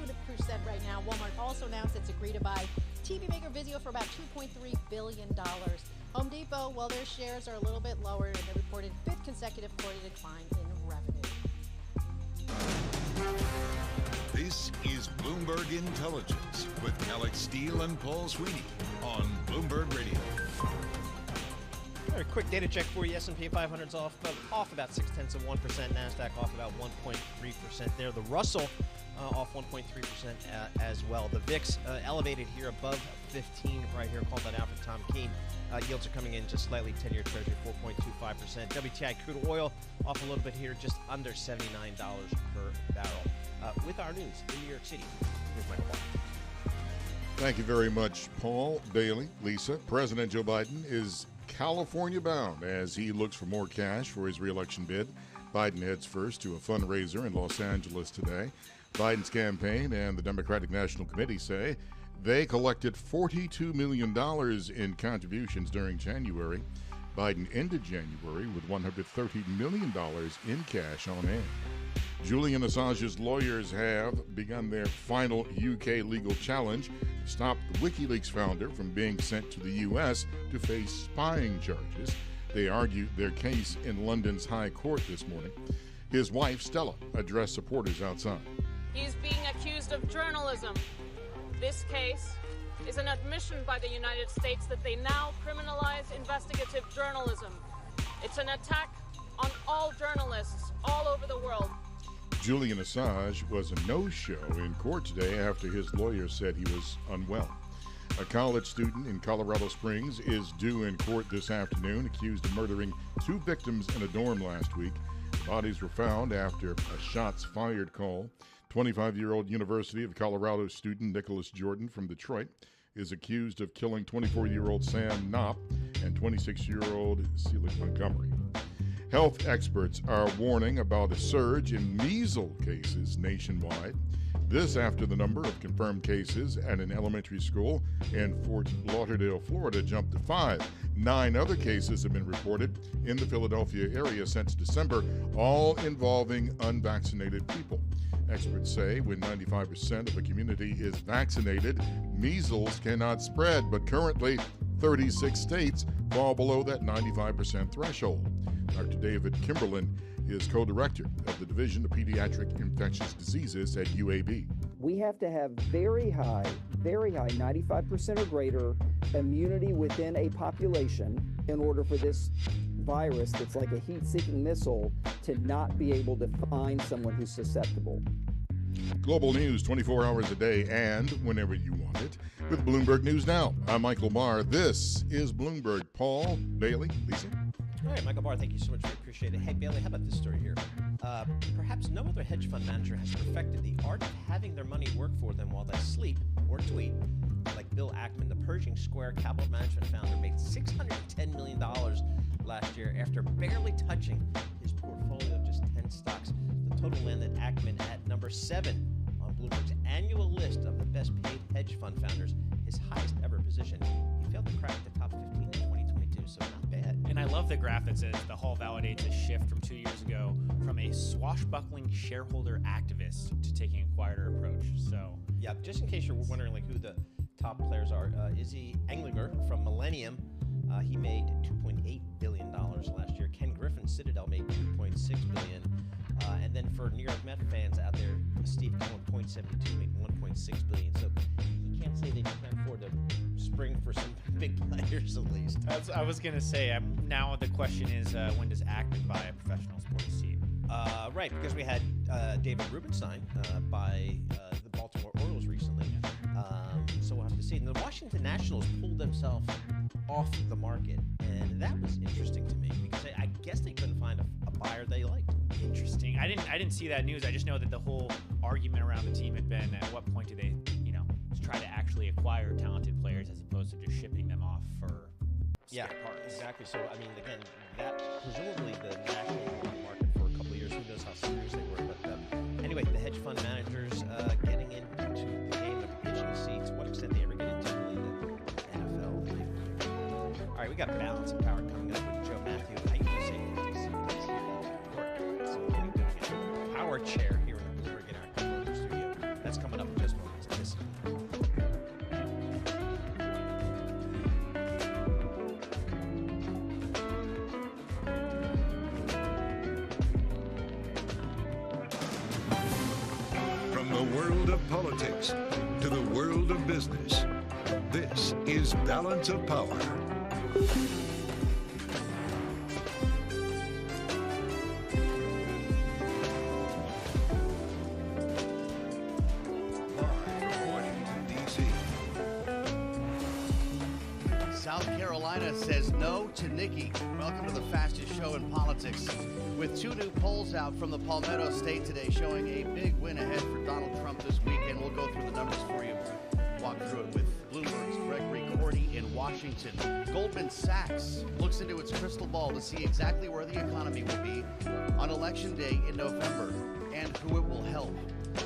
right now. Walmart also announced it's agreed to buy TV maker Vizio for about $2.3 billion. Home Depot, well, their shares are a little bit lower, and they reported fifth consecutive quarterly decline in revenue. This is Bloomberg Intelligence with Alex Steele and Paul Sweeney on Bloomberg Radio. All right, quick data check for you. S&P 500's off about 0.6%. NASDAQ off about 1.3% there. The Russell off 1.3% as well. The VIX elevated here above 15 right here. Called that out for Tom Keene. Yields are coming in just slightly. 10-year Treasury 4.25%. WTI crude oil off a little bit here, just under $79 per barrel. With our news in New York City, here's Michael Barr. Thank you very much, Paul, Bailey, Lisa. President Joe Biden is California bound as he looks for more cash for his reelection bid. Biden heads first to a fundraiser in Los Angeles today. Biden's campaign and the Democratic National Committee say they collected $42 million in contributions during January. Biden ended January with $130 million in cash on hand. Julian Assange's lawyers have begun their final UK legal challenge to stop the WikiLeaks founder from being sent to the U.S. to face spying charges. They argued their case in London's High Court this morning. His wife, Stella, addressed supporters outside. He's being accused of journalism. This case is an admission by the United States that they now criminalize investigative journalism. It's an attack on all journalists all over the world. Julian Assange was a no-show in court today after his lawyer said he was unwell. A college student in Colorado Springs is due in court this afternoon, accused of murdering 2 victims in a dorm last week. Bodies were found after a shots fired call. 25-year-old University of Colorado student Nicholas Jordan from Detroit is accused of killing 24-year-old Sam Knopp and 26-year-old Celia Montgomery. Health experts are warning about a surge in measles cases nationwide. This after the number of confirmed cases at an elementary school in Fort Lauderdale, Florida, jumped to 5. 9 other cases have been reported in the Philadelphia area since December, all involving unvaccinated people. Experts say when 95% of a community is vaccinated, measles cannot spread, but currently 36 states fall below that 95% threshold. Dr. David Kimberlin is co-director of the Division of Pediatric Infectious Diseases at UAB. We have to have very high, 95% or greater immunity within a population in order for this virus that's like a heat-seeking missile to not be able to find someone who's susceptible. Global news 24 hours a day and whenever you want it with Bloomberg News Now. I'm Michael Barr. This is Bloomberg. Paul, Bailey, Lisa. All right, Michael Barr, thank you so much. We appreciate it. Hey, Bailey, how about this story here? Perhaps no other hedge fund manager has perfected the art of having their money work for them while they sleep or tweet. Like Bill Ackman, the Pershing Square capital management founder, made $610 million last year after barely touching his portfolio of just 10 stocks. The total landed Ackman at number 7 on Bloomberg's annual list of the best paid hedge fund founders, his highest ever position. He failed to crack the top 15 in 2022, so not bad. And I love the graph that says the Hall validates a shift from 2 years ago from a swashbuckling shareholder activist to taking a quieter approach. So Yeah, just in case you're wondering like who the top players are, Izzy Englinger from Millennium, he made $2.8 billion last year. Ken Griffin, Citadel, made $2.6 billion. And then for New York Met fans out there, Steve Cohen, .72, made $1.6 billion. So you can't say they can't afford to spring for some big players at least. I was going to say, now the question is, when does Akron buy a professional sports team? Right, because we had David Rubenstein buy the Baltimore Orioles recently. So we'll have to see. And the Washington Nationals pulled themselves off the market, and that was interesting to me because I guess they couldn't find a buyer they liked. Interesting. I didn't see that news. I just know that the whole argument around the team had been, at what point do they, try to actually acquire talented players as opposed to just shipping them off for spare parts. Exactly. So I mean, again, that presumably the Nationals were on the market for a couple of years. Who knows how serious they were? But anyway, the hedge fund managers getting into the game of pitching seats. What extent they ever get into really the NFL? All right, we got Balance of Power coming up with Joe Matthew. I usually say DC, but it's here in New York. So we're going to get a power chair here in the Bloomberg Interactive studio. That's coming up in just moments. Listen. From the world of politics to the world of business, this is Balance of Power. South Carolina says no to Nikki. Welcome to the fastest show in politics. With two new polls out from the Palmetto State today showing a big win ahead for Donald Trump this weekend. We'll go through the numbers for you. Walk through it with Bloomberg's Gregory Cordy in Washington. Goldman Sachs looks into its crystal ball to see exactly where the economy will be on Election Day in November and who it will help.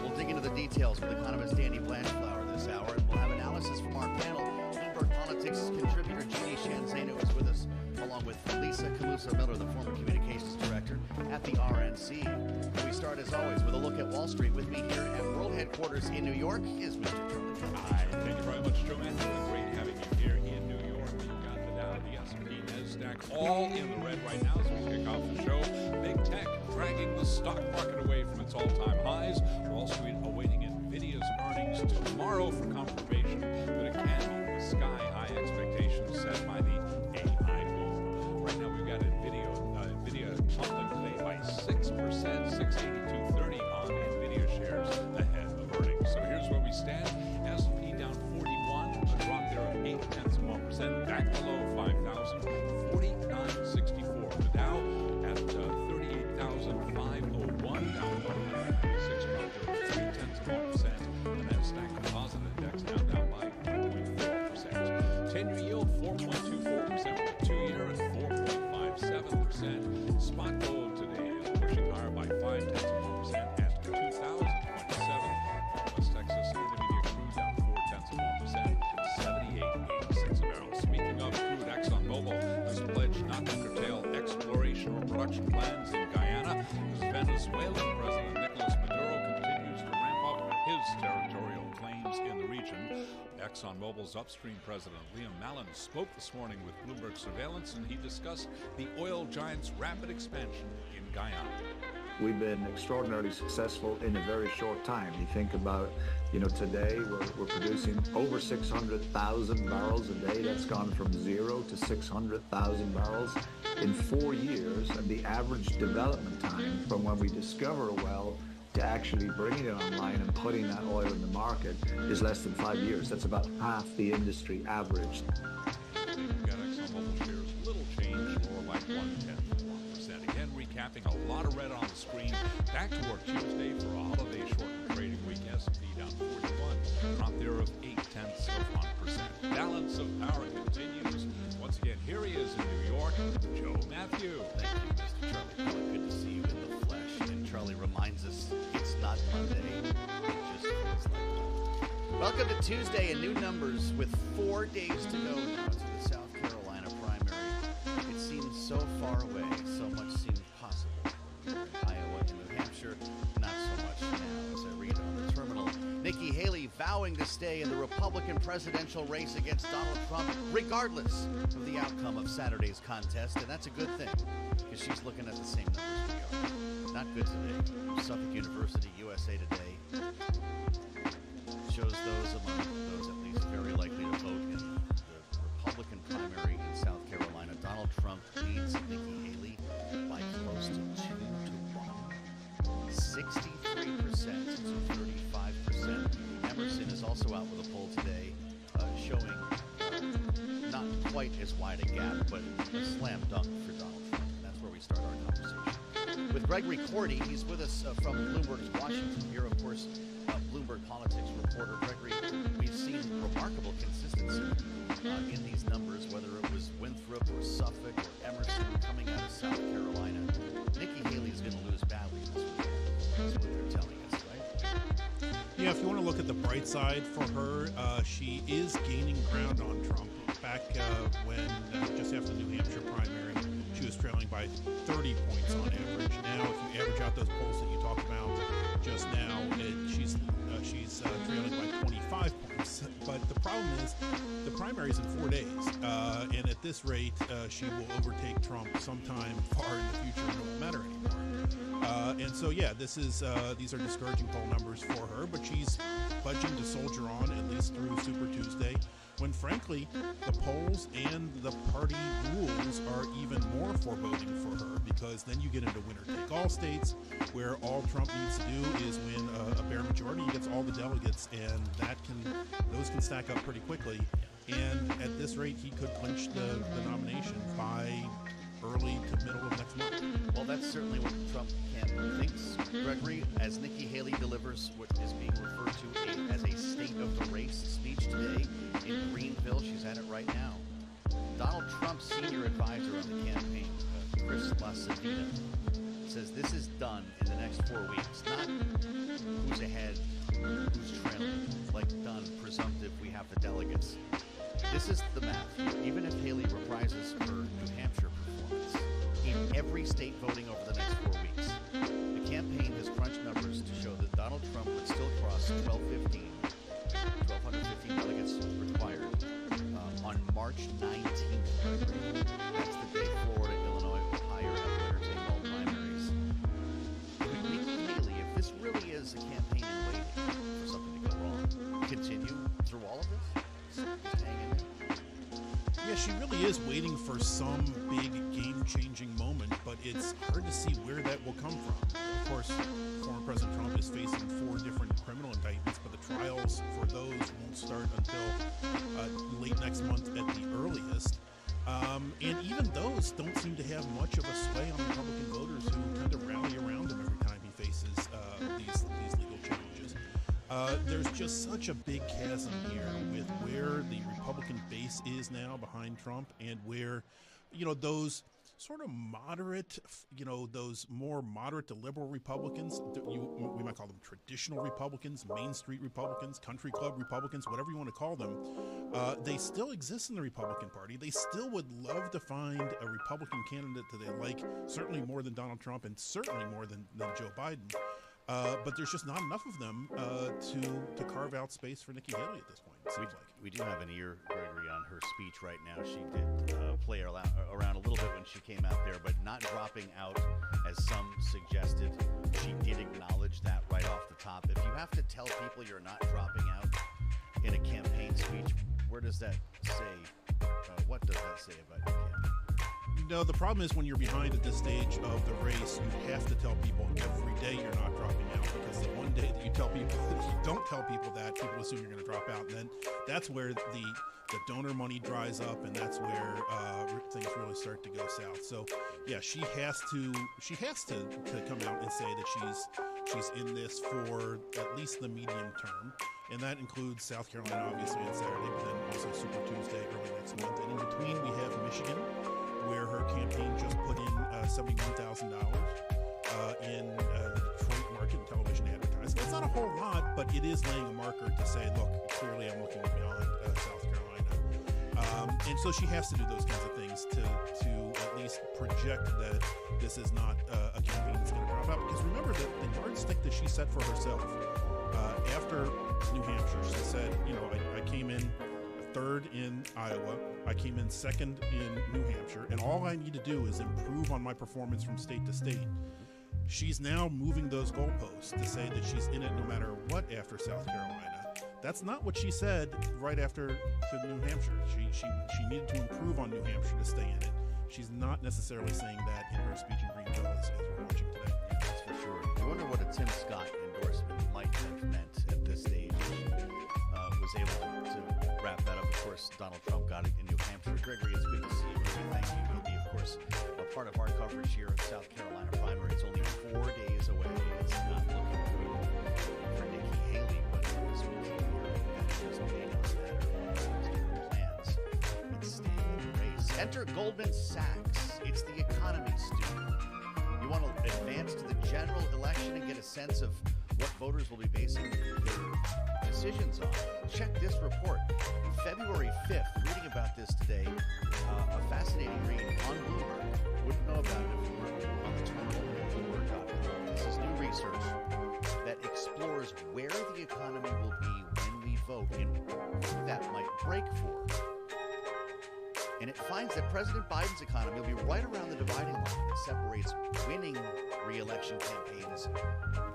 We'll dig into the details with economist Danny Blanchflower this hour, and we'll have analysis from our panel. Bloomberg Politics contributor Jeannie Shanzano is with us, along with Lisa Caluso-Miller, the former communications director at the RNC. And we start, as always, with a look at Wall Street. With me here at World Headquarters in New York is Mr. Charlie Kelly. Hi, thank you very much, Joe Matthew. Great having you here in New York. We've got the Dow, the S&P, NASDAQ, all in the red right now as we kick off the show. Big tech dragging the stock market away from its all-time highs. Wall Street awaiting NVIDIA's earnings tomorrow for confirmation that it can meet the sky-high expectations set by the AI boom. Right now, we've got NVIDIA pumping today by 6%, 682.30 on NVIDIA shares ahead of earnings. So here's where we stand. S&P down 41, a drop there of 0.8%, back below 5,000, 49.64. The Dow at 38,501, down 196, drop there of 0.3%. The NASDAQ Composite Index now down by 0.4%. 10-year yield 4.24%, with the 2-year at 4.57%. Spot gold today is pushing higher by 0.5% at 2,027. West Texas Intermediate crude down 0.4%, 78.86 a barrel. Speaking of crude, ExxonMobil has pledged not to curtail exploration or production plans in Guyana as Venezuelan President Nicolas Maduro continues to ramp up his territorial claims in the region. ExxonMobil's upstream president, Liam Mallon, spoke this morning with Bloomberg Surveillance, and he discussed the oil giant's rapid expansion in Guyana. We've been extraordinarily successful in a very short time. You think about, today we're producing over 600,000 barrels a day. That's gone from 0 to 600,000 barrels in 4 years, and the average development time from when we discover a well to actually bringing it online and putting that oil in the market is less than 5 years. That's about half the industry average. We've got ExxonMobil shares, little change, or like 0.1%. Again, recapping a lot of red on the screen. Back to work Tuesday for a holiday shortened trading week. S&P down 41, drop there of 0.8%. Balance of Power continues. Once again, here he is in New York, Joe Matthew. Thank you, Mr. Charlie Kelly. Good to see you in the flesh. And Charlie reminds us it's not Monday. It just feels like one. Welcome to Tuesday and new numbers with 4 days to go now to the South Carolina primary. It seems so far away. So much seems possible. Iowa and New Hampshire. future, not so much now, as I read on the terminal. Nikki Haley vowing to stay in the Republican presidential race against Donald Trump, regardless of the outcome of Saturday's contest, and that's a good thing, because she's looking at the same numbers we are. Not good today. Suffolk University, USA Today, shows those among those at least very likely to vote in the Republican primary in South Carolina. Donald Trump leads Nikki Haley by close to 2-1, 63% to 35%. Emerson is also out with a poll today showing not quite as wide a gap, but a slam dunk for Donald Trump. And that's where we start our conversation. With Gregory Cordy, he's with us from Bloomberg's Washington Bureau, of course, Bloomberg politics reporter. Gregory, we've seen remarkable consistency in these numbers, whether it was Winthrop or Suffolk or Emerson coming out of South Carolina. Nikki Haley's going to lose badly this week. That's what they're telling us, right? Yeah, if you want to look at the bright side for her, she is gaining ground on Trump. Back when, just after the New Hampshire primary, she was trailing by 30 points on average. Now, if you average out those polls that you talked about just now, she's trailing by 25 points. But the problem is, the primary's in 4 days, and at this rate, she will overtake Trump sometime far in the future, and it won't matter anymore. And so, yeah, these are discouraging poll numbers for her, but she's pledging to soldier on at least through Super Tuesday, when frankly, the polls and the party rules are even more foreboding for her, because then you get into winner-take-all states where all Trump needs to do is win a bare majority. He gets all the delegates, and those can stack up pretty quickly. And at this rate, he could clinch the nomination by early to middle of next month. Well, that's certainly what the Trump camp thinks, Gregory, as Nikki Haley delivers what is being referred to as a state of the race speech today in Greenville. She's at it right now. Donald Trump's senior advisor on the campaign, Chris LaCivita, says this is done in the next 4 weeks. Not who's ahead, who's trailing, like done, presumptive, we have the delegates. This is the math. Even if Haley reprises her New Hampshire performance, in every state voting over the next 4 weeks, the campaign has crunched numbers to show that Donald Trump would still cross 1,215 delegates required on March 19th. That's the day Florida, Illinois, Ohio have winner-take-all primaries. Nikki Haley, if this really is a campaign in waiting for something to go wrong, continue through all of this? Hang in there. Yeah, she really is waiting for some big game-changing moment, but it's hard to see where that will come from. Of course, former President Trump is facing 4 different criminal indictments, but the trials for those won't start until late next month at the earliest. And even those don't seem to have much of a sway on Republican voters who tend to rally around him every time he faces these legal challenges. There's just such a big chasm here with where the Republican base is now behind Trump, and where, those sort of moderate, those more moderate to liberal Republicans, we might call them traditional Republicans, Main Street Republicans, country club Republicans, whatever you want to call them, they still exist in the Republican Party. They still would love to find a Republican candidate that they like, certainly more than Donald Trump and certainly more than Joe Biden. But there's just not enough of them to carve out space for Nikki Haley at this point, it seems like. We do have an ear, Gregory, on her speech right now. She did play around a little bit when she came out there, but not dropping out, as some suggested. She did acknowledge that right off the top. If you have to tell people you're not dropping out in a campaign speech, where does that say? What does that say about your campaign? No, the problem is when you're behind at this stage of the race, you have to tell people every day you're not dropping out, because the one day that you don't tell people that, people assume you're going to drop out, and then that's where the donor money dries up, and that's where things really start to go south. So, yeah, she has to come out and say that she's in this for at least the medium term, and that includes South Carolina, obviously, on Saturday, but then also Super Tuesday early next month. And in between, we have Michigan, where her campaign just put in $71,000 in the Detroit market and television advertising. That's not a whole lot, but it is laying a marker to say, look, clearly I'm looking beyond South Carolina. And so she has to do those kinds of things to at least project that this is not a campaign that's going to drop. drop out, because remember that the yardstick that she set for herself after New Hampshire, she said, you know, I came in third in Iowa, I came in second in New Hampshire, and all I need to do is improve on my performance from state to state. She's now moving those goalposts to say that she's in it no matter what after South Carolina. That's not what she said right after New Hampshire. She needed to improve on New Hampshire to stay in it. She's not necessarily saying that in her speech in Greenville as we're watching today. Yeah, that's for sure. I wonder what a Tim Scott endorsement might have meant at this stage. Was able to wrap that up. Of course, Donald Trump got it in New Hampshire. Gregory, it's good to see you. Thank you. You'll be, of course, a part of our coverage here of South Carolina primary. It's only 4 days away. It's not looking good for Nikki Haley, but as we keep hearing, that doesn't mean us that or plans. It's staying in the race. Enter Goldman Sachs. It's the economy student. You want to advance to the general election and get a sense of what voters will be basing their decisions on. Check this report. February 5th, reading about this today, a fascinating read on Bloomberg. Wouldn't know about it if you weren't on the terminal at Bloomberg.com. This is new research that explores where the economy will be when we vote and who that might break for. And it finds that President Biden's economy will be right around the dividing line that separates winning re-election campaigns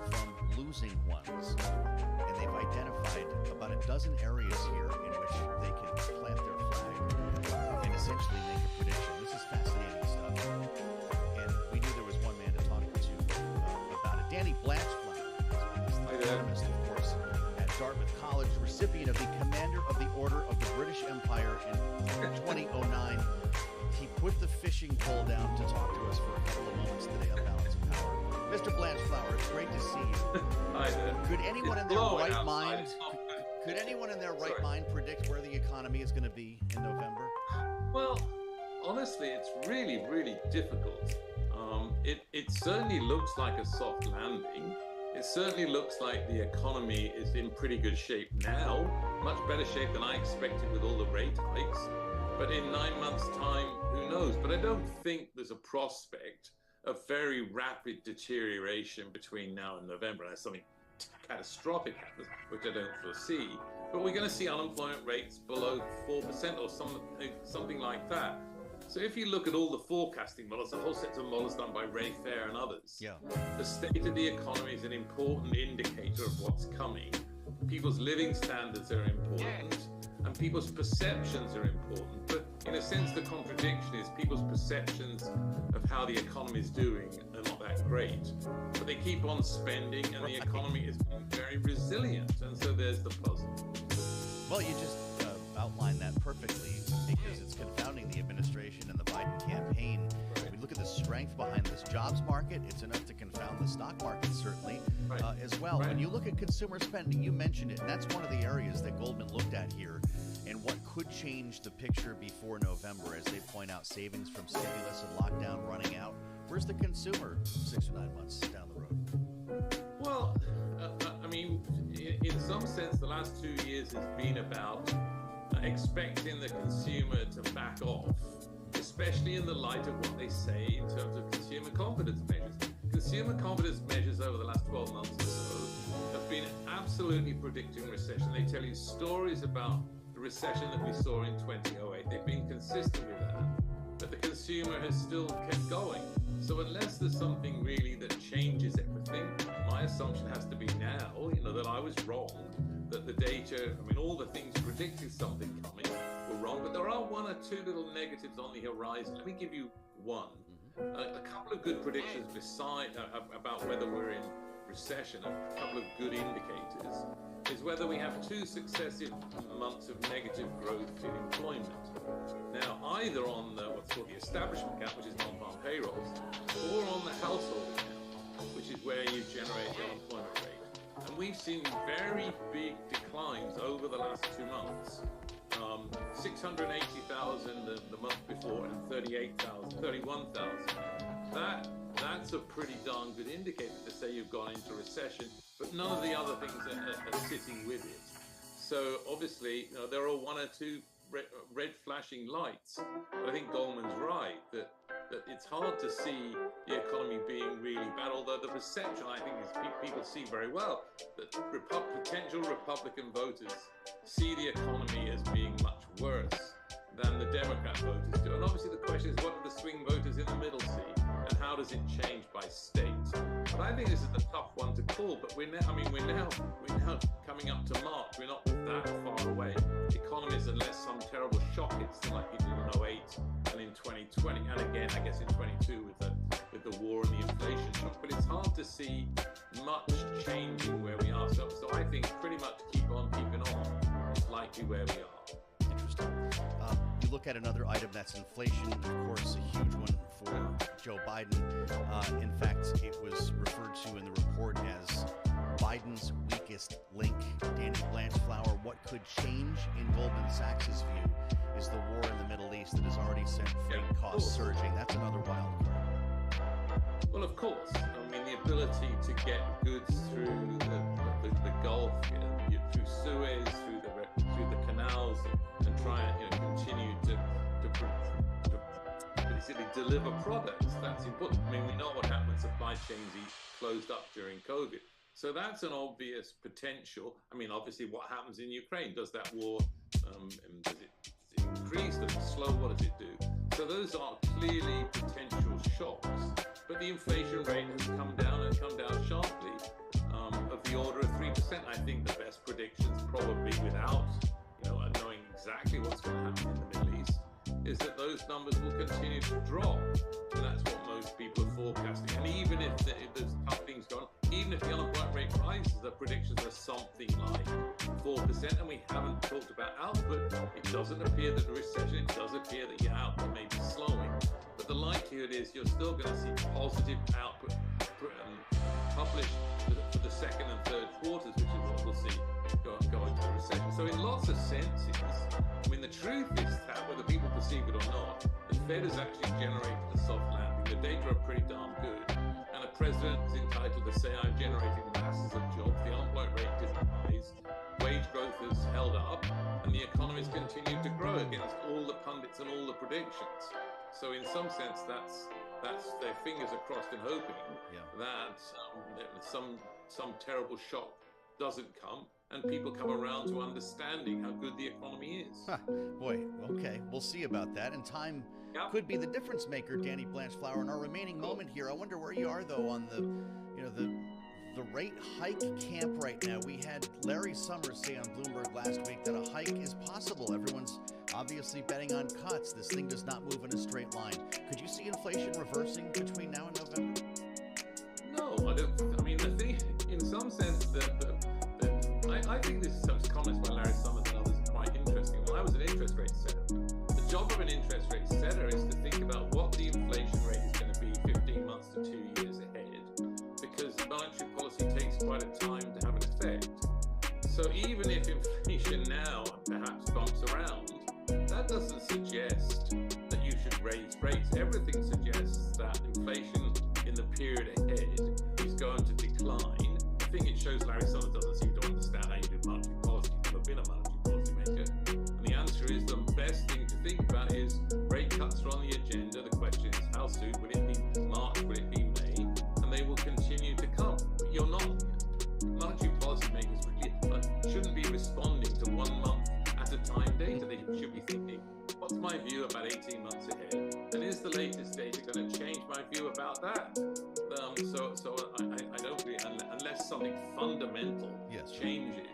from losing ones. And they've identified about a dozen areas here in which they can plant their flag and essentially make a prediction. This is fascinating stuff. And we knew there was one man to talk to about it. Danny Blanchflower is the economist, of course, at Dartmouth College, recipient of the Commander of the Order of the British Empire in 2009. He put the fishing pole down to talk to us for a couple of moments today on Balance of Power. Mr. Blanchflower, it's great to see you. Hi there. Could anyone in their right mind could anyone in their right mind predict where the economy is going to be in November? Well, honestly, it's really, really difficult. It certainly looks like a soft landing. It certainly looks like the economy is in pretty good shape now, much better shape than I expected with all the rate hikes. But in 9 months' time, who knows? But I don't think there's a prospect of very rapid deterioration between now and November, unless something catastrophic happens, which I don't foresee. But we're going to see unemployment rates below 4% or something like that. So if you look at all the forecasting models, a whole set of models done by Ray Fair and others, the state of the economy is an important indicator of what's coming. People's living standards are important, and people's perceptions are important. But in a sense, the contradiction is people's perceptions of how the economy is doing are not that great. But they keep on spending, and the economy is very resilient. And so there's the puzzle. Well, you just outlined that perfectly, because it's confounding the administration and the Biden campaign. We look at the strength behind this jobs market. It's enough to confound the stock market, certainly, as well. When you look at consumer spending, you mentioned it, and that's one of the areas that Goldman looked at here, and what could change the picture before November, as they point out savings from stimulus and lockdown running out. Where's the consumer 6 or 9 months down the road? Well, I mean, in some sense, the last 2 years has been about expecting the consumer to back off, especially in the light of what they say in terms of consumer confidence measures. Consumer confidence measures over the last 12 months or so have been absolutely predicting recession. They tell you stories about the recession that we saw in 2008. They've been consistent with that, but the consumer has still kept going. So unless there's something really that changes everything, my assumption has to be now, that I was wrong, that the data, all the things predicting something coming were wrong, but there are 1 or 2 little negatives on the horizon. Let me give you one. A couple of good predictions about whether we're in recession, a couple of good indicators, is whether we have 2 successive months of negative growth in employment. Now, either on what's called the establishment account, which is non-farm payrolls, or on the household account, which is where you generate the unemployment rate. And we've seen very big declines over the last 2 months. 680,000 the month before, and 31,000. That's a pretty darn good indicator to say you've gone into recession, but none of the other things are sitting with it. So obviously, there are 1 or 2 red flashing lights. But I think Goldman's right that it's hard to see the economy being really bad, although the perception, I think, is people see very well that potential Republican voters see the economy as being much worse than the Democrat voters do. And obviously the question is, what do the swing voters in the middle see, and how does it change by state? But I think this is the tough one to call. But we're now coming up to March. We're not that far away. Economists, unless some terrible shock hits them like it did in 2008 and in 2020, and again, I guess in 22 with the war and the inflation shock. But it's hard to see much changing where we are. So I think pretty much keep on keeping on is likely where we are. Interesting. You look at another item, that's inflation, of course, a huge one for Joe Biden. In fact, it was referred to in the report as Biden's weakest link. Danny Blanchflower, what could change in Goldman Sachs' view is the war in the Middle East that has already sent freight costs surging. That's another wild card. Well, of course. I mean, the ability to get goods through the Gulf, through Suez, through the canals, and try and continue to basically deliver products. That's important. I mean, we know what happened when supply chains closed up during COVID. So that's an obvious potential. I mean, obviously, what happens in Ukraine? Does that war, does it increase? Does it slow? What does it do? So those are clearly potential shocks. But the inflation rate has come down and come down sharply, of the order of 3%. I think the best predictions, probably without knowing exactly what's going to happen in the Middle East, is that those numbers will continue to drop. And that's what most people are forecasting. And even if there's tough things going on, even if the unemployment rate rises, the predictions are something like 4%. And we haven't talked about output. It doesn't appear that the recession, it does appear that your output may be slowing. But the likelihood is you're still going to see positive output published for the second and third quarters, which is what we'll see go into the recession. So in lots of senses, I mean, the truth is that whether people perceive it or not, the Fed has actually generated a soft landing. The data are pretty darn good. And a president is entitled to say, I'm generating masses of jobs. The unemployment rate is rise. Wage growth has held up. And the economy has continued to grow against all the pundits and all the predictions. So in some sense, that's their fingers are crossed and hoping that some terrible shock doesn't come and people come around to understanding how good the economy is. Boy, okay, we'll see about that. And time could be the difference maker, Danny Blanchflower. In our remaining moment here, I wonder where you are though on the rate hike camp right now. We had Larry Summers say on Bloomberg last week that a hike is possible. Everyone's obviously betting on cuts. This thing does not move in a straight line. Could you see inflation reversing between now and November? No, I don't. I mean, the thing, in some sense, I think some comments by Larry Summers and others are quite interesting. Well, I was an interest rate setter. The job of an interest rate setter is to think about what the inflation rate is going to be 15 months to 2 years ahead, because monetary policy takes quite a time to have an effect. So even if inflation now perhaps bumps around, that doesn't suggest that you should raise rates. Everything suggests that inflation in the period ahead is going to decline. I think it shows Larry Summers doesn't seem to understand how you do monetary policy. He's never been a monetary policy maker. And the answer is the best thing to think about is rate cuts are on the agenda. The question is how soon? Will it be March? Will it be May? And they will continue to come. But you're not. Monetary policy makers shouldn't be responding to 1 month at a time data. They should be thinking, what's my view about 18 months ahead? And is the latest data going to change my view about that? So I don't agree, unless something fundamental changes.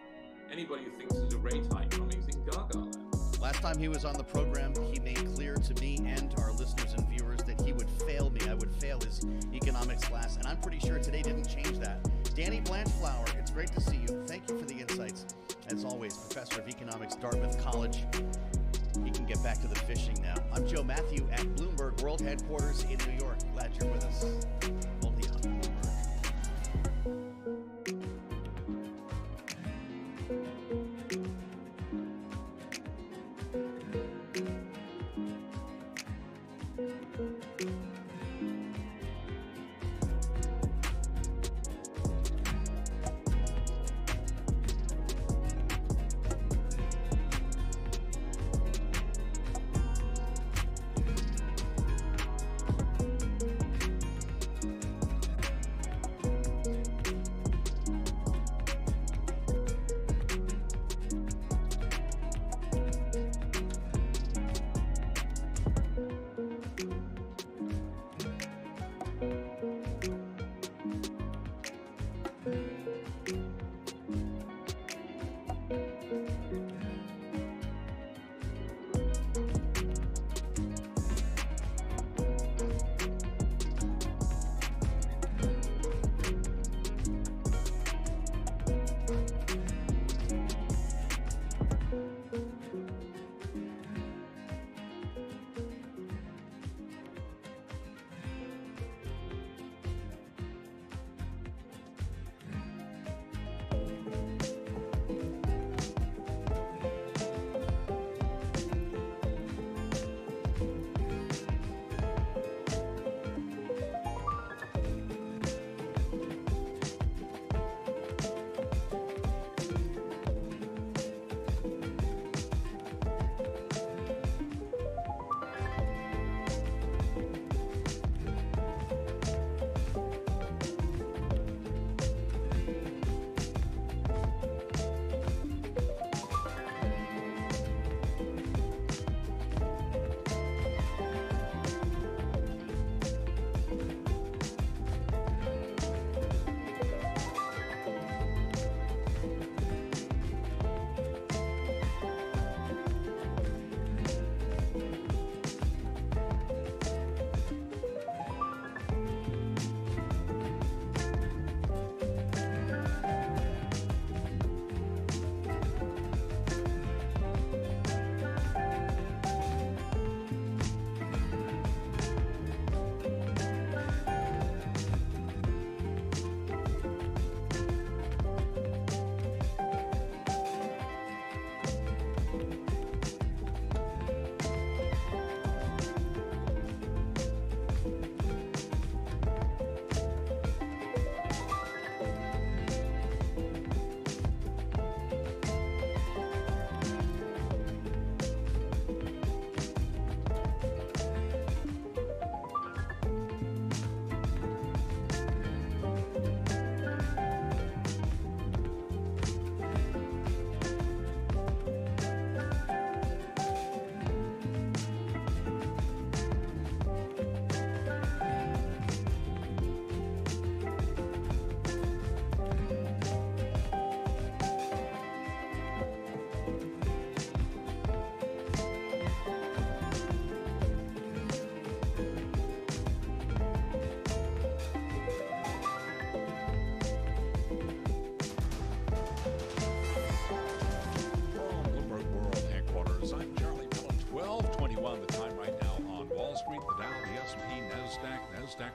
Anybody who thinks there's a rate hike coming is in gaga land. Last time he was on the program, he made clear to me and our listeners and viewers that he would fail me. I would fail his economics class, and I'm pretty sure today didn't change that. Danny Blanchflower, it's great to see you. Thank you for the insights. As always, Professor of Economics, Dartmouth College. He can get back to the fishing now. I'm Joe Matthew at Bloomberg World Headquarters in New York. Glad you're with us. Only on Bloomberg.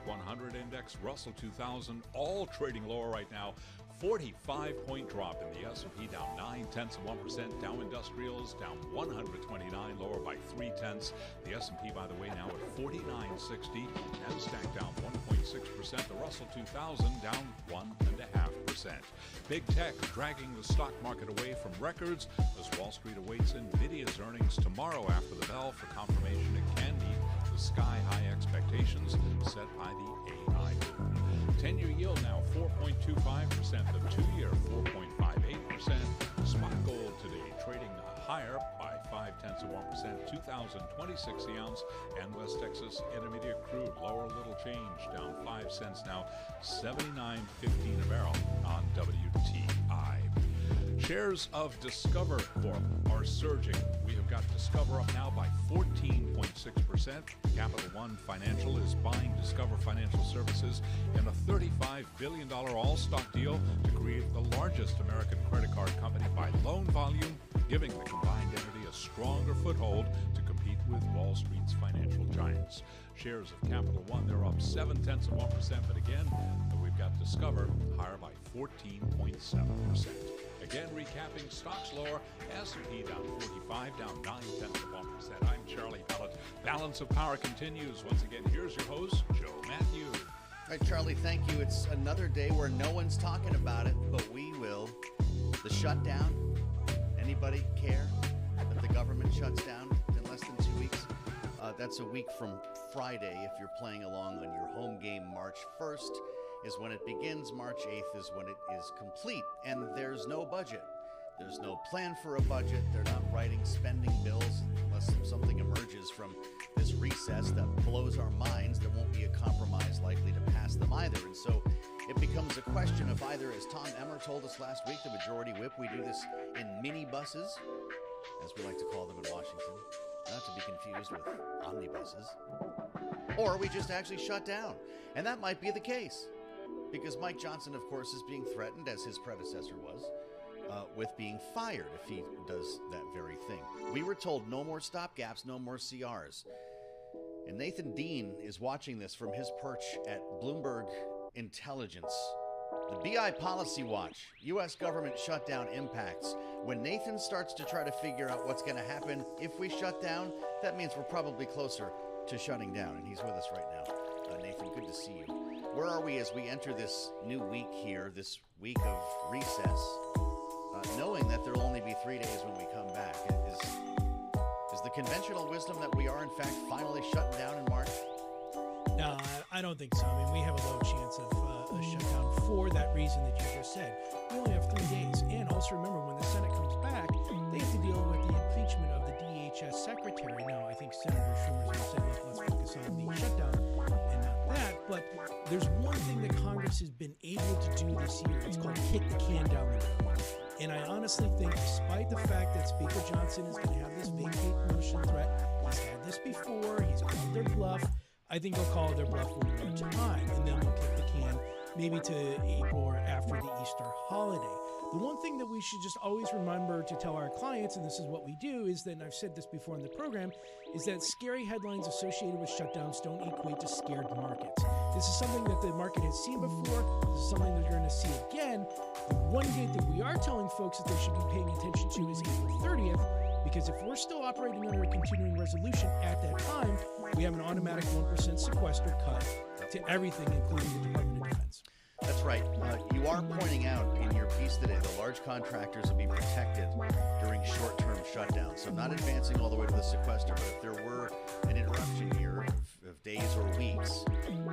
100 index, Russell 2000, all trading lower right now. 45-point drop in the S&P, down 0.9%. Dow Industrials down 129, lower by 0.3. The S&P, by the way, now at 4960. Nasdaq down 1.6%. The Russell 2000 down 1.5%. Big tech dragging the stock market away from records as Wall Street awaits Nvidia's earnings tomorrow after the bell for confirmation it can meet the sky-high expectations set by the AI boom. 10-year yield now 4.25%, the 2-year 4.58%. Spot gold today trading higher by 0.5%, 2,026 the ounce, and West Texas Intermediate crude lower a little change, down 5 cents now, 79.15 a barrel on WTI. Shares of Discover Corp are surging. We have got Discover up now by 14.6%. Capital One Financial is buying Discover Financial Services in a $35 billion all-stock deal to create the largest American credit card company by loan volume, giving the combined entity a stronger foothold to compete with Wall Street's financial giants. Shares of Capital One, they're up 0.7%, but again, we've got Discover higher by 14.7%. Again, recapping stocks lower, S&P down 45, down 0.9%. I'm Charlie Pellet. Balance of Power continues. Once again, here's your host, Joe Matthew. All right, Charlie, thank you. It's another day where no one's talking about it, but we will. The shutdown. Anybody care that the government shuts down in less than 2 weeks? That's a week from Friday if you're playing along on your home game. March 1st is when it begins. March 8th is when it is complete. And there's no budget. There's no plan for a budget. They're not writing spending bills unless something emerges from this recess that blows our minds. There won't be a compromise likely to pass them either. And so it becomes a question of either, as Tom Emmer told us last week, the majority whip, we do this in mini buses, as we like to call them in Washington, not to be confused with omnibuses, or we just actually shut down. And that might be the case, because Mike Johnson, of course, is being threatened, as his predecessor was, with being fired if he does that very thing. We were told no more stopgaps, no more CRs. And Nathan Dean is watching this from his perch at Bloomberg Intelligence. The BI Policy Watch, U.S. government shutdown impacts. When Nathan starts to try to figure out what's going to happen if we shut down, that means we're probably closer to shutting down. And he's with us right now. Nathan, good to see you. Where are we as we enter this new week here, this week of recess, knowing that there will only be 3 days when we come back? Is the conventional wisdom that we are, in fact, finally shutting down in March? No, I don't think so. I mean, we have a low chance of a shutdown for that reason that you just said. We only have 3 days. And also remember, when the Senate comes back, they have to deal with the impeachment of the DHS secretary. Now, I think Senator Schumer's going to say, look, let's focus on the shutdown and not that. But there's one thing that Congress has been able to do this year. It's called kick the can down the road. And I honestly think, despite the fact that Speaker Johnson is going to have this vacate motion threat, he's had this before, he's called their bluff, I think they'll call their bluff one more time, and then we'll kick the can maybe to April or after the Easter holiday. The one thing that we should just always remember to tell our clients, and this is what we do, is that, and I've said this before in the program, is that scary headlines associated with shutdowns don't equate to scared markets. This is something that the market has seen before. This is something that you're going to see again. The one date that we are telling folks that they should be paying attention to is April 30th, because if we're still operating under a continuing resolution at that time, we have an automatic 1% sequester cut to everything, including the Department of Defense. That's right. You are pointing out in your piece today the large contractors will be protected during short-term shutdowns. So not advancing all the way to the sequester, but if there were an interruption here of days or weeks,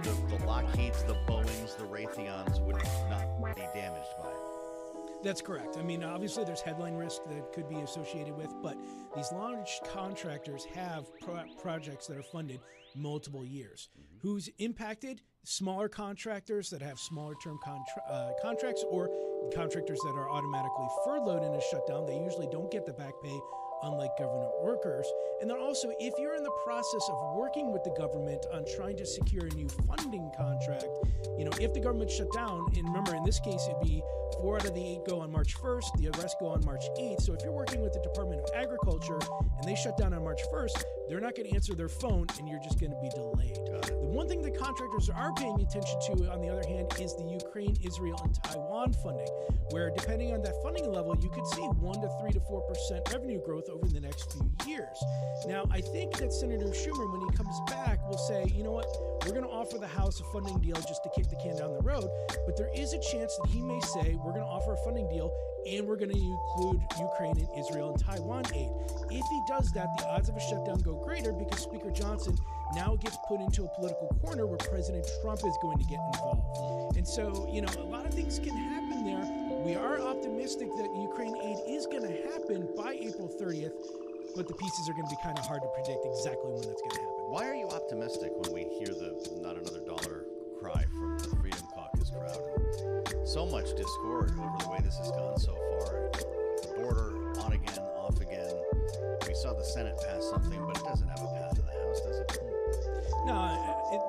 the Lockheeds, the Boeings, the Raytheons would not be damaged by it. That's correct. I mean, obviously there's headline risk that could be associated with, but these large contractors have projects that are funded multiple years. Who's impacted? Smaller contractors that have smaller term contracts, or contractors that are automatically furloughed in a shutdown. They usually don't get the back pay, unlike government workers. And then also, if you're in the process of working with the government on trying to secure a new funding contract, if the government shut down, and remember in this case it'd be 4 out of the 8 go on March 1st, the rest go on March 8th. So if you're working with the Department of Agriculture and they shut down on March 1st, they're not going to answer their phone, and you're just going to be delayed. The one thing that contractors are paying attention to, on the other hand, is the Ukraine, Israel, and Taiwan funding, where depending on that funding level, you could see 1 to 3 to 4% revenue growth over the next few years. Now, I think that Senator Schumer, when he comes back, will say, you know what, we're going to offer the House a funding deal just to kick the can down the road, but there is a chance that he may say, we're going to offer a funding deal and we're going to include Ukraine and Israel and Taiwan aid. If he does that, the odds of a shutdown go greater because Speaker Johnson now gets put into a political corner where President Trump is going to get involved. And so, you know, a lot of things can happen there. We are optimistic that Ukraine aid is going to happen by April 30th, but the pieces are going to be kind of hard to predict exactly when that's going to happen. Why are you optimistic when we hear the not another dollar cry from the Freedom Caucus crowd? So much discord over the way this has gone so far. The border, on again, off again. We saw the Senate pass something, but it doesn't have a path to the House, does it?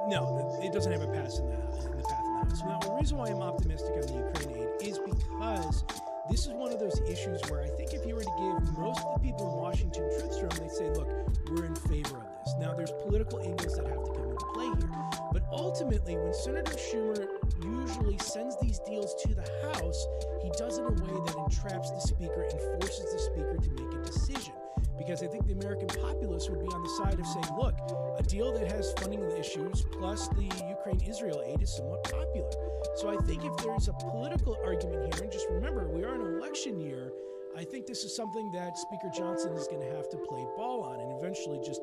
No, it doesn't have a pass in the path in the House. Now, the reason why I'm optimistic on the Ukraine aid is because this is one of those issues where I think if you were to give most of the people in Washington truth serum, they'd say, look, we're in favor of this. Now, there's political angles that have to come into play here. But ultimately, when Senator Schumer usually sends these deals to the House, he does it in a way that entraps the Speaker and forces the Speaker to make a decision. Because I think the American populace would be on the side of saying, look, a deal that has funding issues plus the Ukraine-Israel aid is somewhat popular. So I think if there's a political argument here, and just remember, we are in an election year, I think this is something that Speaker Johnson is going to have to play ball on and eventually just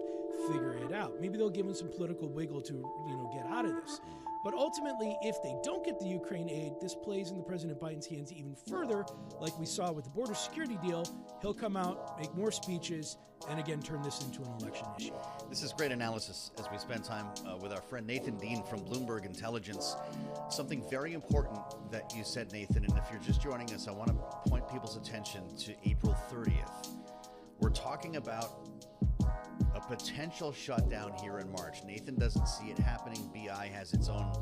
figure it out. Maybe they'll give him some political wiggle to, get out of this. But ultimately, if they don't get the Ukraine aid, this plays in the President Biden's hands even further, like we saw with the border security deal. He'll come out, make more speeches, and again turn this into an election issue. This is great analysis as we spend time with our friend Nathan Dean from Bloomberg Intelligence. Something very important that you said, Nathan, and if you're just joining us, I want to point people's attention to April 30th. We're talking about a potential shutdown here in March. Nathan doesn't see it happening. BI has its own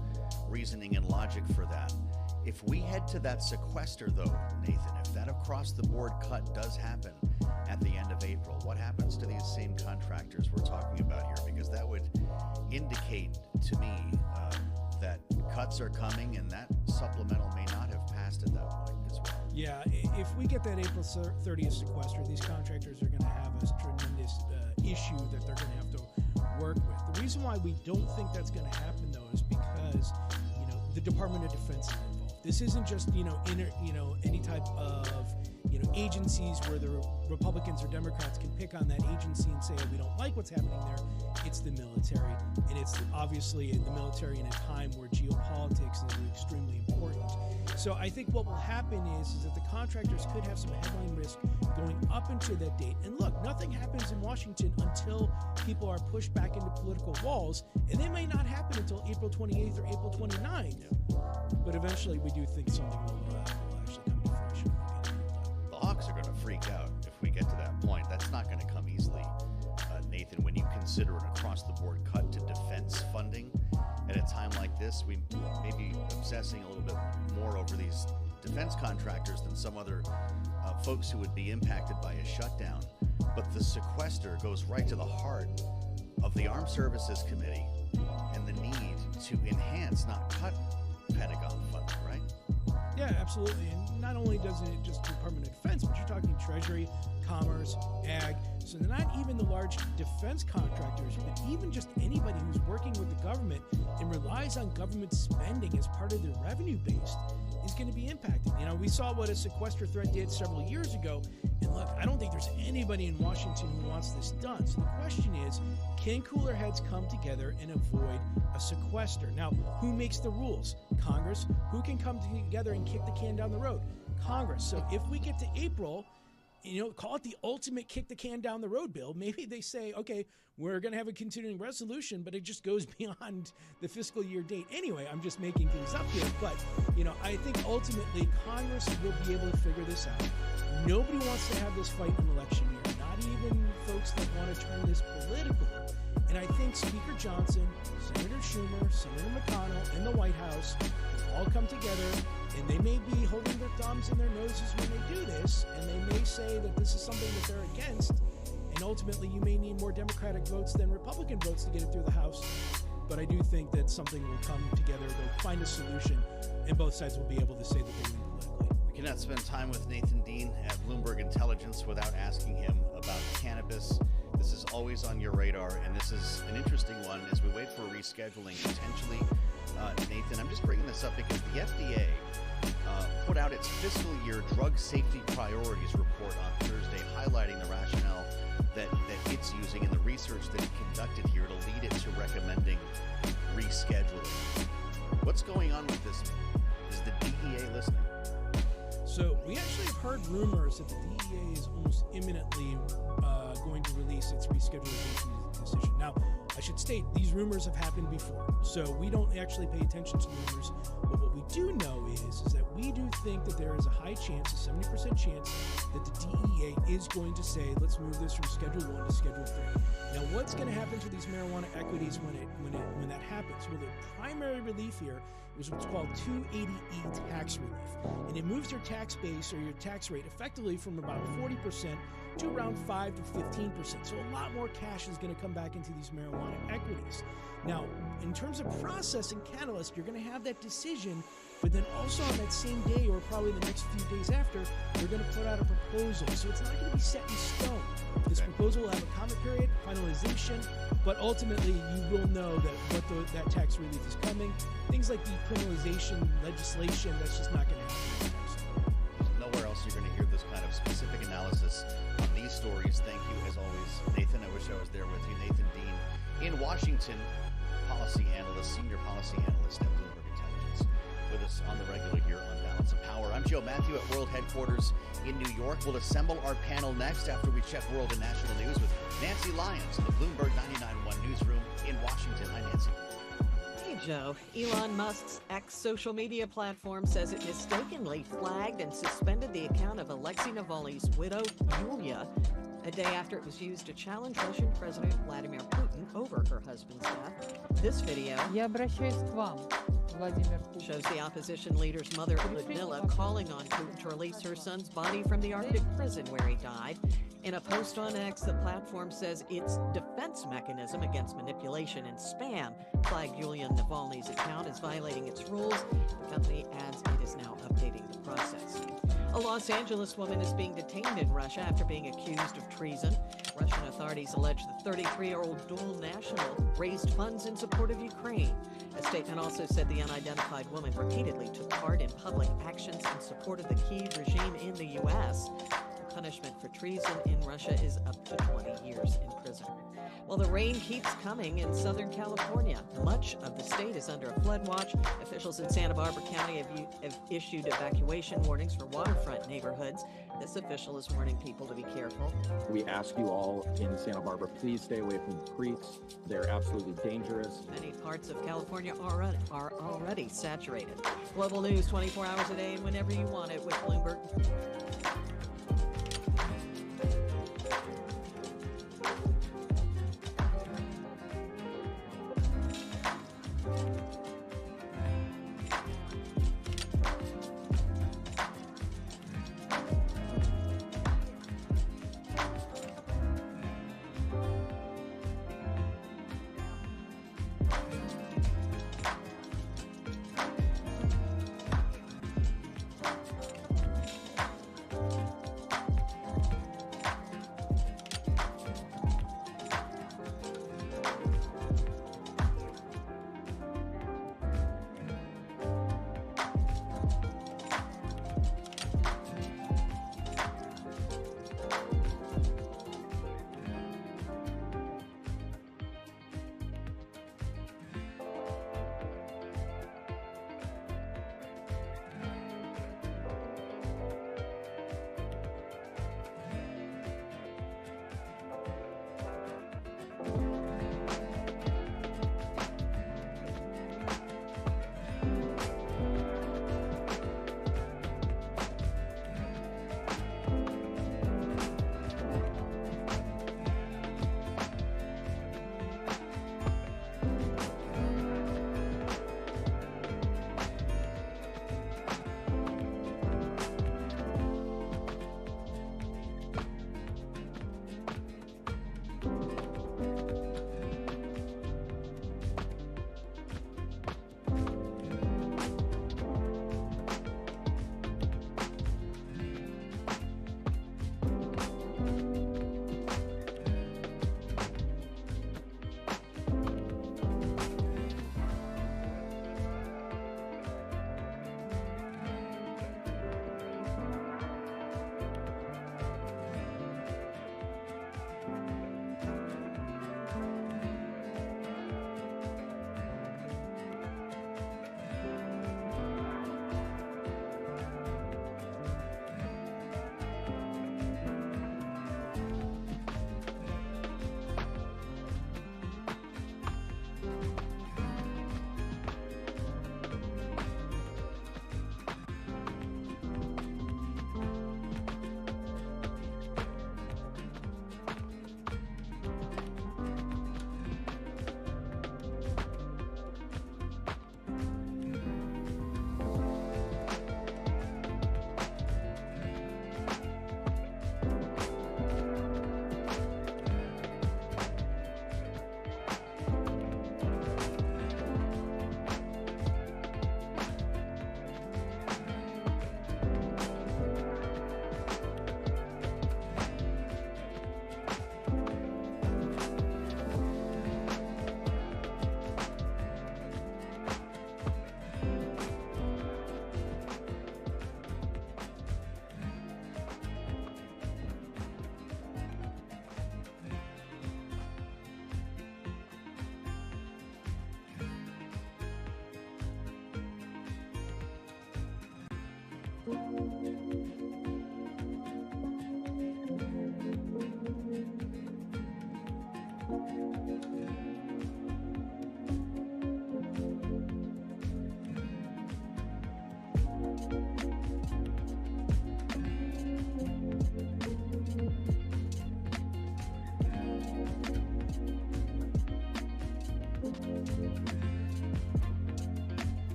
reasoning and logic for that. If we head to that sequester, though, Nathan, if that across-the-board cut does happen at the end of April, what happens to these same contractors we're talking about here? Because that would indicate to me that cuts are coming, and that supplemental may not have passed at that point as well. Yeah, if we get that April 30th sequester, these contractors are going to have a tremendous issue that they're going to have to work with. The reason why we don't think that's going to happen, though, is because the Department of Defense is involved. This isn't just any type of agencies where the Republicans or Democrats can pick on that agency and say, oh, we don't like what's happening there. It's the military, and it's obviously the military in a time where geopolitics is extremely important. So I think what will happen is that the contractors could have some headline risk going up into that date. And look, nothing happens in Washington until people are pushed back into political walls, and they may not happen until April 28th or April 29th. But eventually, we do think something will actually come to fruition. The Hawks are going to freak out if we get to that point. That's not going to come easily, Nathan, when you consider an across-the-board cut to defense funding. At a time like this, we may be obsessing a little bit more over these defense contractors than some other folks who would be impacted by a shutdown. But the sequester goes right to the heart of the Armed Services Committee and the need to enhance, not cut, Pentagon funding, right? Yeah, absolutely. And not only does it just Department of Defense, but you're talking Treasury, Commerce, Ag. So they're not even the large defense contractors, but even just anybody who's working with the government and relies on government spending as part of their revenue base is going to be impacted. We saw what a sequester threat did several years ago. And look, I don't think there's anybody in Washington who wants this done. So the question is, can cooler heads come together and avoid a sequester? Now, who makes the rules? Congress. Who can come together and kick the can down the road? Congress. So if we get to April, call it the ultimate kick the can down the road bill. Maybe they say, okay, we're going to have a continuing resolution, but it just goes beyond the fiscal year date. Anyway, I'm just making things up here. But, I think ultimately Congress will be able to figure this out. Nobody wants to have this fight in election year, not even folks that want to turn this political. And I think Speaker Johnson, Senator Schumer, Senator McConnell, and the White House have all come together, and they may be holding their thumbs in their noses when they do this, and they may say that this is something that they're against. And And ultimately, you may need more Democratic votes than Republican votes to get it through the House. But I do think that something will come together. They'll find a solution, and both sides will be able to say that they win politically. We cannot spend time with Nathan Dean at Bloomberg Intelligence without asking him about cannabis. This is always on your radar, and this is an interesting one as we wait for rescheduling potentially. Nathan, I'm just bringing this up because the FDA put out its fiscal year drug safety priorities report on Thursday, highlighting the rationale that it's using in the research that it conducted here to lead it to recommending rescheduling. What's going on with this? Is the DEA listening? So we actually have heard rumors that the DEA is almost imminently going to release its rescheduling decision. Now, I should state, these rumors have happened before, so we don't actually pay attention to rumors. But what we do know is that we do think that there is a high chance, a 70% chance, that the DEA is going to say, let's move this from Schedule 1 to Schedule 3. Now, what's going to happen to these marijuana equities when that happens? Well, the primary relief here is what's called 280E tax relief. And it moves your tax base or your tax rate effectively from about 40% to around 5 to 15%. So a lot more cash is going to come back into these marijuana equities. Now, in terms of process and catalyst, you're going to have that decision, but then also on that same day or probably the next few days after, they're going to put out a proposal. So it's not going to be set in stone. This proposal will have a comment period, finalization, but ultimately you will know that that tax relief is coming. Things like decriminalization legislation, that's just not going to happen. Nowhere else you're going to hear this kind of specific analysis on these stories. Thank you, as always, Nathan. I wish I was there with you. Nathan Dean in Washington, senior policy analyst at Bloomberg Intelligence, with us on the regular here on Balance of Power. I'm Joe Matthew at World Headquarters in New York. We'll assemble our panel next after we check world and national news with Nancy Lyons in the Bloomberg 99.1 newsroom in Washington. Hi, Nancy. Hey, Joe. Elon Musk's X social media platform says it mistakenly flagged and suspended the account of Alexei Navalny's widow, Yulia, a day after it was used to challenge Russian President Vladimir Putin over her husband's death. This video shows the opposition leader's mother, Lyudmila, calling on Putin to release her son's body from the Arctic prison where he died. In a post on X, the platform says its defense mechanism against manipulation and spam flagged Yulia Navalny's account as violating its rules. The company adds it is now updating the process. A Los Angeles woman is being detained in Russia after being accused of treason. Russian authorities allege the 33-year-old dual national raised funds in support of Ukraine. A statement also said the unidentified woman repeatedly took part in public actions in support of the Kyiv regime in the U.S. The punishment for treason in Russia is up to 20 years in prison. Well, the rain keeps coming in Southern California. Much of the state is under a flood watch. Officials in Santa Barbara County have issued evacuation warnings for waterfront neighborhoods. This official is warning people to be careful. We ask you all in Santa Barbara, please stay away from the creeks. They're absolutely dangerous. Many parts of California are already saturated. Global news 24 hours a day and whenever you want it with Bloomberg.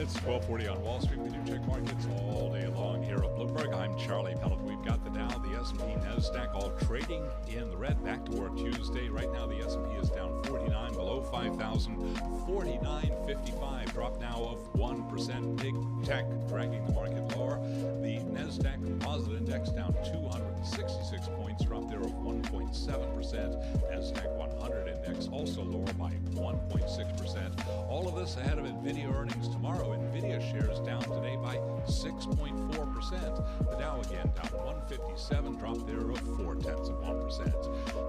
It's 12:40 on Wall Street. We do check markets all day long here at Bloomberg. I'm Charlie Pellet. We've got the Dow, the S&P, NASDAQ all trading in the red. Back to work Tuesday. Right now the S&P is down 49, below 5,000, 49.55. Drop now of 1%. Big tech dragging the market lower. The NASDAQ Composite Index down 266 points. Drop there of 1.7%. NASDAQ 100 Index also lower by 1.6%. All of this ahead of NVIDIA earnings tomorrow. NVIDIA shares down today by 6.4%. The Dow again down 157, drop there of 0.4%.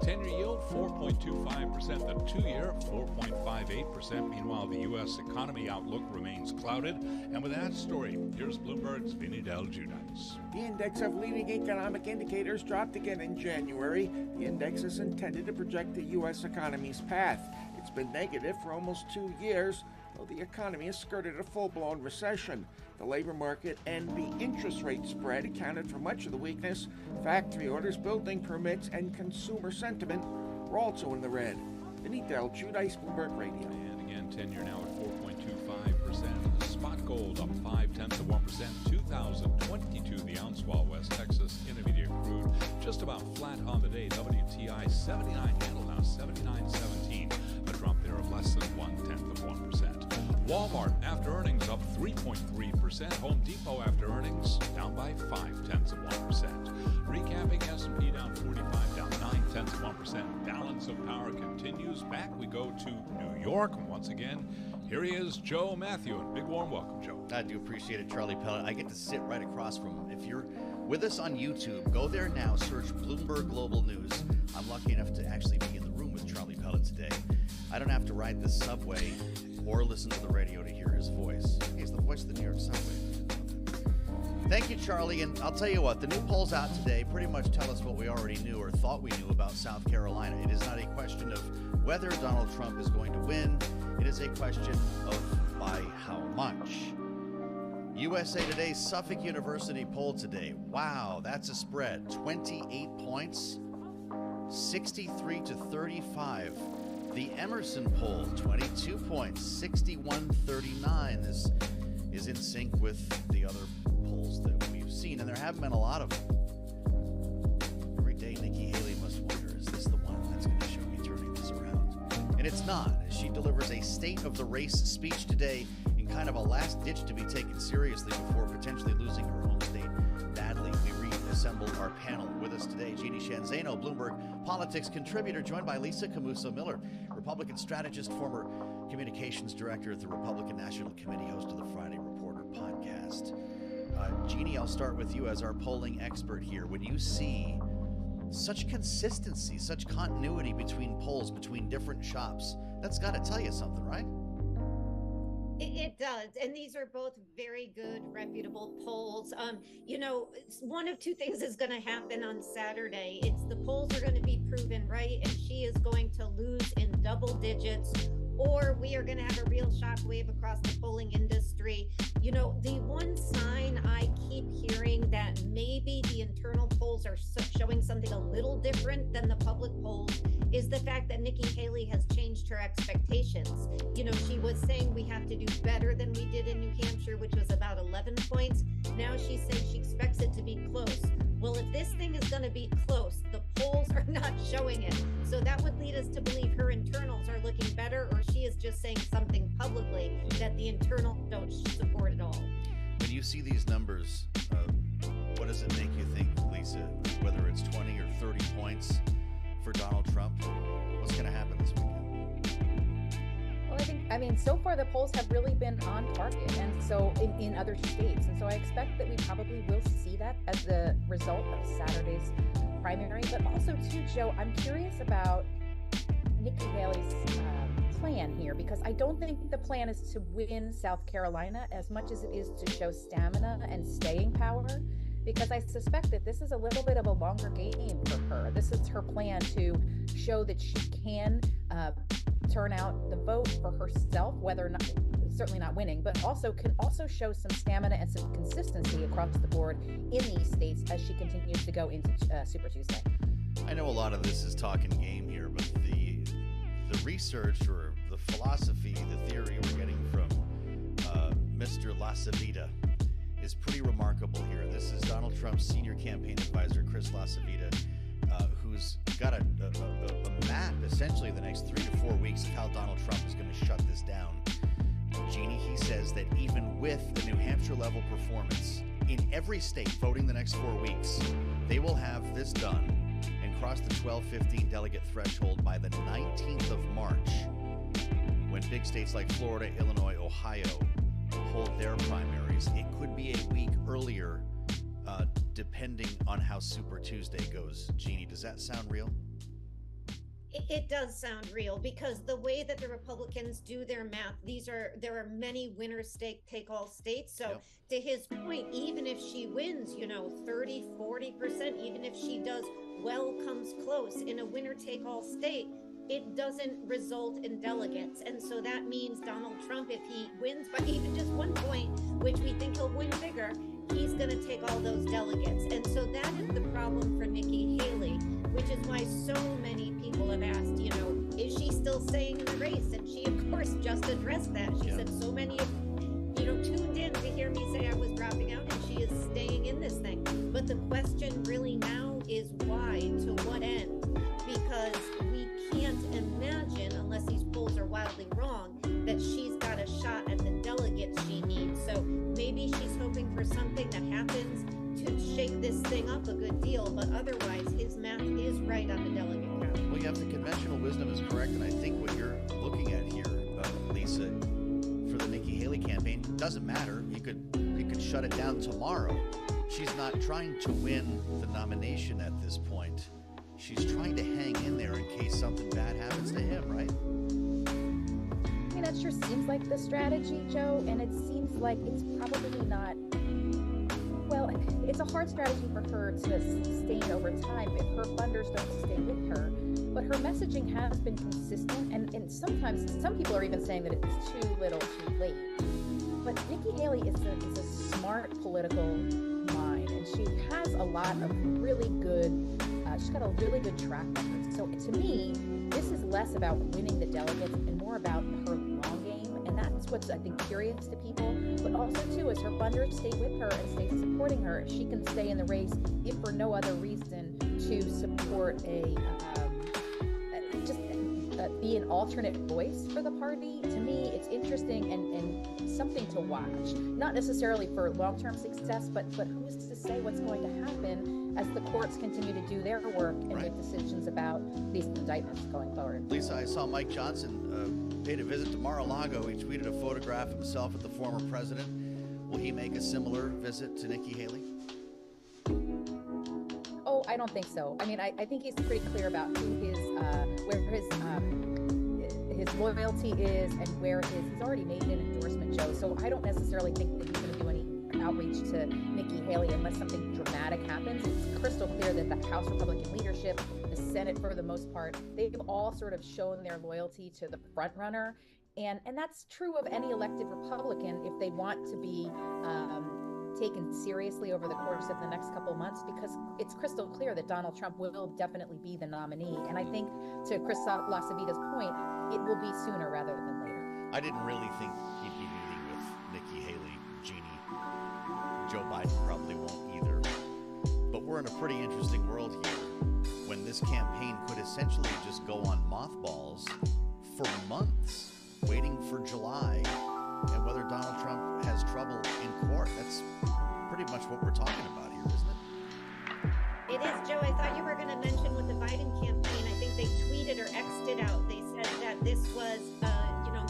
10-year yield 4.25%. The 2-year 4.58%. Meanwhile, the U.S. economy outlook remains clouded. And with that story, here's Bloomberg's Vinny Del Giudice. The index of leading economic indicators dropped again in January. The index is intended to project the U.S. economy's path. It's been negative for almost 2 years, though the economy has skirted a full-blown recession. The labor market and the interest rate spread accounted for much of the weakness. Factory orders, building permits, and consumer sentiment were also in the red. Vinny Del Giudice, Bloomberg Radio. And again, 10-year now at 4.25%. Spot gold up 0.5%, 2022 the ounce, while West Texas Intermediate crude just about flat on the day. WTI 79 handle now 79.17, a drop there of less than 0.1%. Walmart after earnings up 3.3%. Home Depot after earnings down by 0.5%. Recapping, S&P down 45, down 0.9%. Balance of power continues. Back we go to New York, and once again, here he is, Joe Matthew. And big warm welcome, Joe. I do appreciate it, Charlie Pellet. I get to sit right across from him. If you're with us on YouTube, go there now, search Bloomberg Global News. I'm lucky enough to actually be in the room with Charlie Pellet today. I don't have to ride the subway or listen to the radio to hear his voice. He's the voice of the New York subway. Thank you, Charlie. And I'll tell you what, the new polls out today pretty much tell us what we already knew or thought we knew about South Carolina. It is not a question of whether Donald Trump is going to win. It is a question of by how much. USA Today's Suffolk University poll today. Wow, that's a spread. 28 points, 63 to 35. The Emerson poll, 22 points, 61-39. This is in sync with the other polls that we've seen, and there haven't been a lot of them. Every day, Nikki Haley must wonder, is this the one that's going to show me turning this around? And it's not. She delivers a state of the race speech today in kind of a last ditch to be taken seriously before potentially losing her own state badly. We reassemble our panel. With us today, Jeannie Shanzano, Bloomberg politics contributor, joined by Lisa Camuso-Miller, Republican strategist, former communications director at the Republican National Committee, host of the Friday Reporter podcast. Jeannie, I'll start with you as our polling expert here. When you see such consistency, such continuity between polls, between different shops, that's got to tell you something, right? It does. And these are both very good, reputable polls. You know, one of two things is going to happen on Saturday. It's the polls are going to be proven right, and she is going to lose in double digits, or we are going to have a real shockwave across the polling industry. You know, the one sign I keep hearing that maybe the internal polls are showing something a little different than the public polls is the fact that Nikki Haley has changed her expectations. You know, she was saying we have to do better than we did in New Hampshire, which was about 11 points. Now she's saying she expects it to be close. Well, if this thing is going to be close, the polls are not showing it. So that would lead us to believe her internals are looking better, or she is just saying something publicly that the internals don't support at all. When you see these numbers, what does it make you think, Lisa? Whether it's 20 or 30 points for Donald Trump, what's going to happen this weekend? Well, I mean, so far the polls have really been on target, and so in other states, and so I expect that we probably will see that as the result of Saturday's primary. But also, too, Joe, I'm curious about Nikki Haley's plan here, because I don't think the plan is to win South Carolina as much as it is to show stamina and staying power, because I suspect that this is a little bit of a longer game for her. This is her plan to show that she can turn out the vote for herself, whether or not, certainly not winning, but also can also show some stamina and some consistency across the board in these states as she continues to go into Super Tuesday. I know a lot of this is talking game here, but the research or the philosophy, the theory we're getting from Mr. LaCivita is pretty remarkable here. This is Donald Trump's senior campaign advisor, Chris LaCivita, who's got a map, essentially, the next 3 to 4 weeks of how Donald Trump is going to shut this down. Jeannie, he says that even with the New Hampshire level performance, in every state voting the next 4 weeks, they will have this done and cross the 12-15 delegate threshold by the 19th of March, when big states like Florida, Illinois, Ohio hold their primaries. It could be a week earlier, depending on how Super Tuesday goes. Jeannie, does that sound real? It does sound real, because the way that the Republicans do their math, there are many winner-take-all states. So to his point, even if she wins, 30, 40%, even if she does comes close in a winner-take-all state, it doesn't result in delegates. And so that means Donald Trump, if he wins by even just 1 point, which we think he'll win bigger, he's going to take all those delegates. And so that is the problem for Nikki Haley, which is why so many people have asked, is she still staying in the race? And she, of course, just addressed that. She said so many of tuned in to hear me say I was dropping out, and she is staying in this thing. But the question really now is why, to what end? Because we can't imagine, unless these polls are wildly wrong, that she's got a shot at the delegates she needs. So maybe she's hoping for something that happens to shake this thing up a good deal, but otherwise his math is right on the delegate count. Well, the conventional wisdom is correct, and I think what you're looking at here, Lisa, for the Nikki Haley campaign, doesn't matter. You could shut it down tomorrow. She's not trying to win the nomination at this point. She's trying to hang in there in case something bad happens to him, right? I mean, that sure seems like the strategy, Joe, and it seems like it's probably not. Well, it's a hard strategy for her to sustain over time if her funders don't stay with her. But her messaging has been consistent, and sometimes some people are even saying that it's too little, too late. But Nikki Haley is a smart political mind, and she has a lot of really good, she's got a really good track record. So to me, this is less about winning the delegates and more about her long game, and that's what's, I think, curious to people. But also, too, as her funders stay with her and stay supporting her, she can stay in the race, if for no other reason, to support be an alternate voice for the party. To me, it's interesting and something to watch. Not necessarily for long-term success, but who's to say what's going to happen as the courts continue to do their work and make decisions about these indictments going forward. Lisa, I saw Mike Johnson paid a visit to Mar-a-Lago. He tweeted a photograph of himself with the former president. Will he make a similar visit to Nikki Haley? Oh, I don't think so. I mean, I think he's pretty clear about who his loyalty is and where it is. He's already made an endorsement, Joe, so I don't necessarily think that he's going to do any outreach to Nikki Haley unless something dramatic happens. It's crystal clear that the House Republican leadership, the Senate for the most part, they've all sort of shown their loyalty to the front runner. And that's true of any elected Republican if they want to be taken seriously over the course of the next couple of months, because it's crystal clear that Donald Trump will definitely be the nominee. And I think, to Chris Lasavita's point, it will be sooner rather than later. I didn't really think he'd be meeting with Nikki Haley, Jeannie. Joe Biden probably won't either. But we're in a pretty interesting world here when this campaign could essentially just go on mothballs for months, waiting for July. And whether Donald Trump has trouble in court, that's pretty much what we're talking about here, isn't it? It is, Joe. I thought you were going to mention with the Biden campaign, I think they tweeted or X'd it out. They said that this was,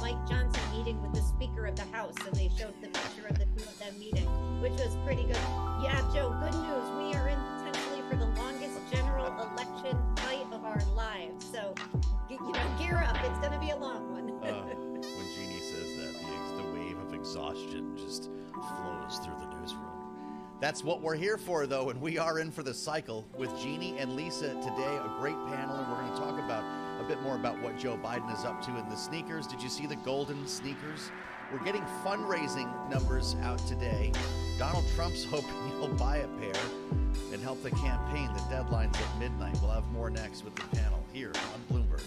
Mike Johnson meeting with the Speaker of the House, and they showed the picture of the two of them meeting, which was pretty good. Yeah, Joe, good news. We are in potentially for the longest general election fight of our lives. So, gear up. It's going to be a long one. When Jeannie says that, the wave of exhaustion just flows through the newsroom. That's what we're here for, though, and we are in for the cycle with Jeannie and Lisa today. A great panel, and we're going to talk about a bit more about what Joe Biden is up to in the sneakers. Did you see the golden sneakers? We're getting fundraising numbers out today. Donald Trump's hoping he'll buy a pair and help the campaign. The deadline's at midnight. We'll have more next with the panel here on Bloomberg.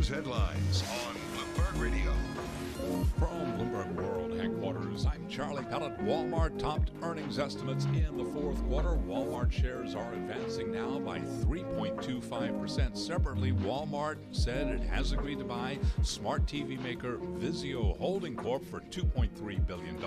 Headlines on Bloomberg Radio. From Bloomberg World Headquarters, I'm Charlie Pellet. Walmart topped earnings estimates in the fourth quarter. Walmart shares are advancing now by 3.25%. Separately, Walmart said it has agreed to buy smart TV maker Vizio Holding Corp for $2.3 billion.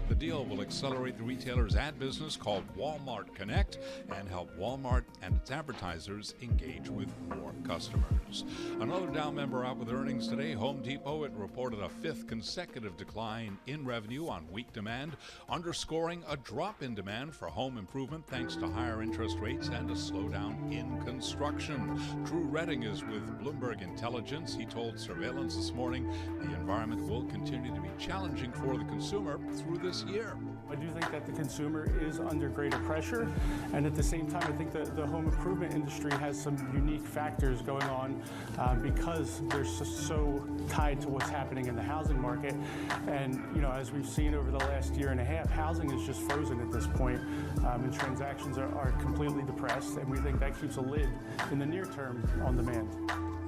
The deal will accelerate the retailer's ad business called Walmart Connect and help Walmart and its advertisers engage with more customers. Another Dow member out with earnings today, Home Depot. It reported a fifth consecutive decline in revenue on weak demand, underscoring a drop in demand for home improvement thanks to higher interest rates and a slowdown in construction. Drew Redding is with Bloomberg Intelligence. He told Surveillance this morning the environment will continue to be challenging for the consumer through this year. I do think that the consumer is under greater pressure, and at the same time, I think that the home improvement industry has some unique factors going on because they're so tied to what's happening in the housing market. And, you know, as we've seen over the last year and a half, housing is just frozen at this point, and transactions are completely depressed, and we think that keeps a lid in the near term on demand.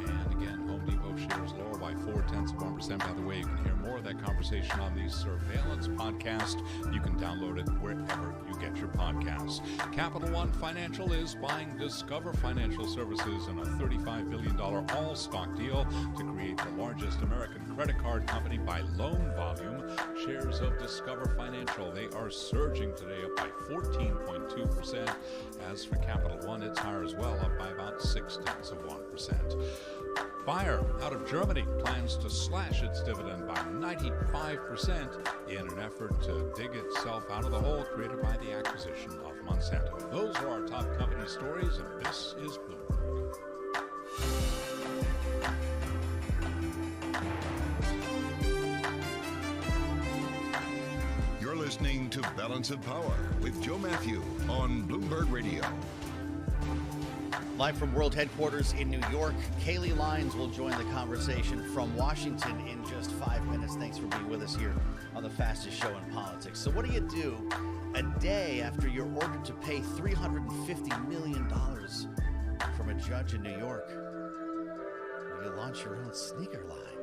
And again, Home Depot shares lower by 0.4%. By the way, you can hear more of that conversation on the Surveillance podcast. You can download it wherever you get your podcasts. Capital One Financial is buying Discover Financial Services in a $35 billion all-stock deal to create the largest American credit card company by loan volume. Shares of Discover Financial, they are surging today, up by 14.2%. As for Capital One, it's higher as well, up by about 0.6%. Bayer, out of Germany, plans to slash its dividend by 95% in an effort to dig itself out of the hole created by the acquisition of Monsanto. Those are our top company stories, and this is Bloomberg. You're listening to Balance of Power with Joe Matthew on Bloomberg Radio. Live from World Headquarters in New York, Kaylee Lyons will join the conversation from Washington in just 5 minutes. Thanks for being with us here on the fastest show in politics. So what do you do a day after you're ordered to pay $350 million from a judge in New York? You launch your own sneaker line.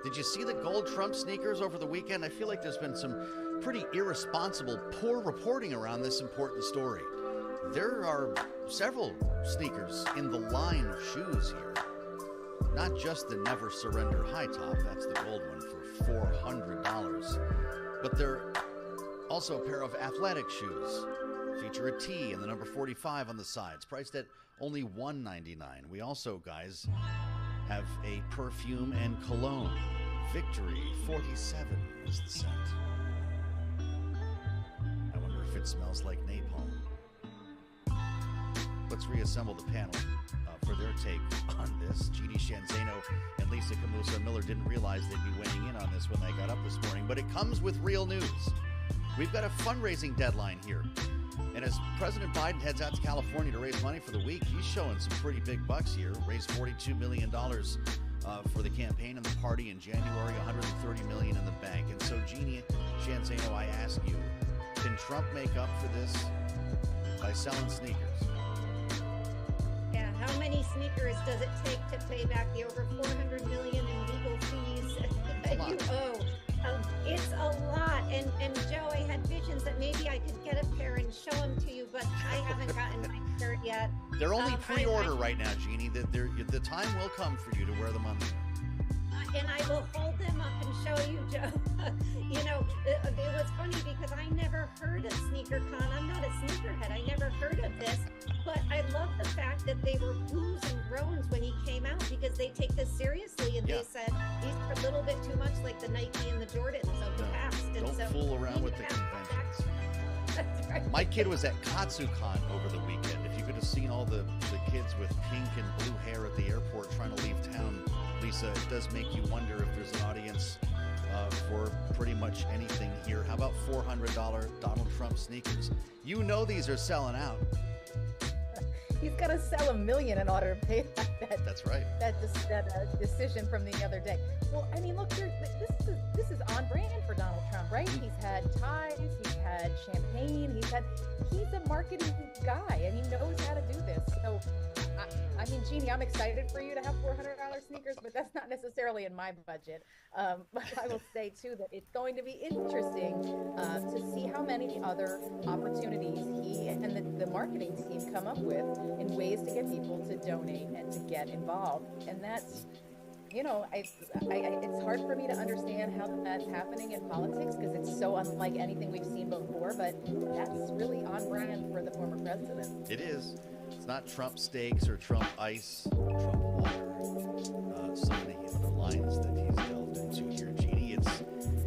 Did you see the gold Trump sneakers over the weekend? I feel like there's been some pretty irresponsible, poor reporting around this important story. There are several sneakers in the line of shoes here. Not just the Never Surrender high top, that's the gold one for $400. But they're also a pair of athletic shoes. Feature a T and the number 45 on the sides, priced at only $199. We also, guys, have a perfume and cologne. Victory 47 is the scent. I wonder if it smells like napalm. Let's reassemble the panel for their take on this. Jeannie Shanzano and Lisa Camusa Miller didn't realize they'd be weighing in on this when they got up this morning, but it comes with real news. We've got a fundraising deadline here. And as President Biden heads out to California to raise money for the week, he's showing some pretty big bucks here. Raised $42 million for the campaign and the party in January, $130 million in the bank. And so, Jeannie Shanzano, I ask you, can Trump make up for this by selling sneakers? Yeah, how many sneakers does it take to pay back the over $400 million in legal fees that you owe? It's a lot. And Joe, I had visions that maybe I could get a pair and show them to you, but I haven't gotten my shirt yet. They're only pre-order right now, Jeannie. The time will come for you to wear them on the air. And I will hold them up and show you, Joe. You know, it was funny because I never heard of SneakerCon. I'm not a sneakerhead. I never heard of this. But I love the fact that they were blues and groans when he came out because they take this seriously. And they said these are a little bit too much like the Nike and the Jordans of the past. And don't fool around with the conventions. That's right. My kid was at KatsuCon over the weekend. If you could have seen all the kids with pink and blue hair at the airport trying to leave town, Lisa, it does make you wonder if there's an audience for pretty much anything here. How about $400 Donald Trump sneakers? You know these are selling out. He's got to sell 1 million in order to pay that. That's right. That decision from the other day. Well, I mean, look, this is on brand for Donald Trump, right? He's had ties, he's had champagne, he's a marketing guy, and he knows how to do this. So, I mean, Jeannie, I'm excited for you to have $400 sneakers, but that's not necessarily in my budget. But I will say, too, that it's going to be interesting to see how many other opportunities he and the marketing team come up with in ways to get people to donate and to get involved. And that's, you know, it's hard for me to understand how that's happening in politics because it's so unlike anything we've seen before, but that's really on brand for the former president. It is. It's not Trump steaks or Trump ice, Trump water, so many other lines that he's delved into here, Jeannie.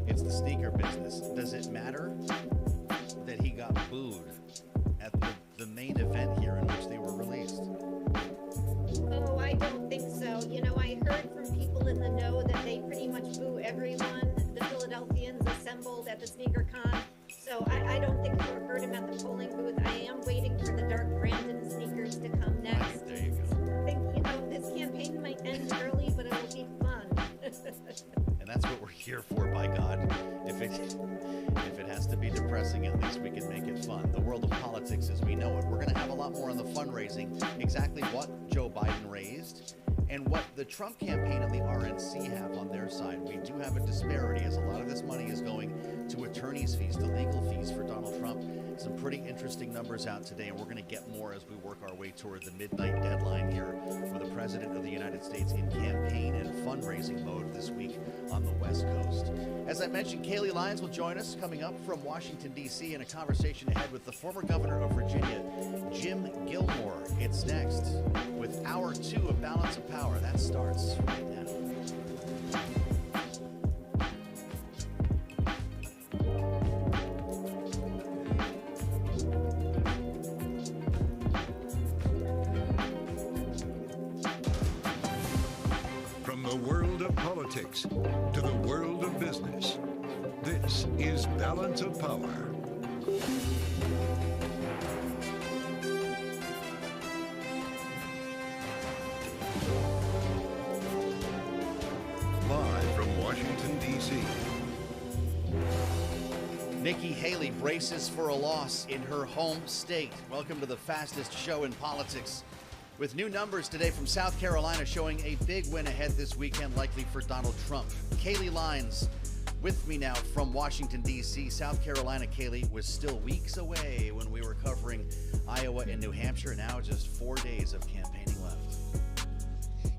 It's the sneaker business. Does it matter that he got booed at the main event here in which they were released? Oh, I don't think so. You know, I heard from people in the know that they pretty much boo everyone. The Philadelphians assembled at the sneaker con. So I don't think we heard him at the polling booth. I am waiting for the dark Brandon sneakers to come next. There you go. I think, you know, this campaign might end early, but it'll be fun. And that's what we're here for, by God. If it has to be depressing, at least we can make it fun. The world of politics as we know it. We're going to have a lot more on the fundraising, exactly what Joe Biden raised, and what the Trump campaign and the RNC have on their side. We do have a disparity, as a lot of this money is going to attorney's fees, to legal fees for Donald Trump. Some pretty interesting numbers out today, and we're going to get more as we work our way toward the midnight deadline here for the President of the United States in campaign and fundraising mode this week on the West Coast. As I mentioned, Kaylee Lyons will join us coming up from Washington, D.C. in a conversation ahead with the former governor of Virginia, Jim Gilmore. It's next with Hour 2 of Balance of Power. That starts right now. From the world of politics to the world of business, this is Balance of Power. Live from Washington, D.C. Nikki Haley braces for a loss in her home state. Welcome to the fastest show in politics. With new numbers today from South Carolina showing a big win ahead this weekend, likely for Donald Trump. Kaylee Lyons with me now from Washington, D.C. South Carolina, Kaylee, was still weeks away when we were covering Iowa and New Hampshire. Now just 4 days of campaigning left.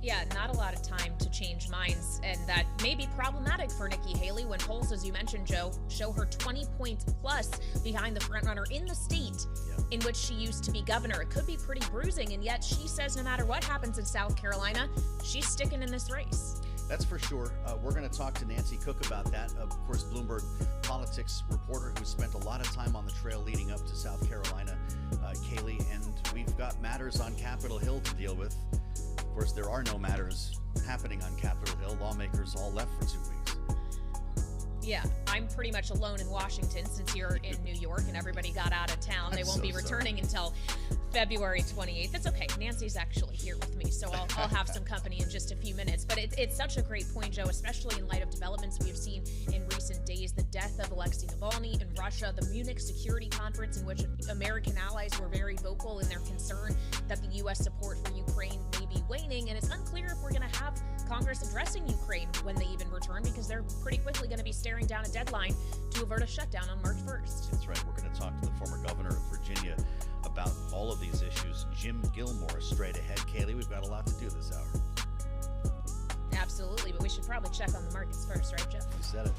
Yeah, not a lot of time to change minds, and that may be problematic for Nikki Haley when polls, as you mentioned, Joe, show her 20 points plus behind the frontrunner in the state in which she used to be governor. It could be pretty bruising, and yet she says no matter what happens in South Carolina, she's sticking in this race. That's for sure. We're going to talk to Nancy Cook about that. Of course, Bloomberg politics reporter who spent a lot of time on the trail leading up to South Carolina, Kaylee, and we've got matters on Capitol Hill to deal with. Of course, there are no matters happening on Capitol Hill. Lawmakers all left for 2 weeks. Yeah, I'm pretty much alone in Washington since you're in New York and everybody got out of town. They won't be returning until February 28th. That's okay. Nancy's actually here with me, so I'll have some company in just a few minutes. But it's such a great point, Joe, especially in light of developments we have seen in recent days. The death of Alexei Navalny in Russia, the Munich Security Conference in which American allies were very vocal in their concern that the U.S. support for Ukraine may be waning. And it's unclear if we're going to have Congress addressing Ukraine when they even return, because they're pretty quickly going to be staring down a deadline to avert a shutdown on March 1st. That's right. We're going to talk to the former governor of Virginia about all of these issues. Jim Gilmore straight ahead. Kaylee, we've got a lot to do this hour. Absolutely, but we should probably check on the markets first, right, Jeff? You said it.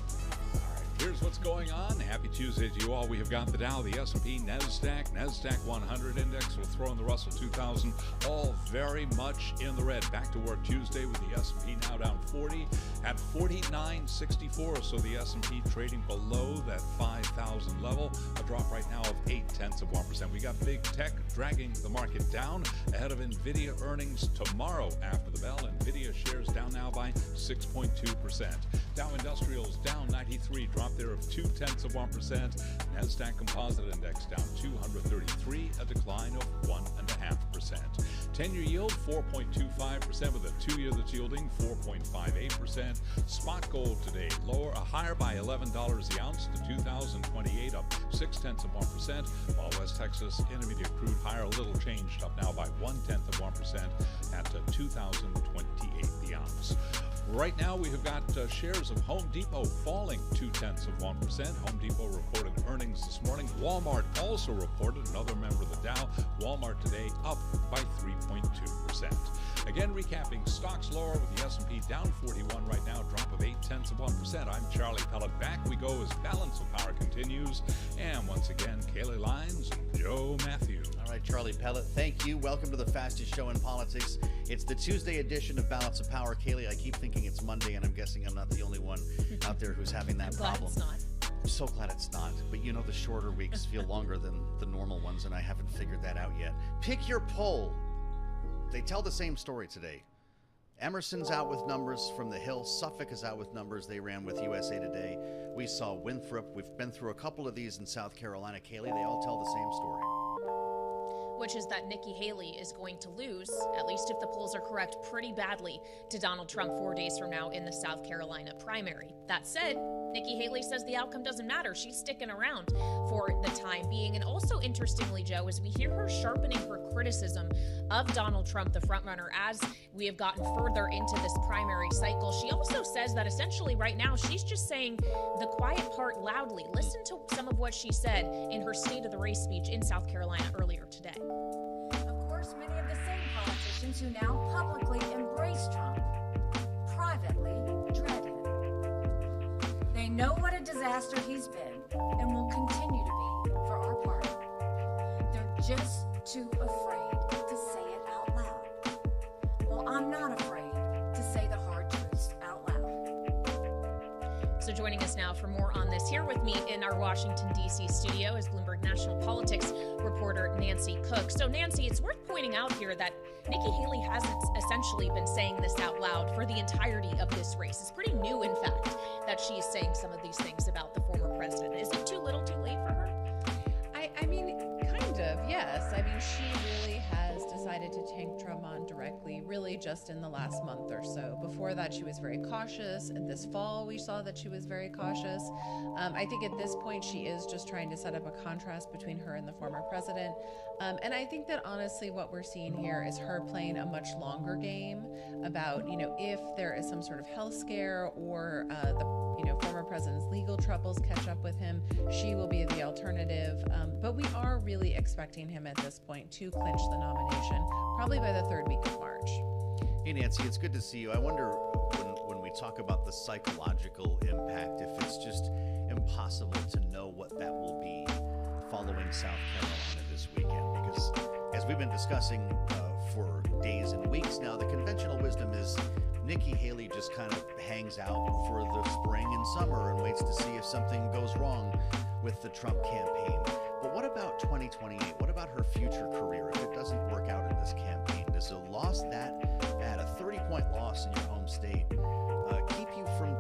Here's what's going on. Happy Tuesday to you all. We have got the Dow, the S&P, NASDAQ 100 index. We'll throw in the Russell 2000, all very much in the red. Back to work Tuesday with the S&P now down 40 at 49.64. So the S&P trading below that 5,000 level. A drop right now of 0.8%. We got big tech dragging the market down ahead of NVIDIA earnings tomorrow after the bell. NVIDIA shares down now by 6.2%. Dow Industrials down 93, drop there of 0.2%. NASDAQ Composite Index down 233, a decline of 1.5%. 10-year yield 4.25% with a 2-year that's yielding 4.58%. Spot gold today higher by $11 the ounce to 2,028, up 0.6%, while West Texas Intermediate crude higher, a little changed, up now by 0.1% at 2,028 the ounce. Right now, we have got shares of Home Depot falling 0.2%. Home Depot reported earnings this morning. Walmart also reported, another member of the Dow. Walmart today up by 3.2%. Again, recapping stocks lower with the S&P down 41 right now, drop of 0.8%. I'm Charlie Pellet. Back we go as Balance of Power continues. And once again, Kaylee Lyons and Joe Matthew. All right, Charlie Pellet, thank you. Welcome to the fastest show in politics. It's the Tuesday edition of Balance of Power. Kaylee, I keep thinking it's Monday, and I'm guessing I'm not the only one out there who's having that problem. Glad it's not. I'm so glad it's not. But you know, the shorter weeks feel longer than the normal ones, and I haven't figured that out yet. Pick your poll. They tell the same story today. Emerson's out with numbers from the Hill. Suffolk is out with numbers. They ran with USA Today. We saw Winthrop. We've been through a couple of these in South Carolina. Kaylee, they all tell the same story. Which is that Nikki Haley is going to lose, at least if the polls are correct, pretty badly to Donald Trump 4 days from now in the South Carolina primary. That said, Nikki Haley says the outcome doesn't matter. She's sticking around for the time being. And also, interestingly, Joe, as we hear her sharpening her criticism of Donald Trump, the frontrunner, as we have gotten further into this primary cycle, she also says that essentially right now she's just saying the quiet part loudly. Listen to some of what she said in her State of the Race speech in South Carolina earlier today. Of course, many of the same politicians who now publicly embrace Trump privately dread him. They know what a disaster he's been and will continue to be for our party. They're just too afraid to say it out loud. Well, I'm not afraid to say the hard truths out loud. So joining us now for more on this, here with me in our Washington, D.C. studio is Bloomberg National Politics reporter Nancy Cook. So Nancy, it's worth pointing out here that Nikki Haley hasn't essentially been saying this out loud for the entirety of this race. It's pretty new, in fact, that she's saying some of these things about the former president. Is it too little too late for her? I mean, kind of, yes. I mean, she really has decided to tank Trump on directly, really just in the last month or so. Before that, she was very cautious. And this fall, we saw that she was very cautious. I think at this point, she is just trying to set up a contrast between her and the former president. And I think that honestly, what we're seeing here is her playing a much longer game about, if there is some sort of health scare or the former president's legal troubles catch up with him, she will be the alternative. But we are really expecting him at this point to clinch the nomination, probably by the third week of March. Hey, Nancy, it's good to see you. I wonder when we talk about the psychological impact, if it's just impossible to know what that will be following South Carolina this weekend. Because as we've been discussing for days and weeks now, the conventional wisdom is Nikki Haley just kind of hangs out for the spring and summer and waits to see if something goes wrong with the Trump campaign. But what about 2028? What about her future career if it doesn't work out in this campaign? Does a loss that bad, a 30-point loss in your home state, keep you from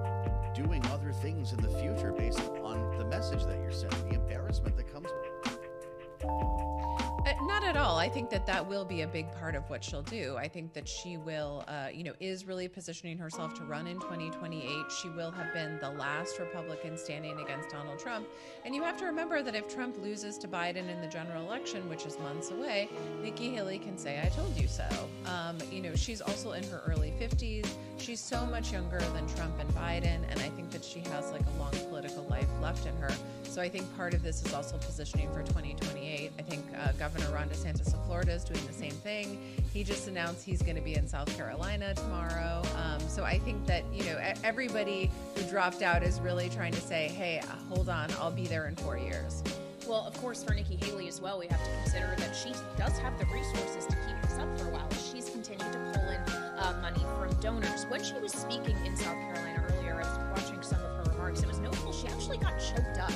doing other things in the future based on the message that you're sending, the embarrassment that comes with it? Not at all. I think that will be a big part of what she'll do. I think that she will, is really positioning herself to run in 2028. She will have been the last Republican standing against Donald Trump. And you have to remember that if Trump loses to Biden in the general election, which is months away, Nikki Haley can say, I told you so. She's also in her early 50s. She's so much younger than Trump and Biden. And I think that she has like a long political life left in her. So I think part of this is also positioning for 2028. I think Governor Ron DeSantis of Florida is doing the same thing. He just announced he's going to be in South Carolina tomorrow. So I think that, everybody who dropped out is really trying to say, hey, hold on, I'll be there in 4 years. Well, of course, for Nikki Haley as well, we have to consider that she does have the resources to keep this up for a while. She's continued to pull in money from donors. When she was speaking in South Carolina earlier, I was watching some of her remarks. It was notable. She actually got choked up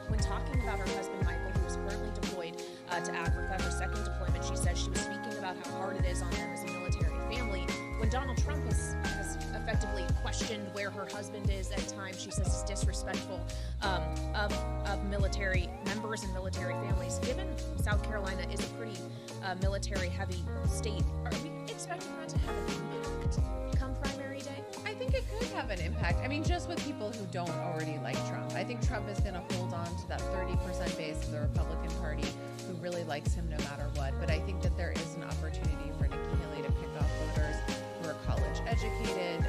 when talking about her husband, Michael, who is currently deployed to Africa, her second deployment. She says she was speaking about how hard it is on them as a military family when Donald Trump has effectively questioned where her husband is at times, she says it's disrespectful of military members and military families. Given South Carolina is a pretty military-heavy state, are we expecting that to have an impact come primary day? I think it could have an impact. I mean, just with people who don't already like Trump. I think Trump is going to hold on to that 30% base of the Republican Party who really likes him no matter what. But I think that there is an opportunity for Nikki Haley to pick off voters who are college educated,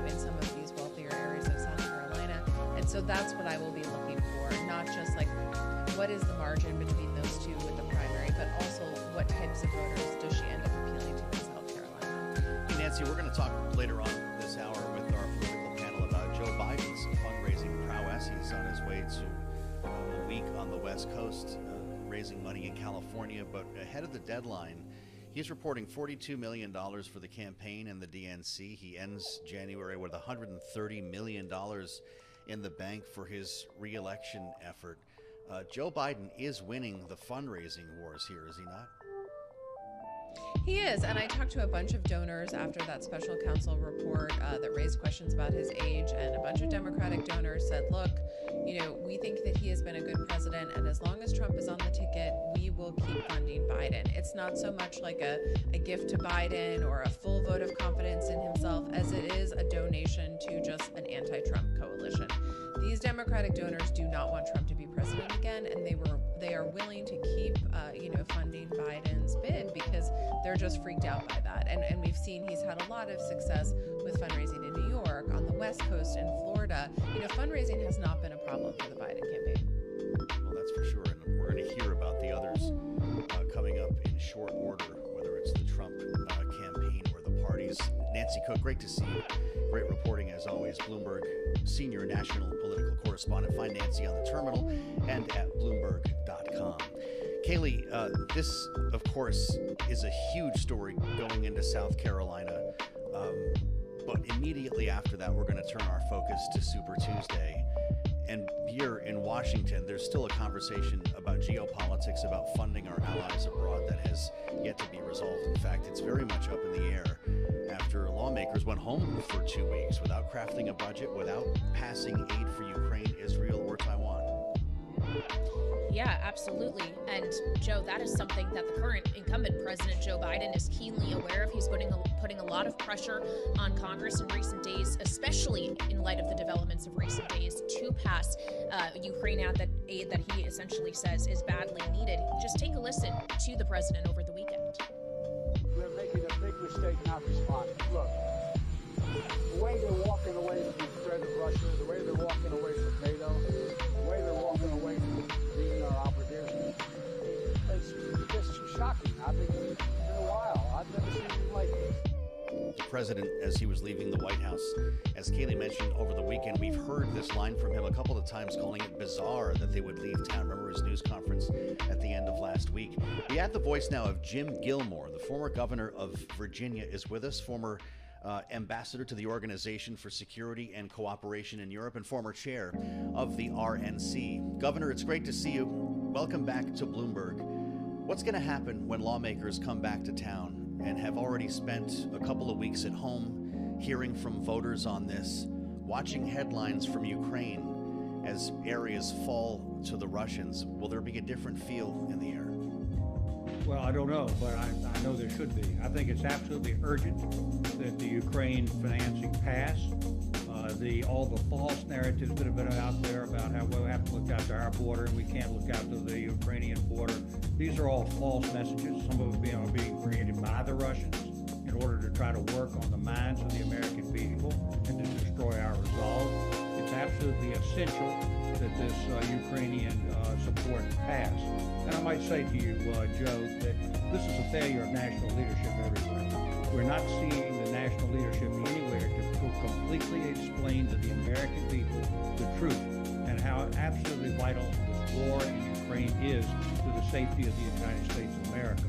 in some of these wealthier areas of South Carolina. And so that's what I will be looking for, not just like what is the margin between those two with the primary, but also what types of voters does she end up appealing to in South Carolina. Hey, Nancy, we're going to talk later on this hour with our political panel about Joe Biden's fundraising prowess. He's on his way to a week on the West Coast, raising money in California, but ahead of the deadline, he's reporting $42 million for the campaign in the DNC. He ends January with $130 million in the bank for his re-election effort. Joe Biden is winning the fundraising wars here, is he not? He is, and I talked to a bunch of donors after that special counsel report that raised questions about his age, and a bunch of Democratic donors said, look, we think that he has been a good president, and as long as Trump is on the ticket, we will keep funding Biden. It's not so much like a gift to Biden or a full vote of confidence in himself as it is a donation to just an anti-Trump coalition. These Democratic donors do not want Trump to be president again, and they are willing to keep funding Biden's bid because they're just freaked out by that. And we've seen he's had a lot of success with fundraising in New York, on the West Coast, in Florida. Fundraising has not been a problem for the Biden campaign. Well, that's for sure, and we're going to hear about the others coming up in short order, whether it's the Trump campaign or the parties. Nancy Cook, great to see you. Great reporting as always. Bloomberg senior national political correspondent. Find Nancy on the terminal and at Bloomberg.com. Kaylee, this, of course, is a huge story going into South Carolina. But immediately after that, we're going to turn our focus to Super Tuesday. And here in Washington, there's still a conversation about geopolitics, about funding our allies abroad that has yet to be resolved. In fact, it's very much up in the air after lawmakers went home for 2 weeks without crafting a budget, without passing aid for Ukraine, Israel, or Taiwan. Yeah, absolutely. And Joe, that is something that the current incumbent President Joe Biden is keenly aware of. He's putting a lot of pressure on Congress in recent days, especially in light of the developments of recent days, to pass Ukraine aid that he essentially says is badly needed. Just take a listen to the president over the weekend. We're making a big mistake not responding. Look, the way they're walking away from the threat of Russia, the way they're walking away from NATO, the way they're walking away from being our obligations, it's just shocking. I've been in a while. I've never seen anything like this. The president, as he was leaving the White House, as Kaylee mentioned over the weekend, we've heard this line from him a couple of times, calling it bizarre that they would leave town. Remember his news conference at the end of last week. We add the voice now of Jim Gilmore, the former governor of Virginia, is with us, former ambassador to the Organization for Security and Cooperation in Europe and former chair of the RNC. Governor, it's great to see you. Welcome back to Bloomberg. What's going to happen when lawmakers come back to town and have already spent a couple of weeks at home hearing from voters on this, watching headlines from Ukraine as areas fall to the Russians? Will there be a different feel in the air? Well, I don't know, but I know there should be. I think it's absolutely urgent that the Ukraine financing pass. All the false narratives that have been out there about how we have to look out to our border and we can't look out to the Ukrainian border. These are all false messages. Some of them are being created by the Russians in order to try to work on the minds of the American people and to destroy our resolve. It's absolutely essential that this Ukrainian support pass. And I might say to you, Joe, that this is a failure of national leadership everywhere. We're not seeing the national leadership anywhere to completely explain to the American people the truth and how absolutely vital this war in Ukraine is to the safety of the United States of America.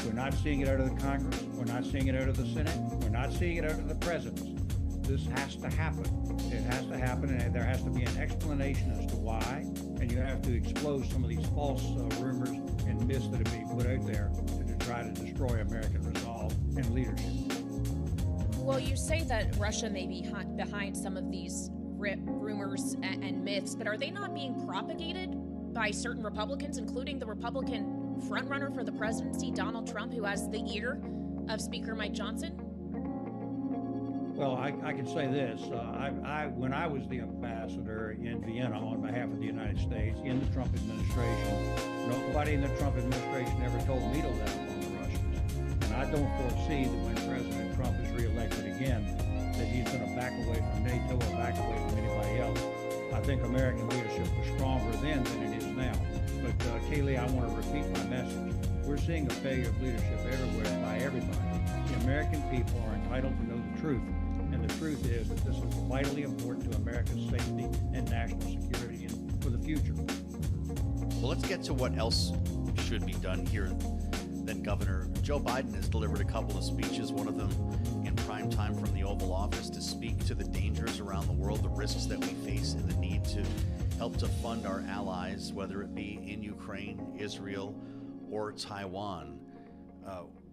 We're not seeing it out of the Congress. We're not seeing it out of the Senate. We're not seeing it out of the presidents. This has to happen. It has to happen, and there has to be an explanation as to why, and you have to expose some of these false rumors and myths that are being put out there to try to destroy American resolve and leadership. Well, you say that Russia may be behind some of these rumors and myths, but are they not being propagated by certain Republicans, including the Republican frontrunner for the presidency, Donald Trump, who has the ear of Speaker Mike Johnson? Well, I can say this. When I was the ambassador in Vienna on behalf of the United States in the Trump administration, nobody in the Trump administration ever told me to let up on the Russians. And I don't foresee that when President Trump is reelected again, that he's going to back away from NATO or back away from anybody else. I think American leadership was stronger then than it is now. But Kaylee, I want to repeat my message. We're seeing a failure of leadership everywhere by everybody. The American people are entitled to know the truth. And the truth is that this is vitally important to America's safety and national security and for the future. Well, let's get to what else should be done here. Then Governor Joe Biden has delivered a couple of speeches, one of them in prime time from the Oval Office, to speak to the dangers around the world, the risks that we face, and the need to help to fund our allies, whether it be in Ukraine, Israel, or Taiwan.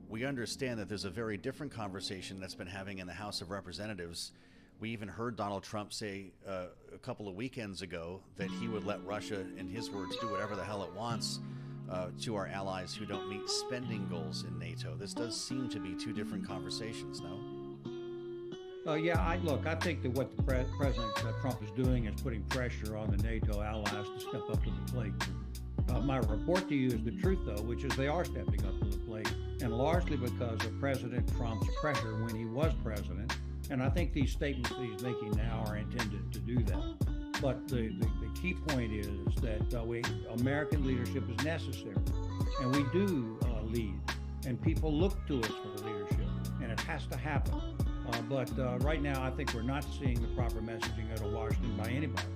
We understand that there's a very different conversation that's been having in the House of Representatives. We even heard Donald Trump say a couple of weekends ago that he would let Russia, in his words, do whatever the hell it wants to our allies who don't meet spending goals in NATO. This does seem to be two different conversations, no? Yeah, I think that what the President Trump is doing is putting pressure on the NATO allies to step up to the plate. My report to you is the truth, though, which is they are stepping up to the plate, and largely because of President Trump's pressure when he was president. And I think these statements that he's making now are intended to do that. But the key point is that American leadership is necessary, and we do lead, and people look to us for leadership, and it has to happen. But right now, I think we're not seeing the proper messaging out of Washington by anybody.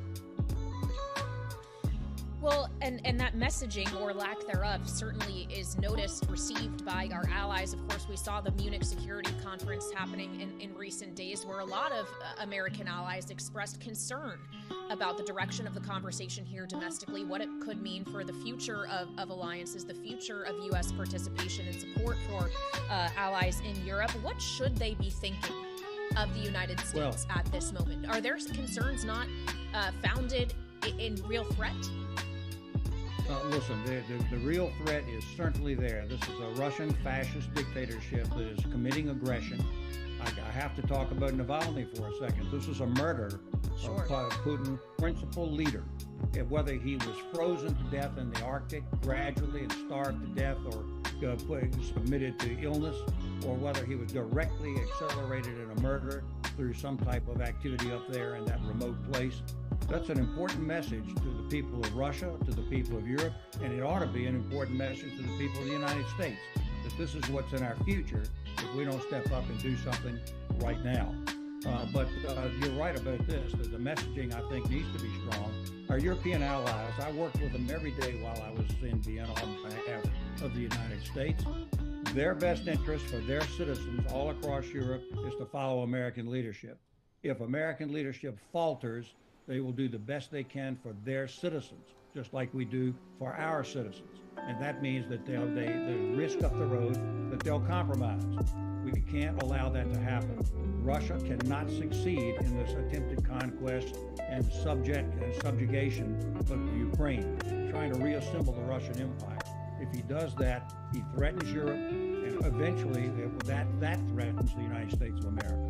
Well, and that messaging, or lack thereof, certainly is noticed, received by our allies. Of course, we saw the Munich Security Conference happening in recent days, where a lot of American allies expressed concern about the direction of the conversation here domestically, what it could mean for the future of alliances, the future of U.S. participation and support for allies in Europe. What should they be thinking of the United States at this moment? Are their concerns not founded in real threat? Listen, the real threat is certainly there. This is a Russian fascist dictatorship that is committing aggression. I have to talk about Navalny for a second. This is a murder of Putin's principal leader. Whether he was frozen to death in the Arctic gradually and starved to death, or submitted to illness, or whether he was directly accelerated in a murder through some type of activity up there in that remote place. That's an important message to the people of Russia, to the people of Europe, and it ought to be an important message to the people of the United States, that this is what's in our future if we don't step up and do something right now. But you're right about this, that the messaging, I think, needs to be strong. Our European allies, I worked with them every day while I was in Vienna on behalf of the United States. Their best interest for their citizens all across Europe is to follow American leadership. If American leadership falters, they will do the best they can for their citizens, just like we do for our citizens. And that means that they'll risk up the road, that they'll compromise. We can't allow that to happen. Russia cannot succeed in this attempted conquest and subjugation of Ukraine, trying to reassemble the Russian Empire. If he does that, he threatens Europe, and eventually that threatens the United States of America.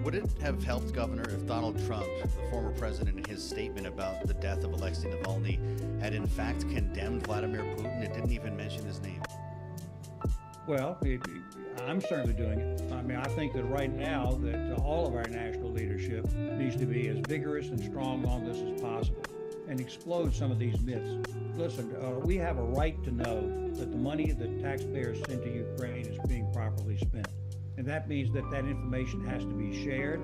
Would it have helped, Governor, if Donald Trump, the former president, in his statement about the death of Alexei Navalny, had in fact condemned Vladimir Putin? It didn't even mention his name. Well, I'm certainly doing it. I mean, I think that right now that all of our national leadership needs to be as vigorous and strong on this as possible and explode some of these myths. Listen, we have a right to know that the money that taxpayers send to Ukraine is being properly spent. And that means that that information has to be shared.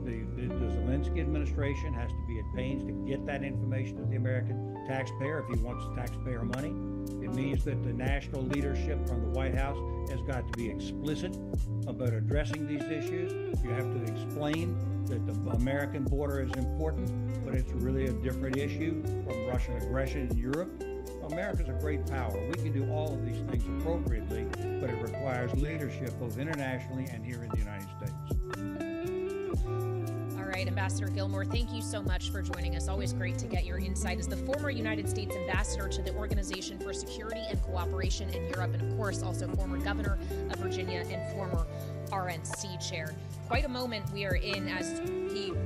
The Zelensky administration has to be at pains to get that information to the American taxpayer if he wants taxpayer money. It means that the national leadership from the White House has got to be explicit about addressing these issues. You have to explain that the American border is important, but it's really a different issue from Russian aggression in Europe. America's a great power. We can do all of these things appropriately, but it requires leadership both internationally and here in the United States. right, Ambassador Gilmore, thank you so much for joining us. Always great to get your insight as the former United States ambassador to the Organization for Security and Cooperation in Europe, and of course also former governor of Virginia and former RNC chair. Quite a moment we are in as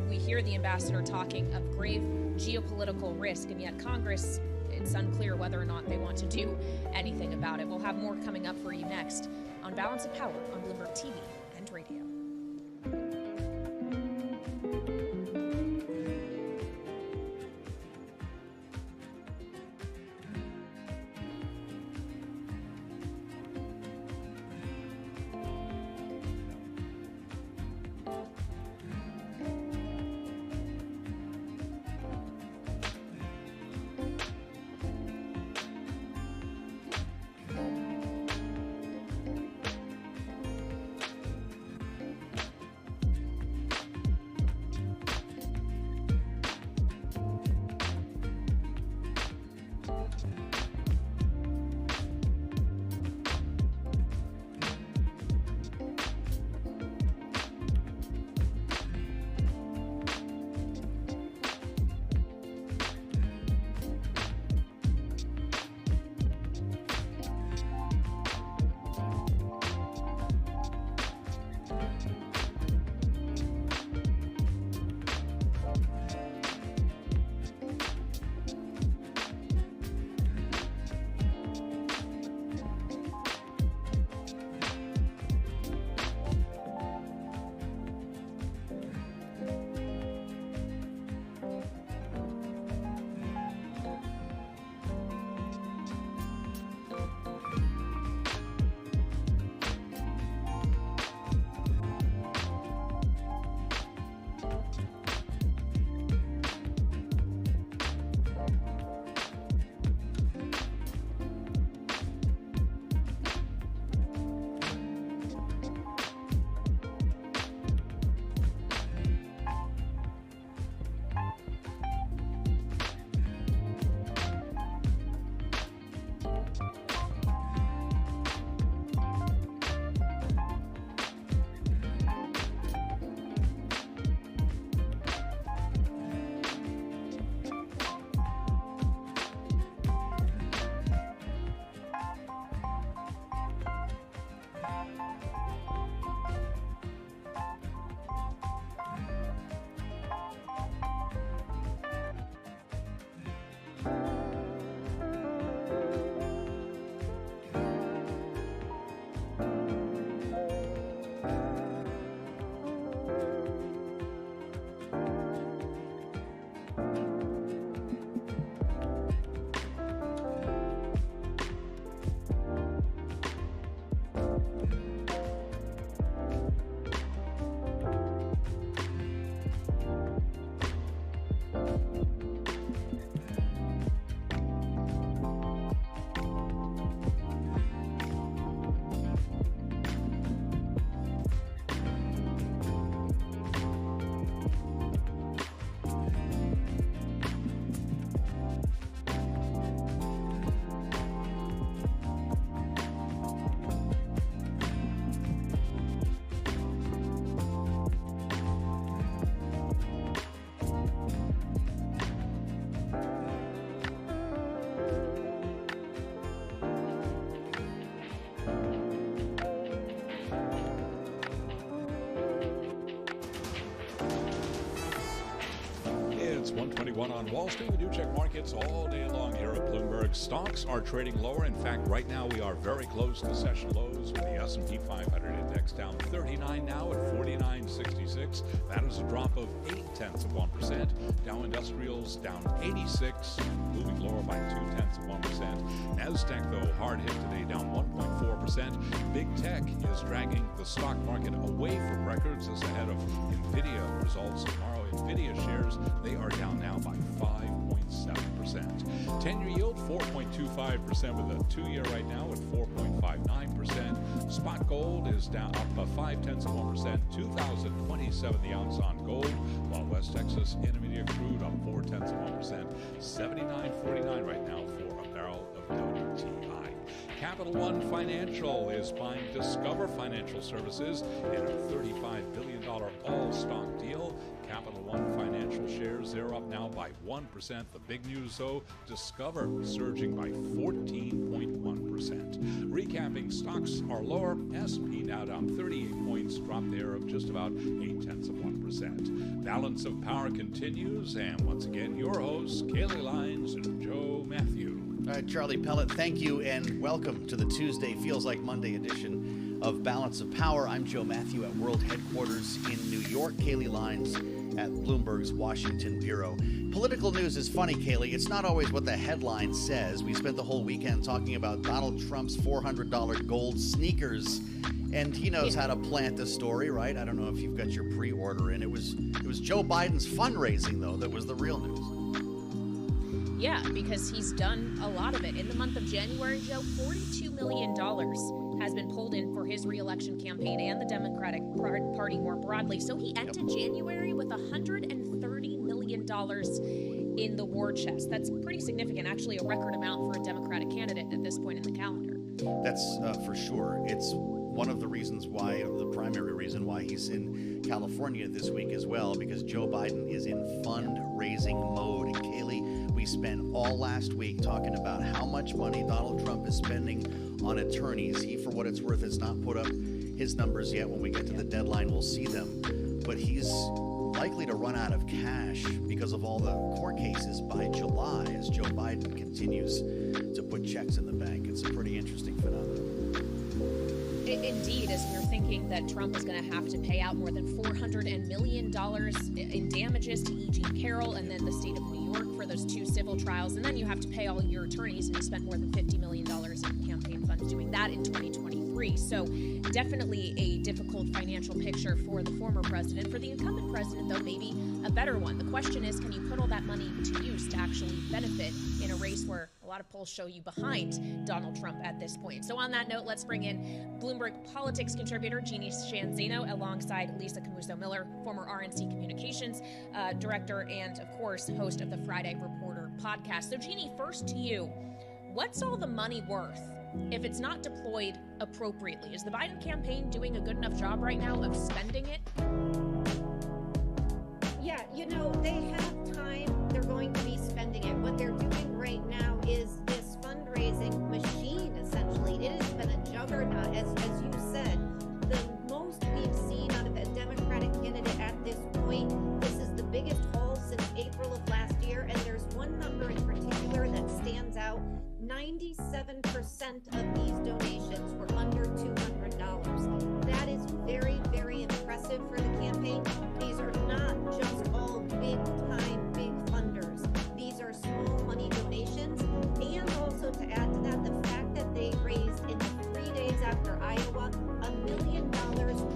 we hear the ambassador talking of grave geopolitical risk, and yet Congress, it's unclear whether or not they want to do anything about it. We'll have more coming up for you next on Balance of Power on Bloomberg TV and radio. It's 121 on Wall Street. We do check markets all day long here at Bloomberg. Stocks are trading lower. In fact, right now we are very close to session lows with the S&P 500 index down 39 now at 49.66. That is a drop of 0.8%. Dow Industrials down 86, moving lower by 0.2%. NASDAQ, though, hard hit today, down 1.4%. Big tech is dragging the stock market away from records as ahead of NVIDIA results tomorrow. NVIDIA shares, they are down now by 5.7%. 10-year yield, 4.25% with a 2-year right now at 4.59%. Spot gold is down up 0.5%, 2,027 the ounce on gold, while West Texas Intermediate crude up 0.4%, 79.49 right now for a barrel of WTI. Capital One Financial is buying Discover Financial Services in a $35 billion all-stock deal. Capital One Financial shares, they're up now by 1%. The big news, though, Discover surging by 14.1%. Recapping, stocks are lower. S&P now down 38 points, drop there of just about 0.8%. Balance of Power continues, and once again, your hosts, Kaylee Lyons and Joe Matthew. All right, Charlie Pellet, thank you, and welcome to the Tuesday Feels Like Monday edition of Balance of Power. I'm Joe Matthew at World Headquarters in New York. Kaylee Lyons at Bloomberg's Washington Bureau. Political news is funny, Kaylee. It's not always what the headline says. We spent the whole weekend talking about Donald Trump's $400 gold sneakers, and he knows how to plant the story, right? I don't know if you've got your pre-order in. It was Joe Biden's fundraising, though, that was the real news. Yeah, because he's done a lot of it. In the month of January, Joe, $42 million has been pulled in for his re-election campaign and the Democratic Party more broadly. So he ended January with $130 million in the war chest. That's pretty significant, actually a record amount for a Democratic candidate at this point in the calendar. That's for sure. It's one of the reasons why, the primary reason why he's in California this week as well, because Joe Biden is in fundraising mode. And Kaylee, we spent all last week talking about how much money Donald Trump is spending on attorneys. He, for what it's worth, has not put up his numbers yet. When we get to the deadline, we'll see them. But he's likely to run out of cash because of all the court cases by July as Joe Biden continues to put checks in the bank. It's a pretty interesting phenomenon. Indeed, as we're thinking that Trump is going to have to pay out more than $400 million in damages to E.G. Carroll and then the state of New York for those 2 civil trials, and then you have to pay all your attorneys, and he spent more than $50 million in campaign funds doing that in 2023. So definitely a difficult financial picture for the former president. For the incumbent president, though, maybe a better one. The question is, can you put all that money to use to actually benefit in a race where a lot of polls show you behind Donald Trump at this point? So on that note, let's bring in Bloomberg politics contributor Jeannie Shanzino alongside Lisa Camuso-Miller, former RNC Communications director and, of course, host of the Friday Reporter podcast. So, Jeannie, first to you, what's all the money worth if it's not deployed appropriately? Is the Biden campaign doing a good enough job right now of spending it? Yeah, they have time. They're going to be spending it. What they're doing right now is this fundraising machine, essentially. It has been a juggernaut, as you said. The most we've seen out of a Democratic candidate at this point. This is the biggest haul since April of last year, and there's one number in particular that stands out. 97% of these donations were under $200. That is very, very impressive for the campaign. These are not just all big-time, big funders. These are small money donations. And also to add to that, the fact that they raised in 3 days after Iowa $1 million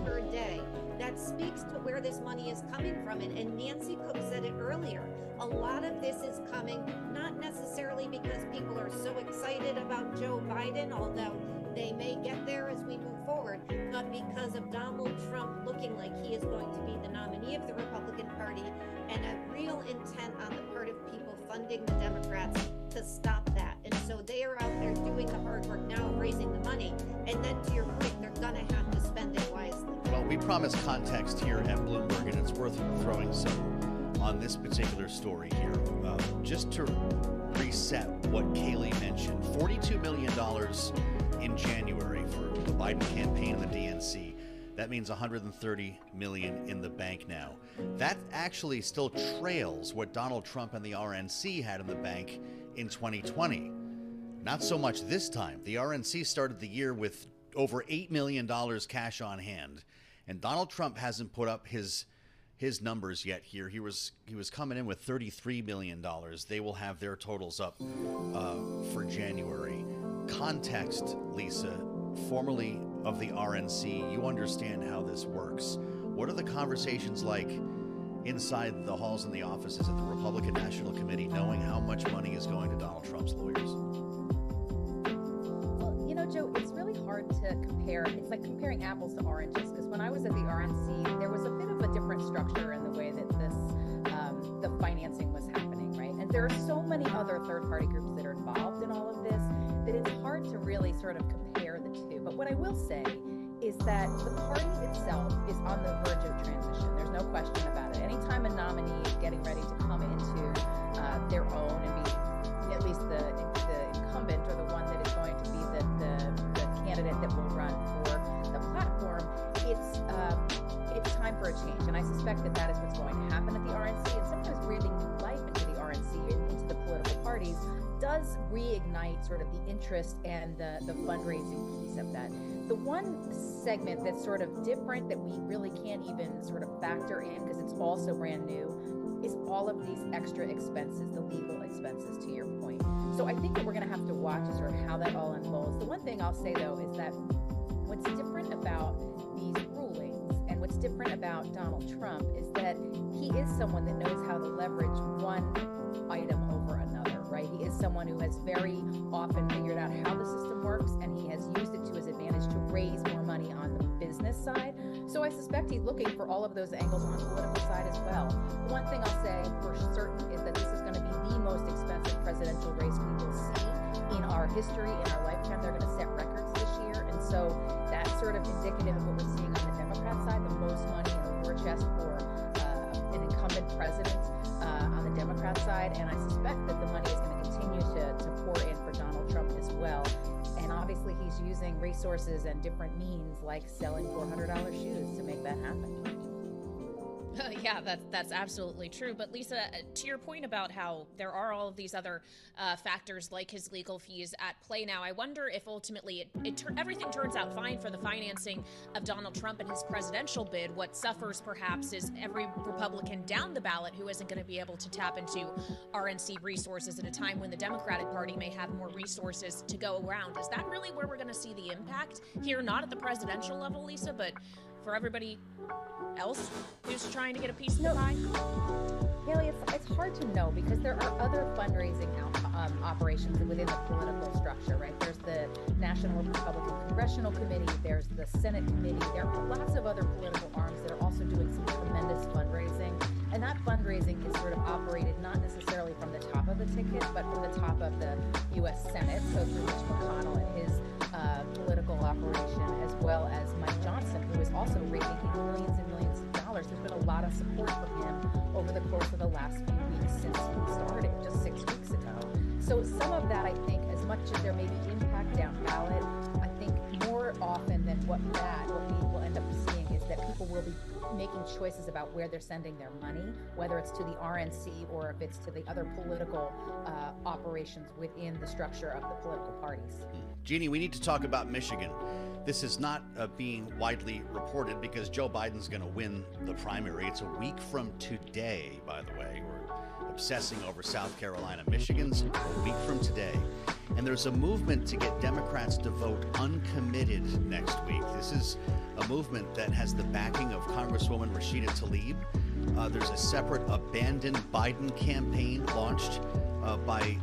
per day. That speaks to where this money is coming from. And Nancy Cook said it earlier. A lot of this is coming not necessarily because people are so excited about Joe Biden, although they may get there as we move forward, but because of Donald Trump looking like he is going to be the nominee of the Republican Party and a real intent on the part of people funding the Democrats to stop that. And so they are out there doing the hard work now of raising the money. And then to your point, they're going to have to spend it wisely. Well, we promise context here at Bloomberg, and it's worth throwing some on this particular story here. Just to reset what Kaylee mentioned, $42 million in January for the Biden campaign and the DNC. That means $130 million in the bank now. That actually still trails what Donald Trump and the RNC had in the bank in 2020. Not so much this time. The RNC started the year with over $8 million cash on hand, and Donald Trump hasn't put up his numbers yet here. He was coming in with $33 million. They will have their totals up for January. Context, Lisa, formerly of the RNC, you understand how this works. What are the conversations like inside the halls and the offices at the Republican National Committee, knowing how much money is going to Donald Trump's lawyers? Well, Joe, it's really hard to compare. It's like comparing apples to oranges, because when I was at the RNC, there was a bit of a different structure in the way that the financing was happening, right? And there are so many other third-party groups that are involved in all of this that it's hard to really sort of compare the two. But what I will say is that the party itself is on the verge of transition. There's no question about it. Anytime a nominee is getting ready to come into their own and be at least the incumbent or the one that is going to be the candidate that will run for the platform, it's time for a change. And I suspect that that is what's going to happen at the RNC. And sometimes breathing new life into the RNC and into the political parties does reignite sort of the interest and the fundraising piece of that. The one segment that's sort of different that we really can't even sort of factor in because it's also brand new is all of these extra expenses, the legal expenses, to your point. So I think that we're going to have to watch sort of how that all unfolds. The one thing I'll say, though, is that what's different about these rulings and what's different about Donald Trump is that he is someone that knows how to leverage one item over another, right? He is someone who has very often figured out how the system works, and he has used it to his advantage to raise more money on the business side. So I suspect he's looking for all of those angles on the political side as well. The one thing I'll say for certain is that this is going to be the most expensive presidential race we will see in our history, in our lifetime. They're going to set records this year, and so that's sort of indicative of what we're seeing on the Democrat side, the most money in the war chest for an incumbent president on the Democrat side, and I suspect that the money is going to continue to pour in for Donald Trump as well. And obviously he's using resources and different means like selling $400 shoes to make that happen. Yeah, that's absolutely true. But Lisa, to your point about how there are all of these other factors like his legal fees at play now, I wonder if ultimately everything turns out fine for the financing of Donald Trump and his presidential bid. What suffers perhaps is every Republican down the ballot who isn't going to be able to tap into RNC resources at a time when the Democratic Party may have more resources to go around. Is that really where we're going to see the impact here? Not at the presidential level, Lisa, but for everybody else who's trying to get a piece of the pie? Haley, it's hard to know because there are other fundraising operations within the political structure, right? There's the National Republican Congressional Committee, there's the Senate Committee, there are lots of other political arms that are also doing some tremendous fundraising. And that fundraising is sort of operated not necessarily from the top of the ticket, but from the top of the U.S. Senate, so through Mitch McConnell and his political operation, as well as Mike Johnson, who is also making millions and millions of dollars. There's been a lot of support for him over the course of the last few weeks since he started, just 6 weeks ago. So some of that, I think, as much as there may be impact down ballot, I think more often than what we will end up seeing is that people will be making choices about where they're sending their money, whether it's to the RNC or if it's to the other political operations within the structure of the political parties. Jeannie, we need to talk about Michigan. This is not being widely reported because Joe Biden's going to win the primary. It's a week from today, by the way. We're obsessing over South Carolina. Michigan's a week from today. And there's a movement to get Democrats to vote uncommitted next week. This is a movement that has the backing of Congresswoman Rashida Tlaib. There's a separate Abandon Biden campaign launched by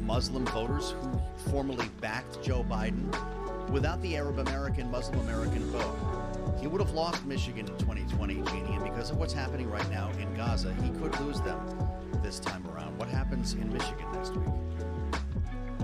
Muslim voters who formerly backed Joe Biden. Without the Arab American, Muslim American vote, he would have lost Michigan in 2020, Jeannie, and because of what's happening right now in Gaza, he could lose them this time around. What happens in Michigan next week?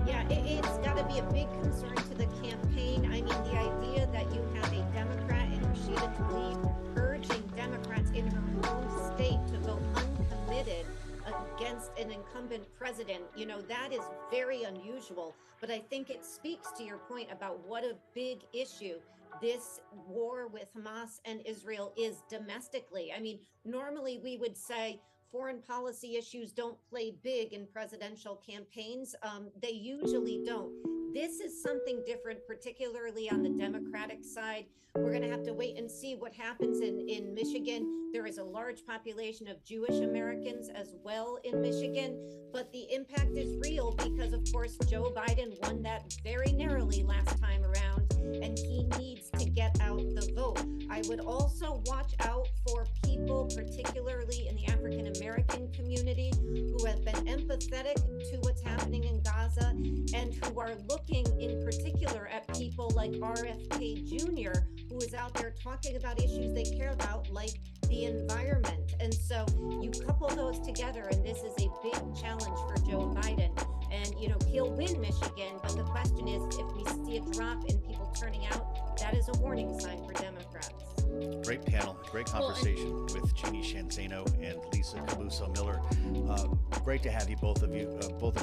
Yeah, it's got to be a big concern to the campaign. I mean, the idea that you have a Democrat in Rashida Tlaib urging Democrats in her home state to vote uncommitted against an incumbent president, that is very unusual. But I think it speaks to your point about what a big issue this war with Hamas and Israel is domestically. I mean, normally we would say foreign policy issues don't play big in presidential campaigns. They usually don't. This is something different, particularly on the Democratic side. We're going to have to wait and see what happens in Michigan. There is a large population of Jewish Americans as well in Michigan, but the impact is real because, of course, Joe Biden won that very narrowly last time around, and he needs to get out the vote. I would also watch out for people, particularly in the African American community, who have been empathetic to what's happening in Gaza and who are looking in particular at people like RFK Jr., who is out there talking about issues they care about, like the environment. And so you couple those together, and this is a big challenge for Joe Biden. And And, he'll win Michigan, but the question is, if we see a drop in people turning out, that is a warning sign for Democrats. Great panel, great conversation with Jeannie Shanzano and Lisa Camuso-Miller. Great to have you, both of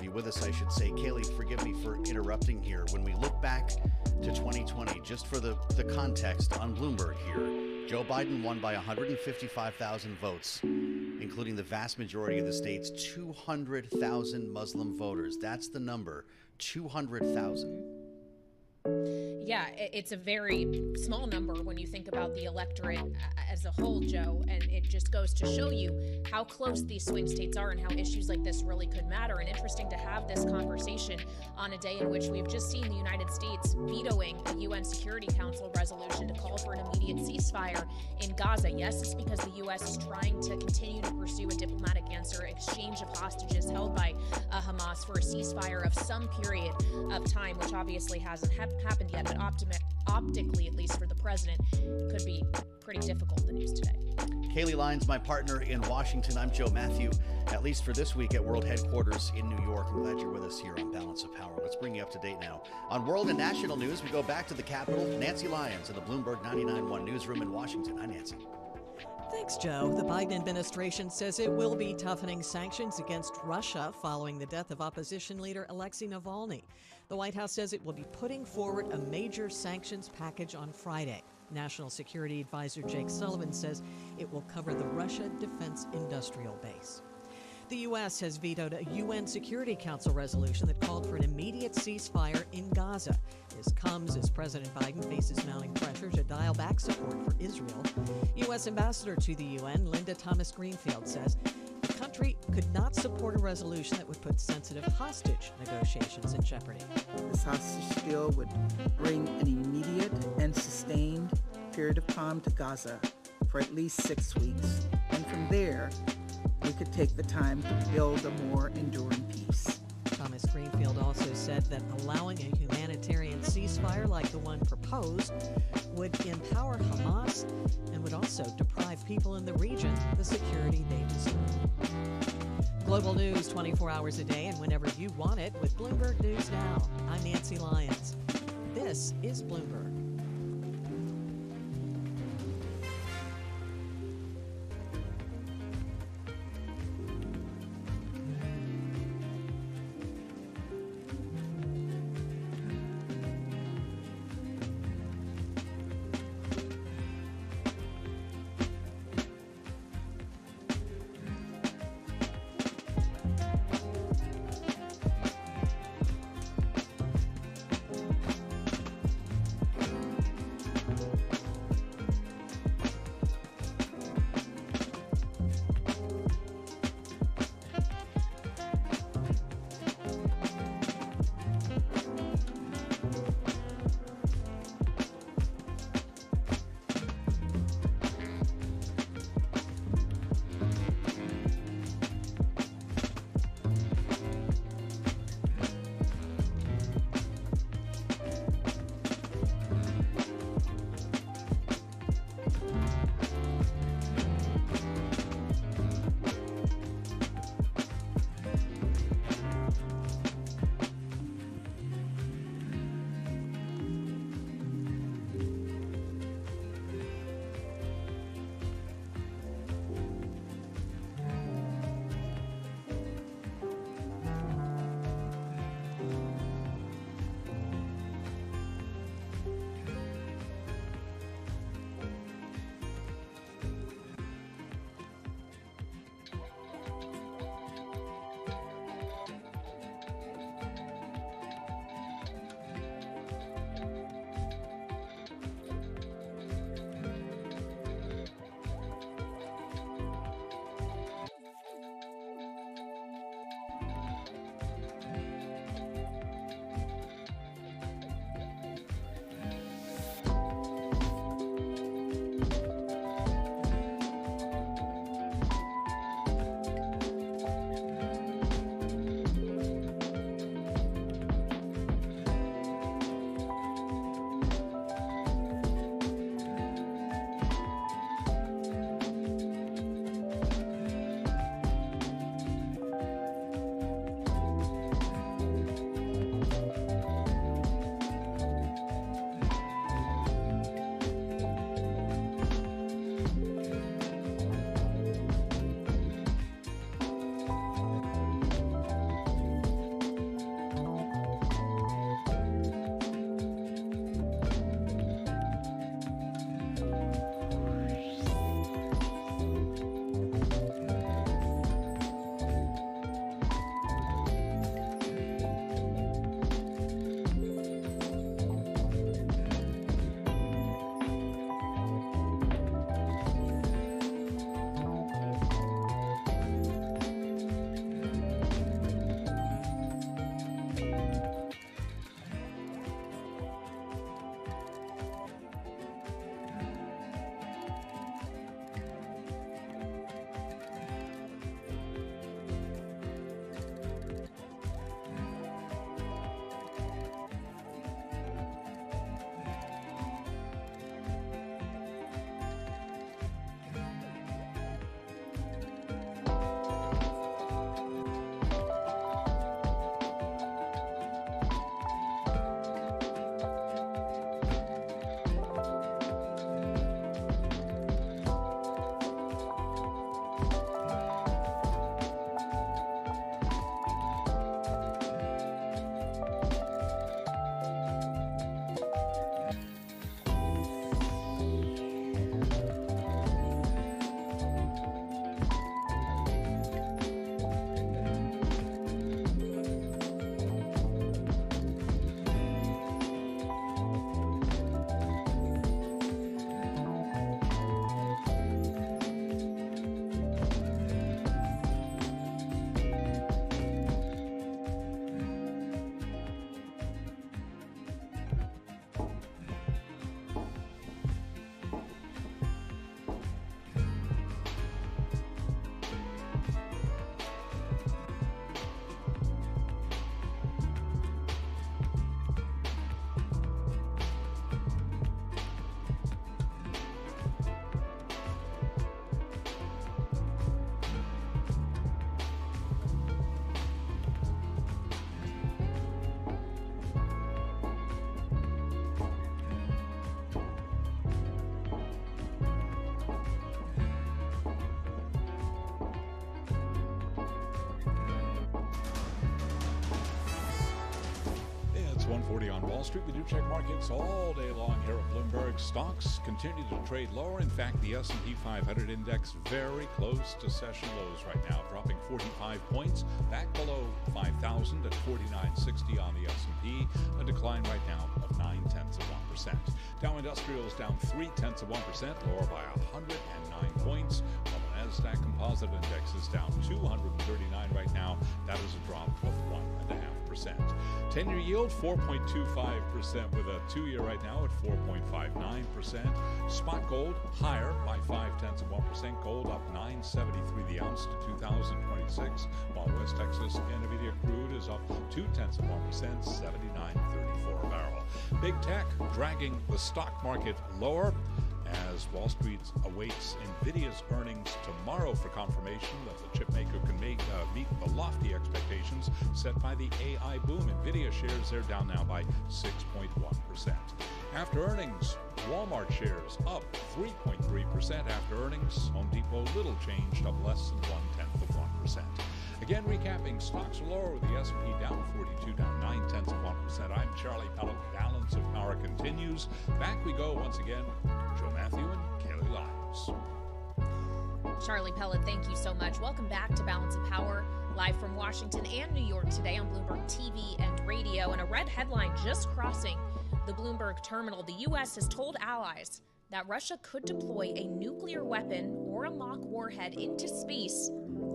you with us, I should say. Kaylee, forgive me for interrupting here. When we look back to 2020, just for the context on Bloomberg here, Joe Biden won by 155,000 votes, including the vast majority of the state's 200,000 Muslim voters. That's the number, 200,000. Yeah, it's a very small number when you think about the electorate as a whole, Joe, and it just goes to show you how close these swing states are and how issues like this really could matter. And interesting to have this conversation on a day in which we've just seen the United States vetoing a UN Security Council resolution to call for an immediate ceasefire in Gaza. Yes, it's because the U.S. is trying to continue to pursue a diplomatic answer, exchange of hostages held by Hamas for a ceasefire of some period of time, which obviously hasn't happened yet, but optically, at least for the president, could be pretty difficult, the news today. Kaylee Lyons, my partner in Washington. I'm Joe Matthew, at least for this week at World Headquarters in New York. I'm glad you're with us here on Balance of Power. Let's bring you up to date now. On world and national news, we go back to the Capitol. Nancy Lyons in the Bloomberg 99.1 newsroom in Washington. Hi, Nancy. Thanks, Joe. The Biden administration says it will be toughening sanctions against Russia following the death of opposition leader Alexei Navalny. The White House says it will be putting forward a major sanctions package on Friday. National Security Advisor Jake Sullivan says it will cover the Russia Defense Industrial Base. The U.S. has vetoed a UN Security Council resolution that called for an immediate ceasefire in Gaza. This comes as President Biden faces mounting pressure to dial back support for Israel. U.S. Ambassador to the UN, Linda Thomas-Greenfield, says the country could not support a resolution that would put sensitive hostage negotiations in jeopardy. This hostage deal would bring an immediate and sustained period of calm to Gaza for at least 6 weeks. And from there, we could take the time to build a more enduring peace. Thomas Greenfield also said that allowing a humanitarian ceasefire like the one proposed would empower Hamas and would also deprive people in the region the security they deserve. Global news 24 hours a day and whenever you want it with Bloomberg News Now. I'm Nancy Lyons. This is Bloomberg. It's 1:40 on Wall Street. We do check markets all day long here at Bloomberg. Stocks continue to trade lower. In fact, the S&P 500 index very close to session lows right now, dropping 45 points, back below 5,000 at 49.60 on the S&P, a decline right now of 0.9%. Dow Industrials down 0.3%, lower by 109 points, while the Nasdaq Composite Index is down 239 right now. That is a drop of 1.5%. 10-year yield 4.25% with a 2-year right now at 4.59%. Spot gold higher by 0.5%. Gold up $9.73 the ounce to 2,026, while West Texas Intermediate crude is up 0.2%, 79.34 a barrel. Big tech dragging the stock market lower as Wall Street awaits NVIDIA's earnings tomorrow for confirmation that the chipmaker can meet the lofty expectations set by the AI boom. NVIDIA shares are down now by 6.1%. After earnings, Walmart shares up 3.3% after earnings. Home Depot little changed, up less than 0.1%. Again, recapping, stocks are lower with the S&P down 42, down 0.9%. I'm Charlie Pellet. Balance of Power continues. Back we go once again. Joe Matthew and Kaylee Lyons. Charlie Pellet, thank you so much. Welcome back to Balance of Power, live from Washington and New York today on Bloomberg TV and radio. And a red headline just crossing the Bloomberg terminal. The U.S. has told allies that Russia could deploy a nuclear weapon or a mock warhead into space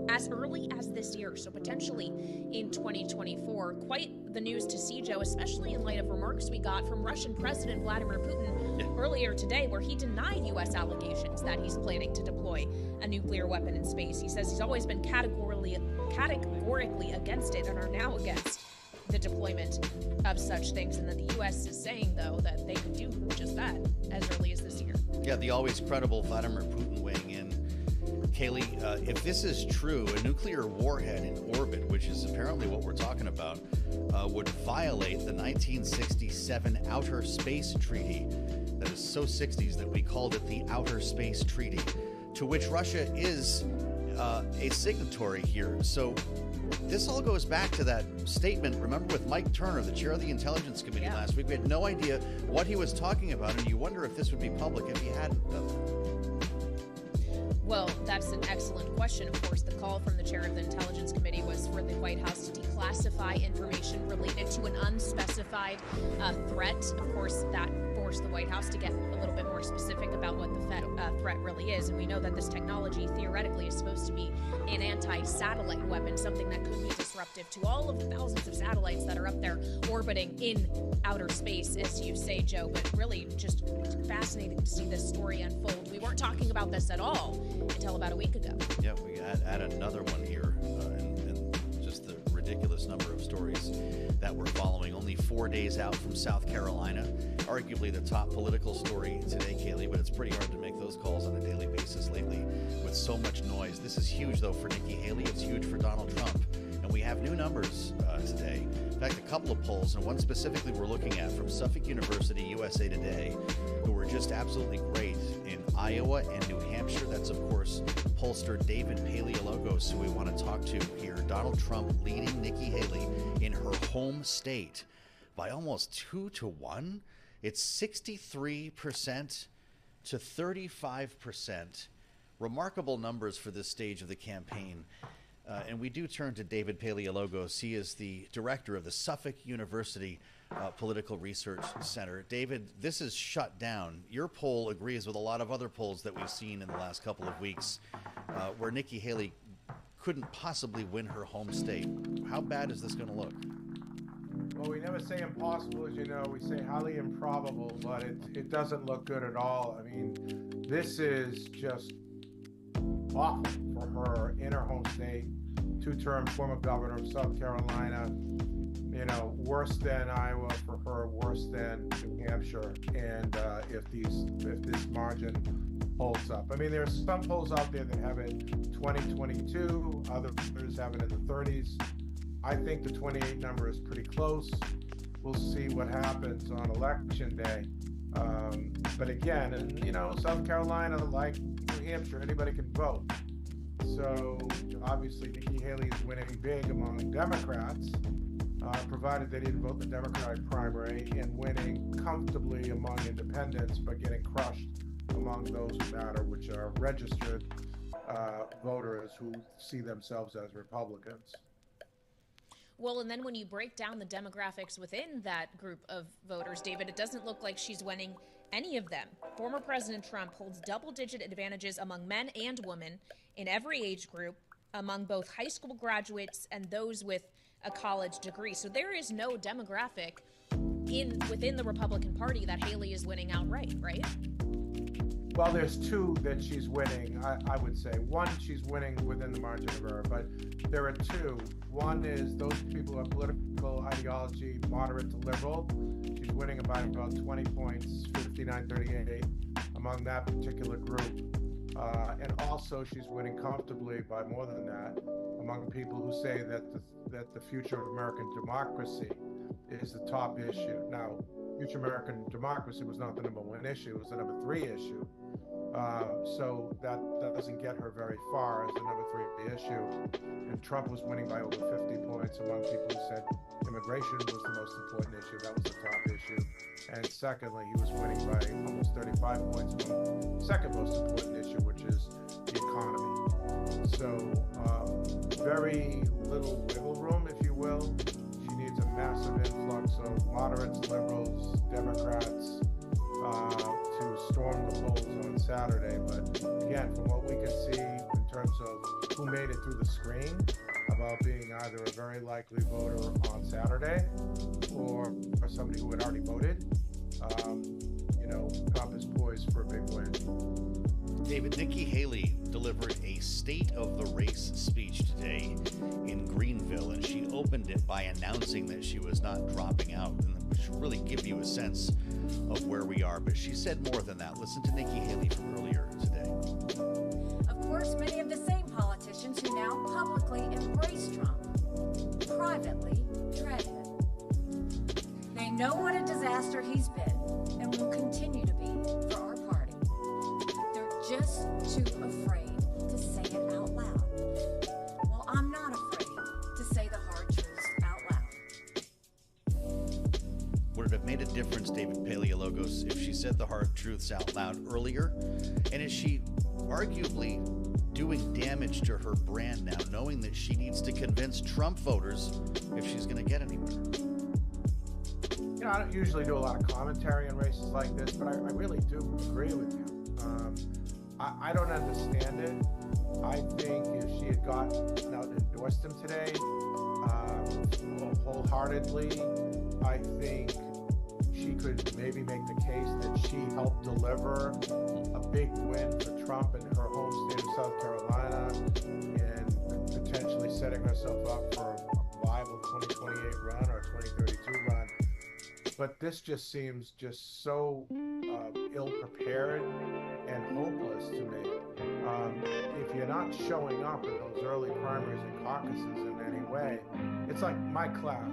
as early as this year, so potentially in 2024. Quite the news to see, Joe, especially in light of remarks we got from Russian President Vladimir Putin earlier today, where he denied U.S. allegations that he's planning to deploy a nuclear weapon in space. He says he's always been categorically against it and are now against the deployment of such things, and that the U.S. is saying, though, that they could do just that as early as this year. Yeah, the always credible Vladimir Putin weighing in. Kaylee, if this is true, a nuclear warhead in orbit, which is apparently what we're talking about, would violate the 1967 Outer Space Treaty. That is so 60s that we called it the Outer Space Treaty, to which Russia is a signatory here. So this all goes back to that statement, remember, with Mike Turner, the chair of the Intelligence Committee last week. We had no idea what he was talking about, and you wonder if this would be public if he hadn't done that. Well, that's an excellent question. Of course, the call from the chair of the Intelligence Committee was for the White House to declassify information related to an unspecified threat. Of course, that forced the White House to get a little bit more specific about what the threat really is. And we know that this technology theoretically is supposed to be an anti-satellite weapon, something that could be disruptive to all of the thousands of satellites that are up there orbiting in outer space, as you say, Joe. But really just fascinating to see this story unfold. We weren't talking about this at all until about a week ago. Yeah, we add another one here, and just the ridiculous number of stories that we're following. Only 4 days out from South Carolina, arguably the top political story today, Kaylee, but it's pretty hard to make those calls on a daily basis lately with so much noise. This is huge, though, for Nikki Haley. It's huge for Donald Trump. And we have new numbers today. In fact, a couple of polls, and one specifically we're looking at from Suffolk University, USA Today, who were just absolutely great in Iowa and New Hampshire. That's, of course, pollster David Paleologos, who we want to talk to here. Donald Trump leading Nikki Haley in her home state by almost 2-1. It's 63% to 35%. Remarkable numbers for this stage of the campaign. And we do turn to David Paleologos. He is the director of the Suffolk University Political Research Center. David, this is shut down. Your poll agrees with a lot of other polls that we've seen in the last couple of weeks where Nikki Haley couldn't possibly win her home state. How bad is this going to look? Well, we never say impossible, as you know. We say highly improbable, but it doesn't look good at all. I mean, this is just awful for her in her home state. Two-term former governor of South Carolina, you know, worse than Iowa for her, worse than New Hampshire. And if this margin holds up, I mean, there are some polls out there that have it 2022, others have it in the 30s. I think the 28 number is pretty close. We'll see what happens on election day. But again, and you know, South Carolina, like New Hampshire, anybody can vote. So obviously Nikki Haley is winning big among Democrats, provided they didn't vote in the Democratic primary, and winning comfortably among independents, but getting crushed among those who matter, which are registered voters who see themselves as Republicans. Well, and then when you break down the demographics within that group of voters, David, it doesn't look like she's winning any of them. Former President Trump holds double-digit advantages among men and women in every age group, among both high school graduates and those with a college degree. So there is no demographic within the Republican Party that Haley is winning outright, right? Well, there's two that she's winning, I would say. One, she's winning within the margin of error, but there are two. One is those people who have political ideology, moderate to liberal. She's winning by about 20 points, 59-38, among that particular group. And also she's winning comfortably by more than that among people who say that the future of American democracy is the top issue. Now, future American democracy was not the number one issue, it was the number three issue. So that doesn't get her very far as the number three issue. And Trump was winning by over 50 points among people who said immigration was the most important issue. That was the top issue. And secondly, he was winning by almost 35 points among the second most important issue, which is the economy. So very little wiggle room, if you will. She needs a massive influx of moderates, liberals, Democrats to storm the polls on Saturday. But again, from what we can see in terms of who made it through the screen about being either a very likely voter on Saturday or somebody who had already voted, Trump is poised for a big win. David, Nikki Haley delivered a State of the Race speech today in Greenville, and she opened it by announcing that she was not dropping out, and which should really give you a sense of where we are. But she said more than that. Listen to Nikki Haley from earlier today. Of course, many of the same politicians who now publicly embrace Trump privately dread him. They know what a disaster he's been and will continue to be for our party. They're just too afraid to say it out loud. Well, I'm not afraid to say the hard truths out loud. Would it have made a difference, David Paleologos, if she said the hard truths out loud earlier? And is she arguably doing damage to her brand now, knowing that she needs to convince Trump voters if she's going to get anywhere? I don't usually do a lot of commentary on races like this, but I really do agree with you. I don't understand it. I think if she had gotten out and endorsed him today wholeheartedly, I think she could maybe make the case that she helped deliver a big win for Trump in her home state of South Carolina and potentially setting herself up for a viable 2028 run or 2032 run. But this just seems just so ill-prepared and hopeless to me. If you're not showing up in those early primaries and caucuses in any way, it's like my class.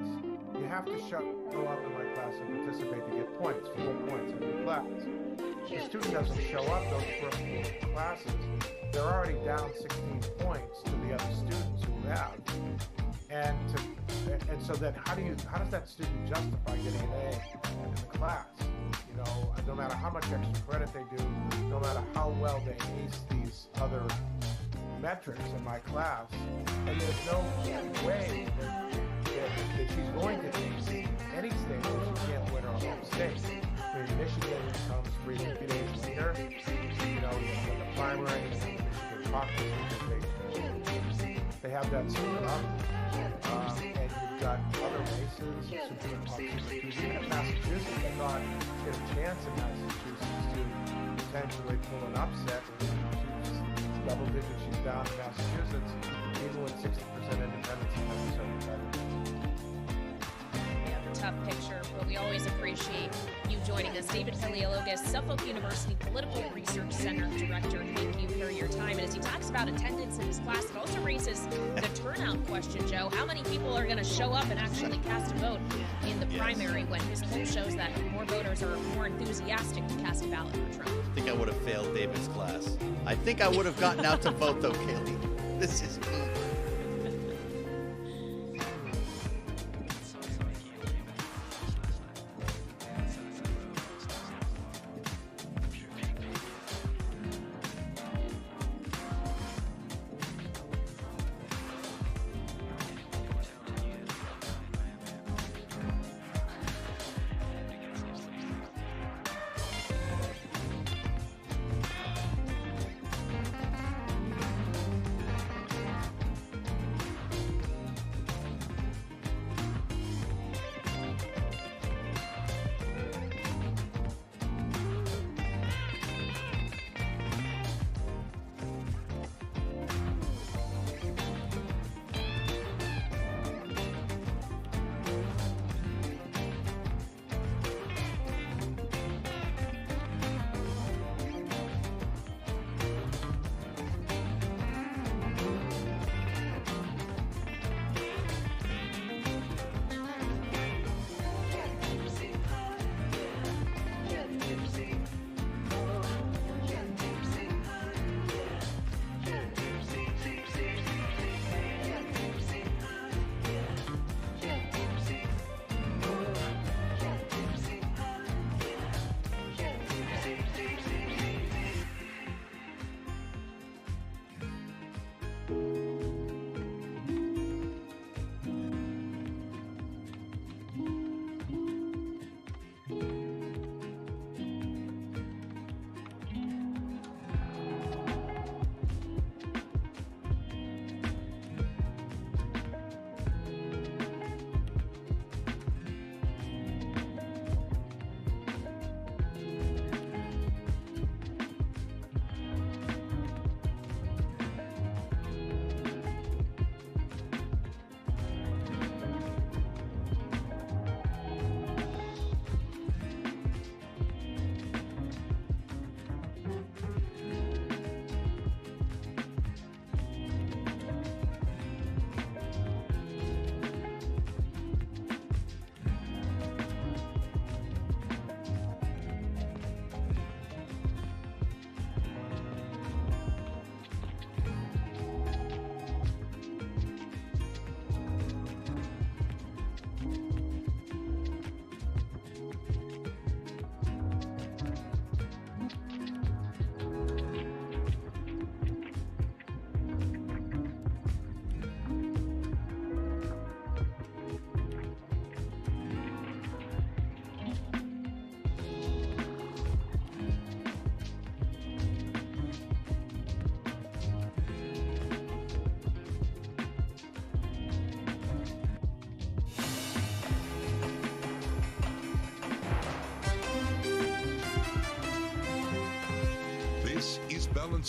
You have to show up in my class and participate to get points, 4 points in every class. If the student doesn't show up those first 4 classes, they're already down 16 points to the other students who have. And so then how does that student justify getting an A in the class? No matter how much extra credit they do, no matter how well they ace these other metrics in my class, and there's no way that she's going to ace any state where she can't win her home state. I mean, Michigan comes 3 days later, when the primary and the Michigan caucus, they have that split up. And you've got other races, even in Massachusetts, I thought she had a chance in Massachusetts to potentially pull an upset. She's double digits, she's down in Massachusetts, even with 60% independents and 77%. Yeah, the tough picture, but we always appreciate you joining us. David Paleologos, Suffolk University Political Research Center Director, thank you for your time. And as he talks about attendance in his class, it also raises the turnout question, Joe. How many people are going to show up and actually cast a vote in the primary when his poll shows that more voters are more enthusiastic to cast a ballot for Trump? I think I would have failed David's class. I think I would have gotten out to vote, though, Kaylee. This is me.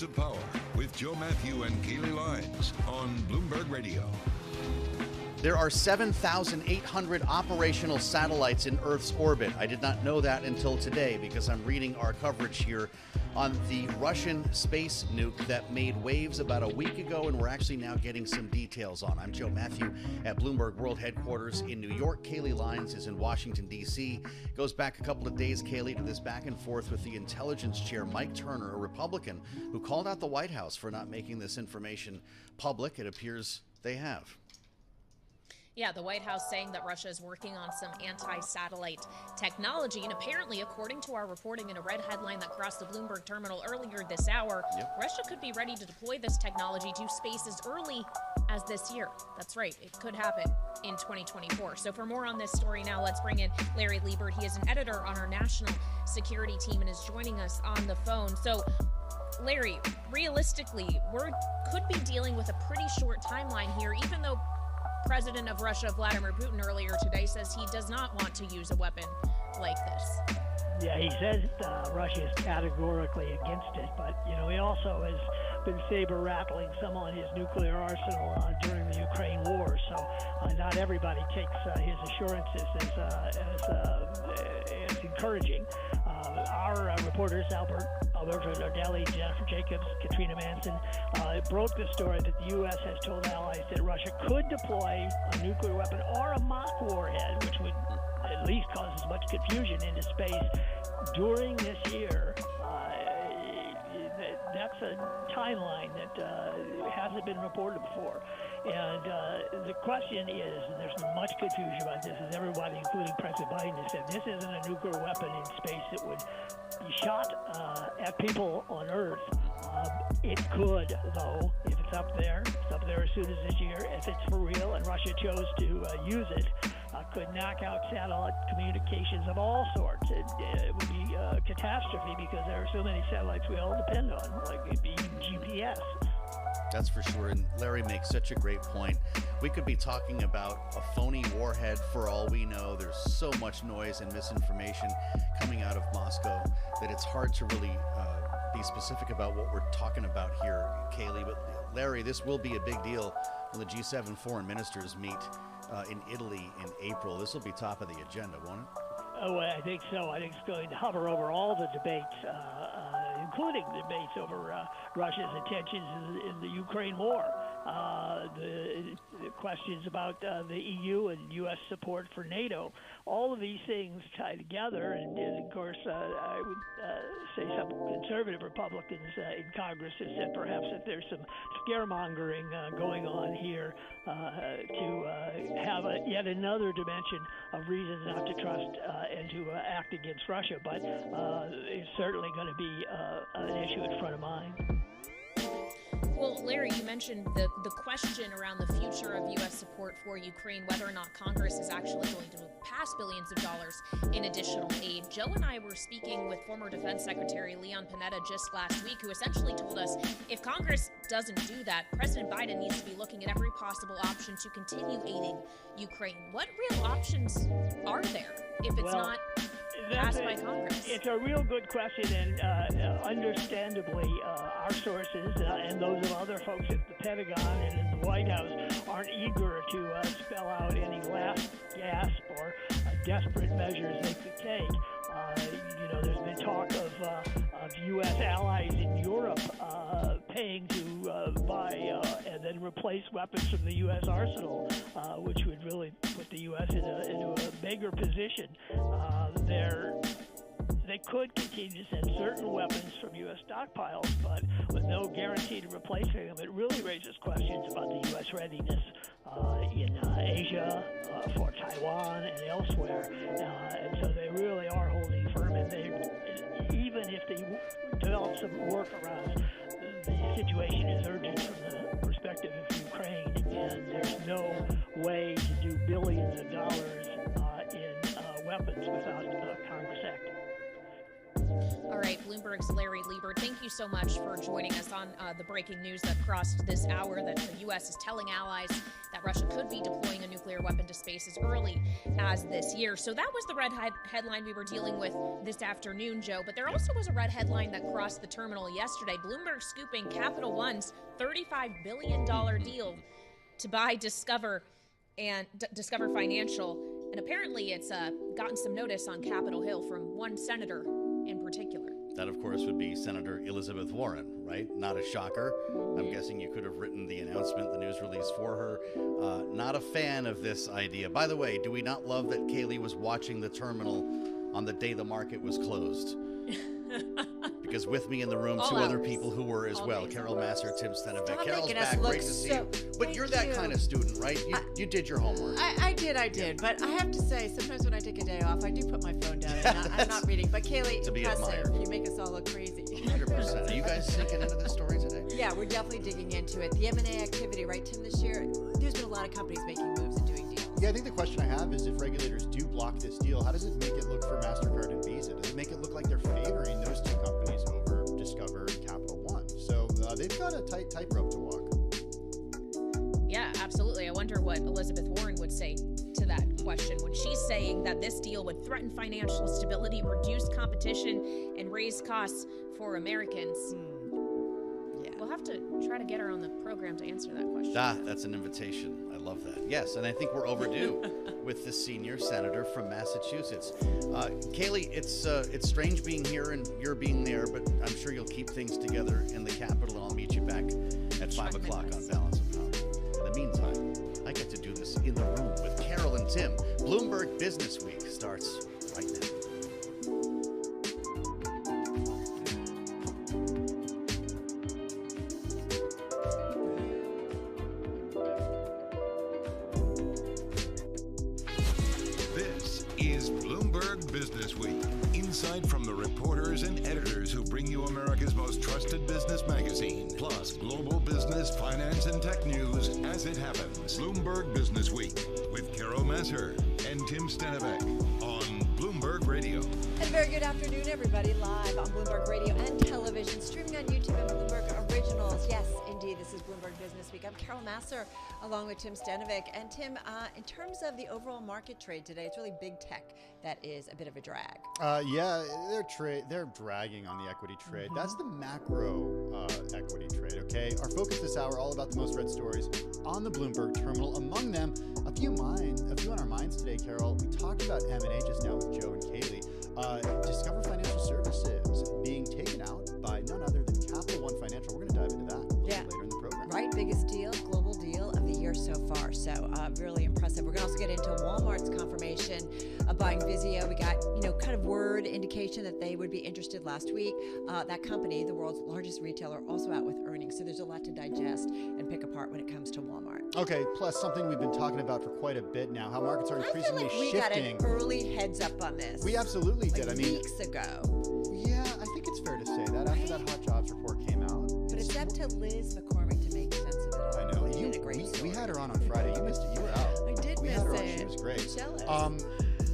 Minutes of Power with Joe Matthew and Kaylee Lyons on Bloomberg Radio. There are 7,800 operational satellites in Earth's orbit. I did not know that until today because I'm reading our coverage here on the Russian space nuke that made waves about a week ago, and we're actually now getting some details on. I'm Joe Matthew at Bloomberg World Headquarters in New York. Kaylee Lyons is in Washington, D.C. Goes back a couple of days, Kaylee, to this back and forth with the intelligence chair, Mike Turner, a Republican, who called out the White House for not making this information public. It appears they have. Yeah, the White House saying that Russia is working on some anti-satellite technology. And apparently, according to our reporting in a red headline that crossed the Bloomberg terminal earlier this hour, Russia could be ready to deploy this technology to space as early as this year. That's right. It could happen in 2024. So for more on this story now, let's bring in Larry Liebert. He is an editor on our national security team and is joining us on the phone. So Larry, realistically, we could be dealing with a pretty short timeline here, even though President of Russia, Vladimir Putin, earlier today says he does not want to use a weapon like this. Yeah, he says Russia is categorically against it, but, he also has been saber-rattling some on his nuclear arsenal during the Ukraine war, so not everybody takes his assurances as encouraging. Our reporters, Alberto Nardelli, Jennifer Jacobs, Katrina Manson, broke the story that the U.S. has told allies that Russia could deploy a nuclear weapon or a mock warhead, which would at least cause as much confusion into space during this year. That's a timeline that hasn't been reported before. And the question is, and there's much confusion about this, is everybody, including President Biden, has said this isn't a nuclear weapon in space that would be shot at people on Earth. It could, though, if it's up there as soon as this year, if it's for real and Russia chose to use it, could knock out satellite communications of all sorts. It would be a catastrophe because there are so many satellites we all depend on, like it'd be GPS. That's for sure. And Larry makes such a great point. We could be talking about a phony warhead for all we know. There's so much noise and misinformation coming out of Moscow that it's hard to really be specific about what we're talking about here, Kaylee. But Larry, this will be a big deal when the G7 foreign ministers meet in Italy in April. This will be top of the agenda, won't it? Oh, I think so. I think it's going to hover over all the debates, including debates over Russia's intentions in the Ukraine war. The questions about the EU and U.S. support for NATO. All of these things tie together, and of course, I would say some conservative Republicans in Congress have said perhaps that there's some scaremongering going on here to have yet another dimension of reasons not to trust and to act against Russia, but it's certainly going to be an issue in front of mind. Well, Larry, you mentioned the question around the future of U.S. support for Ukraine, whether or not Congress is actually going to pass billions of dollars in additional aid. Joe and I were speaking with former Defense Secretary Leon Panetta just last week, who essentially told us if Congress doesn't do that, President Biden needs to be looking at every possible option to continue aiding Ukraine. What real options are there if it's not passed by Congress? It's a real good question, and understandably, our sources and those of other folks at the Pentagon and in the White House aren't eager to spell out any last gasp or desperate measures they could take. There's been talk of U.S. allies in Europe paying to buy and then replace weapons from the U.S. arsenal, which would really put the U.S. into a bigger position. They could continue to send certain weapons from U.S. stockpiles, but with no guarantee to replacing them, it really raises questions about the U.S. readiness in Asia, for Taiwan, and elsewhere. And so they really are holding firm, and even if they develop some workarounds, the situation is urgent from the perspective of Ukraine, and there's no way to do billions of dollars in weapons without Congress acting. All right. right. Bloomberg's Larry Lieber, thank you so much for joining us on the breaking news that crossed this hour that the U.S. is telling allies that Russia could be deploying a nuclear weapon to space as early as this year. So that was the red headline we were dealing with this afternoon, Joe. But there also was a red headline that crossed the terminal yesterday. Bloomberg scooping Capital One's $35 billion deal to buy Discover and Discover Financial. And apparently it's gotten some notice on Capitol Hill from one senator in particular. That, of course, would be Senator Elizabeth Warren, right? Not a shocker. I'm guessing you could have written the announcement, the news release for her. Not a fan of this idea. By the way, do we not love that Kaylee was watching the terminal on the day the market was closed? Because with me in the room, two other people who were as well. Carol Masser, Tim Stenevec. Carol's back, great to see you. But you're that kind of student, right? You did your homework. I did. But I have to say, sometimes when I take a day off, I do put my phone down. I'm not reading. But Kaylee, to be impressive. admired. You make us all look crazy. 100%. Are you guys sinking into this story today? Yeah, we're definitely digging into it. The M&A activity, right, Tim, this year, there's been a lot of companies making moves and doing deals. Yeah, I think the question I have is if regulators do block this deal, how does it make it look for MasterCard and Visa? Does it make it look like they're favoring those two companies over Discover and Capital One? So they've got a tight tightrope to walk. Yeah, absolutely. I wonder what Elizabeth Warren would say to that question when she's saying that this deal would threaten financial stability, reduce competition, and raise costs for Americans. Yeah. We'll have to try to get her on the program to answer that question. That's an invitation. I love that. Yes, and I think we're overdue with the senior senator from Massachusetts. Kaylee, it's strange being here and you're being there, but I'm sure you'll keep things together in the Capitol, and I'll meet you back at 5 o'clock on Balance of Power. In the meantime, I get to do this in the room with Carol and Tim. Bloomberg Business Week starts right now. This is Bloomberg Business Week. Insight from the reporters and editors who bring you America's most trusted business magazine, plus global business, finance, and tech news as it happens. Bloomberg Business Week with Carol Masser and Tim Stenevec on Bloomberg Radio. And a very good afternoon, everybody, live on Bloomberg Radio and television, streaming on YouTube and Bloomberg Originals. Yes, indeed, this is Bloomberg Business Week. I'm Carol Masser, along with Tim Stenevec. And Tim, in terms of the overall market trade today, it's really big tech that is a bit of a drag. Yeah, they're dragging on the equity trade. That's the macro equity trade, okay? Our focus this hour, all about the most read stories on the Bloomberg terminal. Among them, a few on our minds today, Carol. We talked about M&A just now with Joe and Kaylee. Discover Financial Services being taken out by none other than Capital One Financial. We're going to dive into that a little later in the program. Right, biggest deal, global deal of the year so far. So really impressive. We're going to also get into Walmart's confirmation of buying Vizio. We got, kind of word indication that they would be interested last week. That company, the world's largest retailer, also out with earnings. So there's a lot to digest and pick apart when it comes to Walmart. Okay, plus something we've been talking about for quite a bit now, how markets are increasingly we shifting. got an early heads up on this. We absolutely did. Weeks ago. Yeah, I think it's fair to say that after that hot jobs report came out. But it's up to Liz McCormick to make sense of it all. I know. We had her on Friday. You missed it. You were out. I did we miss had her it. On. She was great. I'm jealous.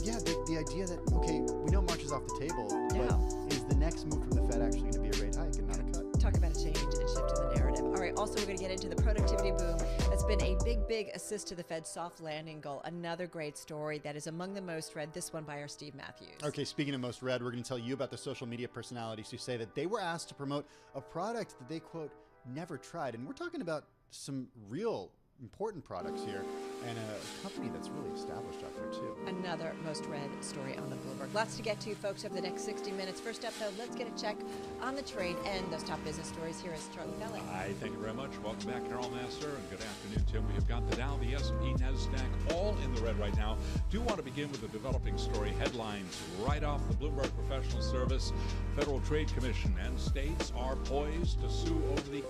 Yeah, the idea that, okay, we know March is off the table, but is the next move from the Fed actually going to be a rate hike and not a cut? Talk about a change and shift in the narrative. All right, also we're going to get into the productivity boom. That's been a big assist to the Fed's soft landing goal. Another great story that is among the most read, this one by our Steve Matthews. Okay, speaking of most read, we're going to tell you about the social media personalities who say that they were asked to promote a product that they, quote, never tried. And we're talking about some real important products here and a company that's really established out there too. Another most read story on the Bloomberg. Lots to get to, folks, over the next 60 minutes. First up, though, let's get a check on the trade and those top business stories. Here is Charlie Pellet. Hi, thank you very much. Welcome back, Carol Masser, and good afternoon, Tim. We have got the Dow, the S&P, NASDAQ, all in the red right now. Do want to begin with a developing story. Headlines right off the Bloomberg Professional Service. Federal Trade Commission and states are poised to sue over the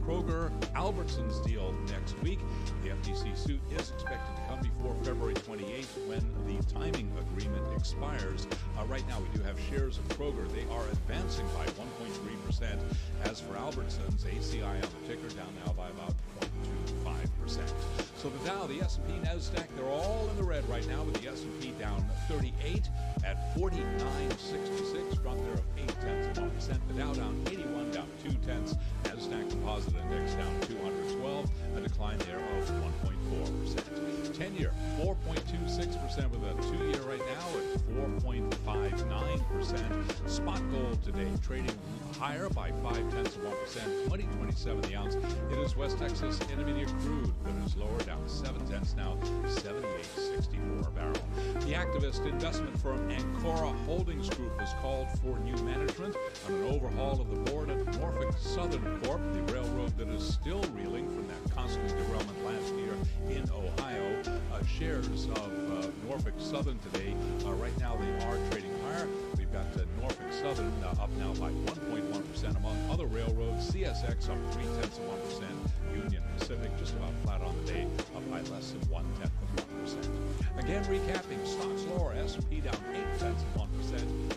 Kroger-Albertsons deal next week. The FTC suit is expected to come before February 28th when the timing agreement expires. Right now, we do have shares of Kroger. They are advancing by 1.3%. As for Albertsons, ACI on the ticker down now by about 0.25%. So the Dow, the S&P, NASDAQ, they're all in the red red right now, with the S&P down 38 at 49.66, drop there of 0.8%. The Dow down 81, down 0.2. Nasdaq Composite Index down 212, a decline there of 1.4%. 10-year 4.26%, with a 2-year right now at 4.59%. Spot gold today trading higher by 0.5%, 20.27 the ounce. It is West Texas Intermediate crude that is lower, down 7 cents now, 78.64 a barrel. The activist investment firm Ancora Holdings Group has called for new management on an overhaul of the board at Norfolk Southern Corp, the railroad that is still reeling from that costly derailment last year in Ohio. Shares of Norfolk Southern today, right now they are trading higher. We've got Norfolk Southern up now by 1.1%. Among other railroads, CSX up 0.3%. Union Pacific just about flat on the day, up by less than 0.1%. Again, recapping, stocks lower, S&P down 0.8%.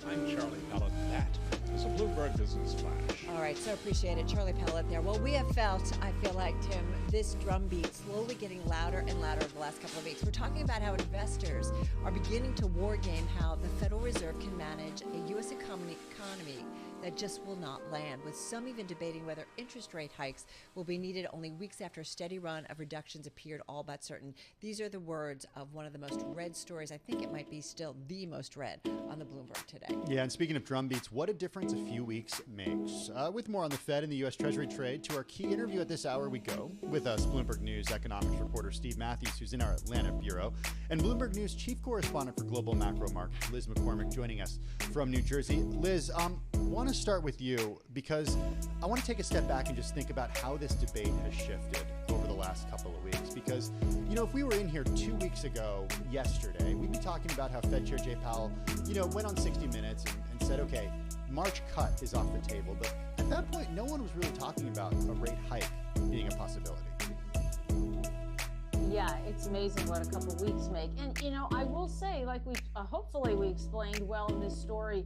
I'm Charlie Pellet. That is a Bloomberg Business Flash. All right, so appreciate it. Charlie Pellet there. Well, we have felt, I feel like, Tim, this drumbeat slowly getting louder and louder over the last couple of weeks. We're talking about how investors are beginning to war game how the Federal Reserve can manage a U.S. economy that just will not land, with some even debating whether interest rate hikes will be needed only weeks after a steady run of reductions appeared all but certain. These are the words of one of the most read stories. I think it might be still the most read on the Bloomberg today. Yeah, and speaking of drumbeats, what a difference a few weeks makes. With more on the Fed and the U.S. Treasury trade, to our key interview at this hour we go. With us, Bloomberg News economics reporter Steve Matthews, who's in our Atlanta bureau, and Bloomberg News chief correspondent for global macro markets, Liz McCormick, joining us from New Jersey. Liz, want to start with you because I want to take a step back and just think about how this debate has shifted over the last couple of weeks. Because, you know, if we were in here 2 weeks ago, yesterday, we'd be talking about how Fed Chair Jay Powell, you know, went on 60 Minutes and said, okay, March cut is off the table. But at that point, no one was really talking about a rate hike being a possibility. Yeah, it's amazing what a couple of weeks make. And, you know, I will say, like we hopefully we explained well in this story,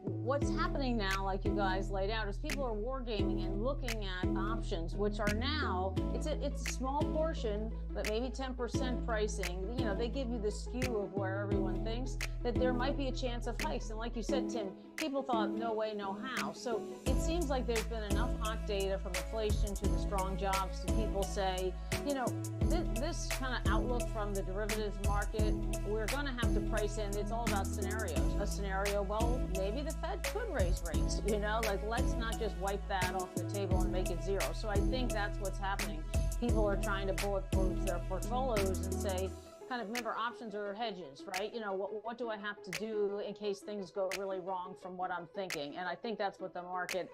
what's happening now, like you guys laid out, is people are wargaming and looking at options, which are now, it's a small portion, but maybe 10% pricing. You know, they give you the skew of where everyone thinks that there might be a chance of hikes. And like you said, Tim, people thought no way, no how. So it seems like there's been enough hot data from inflation to the strong jobs to people say, you know, this kind of outlook from the derivatives market, we're going to have to price in. It's all about scenarios. A scenario, well, maybe the Fed could raise rates, you know, like let's not just wipe that off the table and make it zero. So I think that's what's happening. People are trying to bulletproof their portfolios and say, kind of remember, options are hedges, right? You know, what do I have to do in case things go really wrong from what I'm thinking? And I think that's what the market,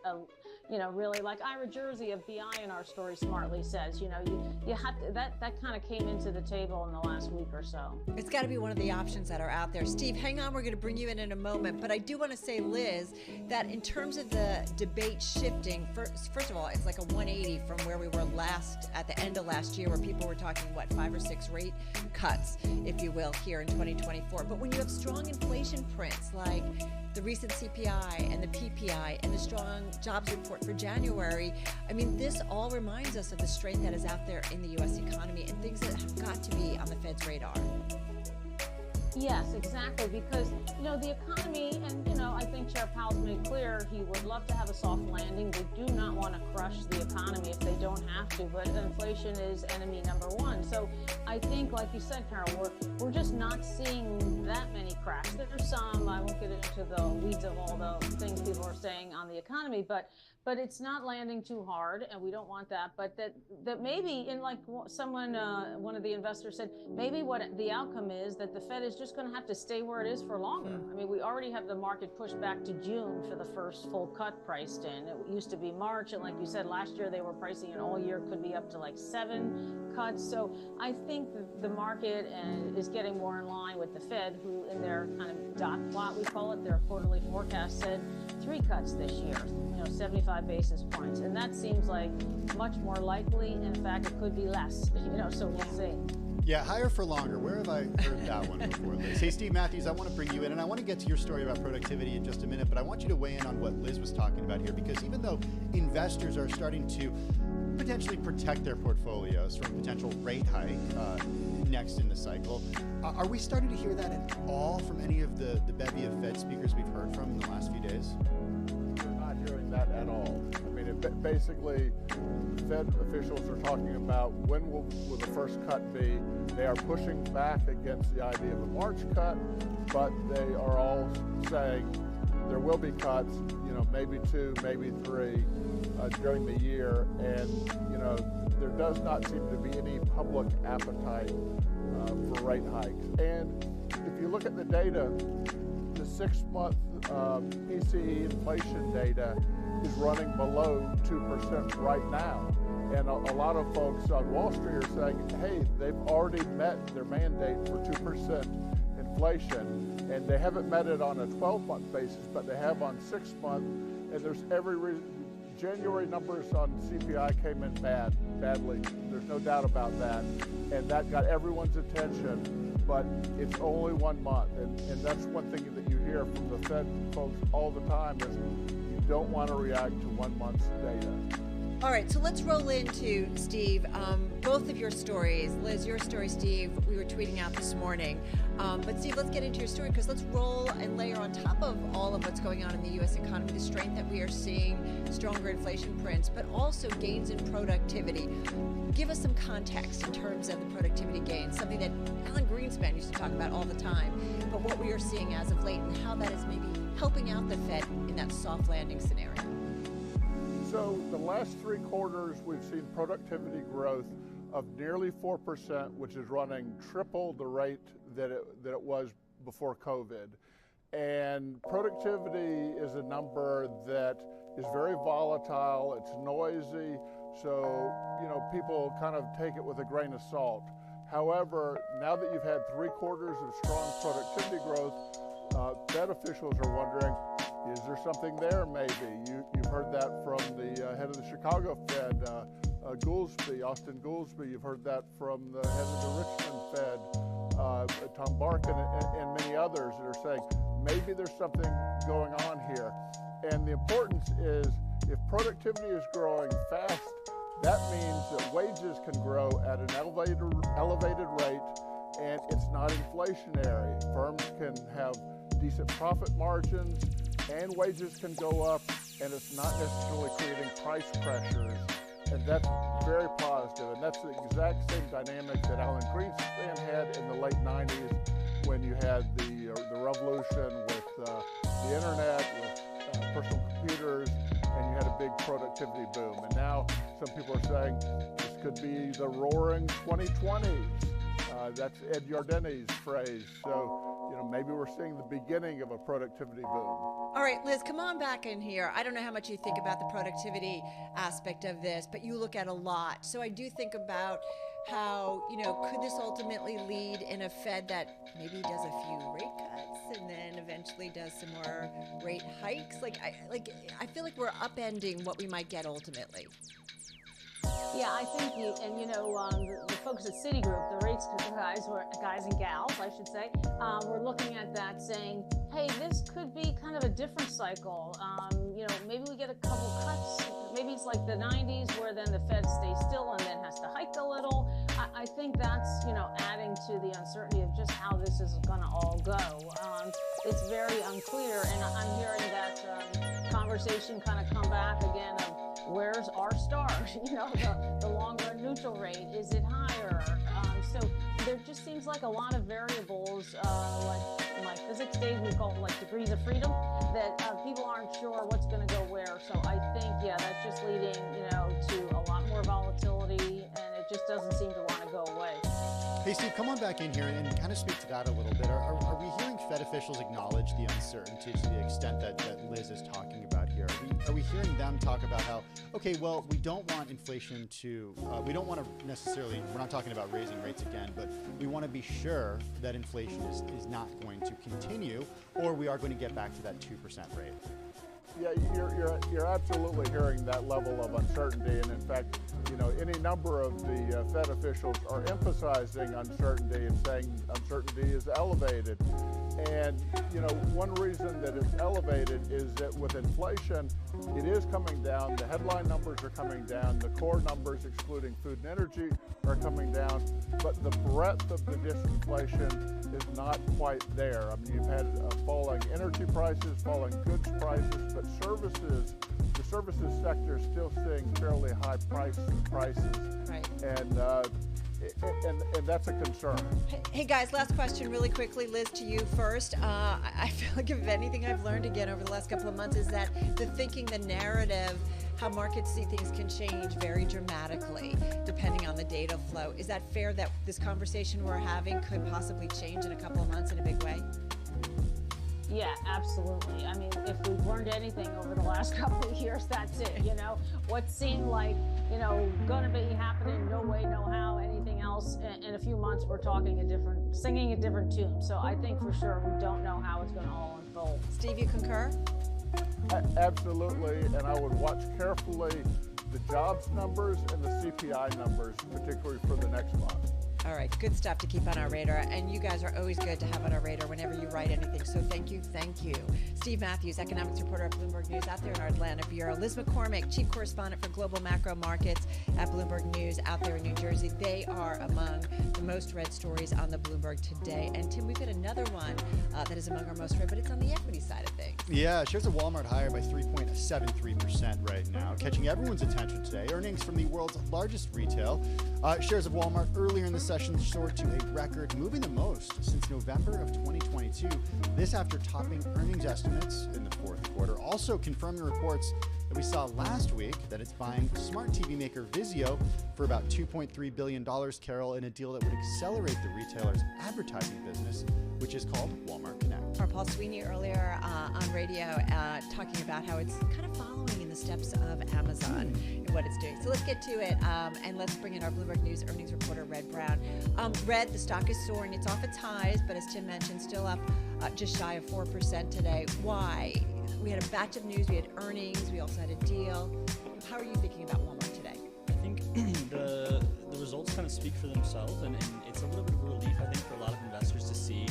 you know, really, like Ira Jersey of BI in our story smartly says, you know, you have to, that kind of came into the table in the last week or so. It's got to be one of the options that are out there. Steve, hang on, we're going to bring you in a moment. But I do want to say, Liz, that in terms of the debate shifting, first of all, it's like a 180 from where we were at the end of last year, where people were talking, 5 or 6 rate cuts, if you will, here in 2024. But when you have strong inflation prints like the recent CPI and the PPI and the strong jobs report for January, I mean, this all reminds us of the strength that is out there in the U.S. economy and things that have got to be on the Fed's radar. Yes, exactly, because, you know, the economy, and, you know, I think Chair Powell's made clear he would love to have a soft landing. They do not want to crush the economy if they don't have to, but inflation is enemy number one. So I think, like you said, Carol, we're just not seeing that many cracks. There's some, I won't get into the weeds of all the things people are saying on the economy, but it's not landing too hard, and we don't want that. But that maybe, in like someone, one of the investors said, maybe what the outcome is that the Fed is just going to have to stay where it is for longer. I mean, we already have the market pushed back to June for the first full cut priced in. It used to be March, and like you said, last year they were pricing in all year, could be up to like 7 cuts. So I think the market is getting more in line with the Fed, who in their kind of dot plot, we call it, their quarterly forecast said 3 cuts this year, you know, 75 basis points. And that seems like much more likely. In fact, it could be less, you know, so we'll see. Yeah, higher for longer. Where have I heard that one before, Liz? Hey, Steve Matthews, I want to bring you in, and I want to get to your story about productivity in just a minute, but I want you to weigh in on what Liz was talking about here, because even though investors are starting to potentially protect their portfolios from potential rate hike next in the cycle. Are we starting to hear that at all from any of the bevy of Fed speakers we've heard from in the last few days? We're not hearing that at all. I mean, basically, Fed officials are talking about when will the first cut be. They are pushing back against the idea of a March cut, but they are all saying there will be cuts, you know, maybe 2, maybe 3 during the year, and, you know, there does not seem to be any public appetite for rate hikes. And if you look at the data, the 6-month PCE inflation data is running below 2% right now. And a lot of folks on Wall Street are saying, hey, they've already met their mandate for 2% inflation, and they haven't met it on a 12-month basis, but they have on 6-month, and there's every reason. January numbers on CPI came in badly. There's no doubt about that, and that got everyone's attention, but it's only 1 month, and that's one thing that you hear from the Fed folks all the time is you don't want to react to 1 month's data. All right, so let's roll into, Steve, both of your stories. Liz, your story, Steve, we were tweeting out this morning. But Steve, let's get into your story, because let's roll and layer on top of all of what's going on in the U.S. economy, the strength that we are seeing, stronger inflation prints, but also gains in productivity. Give us some context in terms of the productivity gains, something that Alan Greenspan used to talk about all the time, but what we are seeing as of late and how that is maybe helping out the Fed in that soft landing scenario. So the last 3 quarters, we've seen productivity growth of nearly 4%, which is running triple the rate that it was before COVID. And productivity is a number that is very volatile, it's noisy, so, you know, people kind of take it with a grain of salt. However, now that you've had 3 quarters of strong productivity growth, Fed officials are wondering, is there something there maybe? You've heard that from the head of the Chicago Fed, Austin Goolsbee. You've heard that from the head of the Richmond Fed, Tom Barkin, and many others that are saying, maybe there's something going on here. And the importance is, if productivity is growing fast, that means that wages can grow at an elevated rate, and it's not inflationary. Firms can have decent profit margins, and wages can go up, and it's not necessarily creating price pressures. And that's very positive, and that's the exact same dynamic that Alan Greenspan had in the late 90s when you had the revolution with the internet, with personal computers, and you had a big productivity boom. And now some people are saying this could be the roaring 2020s. That's Ed Yardeni's phrase. So, you know, maybe we're seeing the beginning of a productivity boom. All right, Liz, come on back in here. I don't know how much you think about the productivity aspect of this, but you look at a lot. So I do think about how, you know, could this ultimately lead in a Fed that maybe does a few rate cuts and then eventually does some more rate hikes? I feel like we're upending what we might get ultimately. Yeah, I think the folks at Citigroup, the rates guys and gals, I should say, were looking at that saying, hey, this could be kind of a different cycle. Maybe we get a couple cuts. Maybe it's like the 90s where then the Fed stays still and then has to hike a little. I think that's, adding to the uncertainty of just how this is going to all go. It's very unclear, and I'm hearing that conversation kind of come back again of, where's our star? The longer neutral rate, is it higher? So there just seems like a lot of variables, like in my physics days we call them like degrees of freedom, that people aren't sure what's going to go where. So I think, that's just leading, to a lot more volatility, and it just doesn't seem to want to go away. Hey, Steve, come on back in here and kind of speak to that a little bit. Are we hearing Fed officials acknowledge the uncertainty to the extent that Liz is talking about here? Are we hearing them talk about how, okay, well, we don't want inflation to, we don't want to necessarily, we're not talking about raising rates again, but we want to be sure that inflation is not going to continue, or we are going to get back to that 2% rate? Yeah, you're absolutely hearing that level of uncertainty, and in fact, any number of the Fed officials are emphasizing uncertainty and saying uncertainty is elevated. And one reason that it's elevated is that with inflation, it is coming down. The headline numbers are coming down. The core numbers, excluding food and energy, are coming down. But the breadth of the disinflation is not quite there. I mean, you've had falling energy prices, falling goods prices, but the services sector is still seeing fairly high prices. Right. And that's a concern. Hey guys, last question really quickly. Liz, to you first. I feel like if anything I've learned again over the last couple of months is that the narrative, how markets see things can change very dramatically depending on the data flow. Is that fair that this conversation we're having could possibly change in a couple of months in a big way? Yeah, absolutely. I mean, if we've learned anything over the last couple of years, that's it. What seemed like, going to be happening, no way, no how, anything else. In a few months, we're singing a different tune. So I think for sure we don't know how it's going to all unfold. Steve, you concur? Absolutely, and I would watch carefully the jobs numbers and the CPI numbers, particularly for the next month. All right, good stuff to keep on our radar, and you guys are always good to have on our radar whenever you write anything, so thank you. Steve Matthews, economics reporter at Bloomberg News out there in our Atlanta bureau. Liz McCormick, chief correspondent for global macro markets at Bloomberg News out there in New Jersey. They are among the most read stories on the Bloomberg today. And Tim, we've got another one that is among our most read, but it's on the equity side of things. Yeah, shares of Walmart higher by 3.73% right now, catching everyone's attention today. Earnings from the world's largest retail. Shares of Walmart earlier in the session soared to a record, moving the most since November of 2022. This after topping earnings estimates in the fourth quarter. Also confirming reports that we saw last week that it's buying smart TV maker Vizio for about $2.3 billion, Carol, in a deal that would accelerate the retailer's advertising business, which is called Walmart Connect. Our Paul Sweeney earlier on radio talking about how it's kind of following in the steps of Amazon and what it's doing. So let's get to it, and let's bring in our Bloomberg News earnings reporter, Red Brown. Red, the stock is soaring. It's off its highs, but as Tim mentioned, still up just shy of 4% today. Why? We had a batch of news. We had earnings. We also had a deal. How are you thinking about Walmart today? I think the results kind of speak for themselves, and it's a little bit of a relief, I think, for a lot of investors to see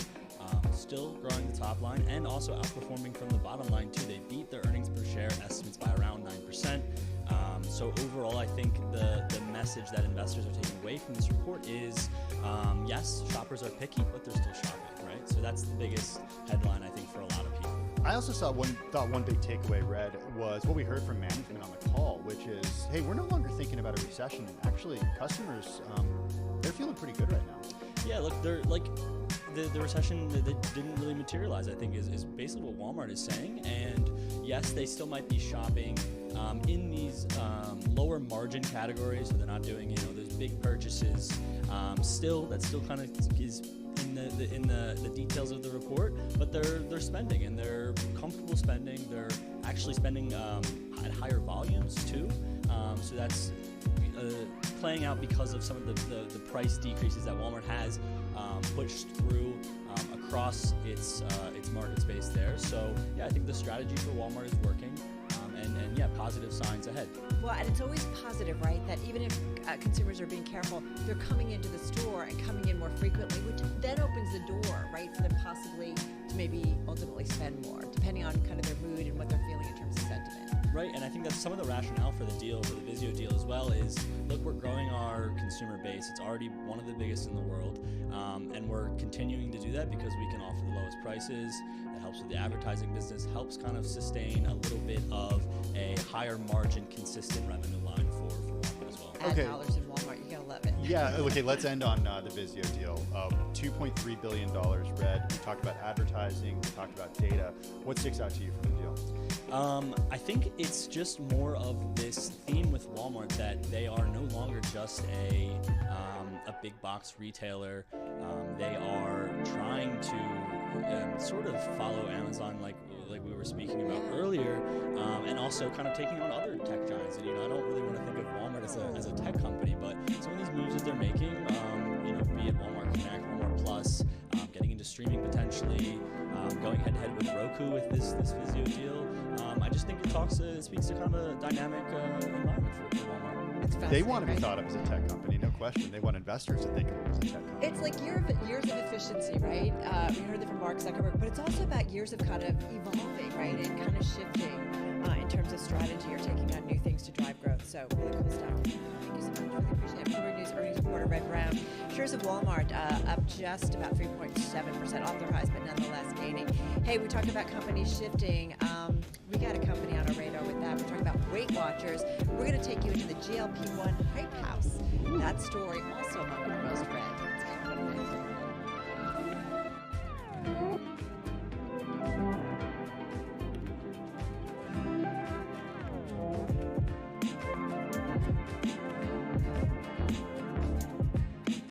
still growing the top line and also outperforming from the bottom line too. They beat their earnings per share estimates by around 9%. So overall, I think the message that investors are taking away from this report is, yes, shoppers are picky, but they're still shopping, right? So that's the biggest headline, I think, for a lot of people. I also thought one big takeaway, Red, was what we heard from management on the call, which is, hey, we're no longer thinking about a recession. And actually, customers, they're feeling pretty good right now. Yeah, look, they're like the recession that didn't really materialize, I think, is basically what Walmart is saying. And yes, they still might be shopping in these lower margin categories, so they're not doing those big purchases. That still kind of is in the details of the report, but they're spending, and they're comfortable spending. They're actually spending at higher volumes too. So that's playing out because of some of the price decreases that Walmart has pushed through across its market space there. So yeah, I think the strategy for Walmart is working, and yeah, positive signs ahead. Well, and it's always positive, right? That even if consumers are being careful, they're coming into the store and coming in more frequently, which then opens the door, right, for them possibly to maybe ultimately spend more, depending on kind of their mood and what they're feeling in terms of sentiment. Right, and I think that's some of the rationale for the deal, for the Vizio deal as well, is, look, we're growing our consumer base. It's already one of the biggest in the world, and we're continuing to do that because we can offer the lowest prices. It helps with the advertising business, helps kind of sustain a little bit of a higher margin, consistent revenue line for Walmart as well. Add dollars in Walmart, you gotta love it. Yeah, okay, let's end on the Vizio deal. $2.3 billion, Red. We talked about advertising, we talked about data. What sticks out to you from the deal? I think it's just more of this theme with Walmart that they are no longer just a big box retailer. They are trying to sort of follow Amazon, like we were speaking about earlier, and also kind of taking on other tech giants. And I don't really want to think of Walmart as a tech company, but some of these moves that they're making, be it Walmart Connect, Walmart Plus, getting into streaming potentially, going head to head with Roku with this Vizio deal. I just think it speaks to kind of a dynamic environment for Walmart. They want to be thought of as a tech company, no question. They want investors to think of them as a tech company. It's like years of efficiency, right? We heard that from Mark Zuckerberg, but it's also about years of kind of evolving, right, and kind of shifting in terms of strategy or taking on new things to drive growth. So really cool stuff. Thank you so much. Really appreciate it. Bloomberg News earnings reporter Red Brown. Shares of Walmart up just about 3.7% off their highs, but nonetheless gaining. Hey, we talked about companies shifting. We got a company on our radar with that. We're talking about Weight Watchers. We're going to take you into the GLP-1 hype house. That story also among our most read.